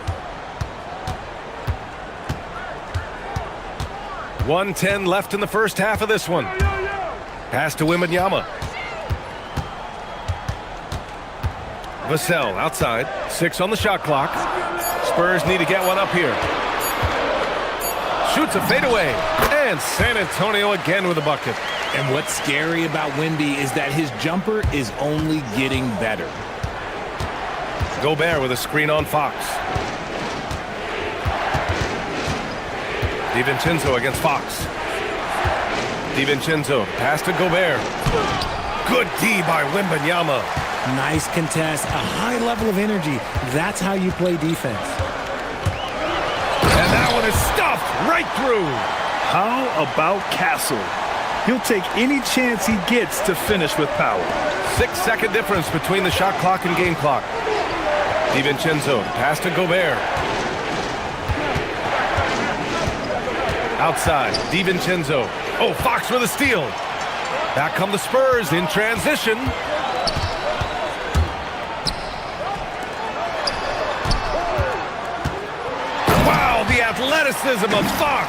[SPEAKER 1] 1:10 left in the first half of this one. Pass to Wembanyama. Vassell outside. 6 on the shot clock. Spurs need to get one up here. Shoots a fadeaway. And San Antonio again with a bucket.
[SPEAKER 11] And what's scary about Wemby is that his jumper is only getting better.
[SPEAKER 1] Gobert with a screen on Fox. DiVincenzo against Fox. DiVincenzo, pass to Gobert. Good D by Wembanyama.
[SPEAKER 10] Nice contest, a high level of energy. That's how you play defense.
[SPEAKER 1] And that one is stuffed right through.
[SPEAKER 2] How about Castle? He'll take any chance he gets to finish with power.
[SPEAKER 1] 6-second difference between the shot clock and game clock. DiVincenzo, pass to Gobert. Outside, DiVincenzo. Oh, Fox with a steal. Back come the Spurs in transition. Wow, the athleticism of Fox.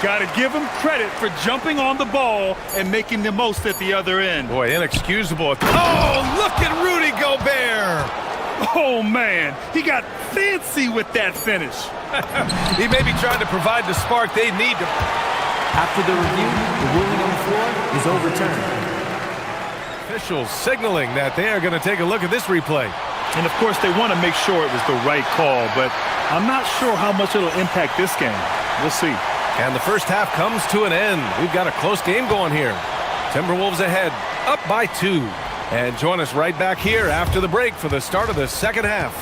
[SPEAKER 2] Got to give him credit for jumping on the ball and making the most at the other end.
[SPEAKER 1] Boy, inexcusable. Oh, look at Rudy Gobert.
[SPEAKER 2] Oh, man, he got fancy with that finish.
[SPEAKER 1] He may be trying to provide the spark they need to...
[SPEAKER 12] After the review, the ruling on the floor is overturned.
[SPEAKER 1] Officials signaling that they are going to take a look at this replay.
[SPEAKER 2] And, of course, they want to make sure it was the right call, but I'm not sure how much it'll impact this game. We'll see.
[SPEAKER 1] And the first half comes to an end. We've got a close game going here. Timberwolves ahead, up by 2. And join us right back here after the break for the start of the second half.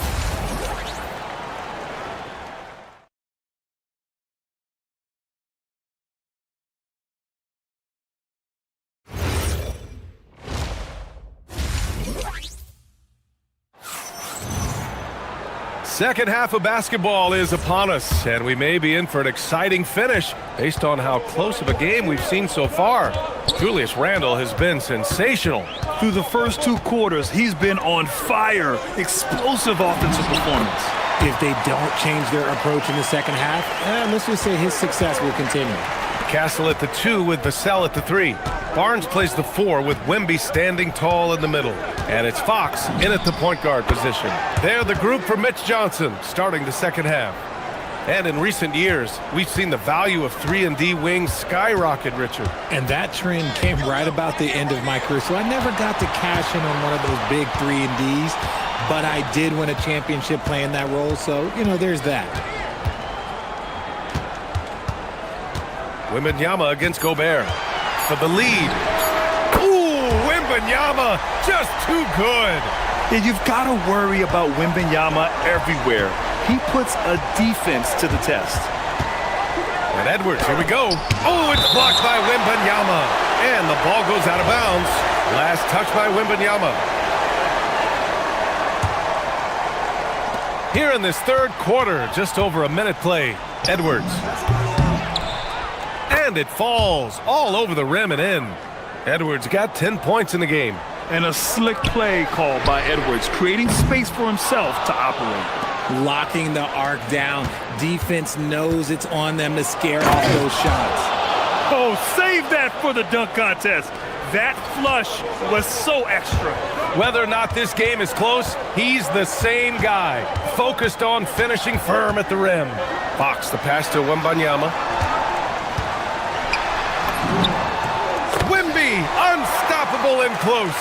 [SPEAKER 1] Second half of basketball is upon us, and we may be in for an exciting finish based on how close of a game we've seen so far. Julius Randle has been sensational.
[SPEAKER 2] Through the first 2 quarters, he's been on fire. Explosive offensive performance.
[SPEAKER 10] If they don't change their approach in the second half, let's just say his success will continue.
[SPEAKER 1] Castle at the 2 with Vassell at the 3. Barnes plays the 4 with Wemby standing tall in the middle. And it's Fox in at the point guard position. They're the group for Mitch Johnson starting the second half. And in recent years, we've seen the value of 3-and-D wings skyrocket, Richard.
[SPEAKER 10] And that trend came right about the end of my career. So I never got to cash in on one of those big 3-and-Ds, but I did win a championship playing that role. So, there's that.
[SPEAKER 1] Wembanyama against Gobert for the lead. Ooh, Wembanyama just too good.
[SPEAKER 2] Yeah, you've got to worry about Wembanyama everywhere. He puts a defense to the test.
[SPEAKER 1] And Edwards, here we go. Oh, it's blocked by Wembanyama. And the ball goes out of bounds. Last touch by Wembanyama. Here in this third quarter, just over a minute play. Edwards. And it falls all over the rim and in. Edwards got 10 points in the game.
[SPEAKER 2] And a slick play called by Edwards, creating space for himself to operate.
[SPEAKER 10] Locking the arc down. Defense knows it's on them to scare off those shots.
[SPEAKER 2] Oh, save that for the dunk contest. That flush was so extra.
[SPEAKER 1] Whether or not this game is close, he's the same guy. Focused on finishing firm at the rim. Fox the pass to Wembanyama. Wemby, unstoppable and close.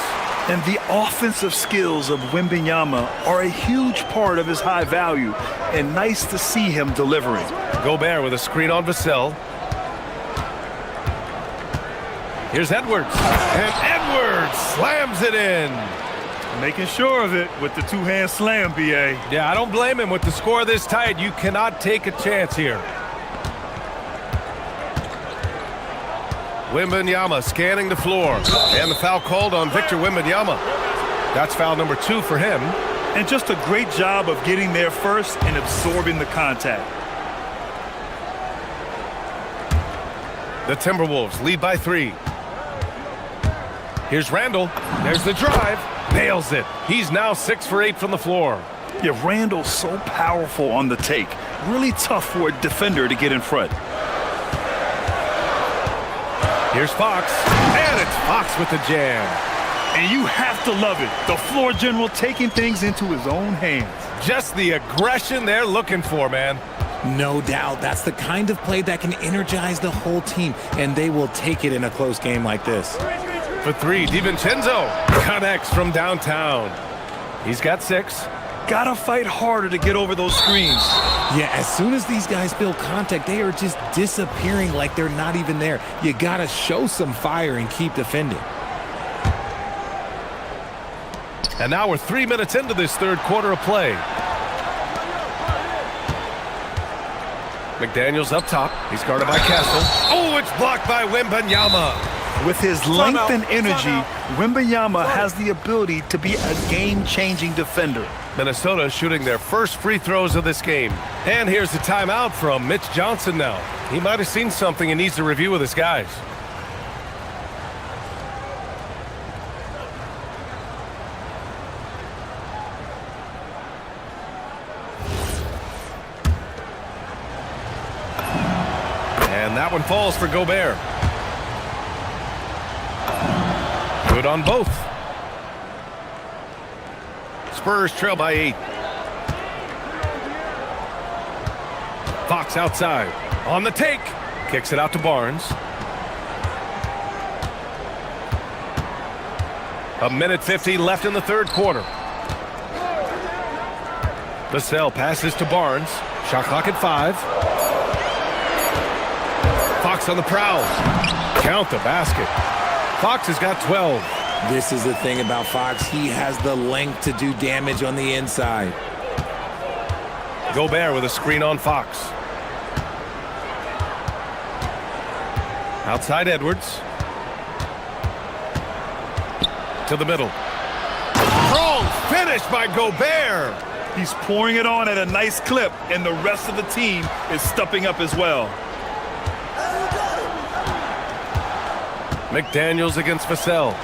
[SPEAKER 2] And the offensive skills of Wembanyama are a huge part of his high value, and nice to see him delivering.
[SPEAKER 1] Gobert with a screen on Vassell. Here's Edwards. And Edwards slams it in.
[SPEAKER 2] Making sure of it with the two-hand slam, B.A.
[SPEAKER 1] Yeah, I don't blame him. With the score this tight, you cannot take a chance here. Wembanyama scanning the floor. And the foul called on Victor Wembanyama. That's foul number 2 for him.
[SPEAKER 2] And just a great job of getting there first and absorbing the contact.
[SPEAKER 1] The Timberwolves lead by 3. Here's Randall. There's the drive. Nails it. He's now 6 for 8 from the floor.
[SPEAKER 2] Yeah, Randall's so powerful on the take. Really tough for a defender to get in front.
[SPEAKER 1] Here's Fox. And it's Fox with the jam.
[SPEAKER 2] And you have to love it. The floor general taking things into his own hands.
[SPEAKER 1] Just the aggression they're looking for, man.
[SPEAKER 11] No doubt. That's the kind of play that can energize the whole team, and they will take it in a close game like this.
[SPEAKER 1] For 3, DiVincenzo connects from downtown. He's got 6.
[SPEAKER 2] Gotta fight harder to get over those screens.
[SPEAKER 11] Yeah, as soon as these guys feel contact, they are just disappearing like they're not even there. You gotta show some fire and keep defending.
[SPEAKER 1] And now we're 3 minutes into this third quarter of play. McDaniels up top. He's guarded by Castle. Oh, it's blocked by Wembanyama.
[SPEAKER 2] With his length and energy, Wembanyama has the ability to be a game-changing defender.
[SPEAKER 1] Minnesota shooting their first free throws of this game. And here's the timeout from Mitch Johnson now. He might have seen something and needs to review with his guys. And that one falls for Gobert. Good on both. Spurs trail by 8. Fox outside. On the take. Kicks it out to Barnes. A minute 50 left in the third quarter. Vassell passes to Barnes. Shot clock at 5. Fox on the prowl. Count the basket. Fox has got 12.
[SPEAKER 11] This is the thing about Fox. He has the length to do damage on the inside.
[SPEAKER 1] Gobert with a screen on Fox. Outside Edwards. To the middle. Strong finish by Gobert.
[SPEAKER 2] He's pouring it on at a nice clip, and the rest of the team is stepping up as well.
[SPEAKER 1] McDaniels against Vassell.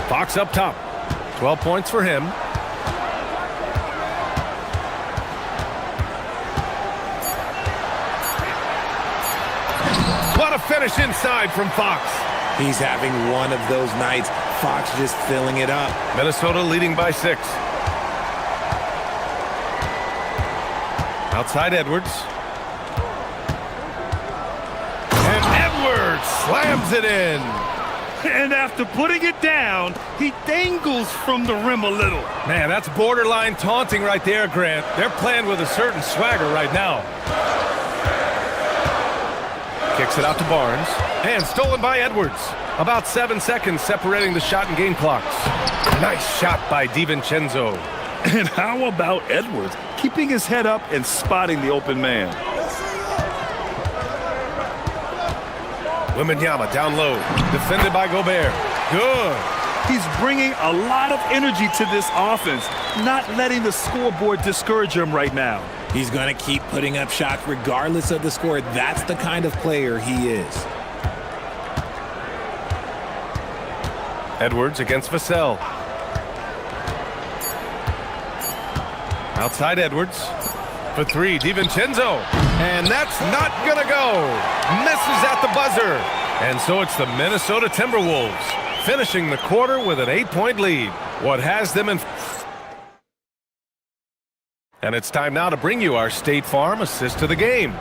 [SPEAKER 1] Fox up top. 12 points for him. What a finish inside from Fox.
[SPEAKER 11] He's having one of those nights. Fox just filling it up.
[SPEAKER 1] Minnesota leading by 6. Outside Edwards. And Edwards slams it in.
[SPEAKER 2] And after putting it down, he dangles from the rim a little.
[SPEAKER 1] Man, that's borderline taunting right there, Grant. They're playing with a certain swagger right now. Kicks it out to Barnes. And stolen by Edwards. About 7 seconds separating the shot and game clocks. Nice shot by DiVincenzo.
[SPEAKER 2] And how about Edwards keeping his head up and spotting the open man?
[SPEAKER 1] Wembanyama down low. Defended by Gobert. Good.
[SPEAKER 2] He's bringing a lot of energy to this offense, not letting the scoreboard discourage him right now.
[SPEAKER 11] He's going to keep putting up shots regardless of the score. That's the kind of player he is.
[SPEAKER 1] Edwards against Vassell. Outside Edwards. For 3, DiVincenzo. And that's not going to go. Misses at the buzzer. And so it's the Minnesota Timberwolves finishing the quarter with an 8-point lead. What has them in... And it's time now to bring you our State Farm assist to the game.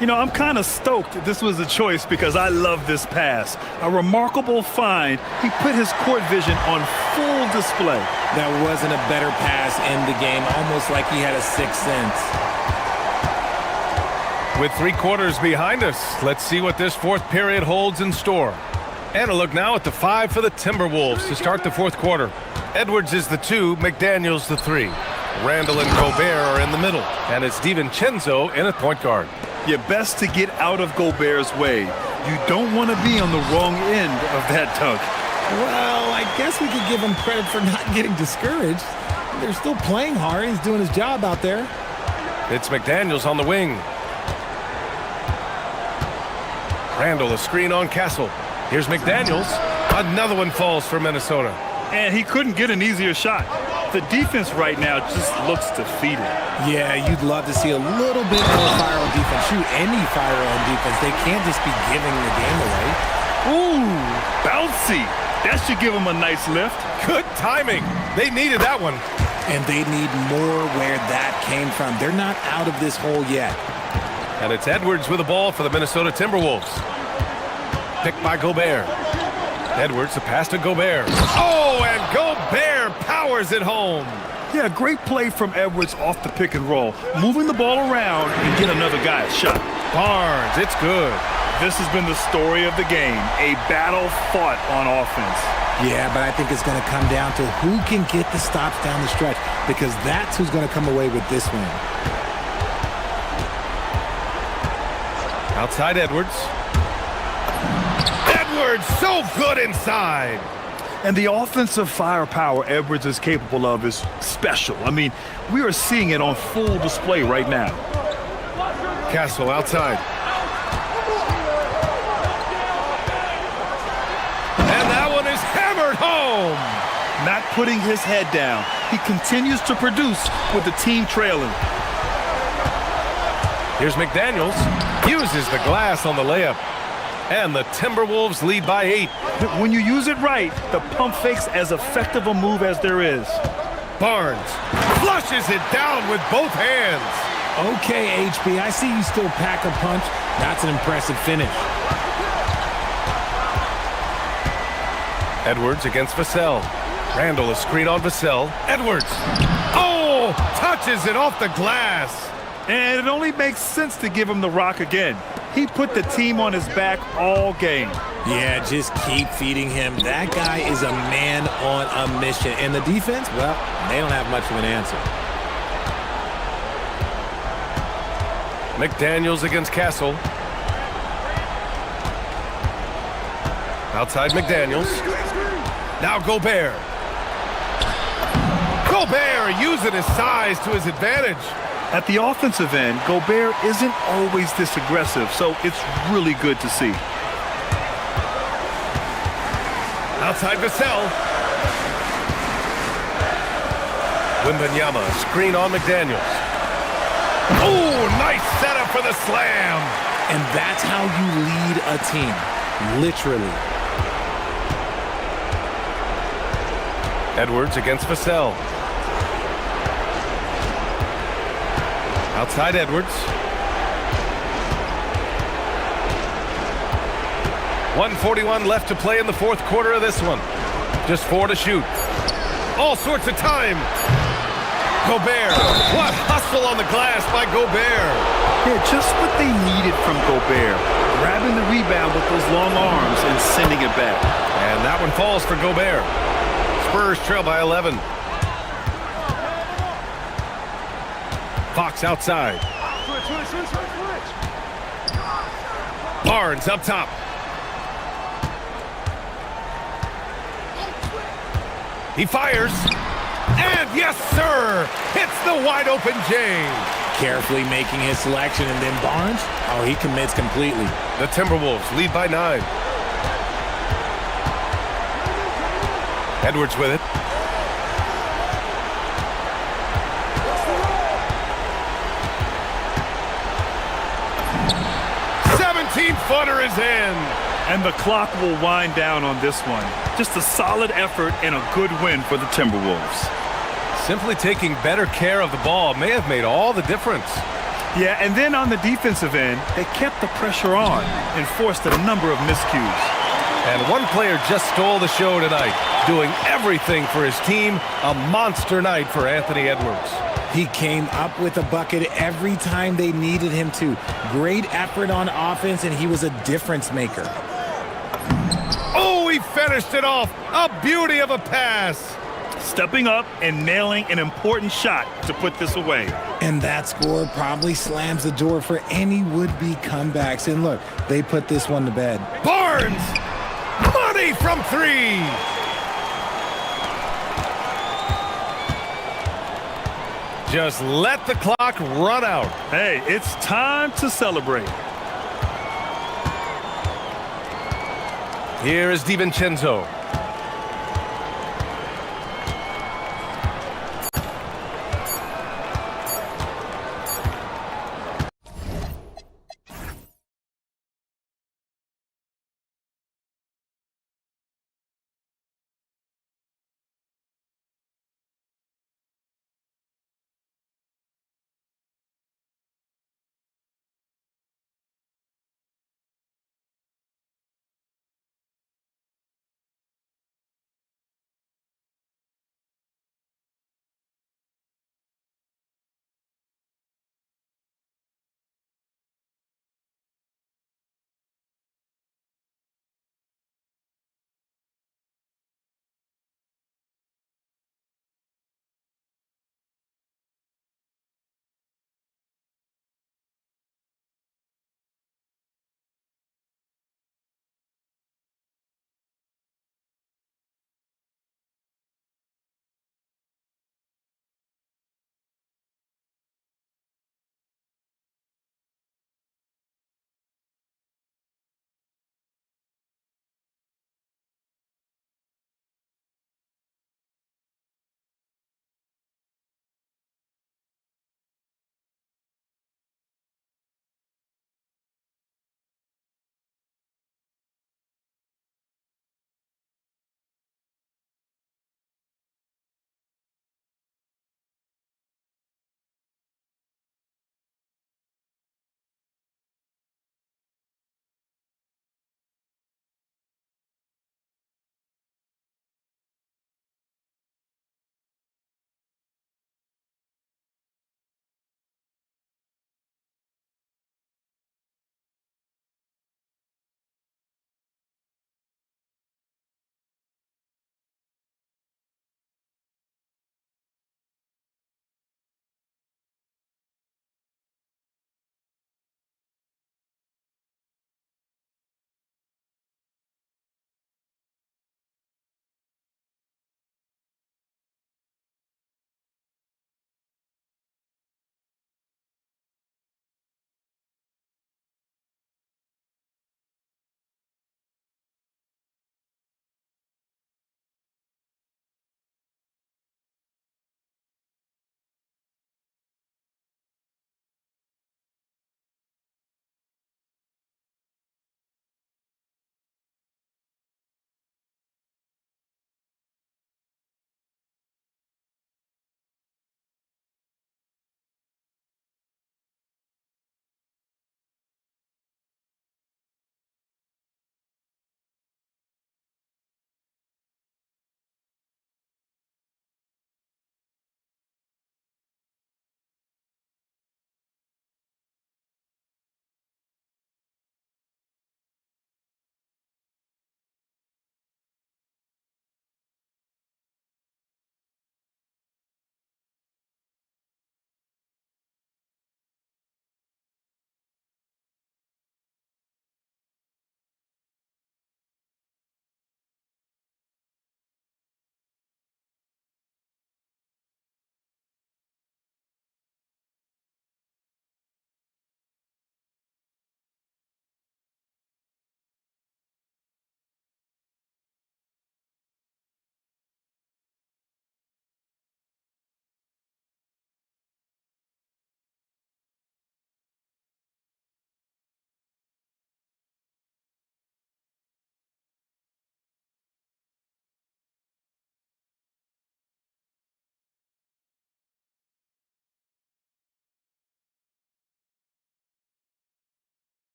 [SPEAKER 2] You know, I'm kind of stoked this was a choice because I love this pass. A remarkable find. He put his court vision on full display.
[SPEAKER 11] That wasn't a better pass in the game, almost like he had a sixth sense.
[SPEAKER 1] With 3 quarters behind us, let's see what this fourth period holds in store. And a look now at the 5 for the Timberwolves to start the fourth quarter. Edwards is the 2, McDaniels the 3. Randall and Gobert are in the middle, and it's DiVincenzo in at point guard.
[SPEAKER 2] You're best to get out of Gobert's way. You don't want to be on the wrong end of that dunk.
[SPEAKER 10] Well, I guess we could give him credit for not getting discouraged. They're still playing hard. He's doing his job out there.
[SPEAKER 1] It's McDaniels on the wing. Randall, a screen on Castle. Here's McDaniels. Another one falls for Minnesota.
[SPEAKER 2] And he couldn't get an easier shot. The defense right now just looks defeated.
[SPEAKER 10] Yeah, you'd love to see a little bit more fire on defense. Shoot, any fire on defense. They can't just be giving the game away.
[SPEAKER 2] Ooh, bouncy. That should give him a nice lift.
[SPEAKER 1] Good timing. They needed that one.
[SPEAKER 10] And they need more where that came from. They're not out of this hole yet.
[SPEAKER 1] And it's Edwards with the ball for the Minnesota Timberwolves. Picked by Gobert. Edwards, the pass to Gobert. Oh, and Gobert powers it home.
[SPEAKER 2] Yeah, great play from Edwards off the pick and roll. Moving the ball around and get another guy a shot.
[SPEAKER 1] Barnes, it's good.
[SPEAKER 2] This has been the story of the game. A battle fought on offense.
[SPEAKER 10] Yeah, but I think it's going to come down to who can get the stops down the stretch, because that's who's going to come away with this win.
[SPEAKER 1] Outside Edwards. Edwards, so good inside.
[SPEAKER 2] And the offensive firepower Edwards is capable of is special. I mean, we are seeing it on full display right now.
[SPEAKER 1] Castle outside. And that one is hammered home.
[SPEAKER 2] Not putting his head down. He continues to produce with the team trailing.
[SPEAKER 1] Here's McDaniels. Uses the glass on the layup. And the Timberwolves lead by 8.
[SPEAKER 2] When you use it right, the pump fake's as effective a move as there is.
[SPEAKER 1] Barnes flushes it down with both hands.
[SPEAKER 10] Okay, HB, I see you still pack a punch. That's an impressive finish.
[SPEAKER 1] Edwards against Vassell. Randall, a screen on Vassell. Edwards. Oh, touches it off the glass.
[SPEAKER 2] And it only makes sense to give him the rock again. He put the team on his back all game.
[SPEAKER 10] Yeah, just keep feeding him. That guy is a man on a mission. And the defense, well, they don't have much of an answer.
[SPEAKER 1] McDaniels against Castle. Outside McDaniels. Now Gobert. Gobert using his size to his advantage.
[SPEAKER 2] At the offensive end, Gobert isn't always this aggressive, so it's really good to see.
[SPEAKER 1] Outside Vassell. Wembanyama, screen on McDaniels. Oh, nice setup for the slam.
[SPEAKER 10] And that's how you lead a team, literally.
[SPEAKER 1] Edwards against Vassell. Outside Edwards. 1:41 left to play in the fourth quarter of this one. Just 4 to shoot. All sorts of time. Gobert. What hustle on the glass by Gobert.
[SPEAKER 2] Yeah, just what they needed from Gobert. Grabbing the rebound with those long arms and sending it back.
[SPEAKER 1] And that one falls for Gobert. Spurs trail by 11. Fox outside. Barnes up top. He fires. And yes, sir! Hits the wide open J.
[SPEAKER 10] Carefully making his selection, and then Barnes, oh, he commits completely.
[SPEAKER 1] The Timberwolves lead by 9. Edwards with it. Footer is in.
[SPEAKER 2] And the clock will wind down on this one. Just a solid effort and a good win for the Timberwolves.
[SPEAKER 1] Simply taking better care of the ball may have made all the difference.
[SPEAKER 2] Yeah, and then on the defensive end, they kept the pressure on and forced a number of miscues.
[SPEAKER 1] And one player just stole the show tonight, doing everything for his team. A monster night for Anthony Edwards.
[SPEAKER 10] He came up with a bucket every time they needed him to. Great effort on offense, and he was a difference maker.
[SPEAKER 1] Oh, he finished it off. A beauty of a pass.
[SPEAKER 2] Stepping up and nailing an important shot to put this away.
[SPEAKER 10] And that score probably slams the door for any would-be comebacks. And look, they put this one to bed.
[SPEAKER 1] Barnes! Money from 3! Just let the clock run out.
[SPEAKER 2] Hey, it's time to celebrate.
[SPEAKER 1] Here is DiVincenzo.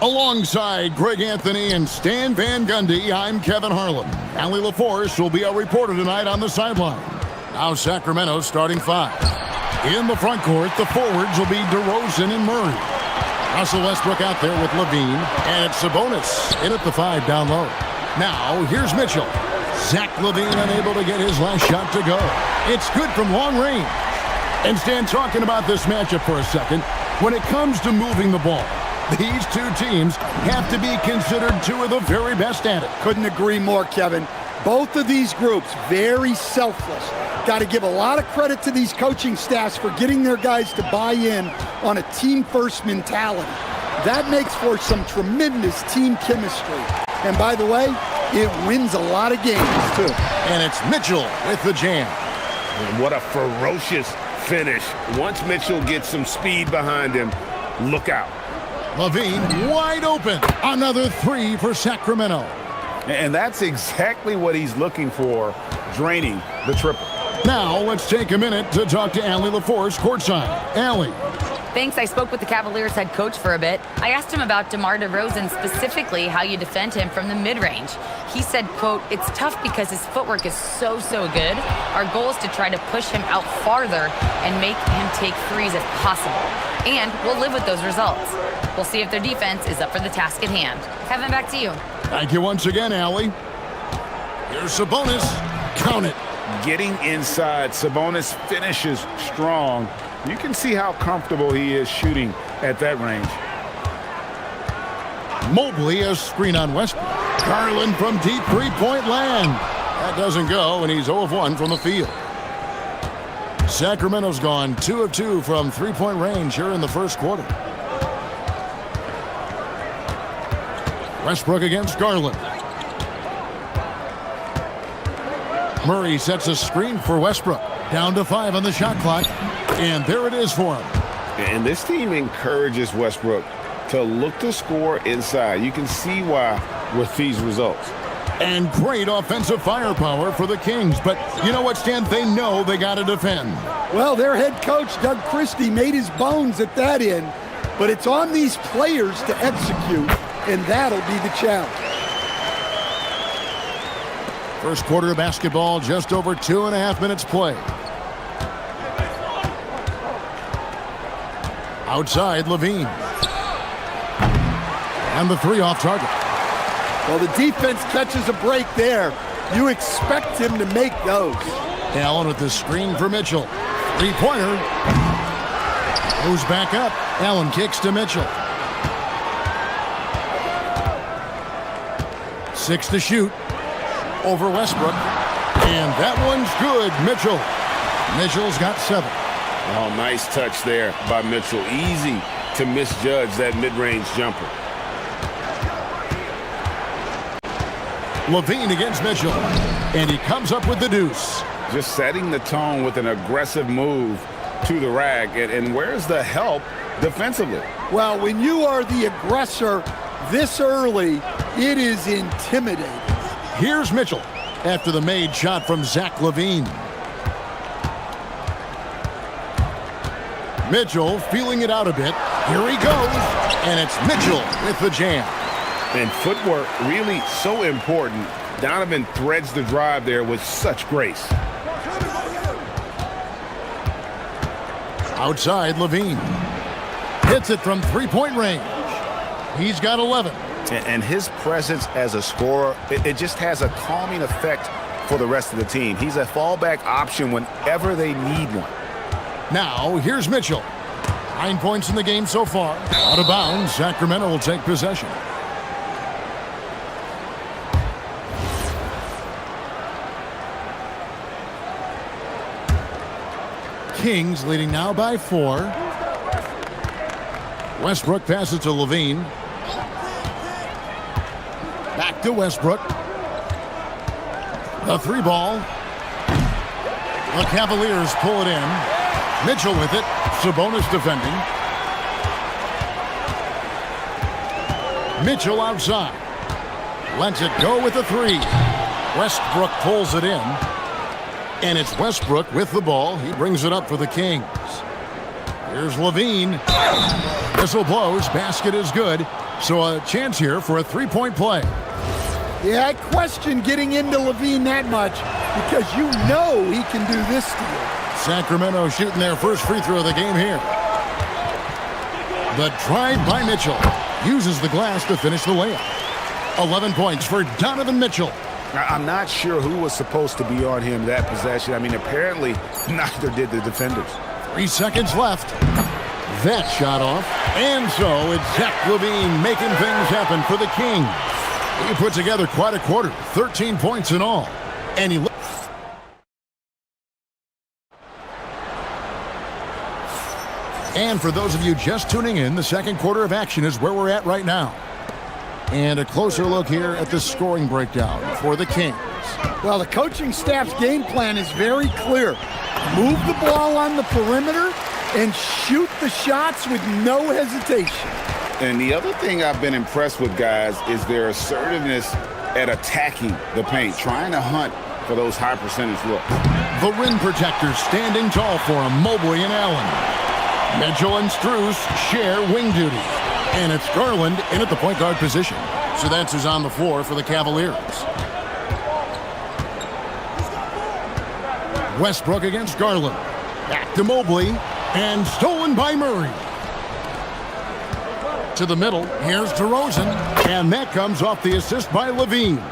[SPEAKER 5] Alongside Greg Anthony and Stan Van Gundy, I'm Kevin Harlan. Allie LaForce will be our reporter tonight on the sideline. Now Sacramento starting 5. In the front court, the forwards will be DeRozan and Murray. Russell Westbrook out there with Levine, and it's Sabonis in at the 5 down low. Now here's Mitchell. Zach LaVine unable to get his last shot to go. It's good from long range. And Stan, talking about this matchup for a second, when it comes to moving the ball, these two teams have to be considered two of the very best at it.
[SPEAKER 3] Couldn't agree more, Kevin. Both of these groups, very selfless. Got to give a lot of credit to these coaching staffs for getting their guys to buy in on a team-first mentality. That makes for some tremendous team chemistry. And by the way, it wins a lot of games, too.
[SPEAKER 5] And it's Mitchell with the jam.
[SPEAKER 6] And what a ferocious finish. Once Mitchell gets some speed behind him, look out.
[SPEAKER 5] Levine wide open. Another 3 for Sacramento.
[SPEAKER 6] And that's exactly what he's looking for, draining the triple.
[SPEAKER 5] Now let's take a minute to talk to Allie LaForce courtside. Allie.
[SPEAKER 4] Thanks. I spoke with the Cavaliers head coach for a bit. I asked him about DeMar DeRozan, specifically how you defend him from the mid-range. He said, quote, "It's tough because his footwork is so good. Our goal is to try to push him out farther and make him take threes if possible. And we'll live with those results. We'll see if their defense is up for the task at hand." Kevin, back to you.
[SPEAKER 5] Thank you once again, Allie. Here's Sabonis. Count it.
[SPEAKER 6] Getting inside, Sabonis finishes strong. You can see how comfortable he is shooting at that range.
[SPEAKER 5] Mobley, a screen on Westbrook. Garland from deep three-point land. That doesn't go, and he's 0 of 1 from the field. Sacramento's gone 2 of 2 from three-point range here in the first quarter. Westbrook against Garland. Murray sets a screen for Westbrook. Down to 5 on the shot clock. And there it is for him.
[SPEAKER 6] And this team encourages Westbrook to look to score inside. You can see why with these results.
[SPEAKER 5] And great offensive firepower for the Kings. But you know what, Stan? They know they got to defend.
[SPEAKER 3] Well, their head coach, Doug Christie, made his bones at that end. But it's on these players to execute, and that'll be the challenge.
[SPEAKER 5] First quarter of basketball, just over 2.5 minutes play. Outside, Levine. And the 3 off target.
[SPEAKER 3] Well, the defense catches a break there. You expect him to make those.
[SPEAKER 5] Allen with the screen for Mitchell. Three-pointer. Goes back up. Allen kicks to Mitchell. 6 to shoot. Over Westbrook. And that one's good. Mitchell. Mitchell's got 7.
[SPEAKER 6] Oh, nice touch there by Mitchell. Easy to misjudge that mid-range jumper.
[SPEAKER 5] Levine against Mitchell. And he comes up with the deuce.
[SPEAKER 6] Just setting the tone with an aggressive move to the rack. And where's the help defensively?
[SPEAKER 3] Well, when you are the aggressor this early, it is intimidating.
[SPEAKER 5] Here's Mitchell after the made shot from Zach LaVine. Mitchell feeling it out a bit. Here he goes. And it's Mitchell with the jam.
[SPEAKER 6] And footwork really so important. Donovan threads the drive there with such grace.
[SPEAKER 5] Outside, Levine. Hits it from three-point range. He's got 11.
[SPEAKER 7] And his presence as a scorer, it just has a calming effect for the rest of the team. He's a fallback option whenever they need one.
[SPEAKER 5] Now, here's Mitchell. 9 points in the game so far. Out of bounds, Sacramento will take possession. Kings leading now by 4. Westbrook passes to Levine. Back to Westbrook. The 3 ball. The Cavaliers pull it in. Mitchell with it. Sabonis defending. Mitchell outside. Lets it go with the 3. Westbrook pulls it in. And it's Westbrook with the ball. He brings it up for the Kings. Here's Levine. Whistle blows. Basket is good. So a chance here for a three-point play.
[SPEAKER 3] Yeah, I question getting into Levine that much because you know he can do this to you.
[SPEAKER 5] Sacramento shooting their first free throw of the game here. The drive by Mitchell uses the glass to finish the layup. 11 points for Donovan Mitchell.
[SPEAKER 7] I'm not sure who was supposed to be on him that possession. I mean, apparently neither did the defenders.
[SPEAKER 5] 3 seconds left. That shot off. And so it's Zach LaVine making things happen for the Kings. He put together quite a quarter, 13 points in all. And he And for those of you just tuning in, the second quarter of action is where we're at right now. And a closer look here at the scoring breakdown for the Kings.
[SPEAKER 3] Well, the coaching staff's game plan is very clear. Move the ball on the perimeter and shoot the shots with no hesitation.
[SPEAKER 6] And the other thing I've been impressed with, guys, is their assertiveness at attacking the paint, trying to hunt for those high percentage looks.
[SPEAKER 5] The rim protectors standing tall for him, Mobley and Allen. Mitchell and Strus share wing duty. And it's Garland in at the point guard position. So that's who's on the floor for the Cavaliers. Westbrook against Garland. Back to Mobley. And stolen by Murray. To the middle. Here's DeRozan. And that comes off the assist by LaVine.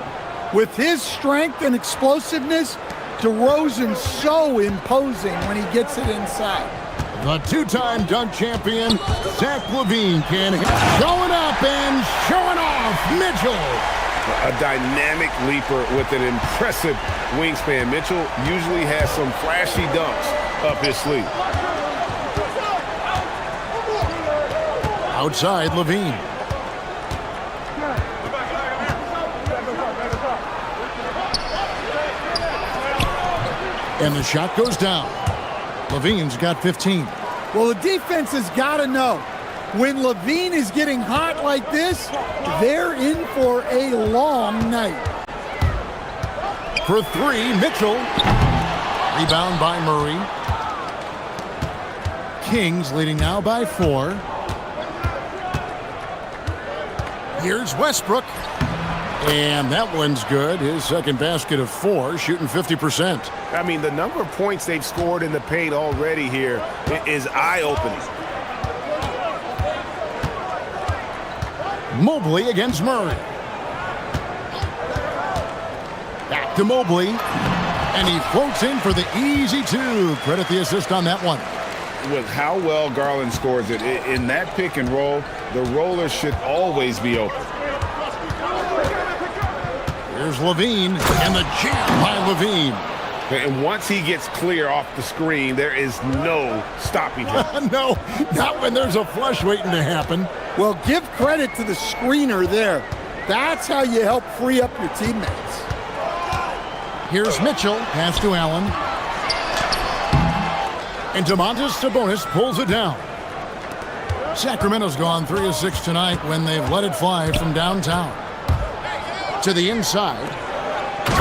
[SPEAKER 3] With his strength and explosiveness, DeRozan's so imposing when he gets it inside.
[SPEAKER 5] The two-time dunk champion, Zach LaVine, can hit. Showing up and showing off, Mitchell.
[SPEAKER 6] A dynamic leaper with an impressive wingspan. Mitchell usually has some flashy dunks up his sleeve.
[SPEAKER 5] Outside, LaVine. And the shot goes down. LaVine's got 15.
[SPEAKER 3] Well, the defense has got to know. When LaVine is getting hot like this, they're in for a long night.
[SPEAKER 5] For three, Mitchell. Rebound by Murray. Kings leading now by 4. Here's Westbrook. And that one's good. His second basket of 4, shooting 50%.
[SPEAKER 7] I mean, the number of points they've scored in the paint already here is eye-opening.
[SPEAKER 5] Mobley against Murray. Back to Mobley. And he floats in for the easy 2. Credit the assist on that one.
[SPEAKER 6] With how well Garland scores it, in that pick and roll, the roller should always be open.
[SPEAKER 5] Here's LaVine, and the jam by LaVine.
[SPEAKER 6] And once he gets clear off the screen, there is no stopping him.
[SPEAKER 5] No, not when there's a flush waiting to happen.
[SPEAKER 3] Well, give credit to the screener there. That's how you help free up your teammates.
[SPEAKER 5] Here's Mitchell, pass to Allen. And Domantas Sabonis pulls it down. Sacramento's gone 3 of 6 tonight when they've let it fly from downtown. To the inside.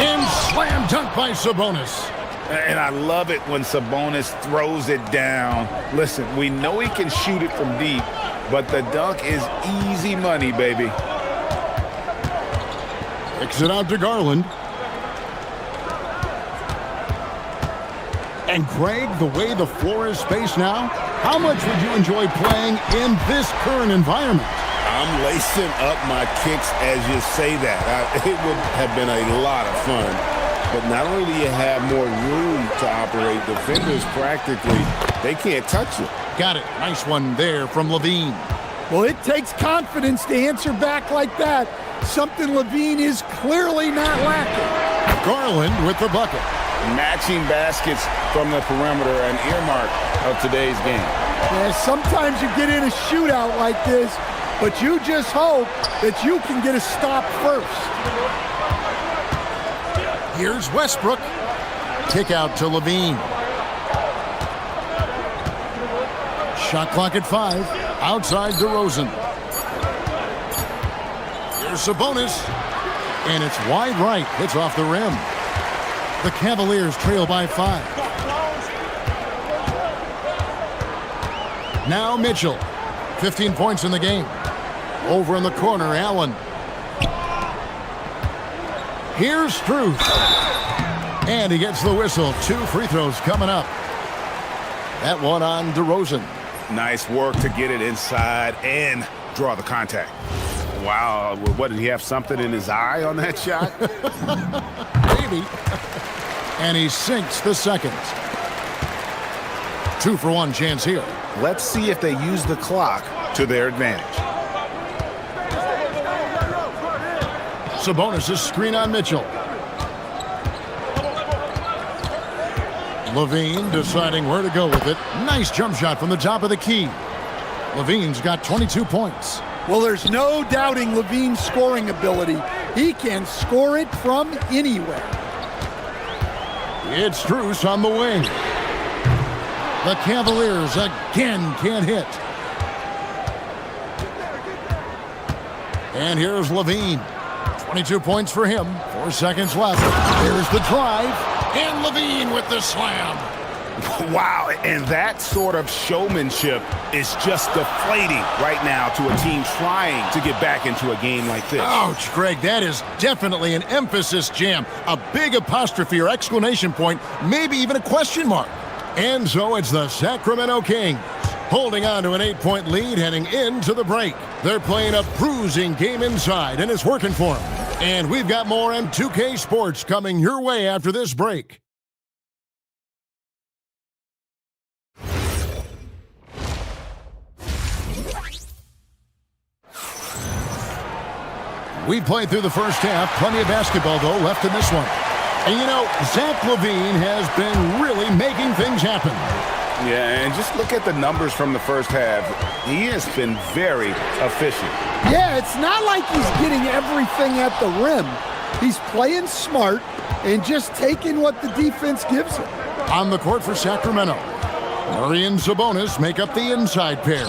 [SPEAKER 5] And slam dunk by Sabonis.
[SPEAKER 6] And I love it when Sabonis throws it down. Listen, we know he can shoot it from deep, but the dunk is easy money, baby.
[SPEAKER 5] Kicks it out to Garland. And Greg, the way the floor is spaced now, how much would you enjoy playing in this current environment?
[SPEAKER 6] I'm lacing up my kicks as you say that. It would have been a lot of fun. But not only do you have more room to operate, defenders practically, they can't touch it.
[SPEAKER 5] Got it. Nice one there from LaVine.
[SPEAKER 3] Well, it takes confidence to answer back like that. Something LaVine is clearly not lacking.
[SPEAKER 5] Garland with the bucket.
[SPEAKER 6] Matching baskets from the perimeter, an earmark of today's game.
[SPEAKER 3] Yeah, sometimes you get in a shootout like this, but you just hope that you can get a stop first.
[SPEAKER 5] Here's Westbrook. Kick out to LaVine. Shot clock at 5. Outside DeRozan. Here's Sabonis. And it's wide right. Hits off the rim. The Cavaliers trail by 5. Now Mitchell. 15 points in the game. Over in the corner, Allen. Here's Struth. And he gets the whistle. 2 free throws coming up. That one on DeRozan.
[SPEAKER 7] Nice work to get it inside and draw the contact. Wow, what, did he have something in his eye on that shot?
[SPEAKER 5] Maybe. And he sinks the second. 2-for-1 chance here.
[SPEAKER 7] Let's see if they use the clock to their advantage.
[SPEAKER 5] Sabonis' screen on Mitchell. Levine deciding where to go with it. Nice jump shot from the top of the key. Levine's got 22 points.
[SPEAKER 3] Well, there's no doubting Levine's scoring ability. He can score it from anywhere.
[SPEAKER 5] It's Struth on the wing. The Cavaliers again can't hit. And here's Levine. 22 points for him. 4 seconds left. Here's the drive. And Levine with the slam.
[SPEAKER 7] Wow, and that sort of showmanship is just deflating right now to a team trying to get back into a game like this.
[SPEAKER 5] Ouch, Greg, that is definitely an emphasis jam. A big apostrophe or exclamation point, maybe even a question mark. And so it's the Sacramento Kings holding on to an 8-point lead heading into the break. They're playing a bruising game inside, and it's working for them. And we've got more M2K Sports coming your way after this break. We played through the first half. Plenty of basketball, though, left in this one. And, you know, Zach LaVine has been really making things happen.
[SPEAKER 7] Yeah, and just look at the numbers from the first half. He has been very efficient.
[SPEAKER 3] Yeah, it's not like he's getting everything at the rim. He's playing smart and just taking what the defense gives him.
[SPEAKER 5] On the court for Sacramento, Murray and Sabonis make up the inside pair.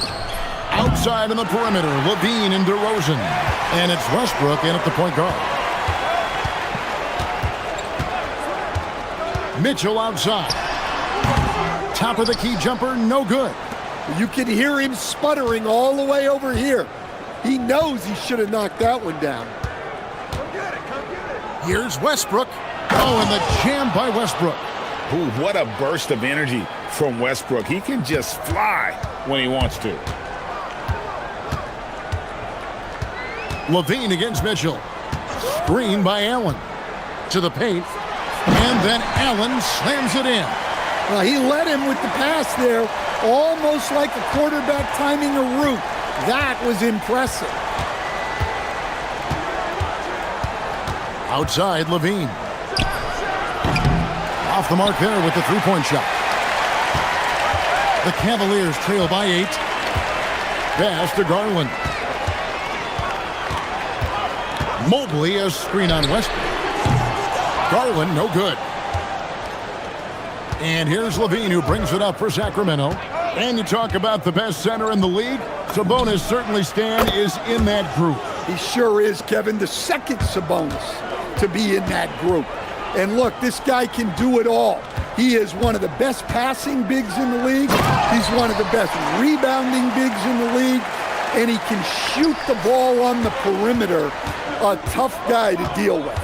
[SPEAKER 5] Outside on the perimeter, Levine and DeRozan. And it's Westbrook in at the point guard. Mitchell outside. Top of the key jumper, no good.
[SPEAKER 3] You can hear him sputtering all the way over here. He knows he should have knocked that one down.
[SPEAKER 5] Here's Westbrook. Oh, and the jam by Westbrook.
[SPEAKER 7] Ooh, what a burst of energy from Westbrook. He can just fly when he wants to.
[SPEAKER 5] Levine against Mitchell. Screen by Allen. To the paint. And then Allen slams it in.
[SPEAKER 3] Well, he led him with the pass there, almost like a quarterback timing a route. That was impressive.
[SPEAKER 5] Outside, Levine. Off the mark there with the three-point shot. The Cavaliers trail by 8. Pass to Garland. Mobley, a screen on Westbrook. Garland, no good. And here's Levine, who brings it up for Sacramento. And you talk about the best center in the league. Sabonis, certainly Stan, is in that group.
[SPEAKER 3] He sure is, Kevin. The second Sabonis to be in that group. And look, this guy can do it all. He is one of the best passing bigs in the league. He's one of the best rebounding bigs in the league. And he can shoot the ball on the perimeter. A tough guy to deal with.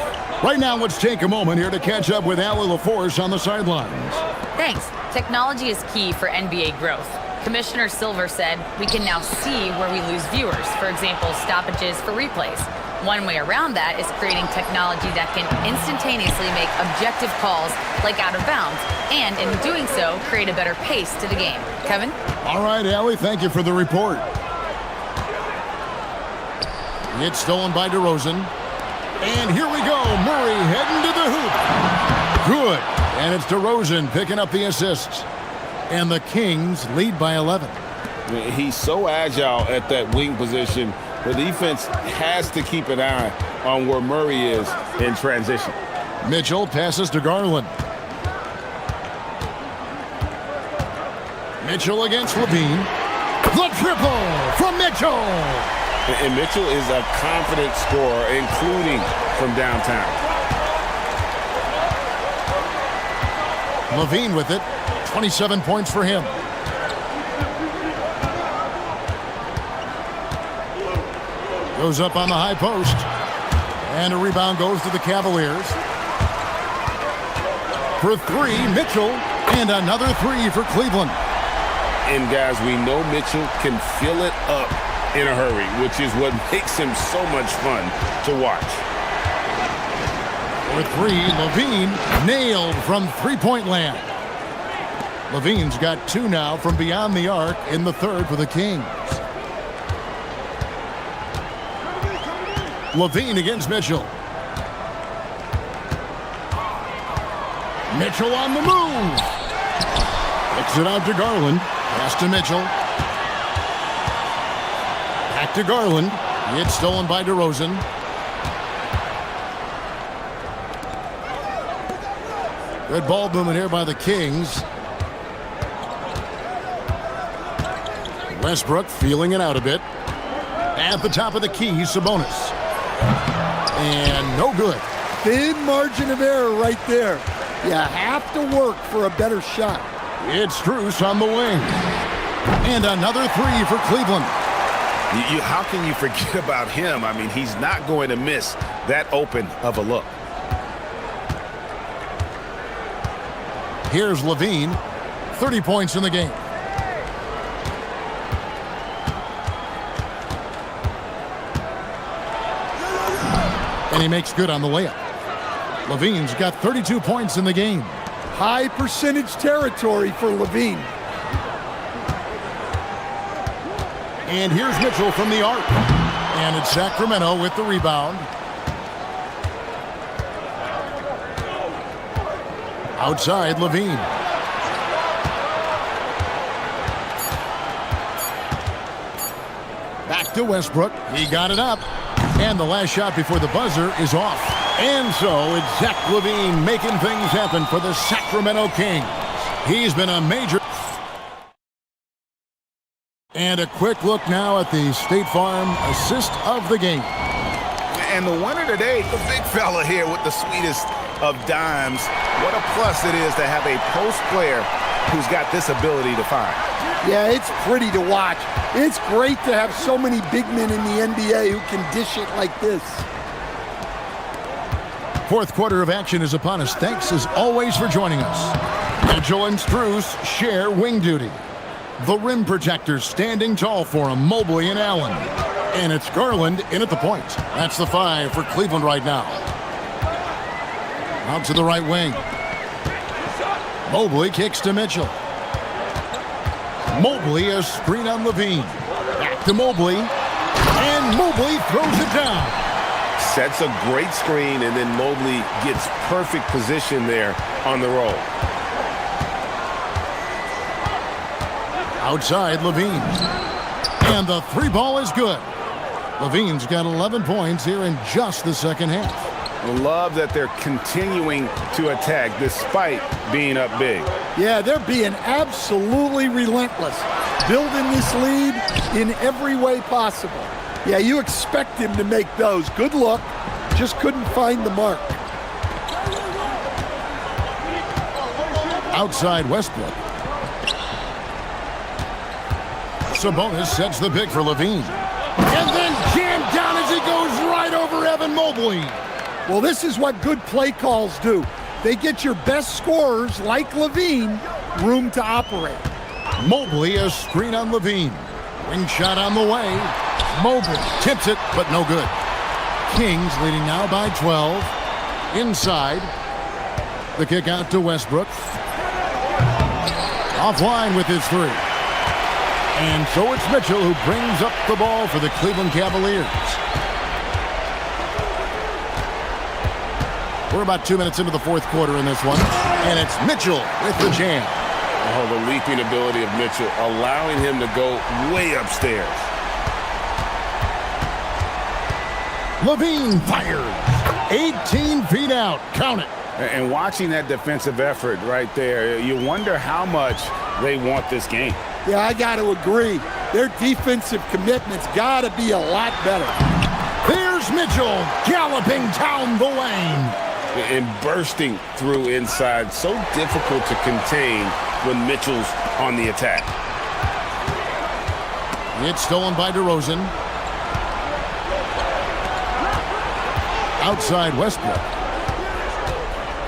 [SPEAKER 5] Right now, let's take a moment here to catch up with Allie LaForce on the sidelines.
[SPEAKER 4] Thanks. Technology is key for NBA growth. Commissioner Silver said, we can now see where we lose viewers, for example, stoppages for replays. One way around that is creating technology that can instantaneously make objective calls like out of bounds, and in doing so, create a better pace to the game. Kevin?
[SPEAKER 5] All right, Allie, thank you for the report. It's stolen by DeRozan. And here we go, Murray heading to the hoop. Good. And it's DeRozan picking up the assists. And the Kings lead by 11.
[SPEAKER 6] He's so agile at that wing position. The defense has to keep an eye on where Murray is in transition.
[SPEAKER 5] Mitchell passes to Garland. Mitchell against Levine. The triple from Mitchell.
[SPEAKER 6] And Mitchell is a confident scorer, including from downtown.
[SPEAKER 5] Levine with it. 27 points for him. Goes up on the high post. And a rebound goes to the Cavaliers. For three, Mitchell. And another three for Cleveland.
[SPEAKER 6] And guys, we know Mitchell can fill it up in a hurry, which is what makes him so much fun to watch.
[SPEAKER 5] For three, Levine nailed from three-point land. Levine's got two now from beyond the arc in the third for the Kings. Levine against Mitchell. Mitchell on the move. Kicks it out to Garland. Pass to Mitchell. Back to Garland. It's stolen by DeRozan. Good ball movement here by the Kings. Westbrook feeling it out a bit. At the top of the key, Sabonis. And no good.
[SPEAKER 3] Thin margin of error right there. You have to work for a better shot.
[SPEAKER 5] It's Strus on the wing. And another three for Cleveland.
[SPEAKER 7] How can you forget about him? I mean, he's not going to miss that open of a look.
[SPEAKER 5] Here's Levine. 30 points in the game. And he makes good on the layup. Levine's got 32 points in the game.
[SPEAKER 3] High percentage territory for Levine.
[SPEAKER 5] And here's Mitchell from the arc. And it's Sacramento with the rebound. Outside, Levine. Back to Westbrook. He got it up. And the last shot before the buzzer is off. And so it's Zach LaVine making things happen for the Sacramento Kings. He's been a major... And a quick look now at the State Farm assist of the game.
[SPEAKER 7] And the winner today, the big fella here with the sweetest of dimes. What a plus it is to have a post player who's got this ability to find.
[SPEAKER 3] Yeah, it's pretty to watch. It's great to have so many big men in the NBA who can dish it like this.
[SPEAKER 5] Fourth quarter of action is upon us. Thanks as always for joining us. Mitchell and Strus share wing duty. The rim protectors standing tall for him, Mobley and Allen. And it's Garland in at the point. That's the 5 for Cleveland right now. Out to the right wing. Mobley kicks to Mitchell. Mobley a screen on Levine. Back to Mobley. And Mobley throws it down.
[SPEAKER 6] Sets a great screen, and then Mobley gets perfect position there on the roll.
[SPEAKER 5] Outside, Levine. And the three ball is good. Levine's got 11 points here in just the second half.
[SPEAKER 6] Love that they're continuing to attack despite being up big.
[SPEAKER 3] Yeah, they're being absolutely relentless. Building this lead in every way possible. Yeah, you expect him to make those. Good look. Just couldn't find the mark.
[SPEAKER 5] Outside Westbrook. Sabonis sets the pick for Levine. And then jammed down as he goes right over Evan Mobley.
[SPEAKER 3] Well, this is what good play calls do. They get your best scorers, like Levine, room to operate.
[SPEAKER 5] Mobley a screen on Levine. Wing shot on the way. Mobley tips it, but no good. Kings leading now by 12. Inside. The kick out to Westbrook. Offline with his three. And so it's Mitchell who brings up the ball for the Cleveland Cavaliers. We're about 2 minutes into the fourth quarter in this one. And it's Mitchell with the jam.
[SPEAKER 6] Oh, the leaping ability of Mitchell, allowing him to go way upstairs.
[SPEAKER 5] Levine fires. 18 feet out. Count it.
[SPEAKER 6] And watching that defensive effort right there, you wonder how much they want this game.
[SPEAKER 3] Yeah, I got to agree. Their defensive commitment's got to be a lot better.
[SPEAKER 5] There's Mitchell galloping down the lane.
[SPEAKER 6] And bursting through inside. So difficult to contain when Mitchell's on the attack.
[SPEAKER 5] It's stolen by DeRozan. Outside Westbrook.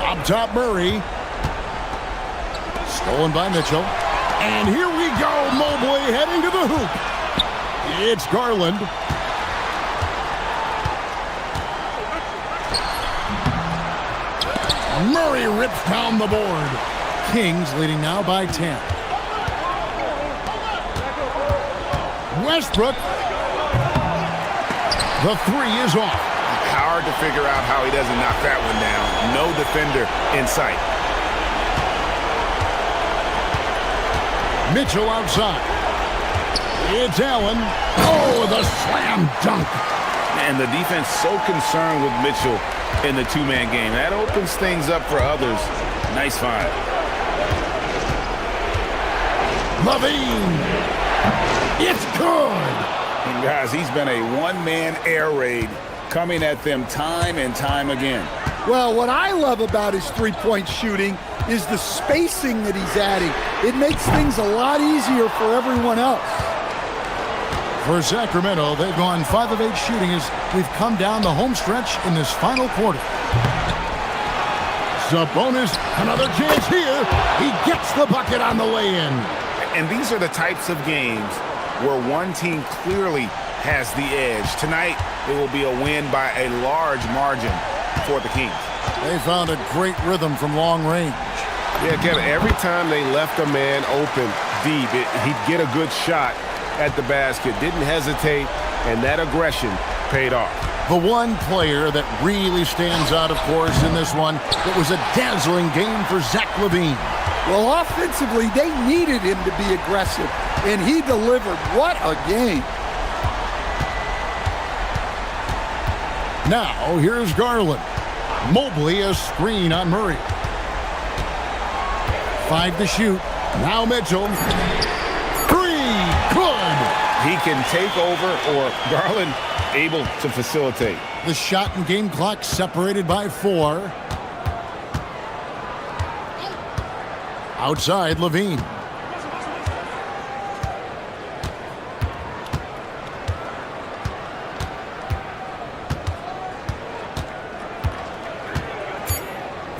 [SPEAKER 5] Up top Murray. Stolen by Mitchell. And here we go, Mobley heading to the hoop. It's Garland. Murray rips down the board. Kings leading now by 10. Westbrook. The three is off.
[SPEAKER 7] Hard to figure out how he doesn't knock that one down. No defender in sight.
[SPEAKER 5] Mitchell outside. It's Allen. Oh, the slam dunk.
[SPEAKER 7] And the defense so concerned with Mitchell in the two-man game. That opens things up for others. Nice find.
[SPEAKER 5] Levine. It's good.
[SPEAKER 7] And guys, he's been a one-man air raid coming at them time and time again.
[SPEAKER 3] Well, what I love about his three-point shooting is the spacing that he's adding. It makes things a lot easier for everyone else.
[SPEAKER 5] For Sacramento, they've gone 5 of 8 shooting as we've come down the home stretch in this final quarter. Sabonis, another chance here. He gets the bucket on the way in.
[SPEAKER 7] And these are the types of games where one team clearly has the edge. Tonight, it will be a win by a large margin for the Kings.
[SPEAKER 5] They found a great rhythm from long range.
[SPEAKER 1] Yeah, Kevin, every time they left a man open deep, he'd get a good shot at the basket, didn't hesitate, and that aggression paid off.
[SPEAKER 5] The one player that really stands out, of course, in this one, it was a dazzling game for Zach LaVine.
[SPEAKER 3] Well, offensively, they needed him to be aggressive, and he delivered. What a game.
[SPEAKER 5] Now, here's Garland. Mobley, a screen on Murray. 5 to shoot. Now Mitchell. 3, good.
[SPEAKER 7] He can take over, or Garland able to facilitate.
[SPEAKER 5] The shot and game clock separated by 4. Outside, Levine.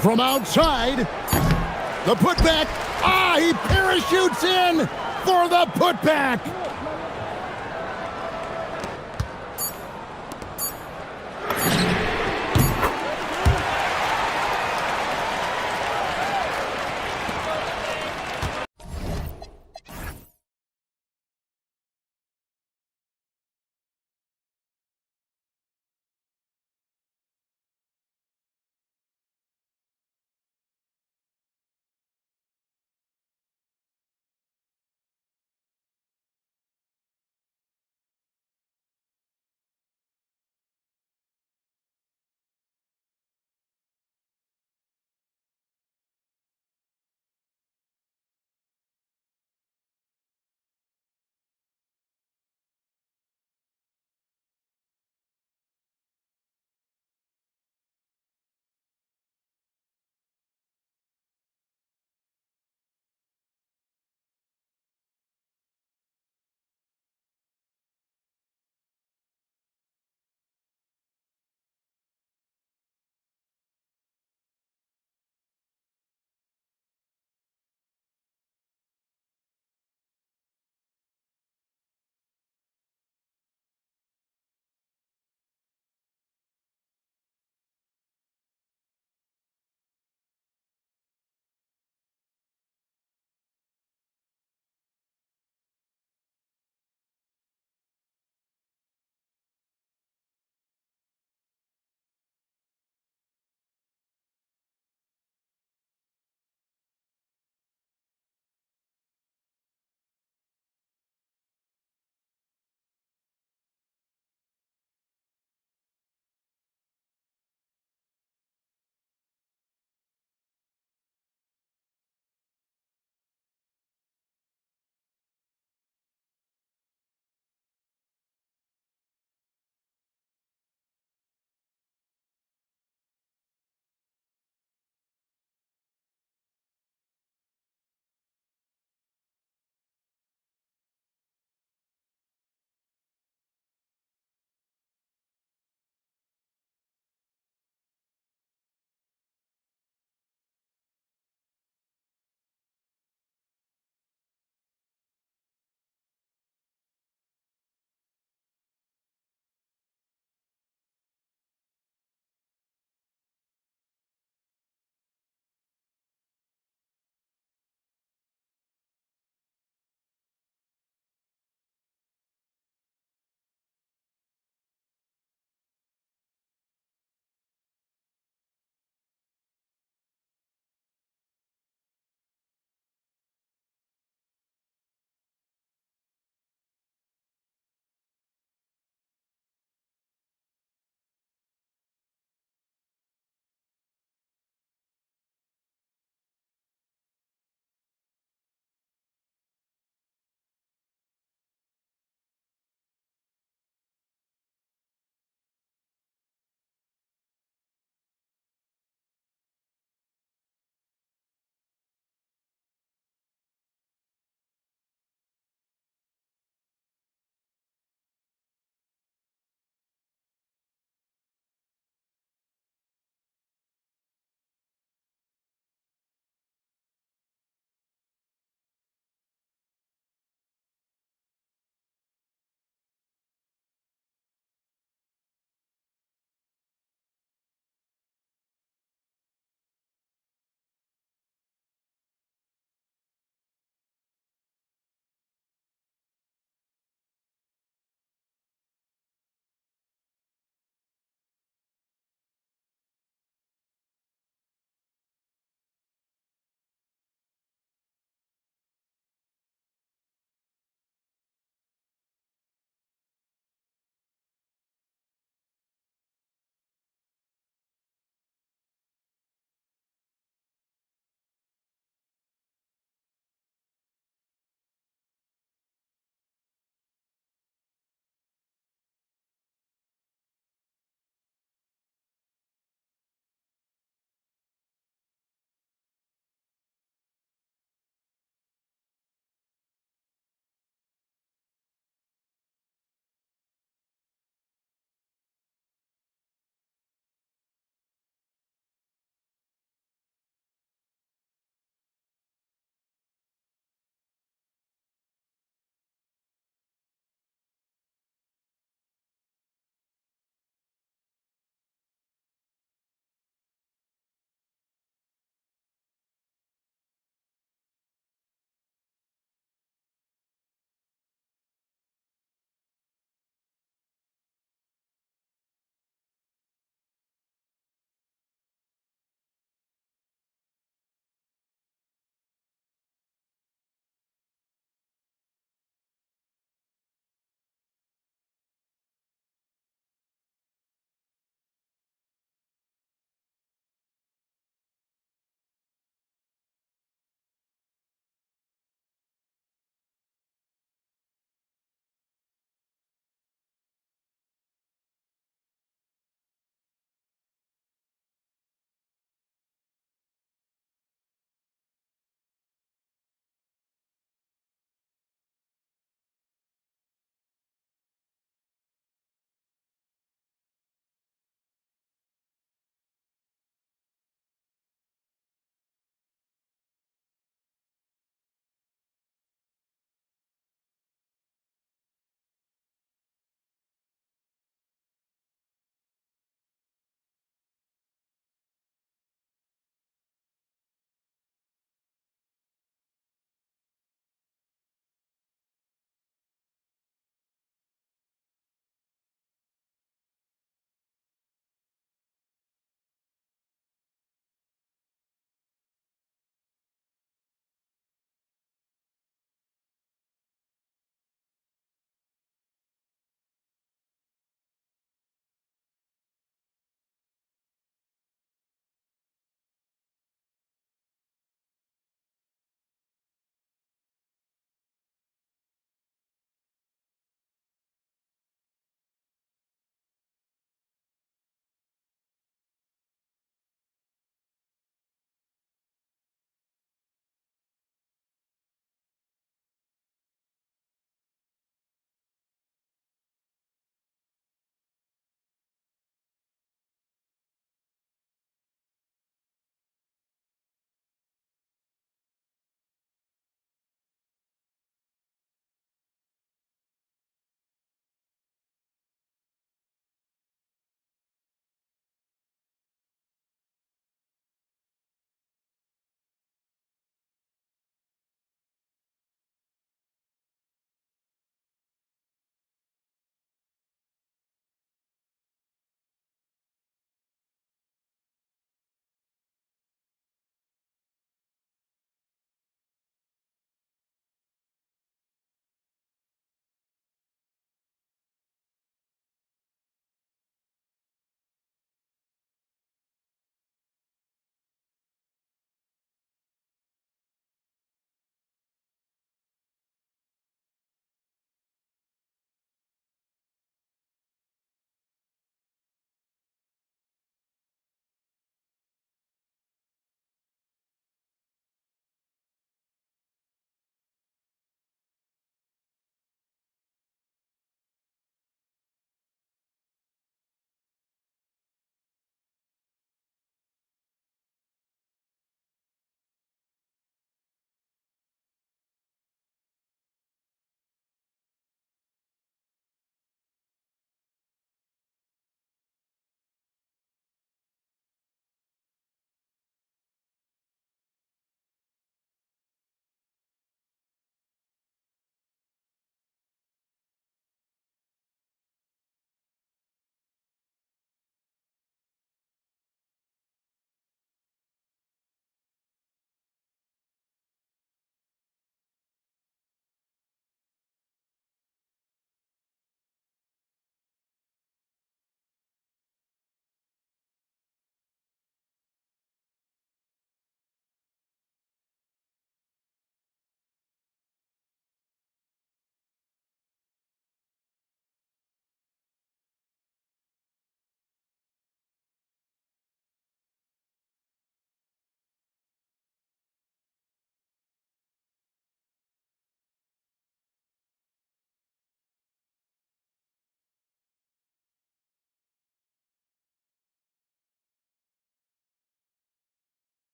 [SPEAKER 5] From outside, the putback. He parachutes in for the putback.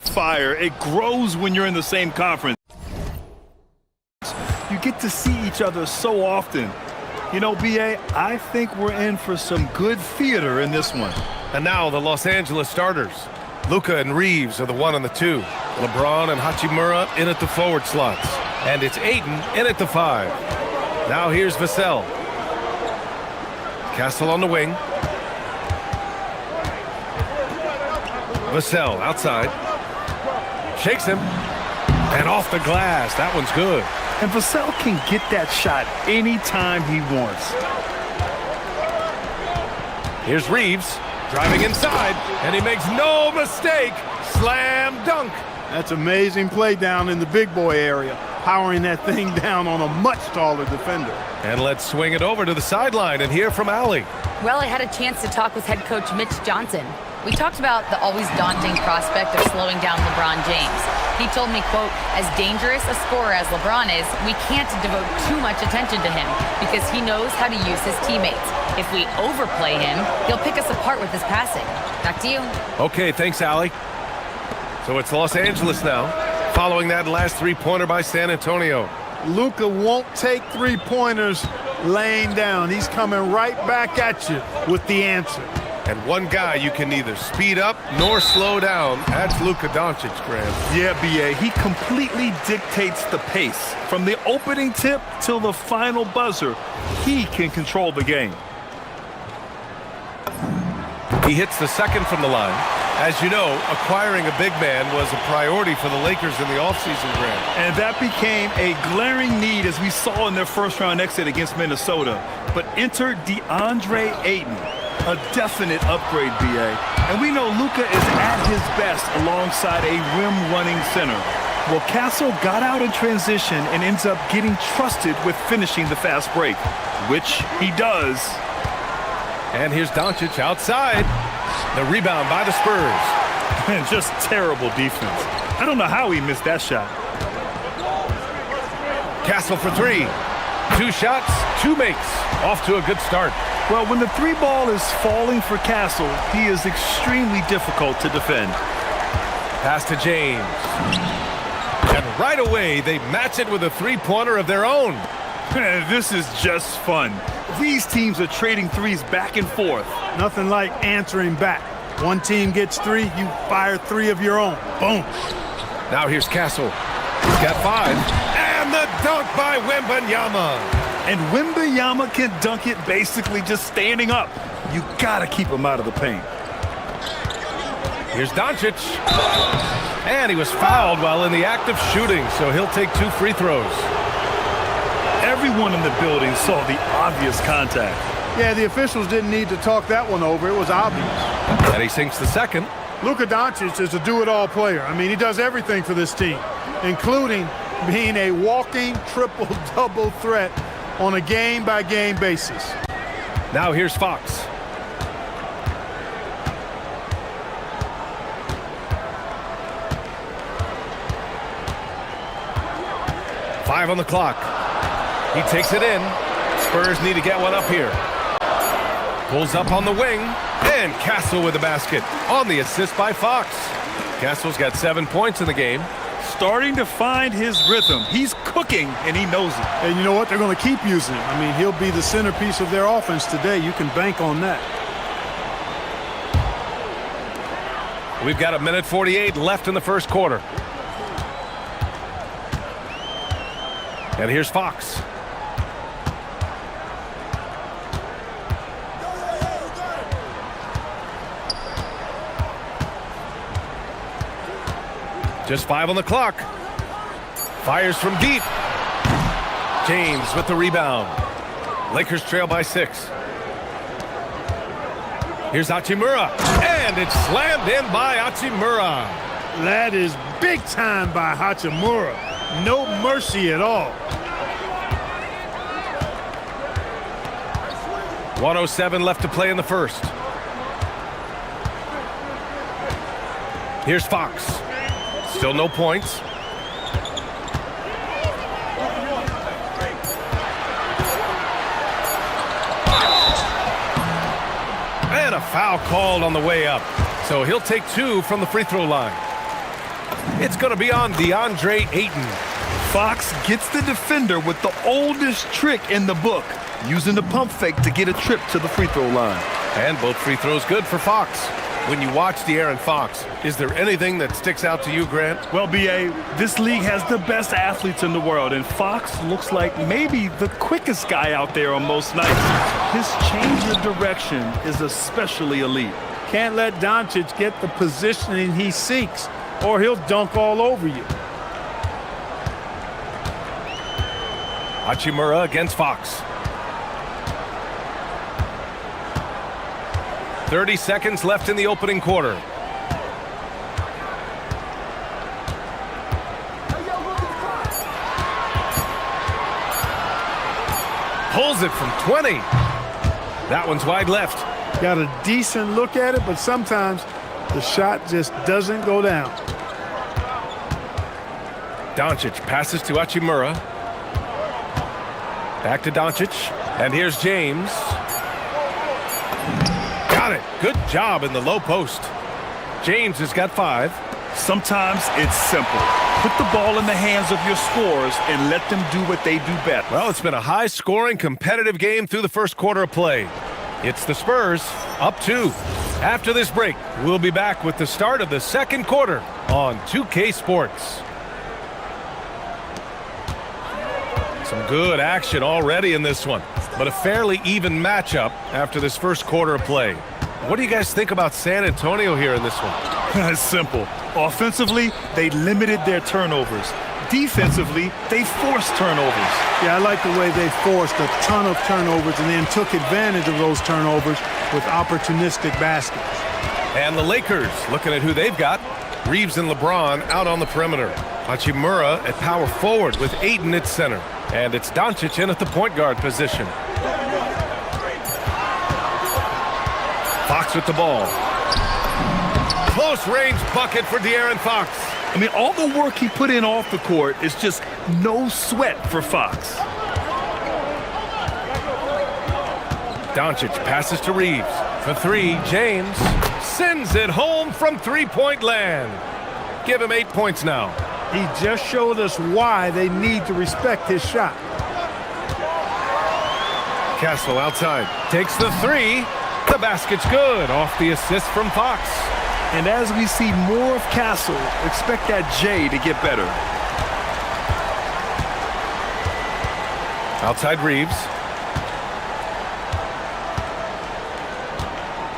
[SPEAKER 2] Fire. It grows when you're in the same conference. You get to see each other so often. You know, BA, I think we're in for some good theater in this one.
[SPEAKER 1] And now the Los Angeles starters. Luka and Reeves are the 1 and the 2. LeBron and Hachimura in at the forward slots. And it's Ayton in at the 5. Now here's Vassell. Castle on the wing. Vassell outside. Shakes him. And off the glass. That one's good.
[SPEAKER 2] And Vassell can get that shot anytime he wants.
[SPEAKER 1] Here's Reeves driving inside, and he makes no mistake. Slam dunk.
[SPEAKER 13] That's amazing play down in the big boy area, powering that thing down on a much taller defender.
[SPEAKER 1] And let's swing it over to the sideline and hear from Allie.
[SPEAKER 4] Well, I had a chance to talk with head coach Mitch Johnson. We talked about the always daunting prospect of slowing down LeBron James. He told me, quote, as dangerous a scorer as LeBron is, we can't devote too much attention to him because he knows how to use his teammates. If we overplay him, he'll pick us apart with his passing. Back to you.
[SPEAKER 1] Okay, thanks, Allie. So it's Los Angeles now, following that last three-pointer by San Antonio.
[SPEAKER 13] Luka won't take three-pointers laying down. He's coming right back at you with the answer.
[SPEAKER 1] And one guy you can neither speed up nor slow down. That's Luka Doncic, Graham.
[SPEAKER 2] Yeah, BA, he completely dictates the pace. From the opening tip till the final buzzer, he can control the game.
[SPEAKER 1] He hits the second from the line. As you know, acquiring a big man was a priority for the Lakers in the offseason, Graham.
[SPEAKER 2] And that became a glaring need as we saw in their first-round exit against Minnesota. But enter DeAndre Ayton. A definite upgrade, BA. And we know Luka is at his best alongside a rim-running center. Well, Castle got out in transition and ends up getting trusted with finishing the fast break, which he does.
[SPEAKER 1] And here's Doncic outside. The rebound by the Spurs.
[SPEAKER 2] And just terrible defense. I don't know how he missed that shot.
[SPEAKER 1] Castle for three. 2 shots, 2 makes. Off to a good start.
[SPEAKER 2] Well, when the 3 ball is falling for Castle, he is extremely difficult to defend.
[SPEAKER 1] Pass to James. And right away, they match it with a 3-pointer of their own.
[SPEAKER 2] This is just fun. These teams are trading threes back and forth.
[SPEAKER 13] Nothing like answering back. One team gets 3, you fire 3 of your own. Boom.
[SPEAKER 1] Now here's Castle. He's got 5. And the dunk by Wembanyama.
[SPEAKER 2] And Wembanyama can dunk it basically just standing up. You gotta keep him out of the paint.
[SPEAKER 1] Here's Doncic. And he was fouled while in the act of shooting, so he'll take 2 free throws.
[SPEAKER 2] Everyone in the building saw the obvious contact.
[SPEAKER 13] Yeah, the officials didn't need to talk that one over. It was obvious.
[SPEAKER 1] And he sinks the second.
[SPEAKER 13] Luka Doncic is a do-it-all player. I mean, he does everything for this team, including being a walking triple-double threat on a game-by-game basis.
[SPEAKER 1] Now here's Fox. Five on the clock. He takes it in. Spurs need to get one up here. Pulls up on the wing. And Castle with the basket on the assist by Fox. Castle's got 7 points in the game.
[SPEAKER 2] Starting to find his rhythm. He's cooking, and he knows it.
[SPEAKER 13] And you know what? They're going to keep using him. I mean, he'll be the centerpiece of their offense today. You can bank on that.
[SPEAKER 1] We've got 1:48 left in the first quarter. And here's Fox. Just 5 on the clock. Fires from deep. James with the rebound. Lakers trail by 6. Here's Hachimura. And it's slammed in by Hachimura.
[SPEAKER 13] That is big time by Hachimura. No mercy at all.
[SPEAKER 1] 1:07 left to play in the first. Here's Fox. Still no points. And a foul called on the way up. So he'll take 2 from the free throw line. It's going to be on DeAndre Ayton.
[SPEAKER 2] Fox gets the defender with the oldest trick in the book, using the pump fake to get a trip to the free throw line.
[SPEAKER 1] And both free throws good for Fox. When you watch De'Aaron Fox, is there anything that sticks out to you, Grant?
[SPEAKER 2] Well, B.A., this league has the best athletes in the world, and Fox looks like maybe the quickest guy out there on most nights. His change of direction is especially elite.
[SPEAKER 13] Can't let Doncic get the positioning he seeks, or he'll dunk all over you.
[SPEAKER 1] Hachimura against Fox. 30 seconds left in the opening quarter. Pulls it from 20. That one's wide left.
[SPEAKER 13] Got a decent look at it, but sometimes the shot just doesn't go down.
[SPEAKER 1] Doncic passes to Hachimura. Back to Doncic. And here's James. Got it. Good job in the low post. James has got 5.
[SPEAKER 2] Sometimes it's simple. Put the ball in the hands of your scorers and let them do what they do best.
[SPEAKER 1] Well, it's been a high-scoring, competitive game through the first quarter of play. It's the Spurs up 2. After this break, we'll be back with the start of the second quarter on 2K Sports. Some good action already in this one, but a fairly even matchup after this first quarter of play. What do you guys think about San Antonio here in this one?
[SPEAKER 2] It's simple. Offensively, they limited their turnovers. Defensively, they forced turnovers.
[SPEAKER 13] Yeah, I like the way they forced a ton of turnovers and then took advantage of those turnovers with opportunistic baskets.
[SPEAKER 1] And the Lakers, looking at who they've got. Reeves and LeBron out on the perimeter. Hachimura at power forward with Ayton at center. And it's Doncic in at the point guard position. Fox with the ball. Close range bucket for De'Aaron Fox.
[SPEAKER 2] I mean, all the work he put in off the court is just no sweat for Fox.
[SPEAKER 1] Doncic passes to Reeves. For 3, James sends it home from three-point land. Give him 8 points now.
[SPEAKER 13] He just showed us why they need to respect his shot.
[SPEAKER 1] Castle outside. Takes the 3. The basket's good off the assist from Fox.
[SPEAKER 2] And as we see more of Castle, expect that J to get better.
[SPEAKER 1] Outside Reeves.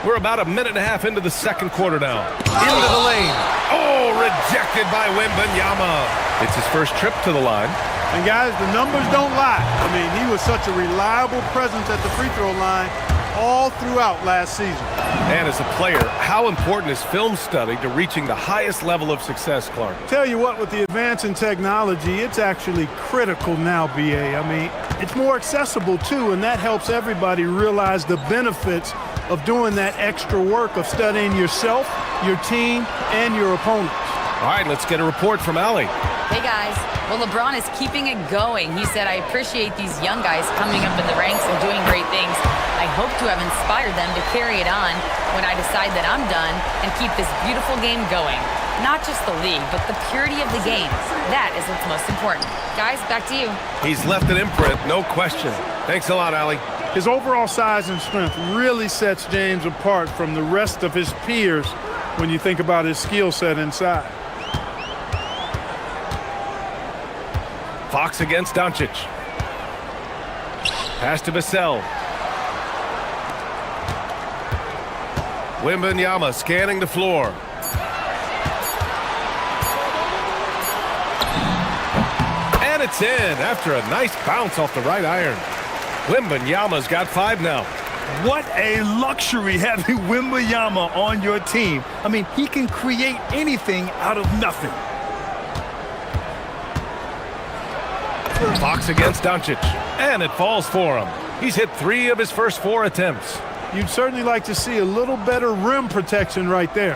[SPEAKER 1] We're about a minute and a half into the second quarter now. Into the lane. Oh, rejected by Wembanyama. It's his first trip to the line.
[SPEAKER 13] And guys, the numbers don't lie. I mean, he was such a reliable presence at the free throw line all throughout last season.
[SPEAKER 1] And as a player, how important is film study to reaching the highest level of success, Clark?
[SPEAKER 13] Tell you what, with the advance in technology, it's actually critical now, BA. I mean, it's more accessible too, and that helps everybody realize the benefits of doing that extra work of studying yourself, your team, and your opponents.
[SPEAKER 1] All right, let's get a report from Allie.
[SPEAKER 4] Hey, guys. Well, LeBron is keeping it going. He said, I appreciate these young guys coming up in the ranks and doing great things. I hope to have inspired them to carry it on when I decide that I'm done and keep this beautiful game going. Not just the league, but the purity of the game. That is what's most important. Guys, back to you.
[SPEAKER 1] He's left an imprint, no question. Thanks a lot, Allie.
[SPEAKER 13] His overall size and strength really sets James apart from the rest of his peers when you think about his skill set inside.
[SPEAKER 1] Fox against Doncic. Pass to Vassell. Wembanyama scanning the floor. And it's in after a nice bounce off the right iron. Wembanyama's got 5 now.
[SPEAKER 2] What a luxury having Wembanyama on your team. I mean, he can create anything out of nothing.
[SPEAKER 1] Fox against Doncic, and it falls for him. He's hit 3 of his first 4 attempts.
[SPEAKER 13] You'd certainly like to see a little better rim protection right there.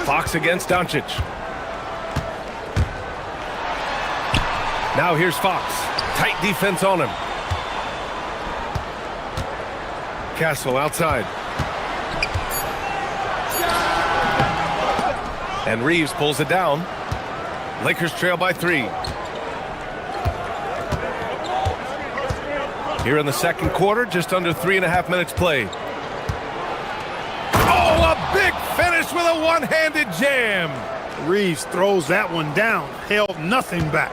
[SPEAKER 1] Fox against Doncic. Now here's Fox. Tight defense on him. Castle outside. And Reeves pulls it down. Lakers trail by 3. Here in the second quarter, just under 3.5 minutes played. Oh, a big finish with a one-handed jam.
[SPEAKER 13] Reeves throws that one down, held nothing back.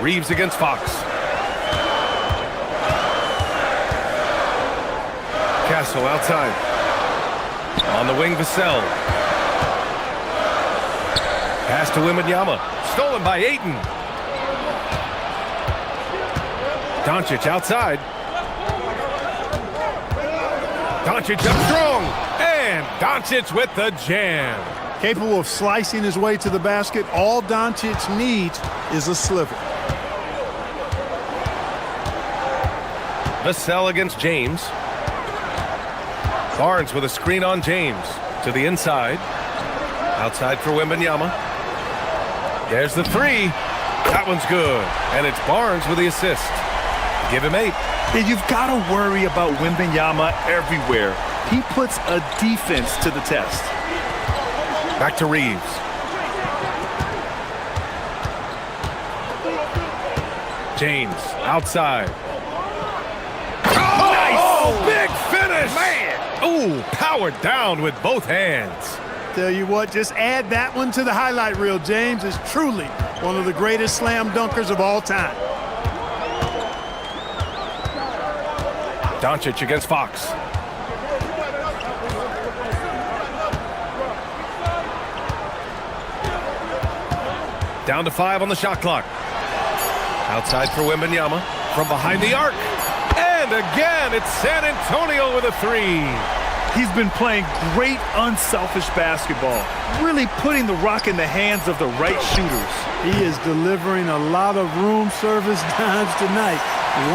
[SPEAKER 1] Reeves against Fox. Castle outside. On the wing, Vassell. Pass to Wembanyama. Stolen by Ayton. Doncic outside. Doncic up strong. And Doncic with the jam.
[SPEAKER 13] Capable of slicing his way to the basket. All Doncic needs is a sliver.
[SPEAKER 1] Vassell against James. Barnes with a screen on James. To the inside. Outside for Wembanyama. There's the 3. That one's good. And it's Barnes with the assist. Give him 8.
[SPEAKER 2] And you've got to worry about Wembanyama everywhere. He puts a defense to the test.
[SPEAKER 1] Back to Reeves. James outside. Oh, nice! Oh, big finish! Man! Ooh, powered down with both hands.
[SPEAKER 13] Tell you what, just add that one to the highlight reel. James is truly one of the greatest slam dunkers of all time.
[SPEAKER 1] Doncic against Fox. Down to 5 on the shot clock. Outside for Wembanyama. From behind the arc. And again, it's San Antonio with a 3.
[SPEAKER 2] He's been playing great, unselfish basketball, really putting the rock in the hands of the right shooters.
[SPEAKER 13] He is delivering a lot of room service dimes tonight.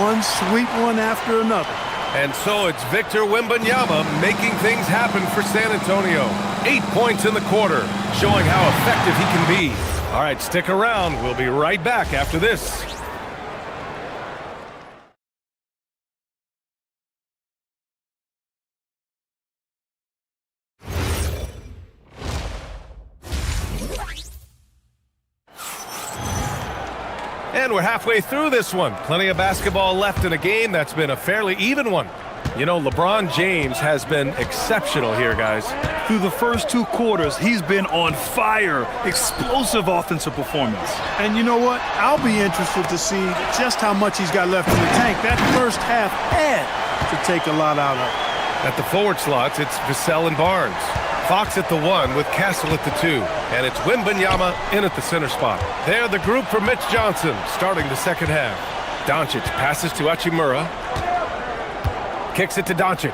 [SPEAKER 13] One sweet one after another.
[SPEAKER 1] And so it's Victor Wembanyama making things happen for San Antonio. 8 points in the quarter, showing how effective he can be. All right, stick around. We'll be right back after this. And we're halfway through this one. Plenty of basketball left in a game that's been a fairly even one. You know, LeBron James has been exceptional here, guys.
[SPEAKER 2] Through the first 2 quarters, he's been on fire. Explosive offensive performance.
[SPEAKER 13] And you know what? I'll be interested to see just how much he's got left in the tank. That first half had to take a lot out of it.
[SPEAKER 1] At the forward slots, it's Vassell and Barnes. Fox at the 1 with Castle at the 2. And it's Wembanyama in at the center spot. They're the group for Mitch Johnson starting the second half. Doncic passes to Hachimura. Kicks it to Doncic.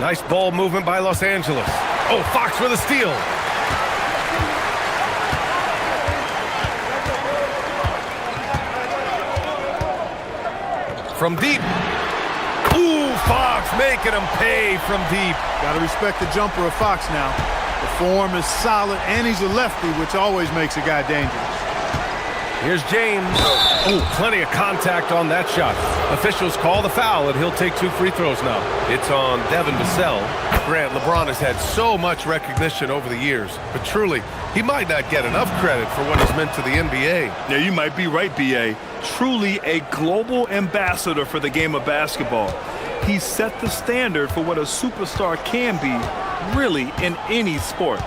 [SPEAKER 1] Nice ball movement by Los Angeles. Oh, Fox with a steal. From deep. Ooh, Fox making him pay from deep.
[SPEAKER 13] Got to respect the jumper of Fox now. The form is solid, and he's a lefty, which always makes a guy dangerous.
[SPEAKER 1] Here's James. Oh, plenty of contact on that shot. Officials call the foul, and he'll take 2 free throws now. It's on Devin Vassell. Grant, LeBron has had so much recognition over the years, but truly, he might not get enough credit for what he's meant to the NBA.
[SPEAKER 2] Yeah, you might be right, B.A. Truly a global ambassador for the game of basketball. He set the standard for what a superstar can be, really, in any sport.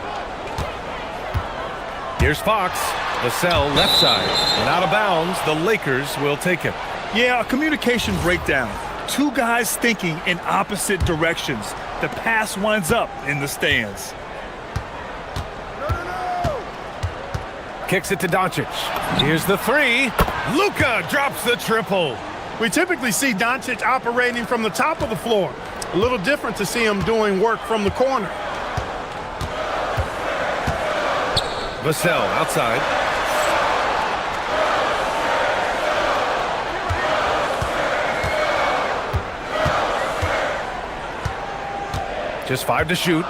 [SPEAKER 1] Here's Fox. Vassell left side. And out of bounds, the Lakers will take it.
[SPEAKER 2] Yeah, a communication breakdown. 2 guys thinking in opposite directions. The pass winds up in the stands.
[SPEAKER 1] Kicks it to Doncic. Here's the 3. Luka drops the triple.
[SPEAKER 13] We typically see Doncic operating from the top of the floor. A little different to see him doing work from the corner.
[SPEAKER 1] Vassell outside. Just 5 to shoot.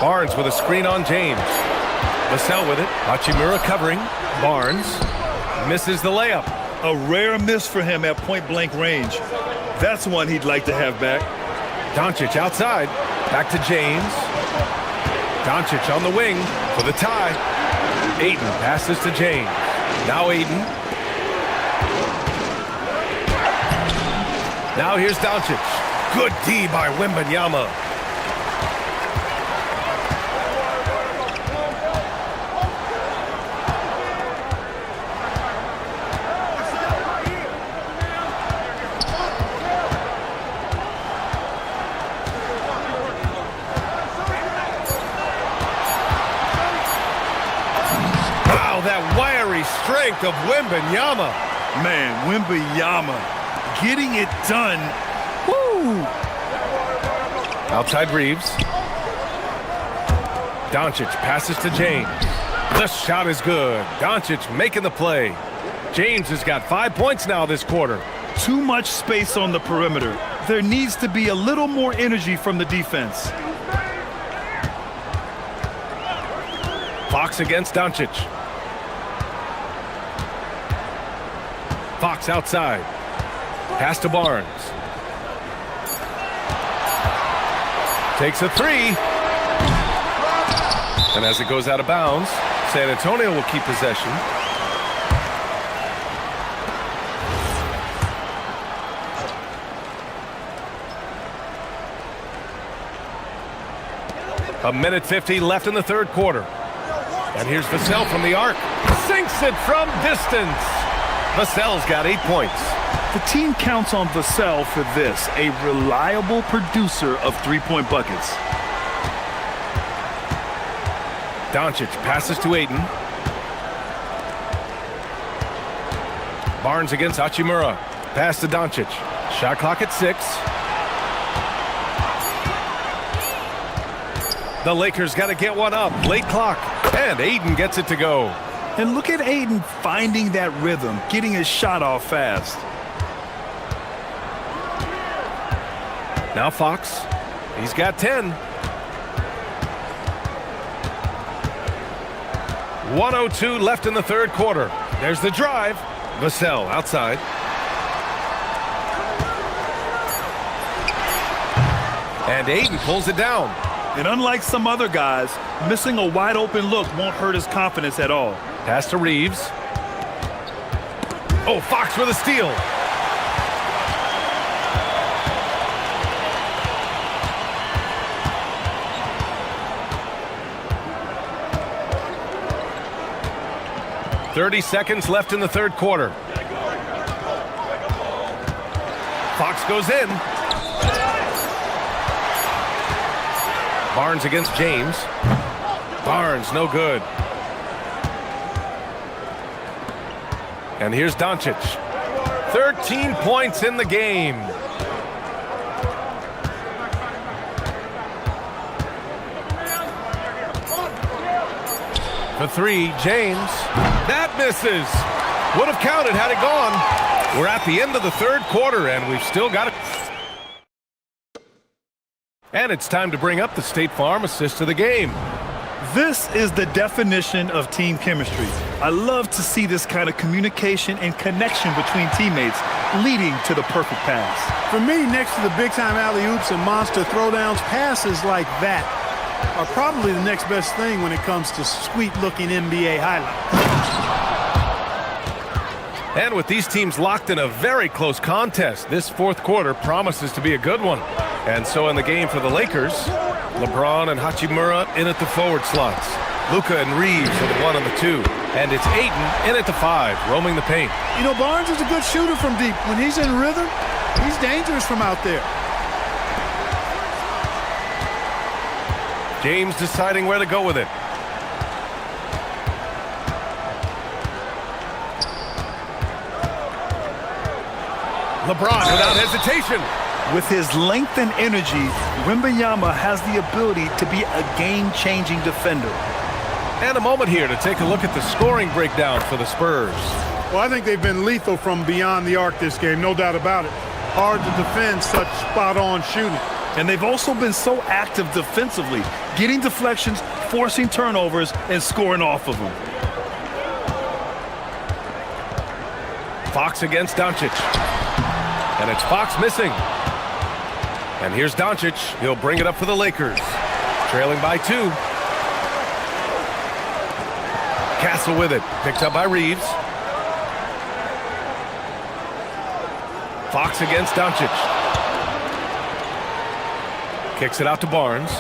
[SPEAKER 1] Barnes with a screen on James. Vassell with it. Hachimura covering. Barnes misses the layup.
[SPEAKER 2] A rare miss for him at point-blank range. That's one he'd like to have back.
[SPEAKER 1] Doncic outside. Back to James. Doncic on the wing for the tie. Ayton passes to James. Now Ayton. Now here's Doncic. Good D by Wembanyama. That wiry strength of Wembanyama.
[SPEAKER 2] Man, Wembanyama getting it done. Woo!
[SPEAKER 1] Outside Reeves. Doncic passes to James. The shot is good. Doncic making the play. James has got 5 points now this quarter.
[SPEAKER 2] Too much space on the perimeter. There needs to be a little more energy from the defense.
[SPEAKER 1] Fox against Doncic. Fox outside. Pass to Barnes. Takes a three. And as it goes out of bounds, San Antonio will keep possession. A minute 50 left in the third quarter. And here's Vassell from the arc. Sinks it from distance. Vassell's got 8 points.
[SPEAKER 2] The team counts on Vassell for this, a reliable producer of three-point buckets.
[SPEAKER 1] Doncic passes to Ayton. Barnes against Hachimura. Pass to Doncic. Shot clock at 6. The Lakers got to get one up. Late clock. And Ayton gets it to go.
[SPEAKER 2] And look at Ayton finding that rhythm, getting his shot off fast.
[SPEAKER 1] Now Fox. He's got 10. 1:02 left in the third quarter. There's the drive. Vassell outside. And Ayton pulls it down.
[SPEAKER 2] And unlike some other guys, missing a wide open look won't hurt his confidence at all.
[SPEAKER 1] Pass to Reeves. Oh, Fox with a steal. .30 seconds left in the third quarter. Fox goes in. Barnes against James. Barnes, no good. And here's Doncic. 13 points in the game. For three, James. That misses. Would have counted had it gone. We're at the end of the third quarter, and we've still got it. And it's time to bring up the State Farm assist of the game.
[SPEAKER 2] This is the definition of team chemistry. I love to see this kind of communication and connection between teammates leading to the perfect pass.
[SPEAKER 13] For me, next to the big-time alley-oops and monster throwdowns, passes like that are probably the next best thing when it comes to sweet-looking NBA highlights.
[SPEAKER 1] And with these teams locked in a very close contest, this fourth quarter promises to be a good one. And so in the game for the Lakers, LeBron and Hachimura in at the forward slots. Luka and Reeves are the 1 and the 2. And it's Ayton in at the 5, roaming the paint.
[SPEAKER 13] You know, Barnes is a good shooter from deep. When he's in rhythm, he's dangerous from out there.
[SPEAKER 1] James deciding where to go with it. LeBron without hesitation.
[SPEAKER 2] With his length and energy, Wembanyama has the ability to be a game-changing defender.
[SPEAKER 1] And a moment here to take a look at the scoring breakdown for the Spurs.
[SPEAKER 13] Well, I think they've been lethal from beyond the arc this game, no doubt about it. Hard to defend such spot-on shooting.
[SPEAKER 2] And they've also been so active defensively, getting deflections, forcing turnovers, and scoring off of them.
[SPEAKER 1] Fox against Doncic. And it's Fox missing. And here's Doncic. He'll bring it up for the Lakers. Trailing by 2. Castle with it. Picked up by Reeves. Fox against Doncic. Kicks it out to Barnes.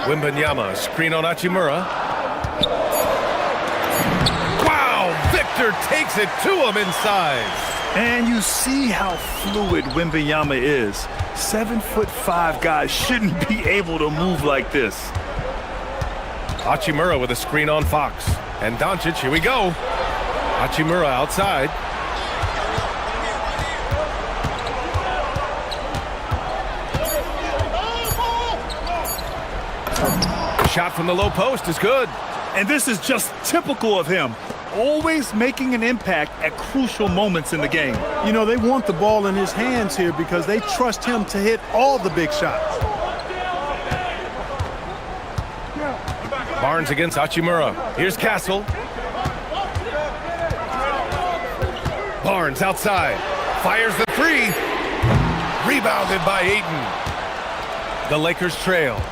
[SPEAKER 1] Wembanyama, screen on Hachimura. Wow, Victor takes it to him inside.
[SPEAKER 2] And you see how fluid Wembanyama is. 7'5" guys shouldn't be able to move like this.
[SPEAKER 1] Hachimura with a screen on Fox. And Doncic, here we go. Hachimura outside. Shot from the low post is good.
[SPEAKER 2] And this is just typical of him. Always making an impact at crucial moments in the game.
[SPEAKER 13] You know, they want the ball in his hands here because they trust him to hit all the big shots.
[SPEAKER 1] Barnes against Hachimura. Here's Castle. Barnes outside. Fires the 3. Rebounded by Ayton. The Lakers trail.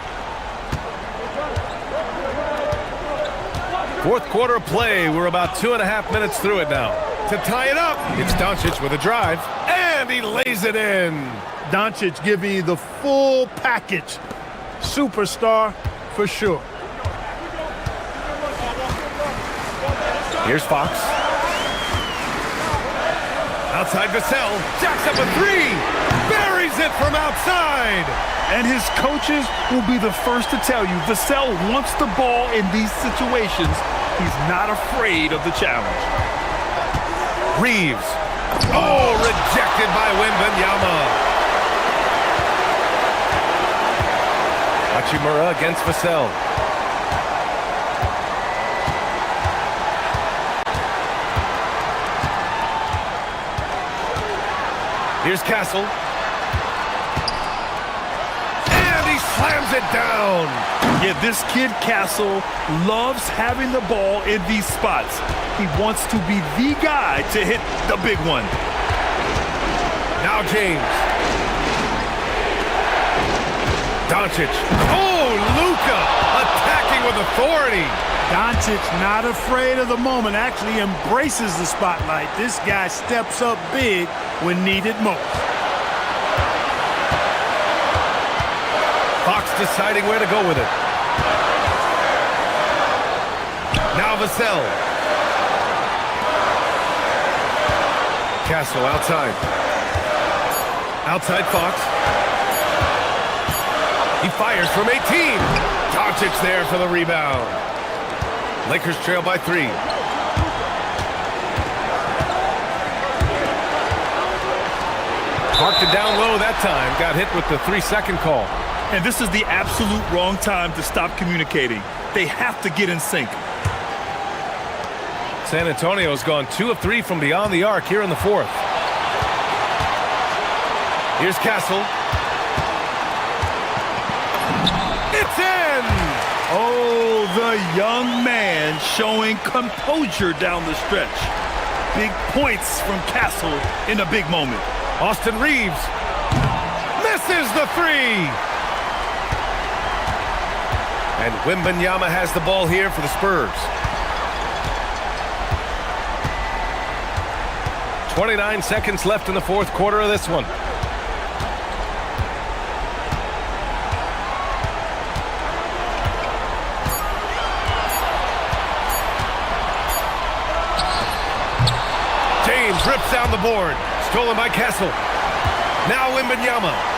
[SPEAKER 1] Fourth quarter of play. We're about 2.5 minutes through it now. To tie it up, it's Doncic with a drive, and he lays it in.
[SPEAKER 13] Doncic giving you the full package. Superstar for sure.
[SPEAKER 1] Here's Fox. Outside Vassell. Jacks up a 3. Buries it from outside.
[SPEAKER 2] And his coaches will be the first to tell you Vassell wants the ball in these situations. He's not afraid of the challenge.
[SPEAKER 1] Reeves. Oh, rejected by Wembanyama. Hachimura against Vassell. Here's Castle. Slams it down.
[SPEAKER 2] Yeah, this kid Castle loves having the ball in these spots. He wants to be the guy to hit the big one.
[SPEAKER 1] Now James. Doncic. Oh, Luka attacking with authority.
[SPEAKER 13] Doncic not afraid of the moment, actually embraces the spotlight. This guy steps up big when needed most.
[SPEAKER 1] Fox deciding where to go with it. Now Vassell. Castle outside. Outside Fox. He fires from 18. Doncic there for the rebound. Lakers trail by 3. Parked it down low that time. Got hit with the 3-second call.
[SPEAKER 2] And this is the absolute wrong time to stop communicating. They have to get in sync.
[SPEAKER 1] San Antonio's gone 2 of 3 from beyond the arc here in the 4th. Here's Castle. It's in!
[SPEAKER 2] Oh, the young man showing composure down the stretch. Big points from Castle in a big moment.
[SPEAKER 1] Austin Reeves misses the 3! And Wembanyama has the ball here for the Spurs. 29 seconds left in the 4th quarter of this one. James rips down the board. Stolen by Castle. Now Wembanyama.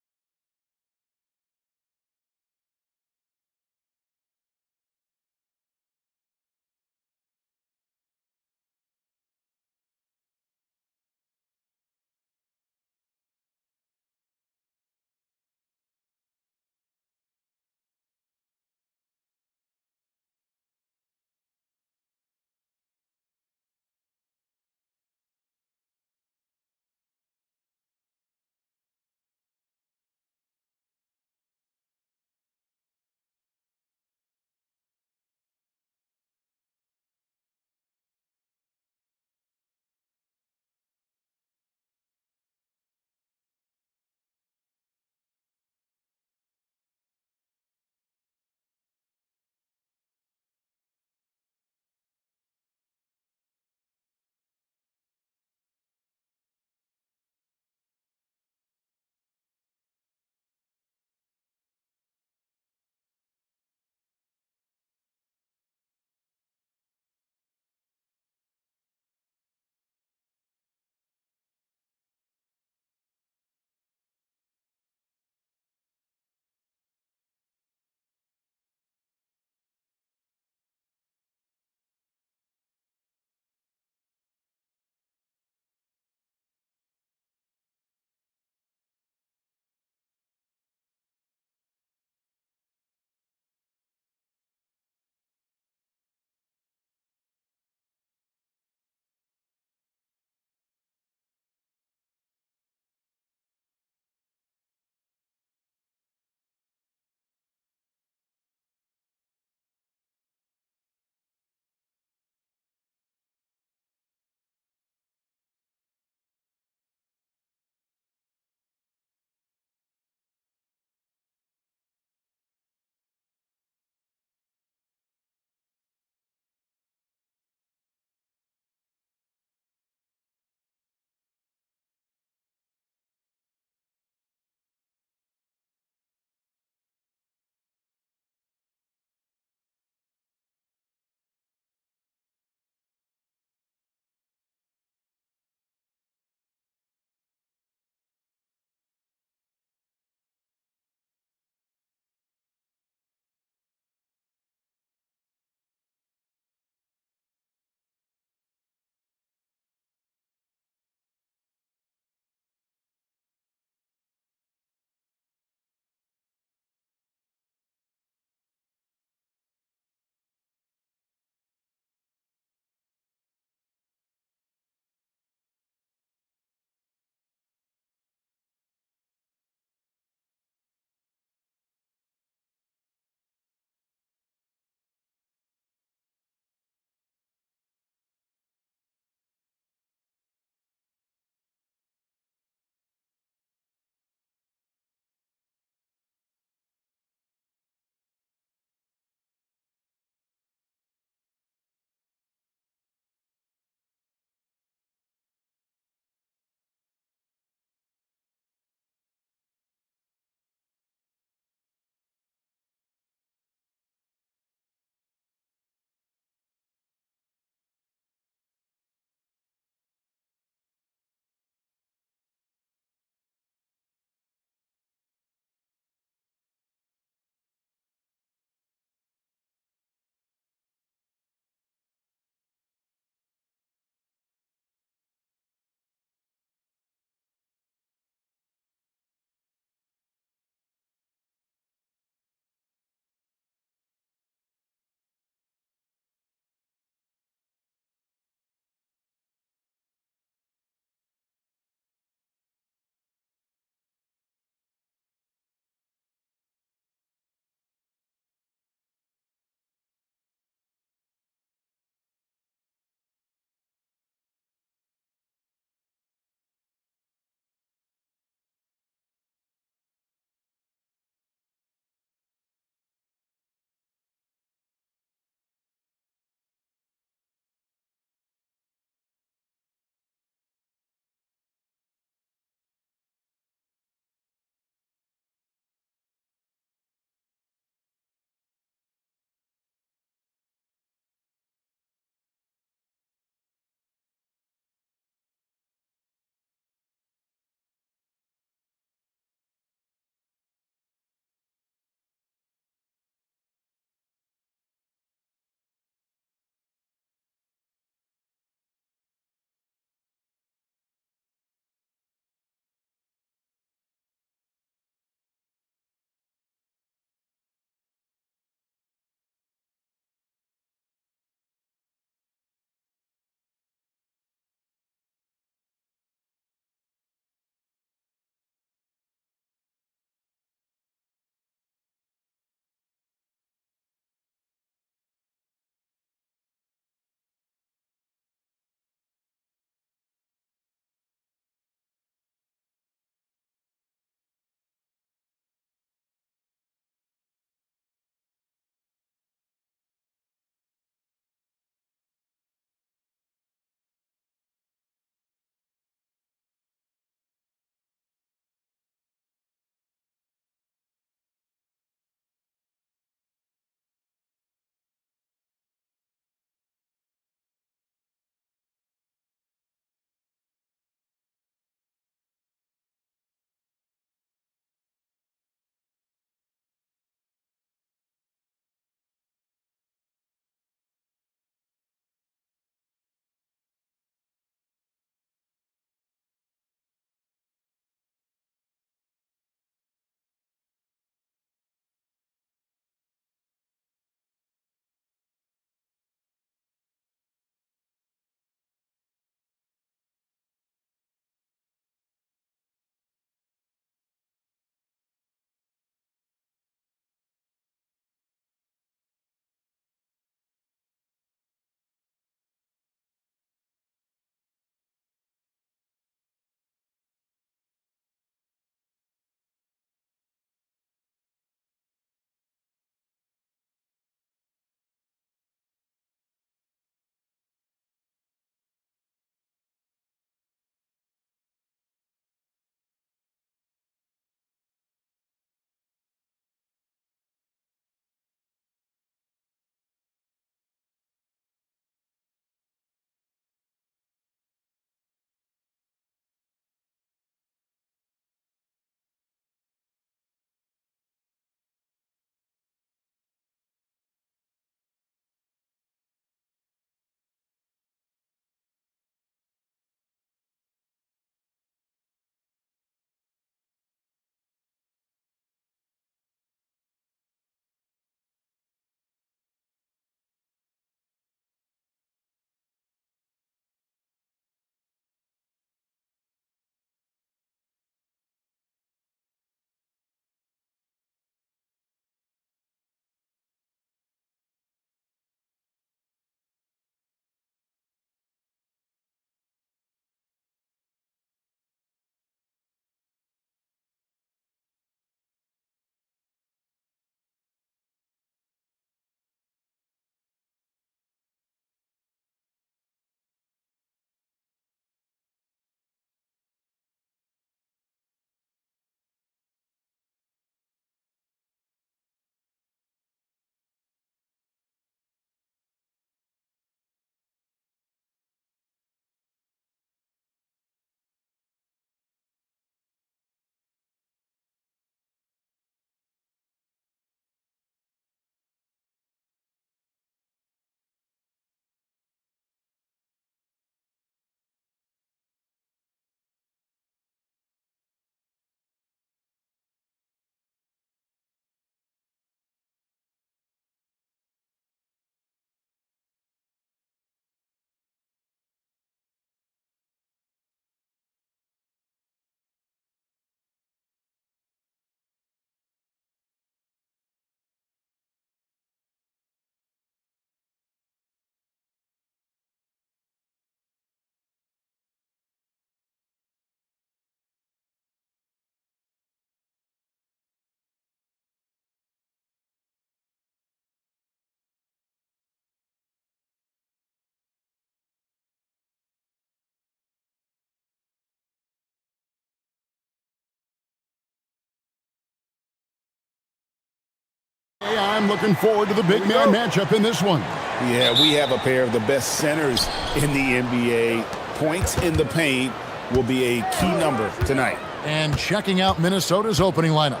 [SPEAKER 5] Hey, I'm looking forward to the big man matchup in this one.
[SPEAKER 6] Yeah, we have a pair of the best centers in the NBA. Points in the paint will be a key number tonight.
[SPEAKER 5] And checking out Minnesota's opening lineup.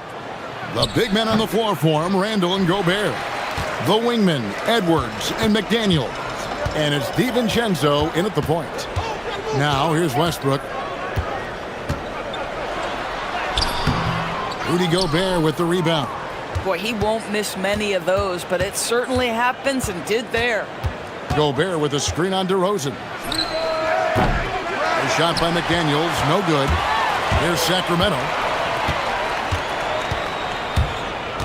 [SPEAKER 5] The big men on the floor for him, Randall and Gobert. The wingmen, Edwards and McDaniel. And it's DiVincenzo in at the point. Now, here's Westbrook. Rudy Gobert with the rebound.
[SPEAKER 8] Boy, he won't miss many of those, but it certainly happens and did there.
[SPEAKER 5] Gobert with a screen on DeRozan. A shot by McDaniels, no good. Here's Sacramento.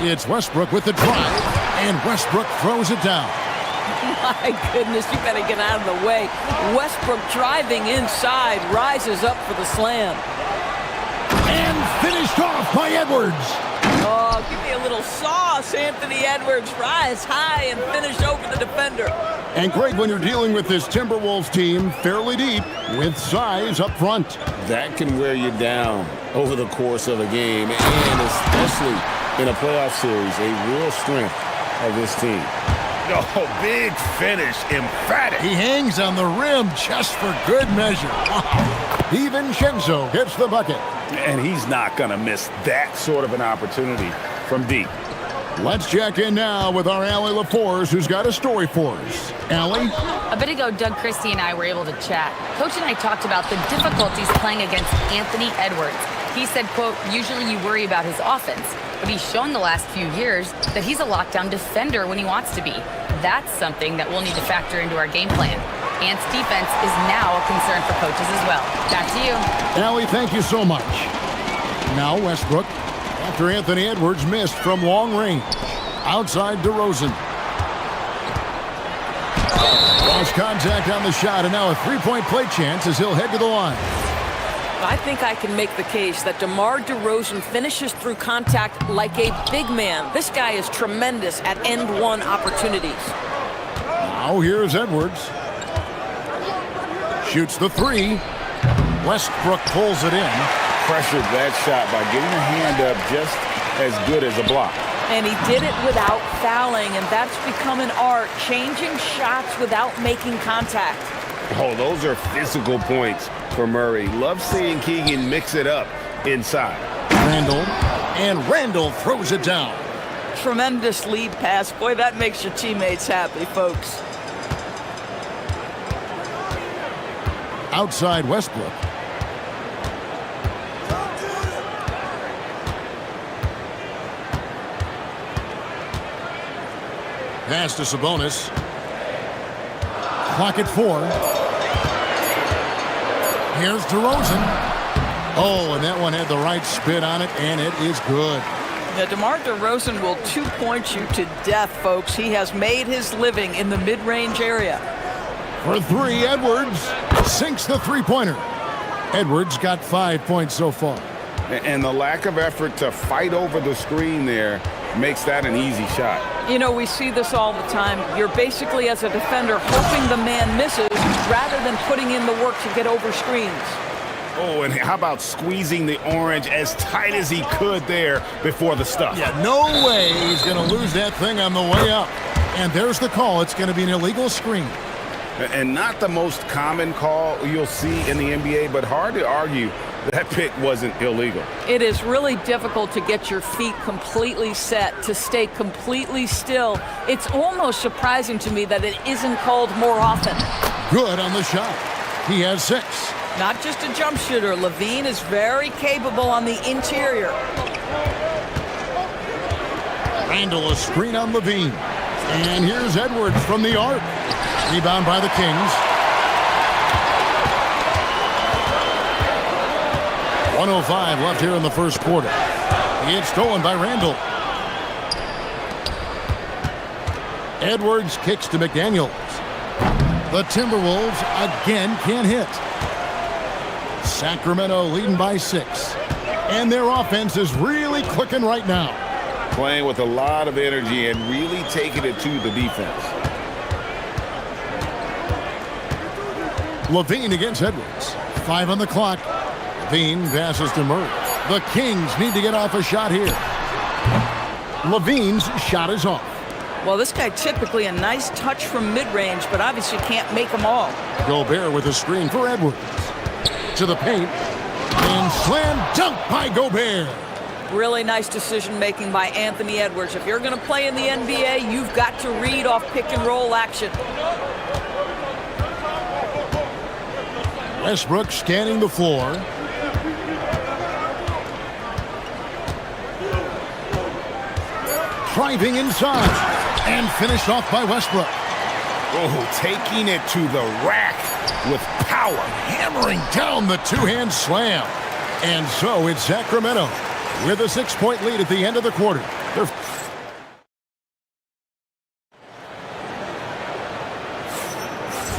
[SPEAKER 5] It's Westbrook with the drive, and Westbrook throws it down.
[SPEAKER 8] My goodness, you better get out of the way. Westbrook driving inside, rises up for the slam.
[SPEAKER 5] And finished off by Edwards.
[SPEAKER 8] Oh, give me a little sauce, Anthony Edwards. Rise high and finish over the defender.
[SPEAKER 5] And Greg, when you're dealing with this Timberwolves team fairly deep with size up front.
[SPEAKER 6] That can wear you down over the course of a game, and especially in a playoff series, a real strength of this team.
[SPEAKER 1] Oh, big finish, emphatic.
[SPEAKER 5] He hangs on the rim just for good measure. DiVincenzo hits the bucket.
[SPEAKER 6] And he's not going to miss that sort of an opportunity from deep.
[SPEAKER 5] Let's check in now with our Allie LaForce, who's got a story for us. Allie?
[SPEAKER 4] A bit ago, Doug Christie and I were able to chat. Coach and I talked about the difficulties playing against Anthony Edwards. He said, quote, usually you worry about his offense, but he's shown the last few years that he's a lockdown defender when he wants to be. That's something that we'll need to factor into our game plan. Ant's defense is now a concern for coaches as well. Back to you.
[SPEAKER 5] Allie, thank you so much. Now Westbrook, after Anthony Edwards missed from long range. Outside DeRozan. Lost contact on the shot, and now a three-point play chance as he'll head to the line.
[SPEAKER 9] I think I can make the case that DeMar DeRozan finishes through contact like a big man. This guy is tremendous at end-one opportunities.
[SPEAKER 5] Now here's Edwards. Shoots the three. Westbrook pulls it in.
[SPEAKER 6] Pressured that shot by getting a hand up just as good as a block.
[SPEAKER 8] And he did it without fouling, and that's become an art, changing shots without making contact.
[SPEAKER 6] Oh, those are physical points for Murray. Love seeing Keegan mix it up inside.
[SPEAKER 5] Randall throws it down.
[SPEAKER 8] Tremendous lead pass. Boy, that makes your teammates happy, folks.
[SPEAKER 5] Outside Westbrook. Pass to Sabonis. Clock at 4. Here's DeRozan. Oh, and that one had the right spin on it, and it is good.
[SPEAKER 8] Now, DeMar DeRozan will two-point you to death, folks. He has made his living in the mid-range area.
[SPEAKER 5] For three, Edwards sinks the three-pointer. Edwards got 5 points so far.
[SPEAKER 6] And the lack of effort to fight over the screen there makes that an easy shot.
[SPEAKER 8] You know, we see this all the time. You're basically, as a defender, hoping the man misses rather than putting in the work to get over screens.
[SPEAKER 6] Oh, and how about squeezing the orange as tight as he could there before the stuff?
[SPEAKER 5] Yeah, no way he's going to lose that thing on the way up. And there's the call. It's going to be an illegal screen.
[SPEAKER 6] And not the most common call you'll see in the NBA, but hard to argue that pick wasn't illegal.
[SPEAKER 8] It is really difficult to get your feet completely set, to stay completely still. It's almost surprising to me that it isn't called more often.
[SPEAKER 5] Good on the shot. He has 6.
[SPEAKER 8] Not just a jump shooter. Levine is very capable on the interior.
[SPEAKER 5] Randall, a screen on Levine. And here's Edwards from the arc. Rebound by the Kings. 1:05 left here in the first quarter. It's stolen by Randall. Edwards kicks to McDaniels. The Timberwolves again can't hit. Sacramento leading by 6. And their offense is really clicking right now.
[SPEAKER 6] Playing with a lot of energy and really taking it to the defense.
[SPEAKER 5] Levine against Edwards. 5 on the clock. Levine passes to Murray. The Kings need to get off a shot here. Levine's shot is off.
[SPEAKER 8] Well, this guy typically a nice touch from mid-range, but obviously can't make them all.
[SPEAKER 5] Gobert with a screen for Edwards. To the paint. And slam dunk by Gobert.
[SPEAKER 8] Really nice decision-making by Anthony Edwards. If you're going to play in the NBA, you've got to read off pick-and-roll action.
[SPEAKER 5] Westbrook scanning the floor. Driving inside. And finished off by Westbrook.
[SPEAKER 6] Oh, taking it to the rack with power.
[SPEAKER 5] Hammering down the two-hand slam. And so it's Sacramento with a 6-point lead at the end of the quarter.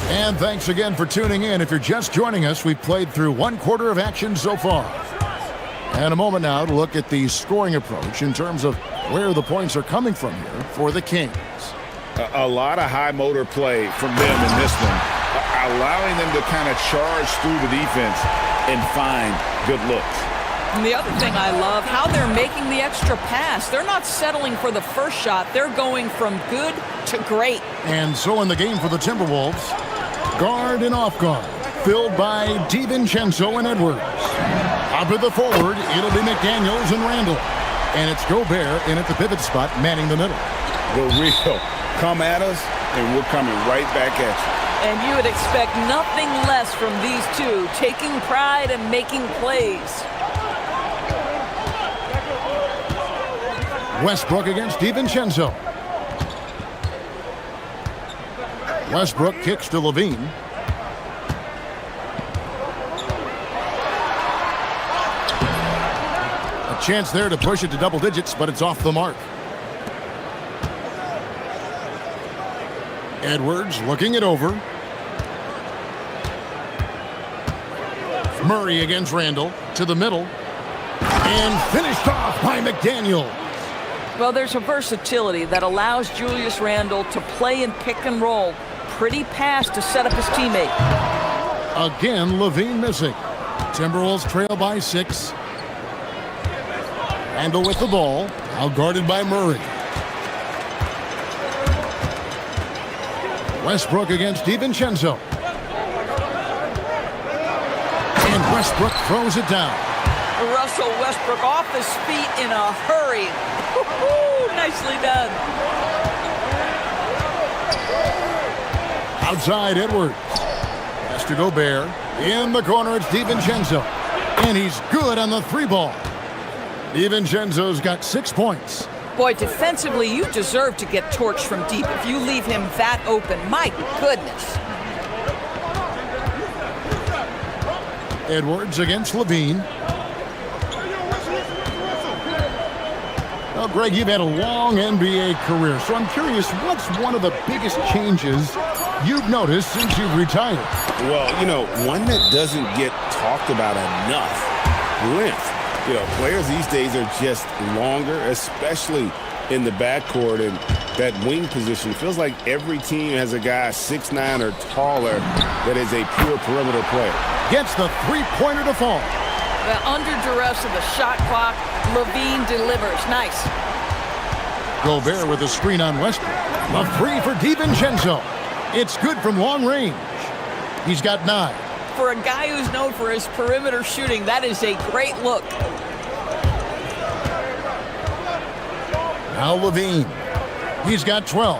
[SPEAKER 5] And thanks again for tuning in. If you're just joining us, we've played through one quarter of action so far. And a moment now to look at the scoring approach in terms of where the points are coming from here for the Kings.
[SPEAKER 6] A lot of high motor play from them in this one, allowing them to kind of charge through the defense and find good looks.
[SPEAKER 8] And the other thing I love, how they're making the extra pass. They're not settling for the first shot. They're going from good to great.
[SPEAKER 5] And so in the game for the Timberwolves, guard and off guard, filled by DiVincenzo and Edwards. Up at the forward, it'll be McDaniels and Randall. And it's Gobert in at the pivot spot, manning the middle.
[SPEAKER 6] The real come at us, and we're coming right back at you.
[SPEAKER 8] And you would expect nothing less from these two, taking pride and making plays.
[SPEAKER 5] Westbrook against DiVincenzo. Westbrook kicks to Levine. A chance there to push it to double digits, but it's off the mark. Edwards looking it over. Murray against Randall to the middle. And finished off by McDaniel.
[SPEAKER 8] Well, there's a versatility that allows Julius Randle to play in pick and roll. Pretty pass to set up his teammate.
[SPEAKER 5] Again, Levine missing. Timberwolves trail by 6. Randle with the ball. Now guarded by Murray. Westbrook against DiVincenzo. And Westbrook throws it down.
[SPEAKER 8] Russell Westbrook off his feet in a hurry. Woo-hoo, nicely done.
[SPEAKER 5] Outside Edwards. Has to Gobert. In the corner, it's DiVincenzo. And he's good on the 3-ball. DiVincenzo's got 6 points.
[SPEAKER 8] Boy, defensively, you deserve to get torched from deep if you leave him that open. My goodness.
[SPEAKER 5] Edwards against Levine. Well, Greg, you've had a long NBA career, so I'm curious, what's one of the biggest changes you've noticed since you've retired?
[SPEAKER 6] Well, you know, one that doesn't get talked about enough, length. You know, players these days are just longer, especially in the backcourt, and that wing position. It feels like every team has a guy 6'9" or taller that is a pure perimeter player.
[SPEAKER 5] Gets the three-pointer to fall.
[SPEAKER 8] Well, under duress of the shot clock, Levine delivers. Nice.
[SPEAKER 5] Gobert with a screen on Westbrook. A 3 for DiVincenzo. It's good from long range. He's got 9.
[SPEAKER 8] For a guy who's known for his perimeter shooting, that is a great look.
[SPEAKER 5] Now Levine. He's got 12.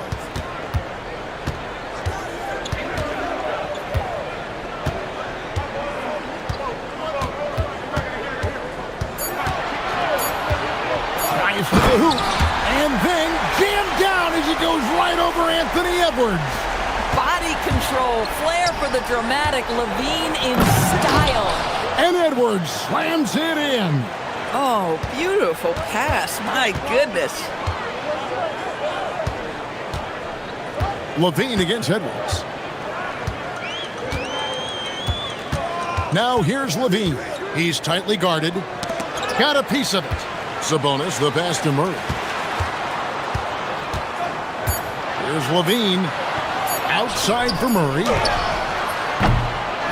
[SPEAKER 5] Tries for the hoop. And then jammed down as he goes right over Anthony Edwards.
[SPEAKER 8] Body control, flair for the dramatic, Levine in style.
[SPEAKER 5] And Edwards slams it in.
[SPEAKER 8] Oh, beautiful pass, my goodness.
[SPEAKER 5] Levine against Edwards. Now here's Levine. He's tightly guarded. Got a piece of it. Sabonis, the pass to Murray. Here's Levine. Outside for Murray.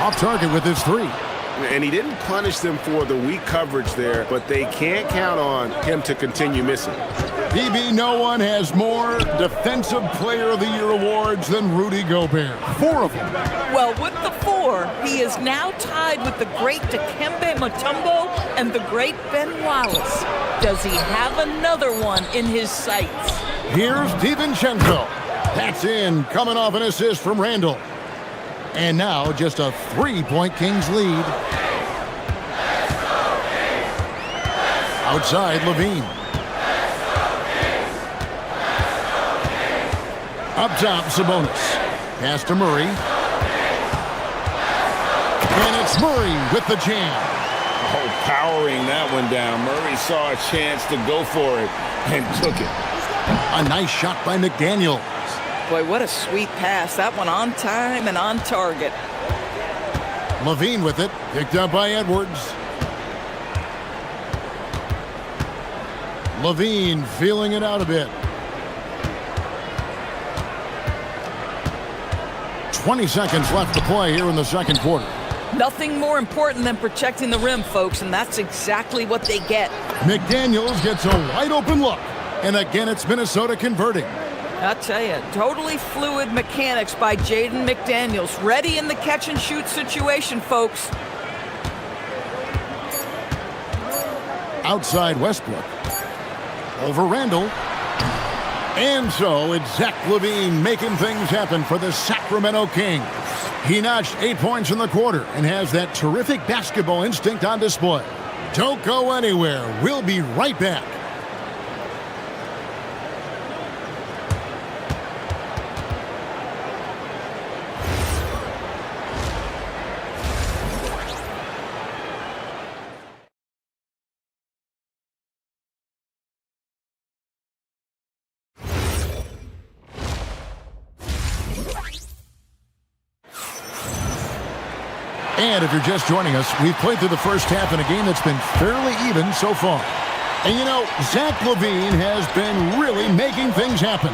[SPEAKER 5] Off target with his 3.
[SPEAKER 6] And he didn't punish them for the weak coverage there, but they can't count on him to continue missing.
[SPEAKER 5] PB, no one has more Defensive Player of the Year awards than Rudy Gobert. 4 of them.
[SPEAKER 8] Well, with the 4, he is now tied with the great Dikembe Mutombo and the great Ben Wallace. Does he have another one in his sights?
[SPEAKER 5] Here's DiVincenzo. That's in, coming off an assist from Randall. And now just a 3-point Kings lead. Outside, Levine. Up top, Sabonis. Pass to Murray. And it's Murray with the jam.
[SPEAKER 6] Oh, powering that one down. Murray saw a chance to go for it and took it.
[SPEAKER 5] A nice shot by McDaniel.
[SPEAKER 8] Boy, what a sweet pass. That one on time and on target.
[SPEAKER 5] Levine with it. Picked up by Edwards. Levine feeling it out a bit. 20 seconds left to play here in the second quarter.
[SPEAKER 8] Nothing more important than protecting the rim, folks, and that's exactly what they get.
[SPEAKER 5] McDaniels gets a wide open look. And again, it's Minnesota converting.
[SPEAKER 8] I'll tell you, totally fluid mechanics by Jaden McDaniels. Ready in the catch-and-shoot situation, folks.
[SPEAKER 5] Outside Westbrook. Over Randall. And so it's Zach LaVine making things happen for the Sacramento Kings. He notched 8 points in the quarter and has that terrific basketball instinct on display. Don't go anywhere. We'll be right back. And if you're just joining us, we've played through the first half in a game that's been fairly even so far. And you know, Zach LaVine has been really making things happen.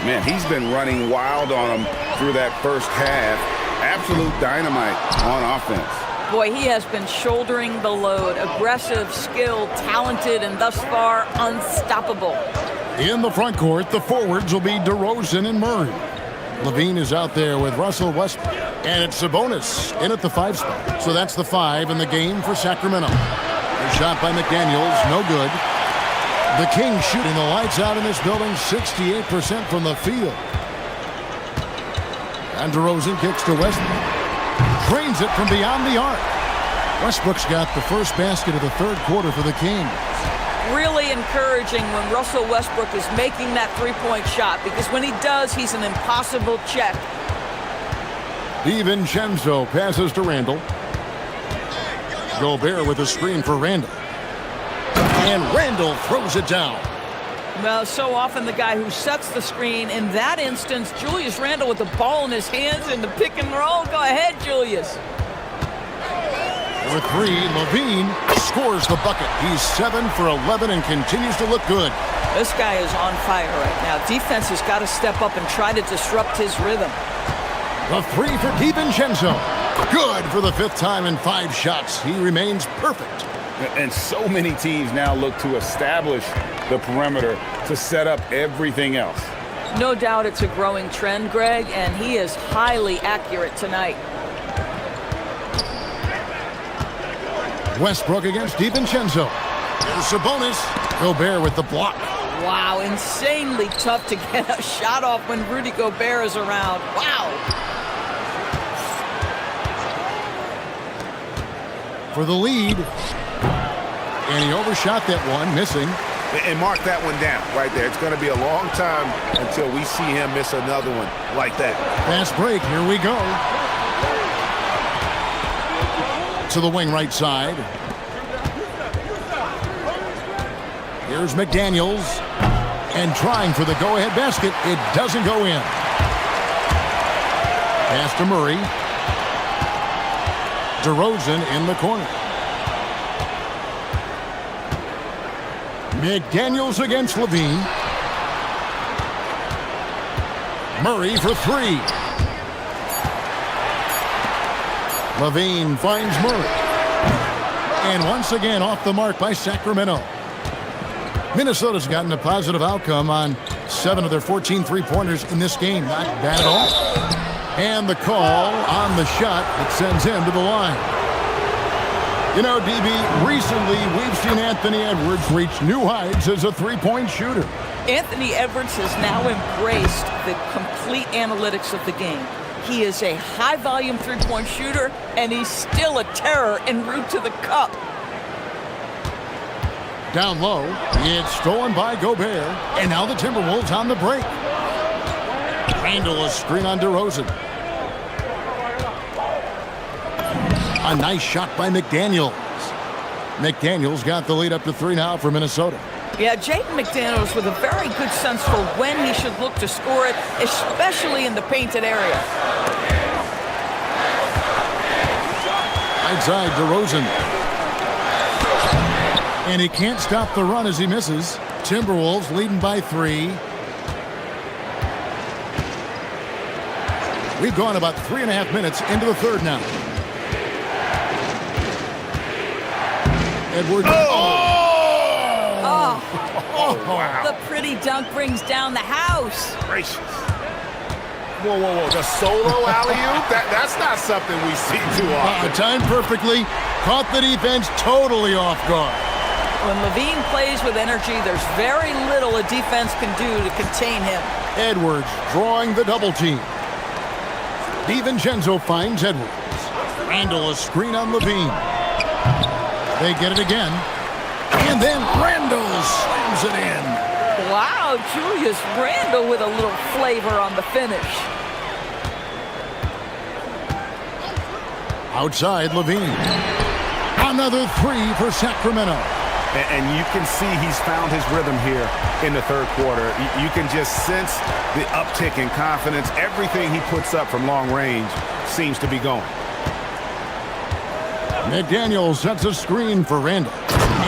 [SPEAKER 6] Man, he's been running wild on them through that first half. Absolute dynamite on offense.
[SPEAKER 8] Boy, he has been shouldering the load. Aggressive, skilled, talented, and thus far unstoppable.
[SPEAKER 5] In the front court, the forwards will be DeRozan and Murray. LaVine is out there with Russell Westbrook. And it's Sabonis in at the 5 spot. So that's the 5 in the game for Sacramento. A shot by McDaniels, no good. The Kings shooting the lights out in this building, 68% from the field. And DeRozan kicks to Westbrook. Drains it from beyond the arc. Westbrook's got the first basket of the third quarter for the Kings.
[SPEAKER 8] Really encouraging when Russell Westbrook is making that three-point shot, because when he does, he's an impossible check.
[SPEAKER 5] DiVincenzo passes to Randall. Gobert with a screen for Randall. And Randall throws it down.
[SPEAKER 8] Well, so often the guy who sets the screen. In that instance, Julius Randle with the ball in his hands in the pick and roll. Go ahead, Julius.
[SPEAKER 5] For 3, LaVine scores the bucket. He's 7 for 11 and continues to look good.
[SPEAKER 8] This guy is on fire right now. Defense has got to step up and try to disrupt his rhythm.
[SPEAKER 5] The 3 for DiVincenzo. Good for the 5th time in 5 shots. He remains perfect.
[SPEAKER 6] And so many teams now look to establish the perimeter to set up everything else.
[SPEAKER 8] No doubt it's a growing trend, Greg, and he is highly accurate tonight.
[SPEAKER 5] Westbrook against DiVincenzo. Here's Sabonis. Gobert with the block.
[SPEAKER 8] Wow, insanely tough to get a shot off when Rudy Gobert is around. Wow.
[SPEAKER 5] For the lead. And he overshot that one, missing.
[SPEAKER 7] And mark that one down right there. It's going to be a long time until we see him miss another one like that.
[SPEAKER 5] Fast break. Here we go. To the wing right side. Here's McDaniels. And trying for the go-ahead basket. It doesn't go in. Pass to Murray. DeRozan in the corner. McDaniels against LaVine. Murray for 3. LaVine finds Murray. And once again off the mark by Sacramento. Minnesota's gotten a positive outcome on 7 of their 14 three-pointers in this game. Not bad at all. And the call on the shot that sends him to the line. You know, DB, recently we've seen Anthony Edwards reach new heights as a three-point shooter.
[SPEAKER 8] Anthony Edwards has now embraced the complete analytics of the game. He is a high-volume three-point shooter, and he's still a terror en route to the cup.
[SPEAKER 5] Down low, it's stolen by Gobert, and now the Timberwolves on the break. Randall a screen on DeRozan. A nice shot by McDaniels. McDaniels got the lead up to 3 now for Minnesota.
[SPEAKER 8] Yeah, Jaden McDaniels with a very good sense for when he should look to score it, especially in the painted area.
[SPEAKER 5] Outside DeRozan. And he can't stop the run as he misses. Timberwolves leading by 3. We've gone about 3.5 minutes into the third now. Edwards.
[SPEAKER 8] Wow. The pretty dunk brings down the house.
[SPEAKER 7] Gracious. Whoa, whoa, whoa. The solo alley-oop? That's not something we see too often.
[SPEAKER 5] Timed perfectly. Caught the defense totally off guard.
[SPEAKER 8] When Levine plays with energy, there's very little a defense can do to contain him.
[SPEAKER 5] Edwards drawing the double team. DiVincenzo finds Edwards. Randall a screen on Levine. They get it again. And then Randall slams it in.
[SPEAKER 8] Wow, Julius Randall with a little flavor on the finish.
[SPEAKER 5] Outside Levine. Another 3 for Sacramento.
[SPEAKER 7] And you can see he's found his rhythm here in the third quarter. You can just sense the uptick in confidence. Everything he puts up from long range seems to be going.
[SPEAKER 5] McDaniel sets a screen for Randall.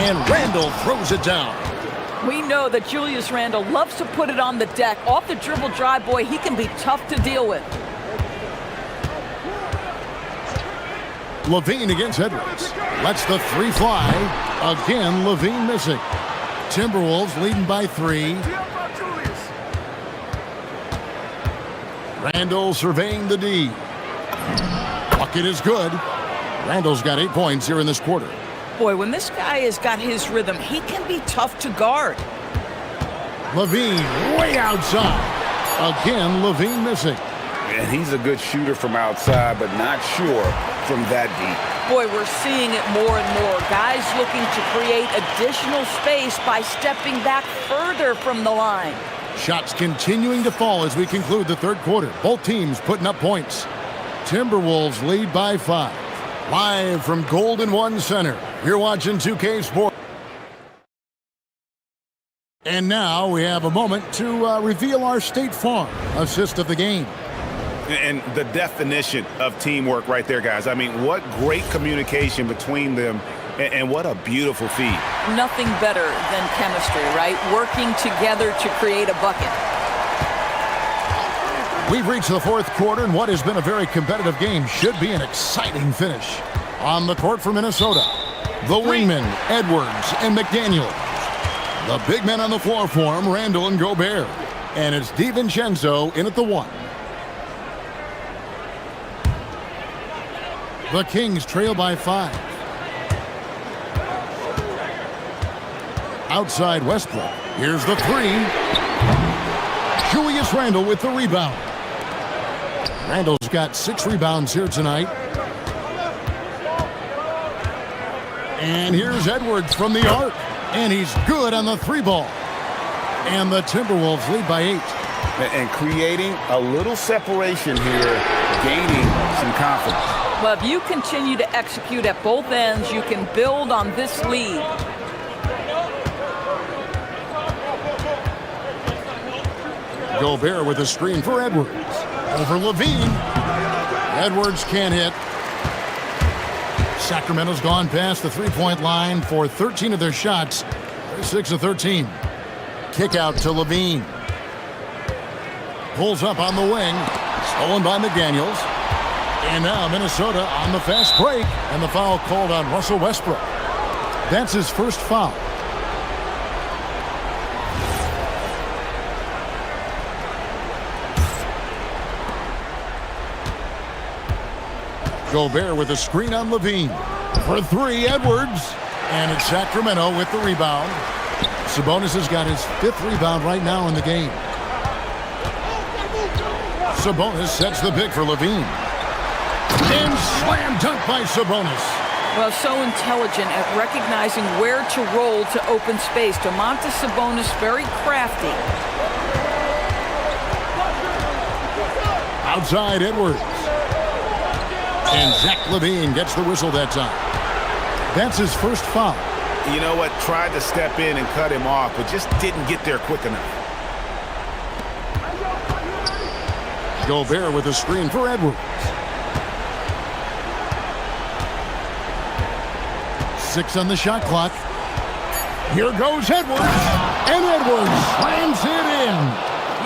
[SPEAKER 5] And Randall throws it down.
[SPEAKER 8] We know that Julius Randall loves to put it on the deck. Off the dribble drive, boy, he can be tough to deal with.
[SPEAKER 5] Levine against Edwards. Lets the 3 fly. Again, Levine missing. Timberwolves leading by 3. Randall surveying the D. Bucket is good. Randall's got 8 points here in this quarter.
[SPEAKER 8] Boy, when this guy has got his rhythm, he can be tough to guard.
[SPEAKER 5] Levine way outside. Again, Levine missing.
[SPEAKER 6] And he's a good shooter from outside, but not sure from that deep.
[SPEAKER 8] Boy, we're seeing it more and more. Guys looking to create additional space by stepping back further from the line.
[SPEAKER 5] Shots continuing to fall as we conclude the third quarter. Both teams putting up points. Timberwolves lead by 5. Live from Golden One Center, you're watching 2K Sports. And now we have a moment to reveal our State Farm assist of the game.
[SPEAKER 7] And the definition of teamwork right there, guys. I mean, what great communication between them, and what a beautiful feed.
[SPEAKER 8] Nothing better than chemistry, right? Working together to create a bucket.
[SPEAKER 5] We've reached the fourth quarter, and what has been a very competitive game should be an exciting finish. On the court for Minnesota, the wingmen, Edwards and McDaniel. The big men on the floor for him, Randall and Gobert. And it's DiVincenzo in at the 1. The Kings trail by 5. Outside Westbrook. Here's the 3. Julius Randall with the rebound. Randall's got 6 rebounds here tonight. And here's Edwards from the arc. And he's good on the 3 ball. And the Timberwolves lead by 8.
[SPEAKER 6] And creating a little separation here, gaining some confidence.
[SPEAKER 8] Well, if you continue to execute at both ends, you can build on this lead.
[SPEAKER 5] Gobert with a screen for Edwards. Over Levine. Edwards can't hit. Sacramento's gone past the 3-point line for 13 of their shots. They're 6 of 13. Kick out to Levine. Pulls up on the wing. Stolen by McDaniels. And now Minnesota on the fast break. And the foul called on Russell Westbrook. That's his first foul. Gobert with a screen on Levine. For three, Edwards. And it's Sacramento with the rebound. Sabonis has got his 5th rebound right now in the game. Sabonis sets the pick for Levine. And slam dunk by Sabonis.
[SPEAKER 8] Well, so intelligent at recognizing where to roll to open space. Domantas Sabonis, very crafty.
[SPEAKER 5] Outside Edwards. And Zach Levine gets the whistle that time. That's his first foul.
[SPEAKER 7] You know what? Tried to step in and cut him off, but just didn't get there quick enough.
[SPEAKER 5] Gobert with a screen for Edwards. 6 on the shot clock. Here goes Edwards. And Edwards slams it in.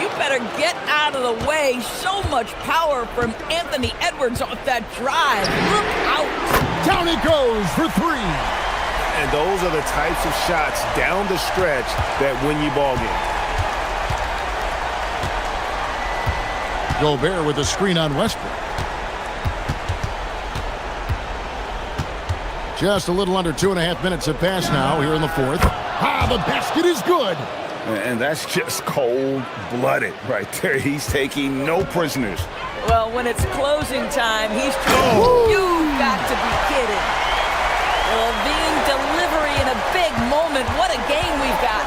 [SPEAKER 8] You better get out of the way. So much power from Anthony Edwards off that drive. Look out.
[SPEAKER 5] Down he goes for 3.
[SPEAKER 7] And those are the types of shots down the stretch that win you ball games.
[SPEAKER 5] Gobert with a screen on Westbrook. Just a little under 2.5 minutes have passed now here in the 4th. Ah, the basket is good.
[SPEAKER 7] And that's just cold-blooded right there. He's taking no prisoners.
[SPEAKER 8] Well, when it's closing time, he's trying. You've got to be kidding. Levine delivery in a big moment. What a game we've got.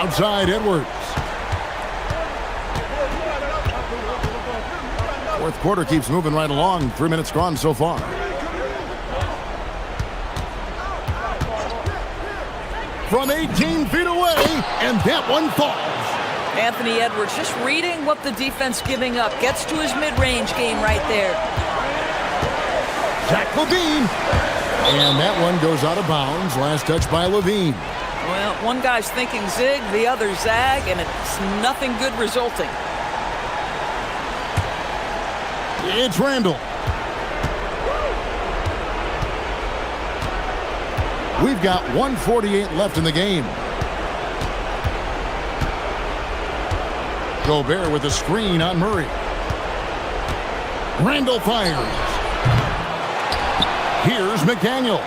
[SPEAKER 5] Outside Edwards. 4th quarter keeps moving right along. 3 minutes gone so far. From 18 feet away, and that one falls.
[SPEAKER 8] Anthony Edwards just reading what the defense giving up. Gets to his mid-range game right there.
[SPEAKER 5] Zach Levine. And that one goes out of bounds. Last touch by Levine.
[SPEAKER 8] Well, one guy's thinking zig, the other zag, and it's nothing good resulting.
[SPEAKER 5] It's Randall. We've got 1:48 left in the game. Gobert with a screen on Murray. Randall fires. Here's McDaniels.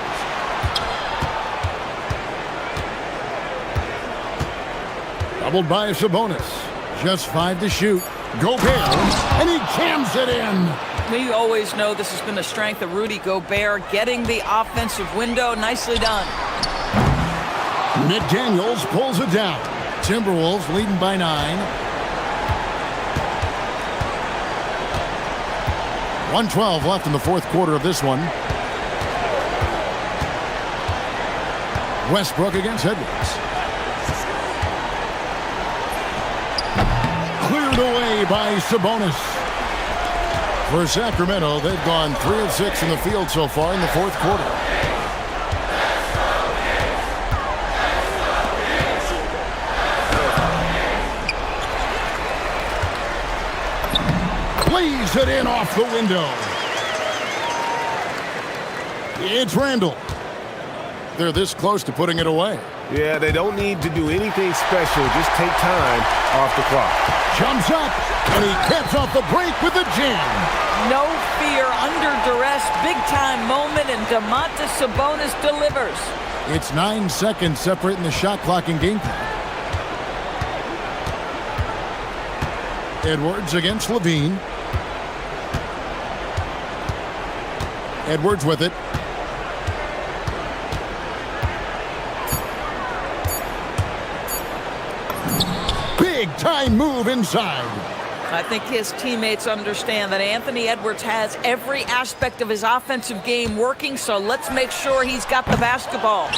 [SPEAKER 5] Doubled by Sabonis. Just 5 to shoot. Gobert, and he jams it in.
[SPEAKER 8] We always know this has been the strength of Rudy Gobert, getting the offensive window. Nicely done.
[SPEAKER 5] McDaniels pulls it down. Timberwolves leading by 9. 1:12 left in the 4th quarter of this one. Westbrook against Edwards. Cleared away by Sabonis. For Sacramento, they've gone 3 of 6 in the field so far in the 4th quarter. Plays it in off the window. It's Randall. They're this close to putting it away.
[SPEAKER 7] Yeah, they don't need to do anything special. Just take time off the clock.
[SPEAKER 5] Jumps up, and he caps off the break with a jam.
[SPEAKER 8] No fear, under duress, big-time moment, and Domantas Sabonis delivers.
[SPEAKER 5] It's 9 seconds separating the shot clock and game clock. Edwards against Levine. Edwards with it. Big-time move inside.
[SPEAKER 8] I think his teammates understand that Anthony Edwards has every aspect of his offensive game working, so let's make sure he's got the basketball.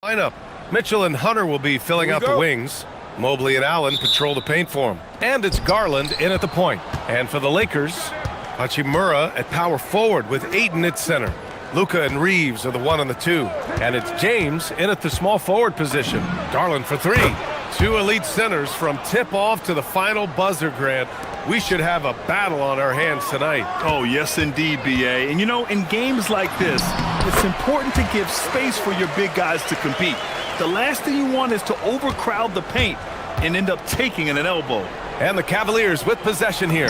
[SPEAKER 1] Lineup. Mitchell and Hunter will be filling out the wings. Mobley and Allen patrol the paint for him. And it's Garland in at the point. And for the Lakers, Hachimura at power forward with Ayton at center. Luka and Reeves are the 1 and the 2. And it's James in at the small forward position. Garland for 3. 2 elite centers from tip-off to the final buzzer, Grant. We should have a battle on our hands tonight.
[SPEAKER 2] Oh, yes, indeed, B.A. And, you know, in games like this, it's important to give space for your big guys to compete. The last thing you want is to overcrowd the paint and end up taking an elbow.
[SPEAKER 1] And the Cavaliers with possession here.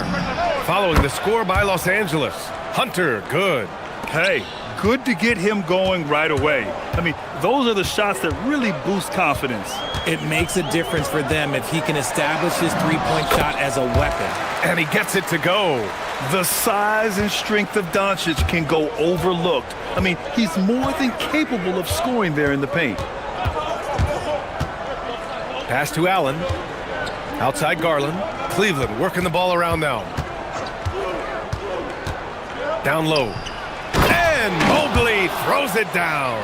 [SPEAKER 1] Following the score by Los Angeles. Hunter, good.
[SPEAKER 2] Hey, good to get him going right away. I mean, those are the shots that really boost confidence.
[SPEAKER 11] It makes a difference for them if he can establish his three-point shot as a weapon.
[SPEAKER 1] And he gets it to go.
[SPEAKER 2] The size and strength of Doncic can go overlooked. I mean, he's more than capable of scoring there in the paint.
[SPEAKER 1] Pass to Allen. Outside Garland. Cleveland working the ball around now. Down low. And Mobley throws it down.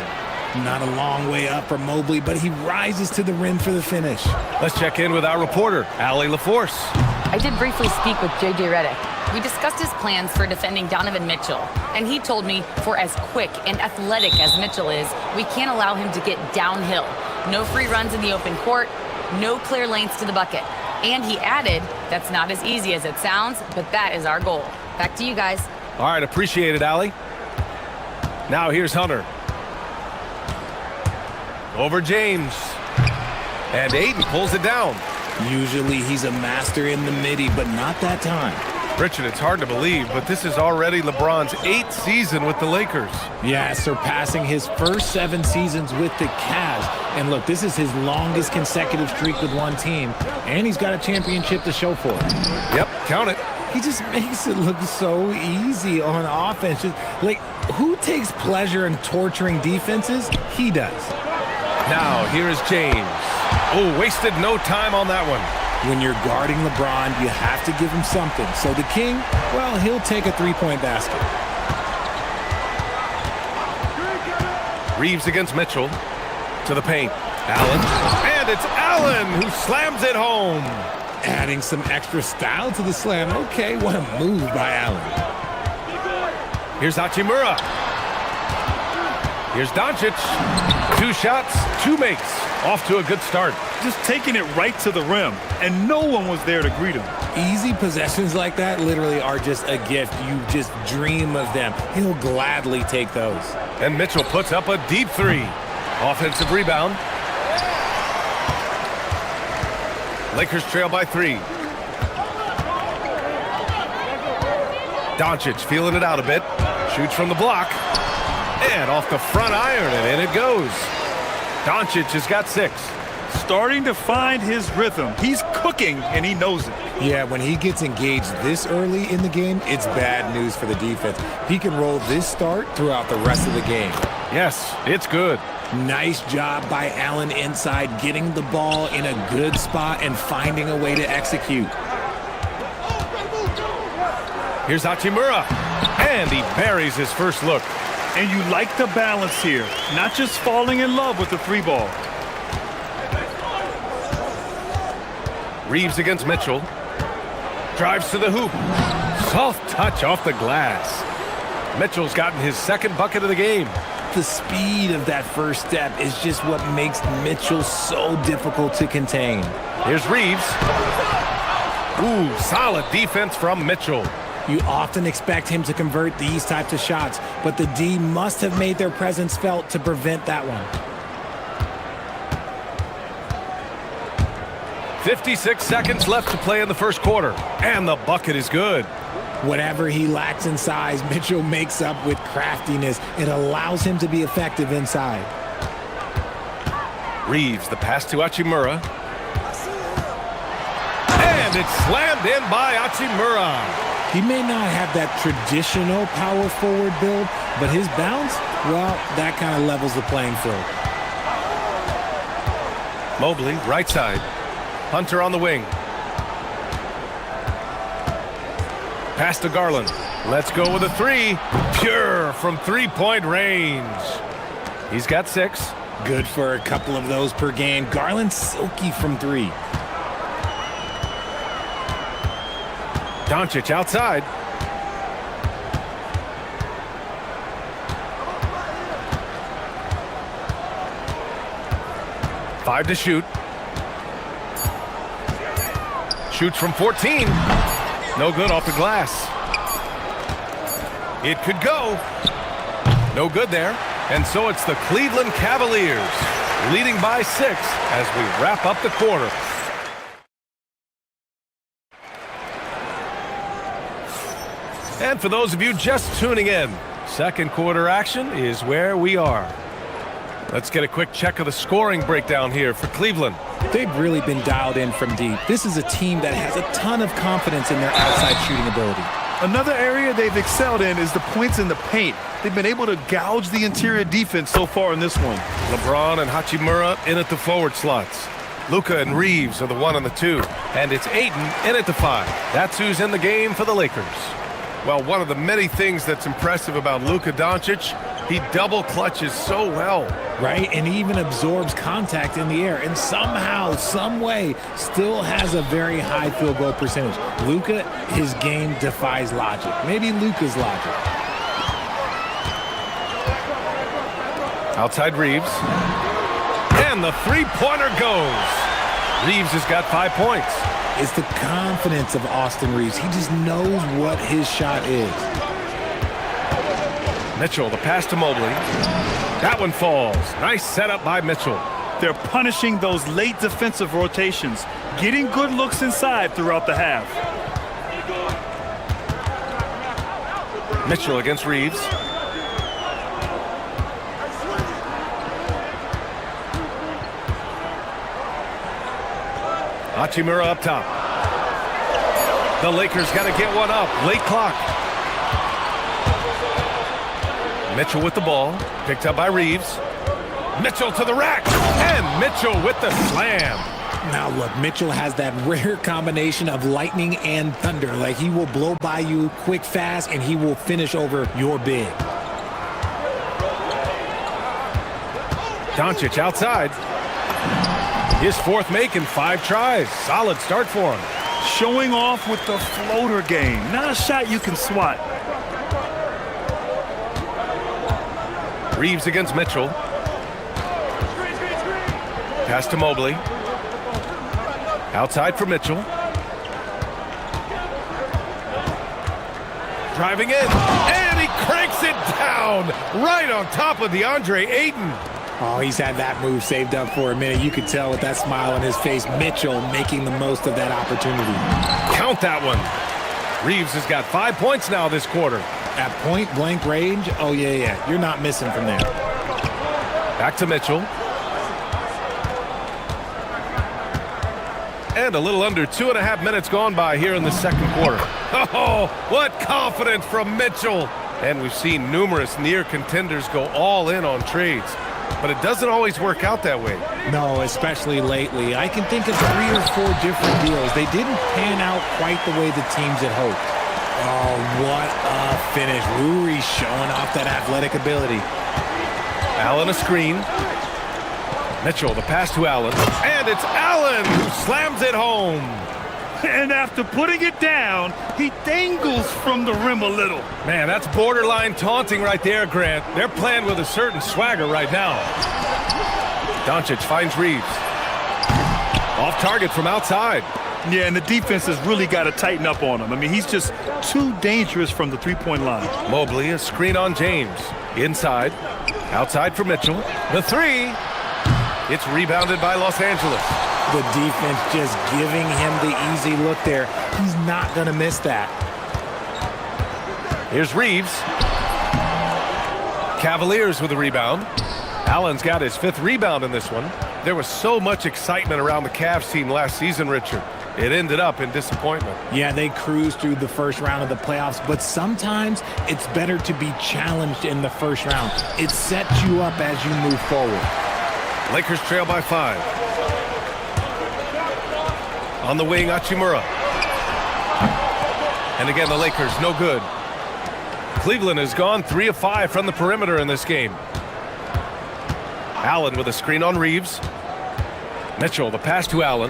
[SPEAKER 11] Not a long way up for Mobley, but he rises to the rim for the finish.
[SPEAKER 1] Let's check in with our reporter, Allie LaForce.
[SPEAKER 4] I did briefly speak with J.J. Redick. We discussed his plans for defending Donovan Mitchell, and he told me for as quick and athletic as Mitchell is, we can't allow him to get downhill. No free runs in the open court, no clear lanes to the bucket. And he added, that's not as easy as it sounds, but that is our goal. Back to you guys.
[SPEAKER 1] All right, appreciate it, Allie. Now here's Hunter. Over James. And Ayton pulls it down.
[SPEAKER 11] Usually he's a master in the midi, but not that time.
[SPEAKER 1] Richard, it's hard to believe, but this is already LeBron's 8th season with the Lakers.
[SPEAKER 11] Yeah, surpassing his first 7 seasons with the Cavs. And look, this is his longest consecutive streak with one team, and he's got a championship to show for it.
[SPEAKER 1] Yep, count it.
[SPEAKER 11] He just makes it look so easy on offense. Like, who takes pleasure in torturing defenses? He does.
[SPEAKER 1] Now, here is James. Oh, wasted no time on that one.
[SPEAKER 11] When you're guarding LeBron, you have to give him something. So the King, well, he'll take a three-point basket.
[SPEAKER 1] Reeves against Mitchell. To the paint. Allen. And it's Allen who slams it home.
[SPEAKER 11] Adding some extra style to the slam. Okay, what a move by Allen.
[SPEAKER 1] Here's Hachimura. Here's Doncic. 2 shots, 2 makes. Off to a good start.
[SPEAKER 2] Just taking it right to the rim, and no one was there to greet him.
[SPEAKER 11] Easy possessions like that literally are just a gift. You just dream of them. He'll gladly take those.
[SPEAKER 1] And Mitchell puts up a deep 3. Offensive rebound. Lakers trail by 3. Doncic feeling it out a bit. Shoots from the block. And off the front iron, and in it goes. Doncic has got 6.
[SPEAKER 2] Starting to find his rhythm. He's cooking, and he knows it.
[SPEAKER 11] Yeah, when he gets engaged this early in the game, it's bad news for the defense. He can roll this start throughout the rest of the game.
[SPEAKER 1] Yes, it's good.
[SPEAKER 11] Nice job by Allen inside, getting the ball in a good spot and finding a way to execute.
[SPEAKER 1] Here's Hachimura, and he buries his first look.
[SPEAKER 2] And you like the balance here, not just falling in love with the 3 ball.
[SPEAKER 1] Reeves against Mitchell. Drives to the hoop. Soft touch off the glass. Mitchell's gotten his 2nd bucket of the game.
[SPEAKER 11] The speed of that first step is just what makes Mitchell so difficult to contain.
[SPEAKER 1] Here's Reeves. Ooh, solid defense from Mitchell.
[SPEAKER 11] You often expect him to convert these types of shots, but the D must have made their presence felt to prevent that one.
[SPEAKER 1] 56 seconds left to play in the first quarter, and the bucket is good.
[SPEAKER 11] Whatever he lacks in size, Mitchell makes up with craftiness. It allows him to be effective inside.
[SPEAKER 1] Reeves, the pass to Hachimura. And it's slammed in by Hachimura.
[SPEAKER 11] He may not have that traditional power forward build, but his bounce, well, that kind of levels the playing field.
[SPEAKER 1] Mobley, right side. Hunter on the wing. Pass to Garland. Let's go with a 3. Pure from 3-point range. He's got 6.
[SPEAKER 11] Good for a couple of those per game. Garland's silky from three.
[SPEAKER 1] Doncic outside. Five to shoot. Shoots from 14. No good off the glass. It could go. No good there. And so it's the Cleveland Cavaliers leading by 6 as we wrap up the quarter. And for those of you just tuning in, second quarter action is where we are. Let's get a quick check of the scoring breakdown here for Cleveland.
[SPEAKER 11] They've really been dialed in from deep. This is a team that has a ton of confidence in their outside shooting ability.
[SPEAKER 2] Another area they've excelled in is the points in the paint. They've been able to gouge the interior defense so far in this one.
[SPEAKER 1] LeBron and Hachimura in at the forward slots. Luka and Reeves are the 1 and the 2. And it's Ayton in at the 5. That's who's in the game for the Lakers. Well, one of the many things that's impressive about Luka Doncic, he double clutches so well.
[SPEAKER 11] Right, and he even absorbs contact in the air, and somehow, some way, still has a very high field goal percentage. Luka, his game defies logic. Maybe Luka's logic.
[SPEAKER 1] Outside Reeves. And the three-pointer goes. Reeves has got 5 points.
[SPEAKER 11] It's the confidence of Austin Reeves. He just knows what his shot is.
[SPEAKER 1] Mitchell, the pass to Mobley. That one falls. Nice setup by Mitchell.
[SPEAKER 2] They're punishing those late defensive rotations, getting good looks inside throughout the half.
[SPEAKER 1] Mitchell against Reeves. Hachimura up top. The Lakers got to get one up. Late clock. Mitchell with the ball. Picked up by Reeves. Mitchell to the rack. And Mitchell with the slam.
[SPEAKER 11] Now, look, Mitchell has that rare combination of lightning and thunder. Like, he will blow by you quick, fast, and he will finish over your big.
[SPEAKER 1] Doncic outside. His fourth make in 5 tries. Solid start for him.
[SPEAKER 2] Showing off with the floater game. Not a shot you can swat.
[SPEAKER 1] Reeves against Mitchell. Pass to Mobley. Outside for Mitchell. Driving in. And he cranks it down. Right on top of DeAndre Ayton.
[SPEAKER 11] Oh, he's had that move saved up for a minute. You could tell with that smile on his face, Mitchell making the most of that opportunity.
[SPEAKER 1] Count that one. Reeves has got 5 points now this quarter.
[SPEAKER 11] At point-blank range, oh, yeah. You're not missing from there.
[SPEAKER 1] Back to Mitchell. And a little under 2.5 minutes gone by here in the second quarter. Oh, what confidence from Mitchell. And we've seen numerous near contenders go all in on trades. But it doesn't always work out that way.
[SPEAKER 11] No, especially lately. I can think of 3 or 4 different deals. They didn't pan out quite the way the teams had hoped. Oh, what a finish. Rui showing off that athletic ability.
[SPEAKER 1] Allen a screen. Mitchell, the pass to Allen. And it's Allen who slams it home.
[SPEAKER 2] And after putting it down, he dangles from the rim a little.
[SPEAKER 1] Man, that's borderline taunting right there, Grant. They're playing with a certain swagger right now. Doncic finds Reeves. Off target from outside.
[SPEAKER 2] Yeah, and the defense has really got to tighten up on him. I mean, he's just too dangerous from the three-point line.
[SPEAKER 1] Mobley, a screen on James. Inside. Outside for Mitchell. The 3. It's rebounded by Los Angeles.
[SPEAKER 11] The defense just giving him the easy look there. He's not going to miss that.
[SPEAKER 1] Here's Reeves. Cavaliers with a rebound. Allen's got his 5th rebound in this one. There was so much excitement around the Cavs team last season, Richard. It ended up in disappointment.
[SPEAKER 11] Yeah, they cruised through the first round of the playoffs, but sometimes it's better to be challenged in the first round. It sets you up as you move forward.
[SPEAKER 1] Lakers trail by 5. On the wing, Hachimura. And again, the Lakers, no good. Cleveland has gone 3 of 5 from the perimeter in this game. Allen with a screen on Reeves. Mitchell, the pass to Allen.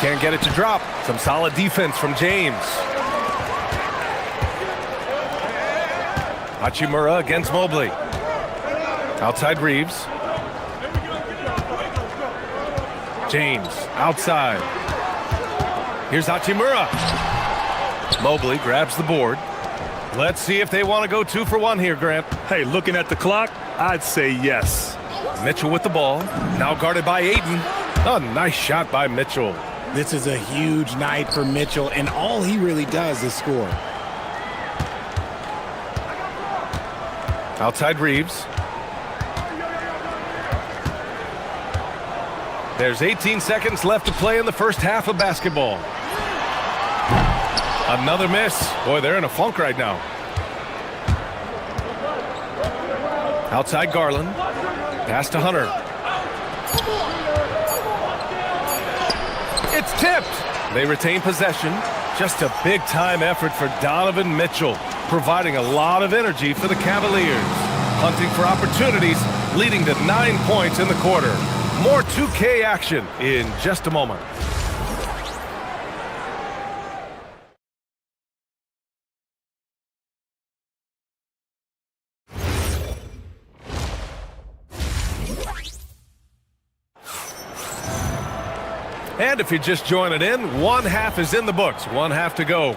[SPEAKER 1] Can't get it to drop. Some solid defense from James. Hachimura against Mobley. Outside Reeves. James, outside. Here's Hachimura. Mobley grabs the board. Let's see if they want to go 2 for 1 here, Grant.
[SPEAKER 2] Hey, looking at the clock, I'd say yes.
[SPEAKER 1] Mitchell with the ball. Now guarded by Ayton. A nice shot by Mitchell.
[SPEAKER 11] This is a huge night for Mitchell, and all he really does is score.
[SPEAKER 1] Outside Reeves. There's 18 seconds left to play in the first half of basketball. Another miss. Boy, they're in a funk right now. Outside Garland. Pass to Hunter. It's tipped. They retain possession. Just a big-time effort for Donovan Mitchell, providing a lot of energy for the Cavaliers. Hunting for opportunities, leading to 9 points in the quarter. More 2K action in just a moment. And if you're just joining in, one half is in the books, one half to go.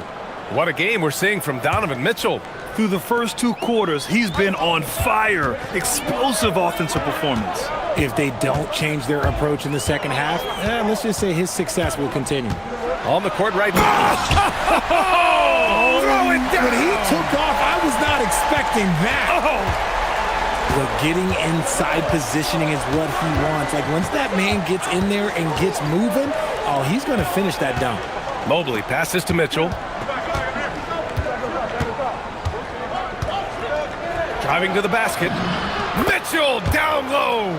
[SPEAKER 1] What a game we're seeing from Donovan Mitchell.
[SPEAKER 2] Through the first 2 quarters, he's been on fire. Explosive offensive performance.
[SPEAKER 11] If they don't change their approach in the second half, let's just say his success will continue.
[SPEAKER 1] On the court right now. Throw it down.
[SPEAKER 11] When he took off, I was not expecting that. But getting inside positioning is what he wants. Like, once that man gets in there and gets moving, oh, he's going to finish that dunk.
[SPEAKER 1] Mobley passes to Mitchell. Driving to the basket. Mitchell down low.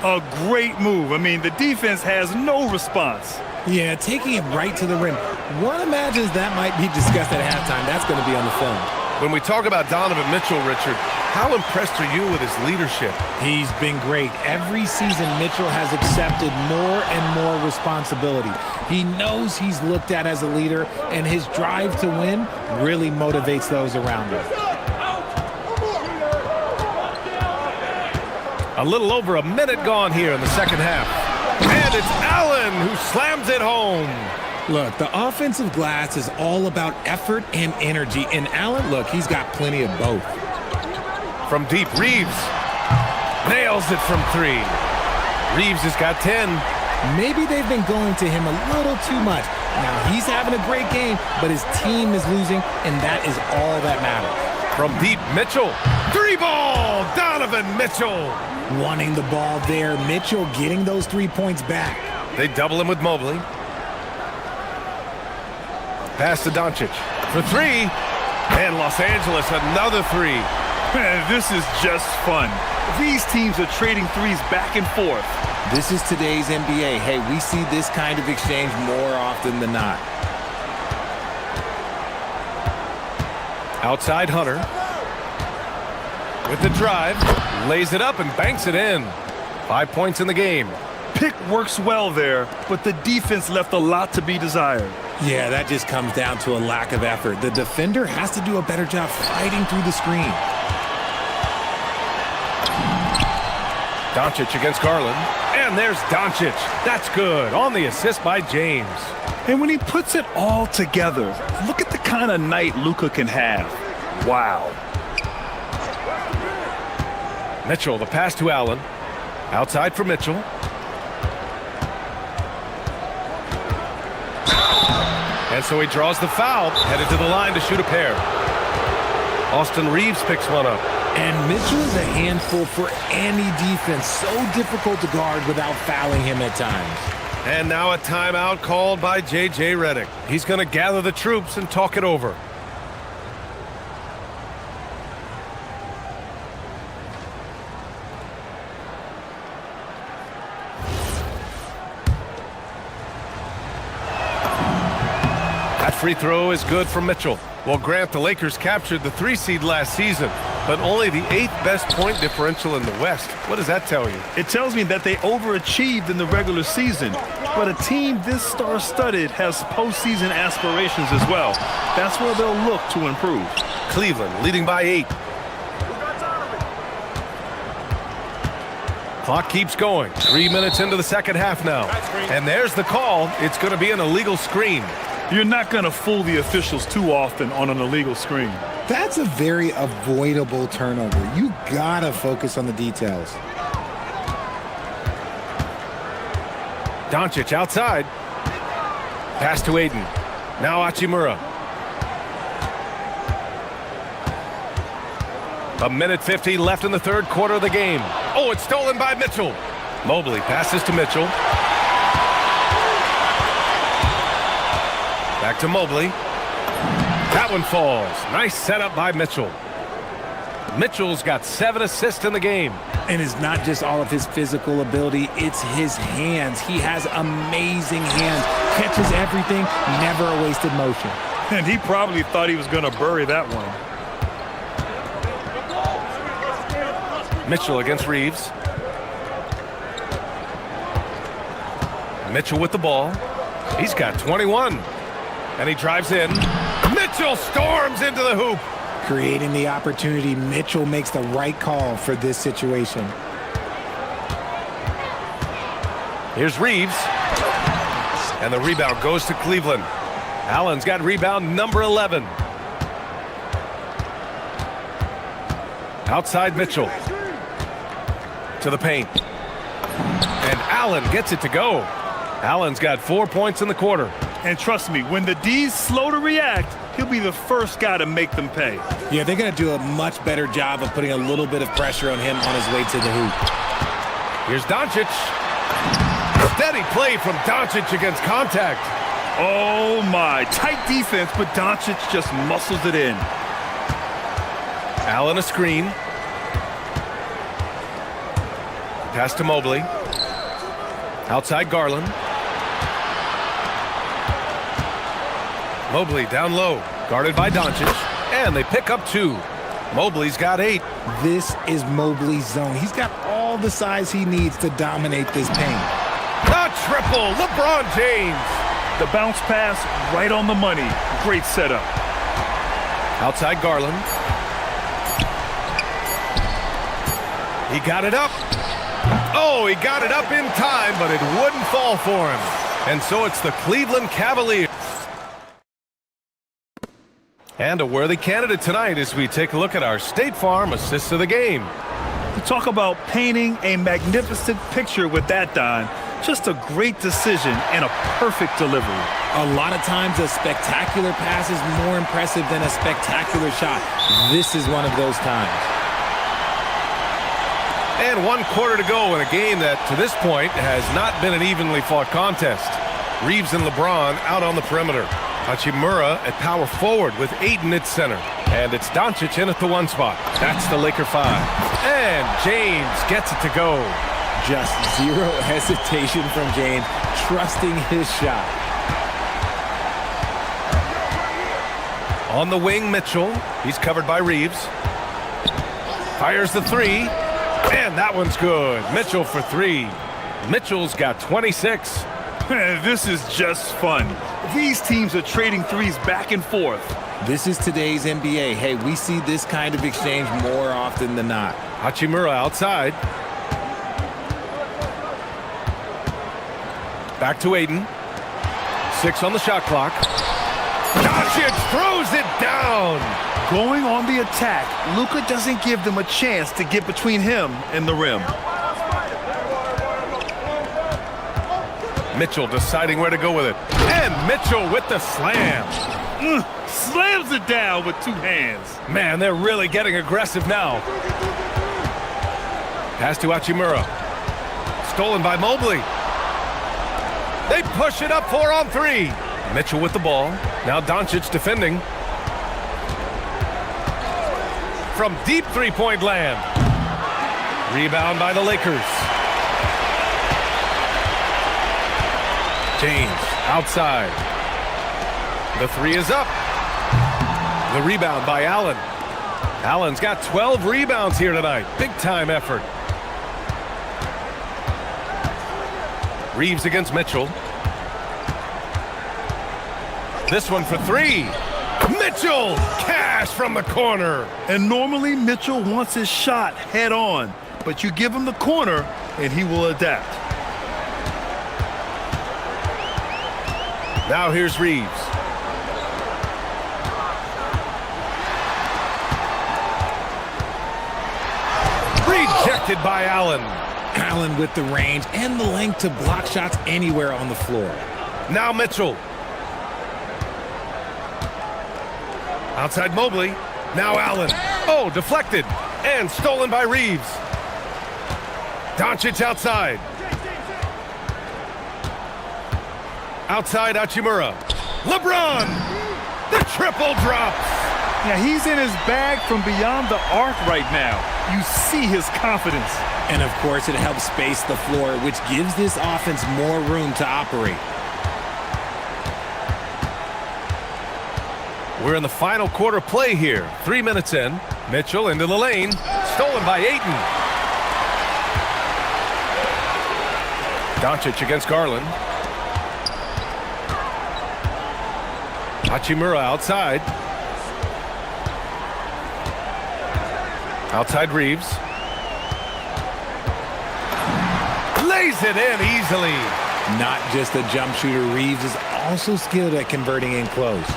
[SPEAKER 2] A great move. I mean, the defense has no response.
[SPEAKER 11] Yeah, taking it right to the rim. One imagines that might be discussed at halftime. That's going to be on the film.
[SPEAKER 1] When we talk about Donovan Mitchell, Richard, how impressed are you with his leadership?
[SPEAKER 11] He's been great. Every season, Mitchell has accepted more and more responsibility. He knows he's looked at as a leader, and his drive to win really motivates those around him.
[SPEAKER 1] A little over a minute gone here in the second half. And it's Allen who slams it home.
[SPEAKER 11] Look, the offensive glass is all about effort and energy. And Allen, look, he's got plenty of both.
[SPEAKER 1] From deep, Reeves nails it from 3. Reeves has got 10.
[SPEAKER 11] Maybe they've been going to him a little too much. Now, he's having a great game, but his team is losing, and that is all that matters.
[SPEAKER 1] From deep, Mitchell. 3-ball, Donovan Mitchell.
[SPEAKER 11] Wanting the ball there, Mitchell getting those 3 points back.
[SPEAKER 1] They double him with Mobley. Pass to Doncic for 3. And Los Angeles, another 3.
[SPEAKER 2] Man, this is just fun. These teams are trading threes back and forth.
[SPEAKER 11] This is today's NBA. Hey, we see this kind of exchange more often than not.
[SPEAKER 1] Outside Hunter. With the drive, lays it up and banks it in. 5 points in the game.
[SPEAKER 2] Pick works well there, but the defense left a lot to be desired.
[SPEAKER 11] Yeah, that just comes down to a lack of effort. The defender has to do a better job fighting through the screen.
[SPEAKER 1] Doncic against Garland. And there's Doncic. That's good. On the assist by James.
[SPEAKER 2] And when he puts it all together, look at the kind of night Luka can have. Wow.
[SPEAKER 1] Mitchell, the pass to Allen. Outside for Mitchell. And so he draws the foul, headed to the line to shoot a pair. Austin Reeves picks one up.
[SPEAKER 11] And Mitchell is a handful for any defense. So difficult to guard without fouling him at times.
[SPEAKER 1] And now a timeout called by J.J. Redick. He's going to gather the troops and talk it over. That free throw is good for Mitchell. Well, Grant, the Lakers captured the 3 seed last season. but only the 8th best point differential in the West. What does that tell you?
[SPEAKER 2] It tells me that they overachieved in the regular season, but a team this star-studded has postseason aspirations as well. That's where they'll look to improve.
[SPEAKER 1] Cleveland leading by 8. Clock keeps going. 3 minutes into the second half now. And there's the call. It's going to be an illegal screen.
[SPEAKER 2] You're not going to fool the officials too often on an illegal screen.
[SPEAKER 10] That's a very avoidable turnover. You gotta focus on the details.
[SPEAKER 1] Doncic outside. Pass to Aiden. Now Hachimura. A minute 50 left in the third quarter of the game. Oh, it's stolen by Mitchell. Mobley passes to Mitchell. Back to Mobley. That one falls. Nice setup by Mitchell. Mitchell's got 7 assists in the game.
[SPEAKER 11] And it's not just all of his physical ability, it's his hands. He has amazing hands. Catches everything, never a wasted motion.
[SPEAKER 2] And he probably thought he was going to bury that one.
[SPEAKER 1] Mitchell against Reeves. Mitchell with the ball. He's got 21. And he drives in. Mitchell storms into the hoop.
[SPEAKER 11] Creating the opportunity, Mitchell makes the right call for this situation.
[SPEAKER 1] Here's Reeves. And the rebound goes to Cleveland. Allen's got rebound number 11. Outside Mitchell. To the paint. And Allen gets it to go. Allen's got 4 points in the quarter.
[SPEAKER 2] And trust me, when the D's slow to react, he'll be the first guy to make them pay.
[SPEAKER 11] Yeah, they're going to do a much better job of putting a little bit of pressure on him on his way to the hoop.
[SPEAKER 1] Here's Doncic. Steady play from Doncic against contact.
[SPEAKER 2] Oh my, tight defense, but Doncic just muscles it in.
[SPEAKER 1] Allen a screen. Pass to Mobley. Outside Garland. Mobley down low, guarded by Doncic, and they pick up 2. Mobley's got 8.
[SPEAKER 11] This is Mobley's zone. He's got all the size he needs to dominate this paint.
[SPEAKER 1] A triple, LeBron James.
[SPEAKER 2] The bounce pass right on the money. Great setup.
[SPEAKER 1] Outside Garland. He got it up. Oh, he got it up in time, but it wouldn't fall for him. And so it's the Cleveland Cavaliers. And a worthy candidate tonight as we take a look at our State Farm assists of the game.
[SPEAKER 2] You talk about painting a magnificent picture with that, Don. Just a great decision and a perfect delivery.
[SPEAKER 11] A lot of times a spectacular pass is more impressive than a spectacular shot. This is one of those times.
[SPEAKER 1] And 1 quarter to go in a game that, to this point, has not been an evenly fought contest. Reeves and LeBron out on the perimeter. Hachimura at power forward with Aiden at center. And it's Doncic in at the 1 spot. That's the Laker 5. And James gets it to go.
[SPEAKER 11] Just zero hesitation from James, trusting his shot.
[SPEAKER 1] On the wing, Mitchell. He's covered by Reeves. Fires the 3. And that one's good. Mitchell for 3. Mitchell's got 26.
[SPEAKER 2] This is just fun. These teams are trading threes back and forth.
[SPEAKER 11] This is today's NBA. Hey, we see this kind of exchange more often than not.
[SPEAKER 1] Hachimura outside. Back to Aiden. 6 on the shot clock. Doncic throws it down.
[SPEAKER 2] Going on the attack, Luka doesn't give them a chance to get between him and the rim.
[SPEAKER 1] Mitchell deciding where to go with it. And Mitchell with the slam.
[SPEAKER 2] Slams it down with 2 hands.
[SPEAKER 1] Man, they're really getting aggressive now. Pass to Hachimura. Stolen by Mobley. They push it up 4 on 3. Mitchell with the ball. Now Doncic defending. From deep three-point land. Rebound by the Lakers. James outside. The 3 is up. The rebound by Allen. Allen's got 12 rebounds here tonight. Big-time effort. Reeves against Mitchell. This one for three. Mitchell! Cash from the corner.
[SPEAKER 2] And normally Mitchell wants his shot head on, but you give him the corner and he will adapt.
[SPEAKER 1] Now here's Reeves. Rejected by Allen.
[SPEAKER 11] Allen with the range and the length to block shots anywhere on the floor.
[SPEAKER 1] Now Mitchell. Outside Mobley. Now Allen. Oh, deflected. And stolen by Reeves. Doncic outside. Outside Hachimura. LeBron. The triple drops.
[SPEAKER 2] Yeah, he's in his bag from beyond the arc right now. You see his confidence.
[SPEAKER 11] And of course, it helps space the floor, which gives this offense more room to operate.
[SPEAKER 1] We're in the final quarter play here. 3 minutes in. Mitchell into the lane. Stolen by Ayton. Doncic against Garland. Hachimura outside. Outside Reeves. Lays it in easily.
[SPEAKER 11] Not just a jump shooter, Reeves is also skilled at converting in close.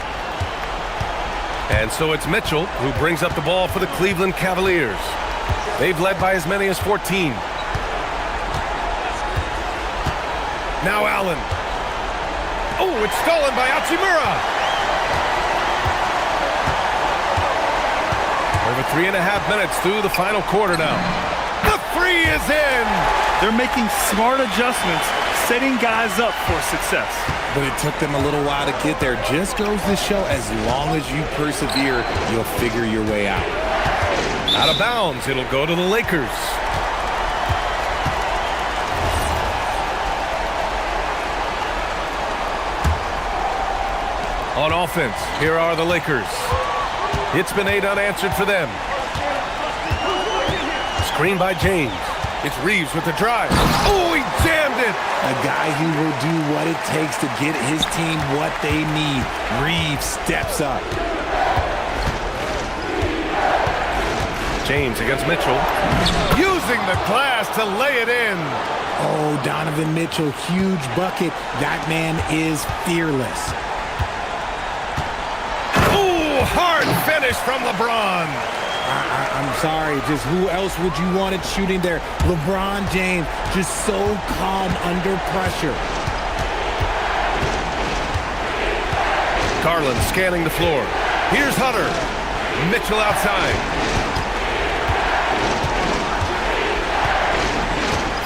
[SPEAKER 1] And so it's Mitchell who brings up the ball for the Cleveland Cavaliers. They've led by as many as 14. Now Allen. Oh, it's stolen by Hachimura. Over 3.5 minutes through the final quarter now. The three is in.
[SPEAKER 2] They're making smart adjustments, setting guys up for success.
[SPEAKER 11] But it took them a little while to get there. Just goes to show, as long as you persevere, you'll figure your way out.
[SPEAKER 1] Out of bounds, it'll go to the Lakers. On offense, here are the Lakers. It's been 8 unanswered for them. Screen by James. It's Reeves with the drive. Oh, he jammed it.
[SPEAKER 11] A guy who will do what it takes to get his team what they need. Reeves steps up.
[SPEAKER 1] James against Mitchell. Using the glass to lay it in.
[SPEAKER 11] Oh, Donovan Mitchell, huge bucket. That man is fearless.
[SPEAKER 1] Oh, hard finish from LeBron.
[SPEAKER 11] I'm sorry, just who else would you want it shooting there? LeBron James, just so calm under pressure.
[SPEAKER 1] Garland scanning the floor. Here's Hunter. Mitchell outside.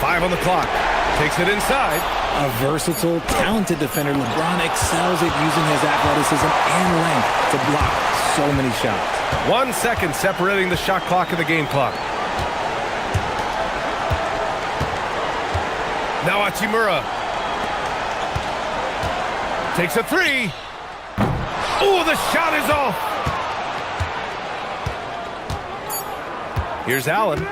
[SPEAKER 1] 5 on the clock. Takes it inside.
[SPEAKER 11] A versatile, talented defender, LeBron excels at using his athleticism and length to block so many shots.
[SPEAKER 1] 1 second separating the shot clock and the game clock. Now Hachimura. Takes a three. Oh, the shot is off. Here's Allen.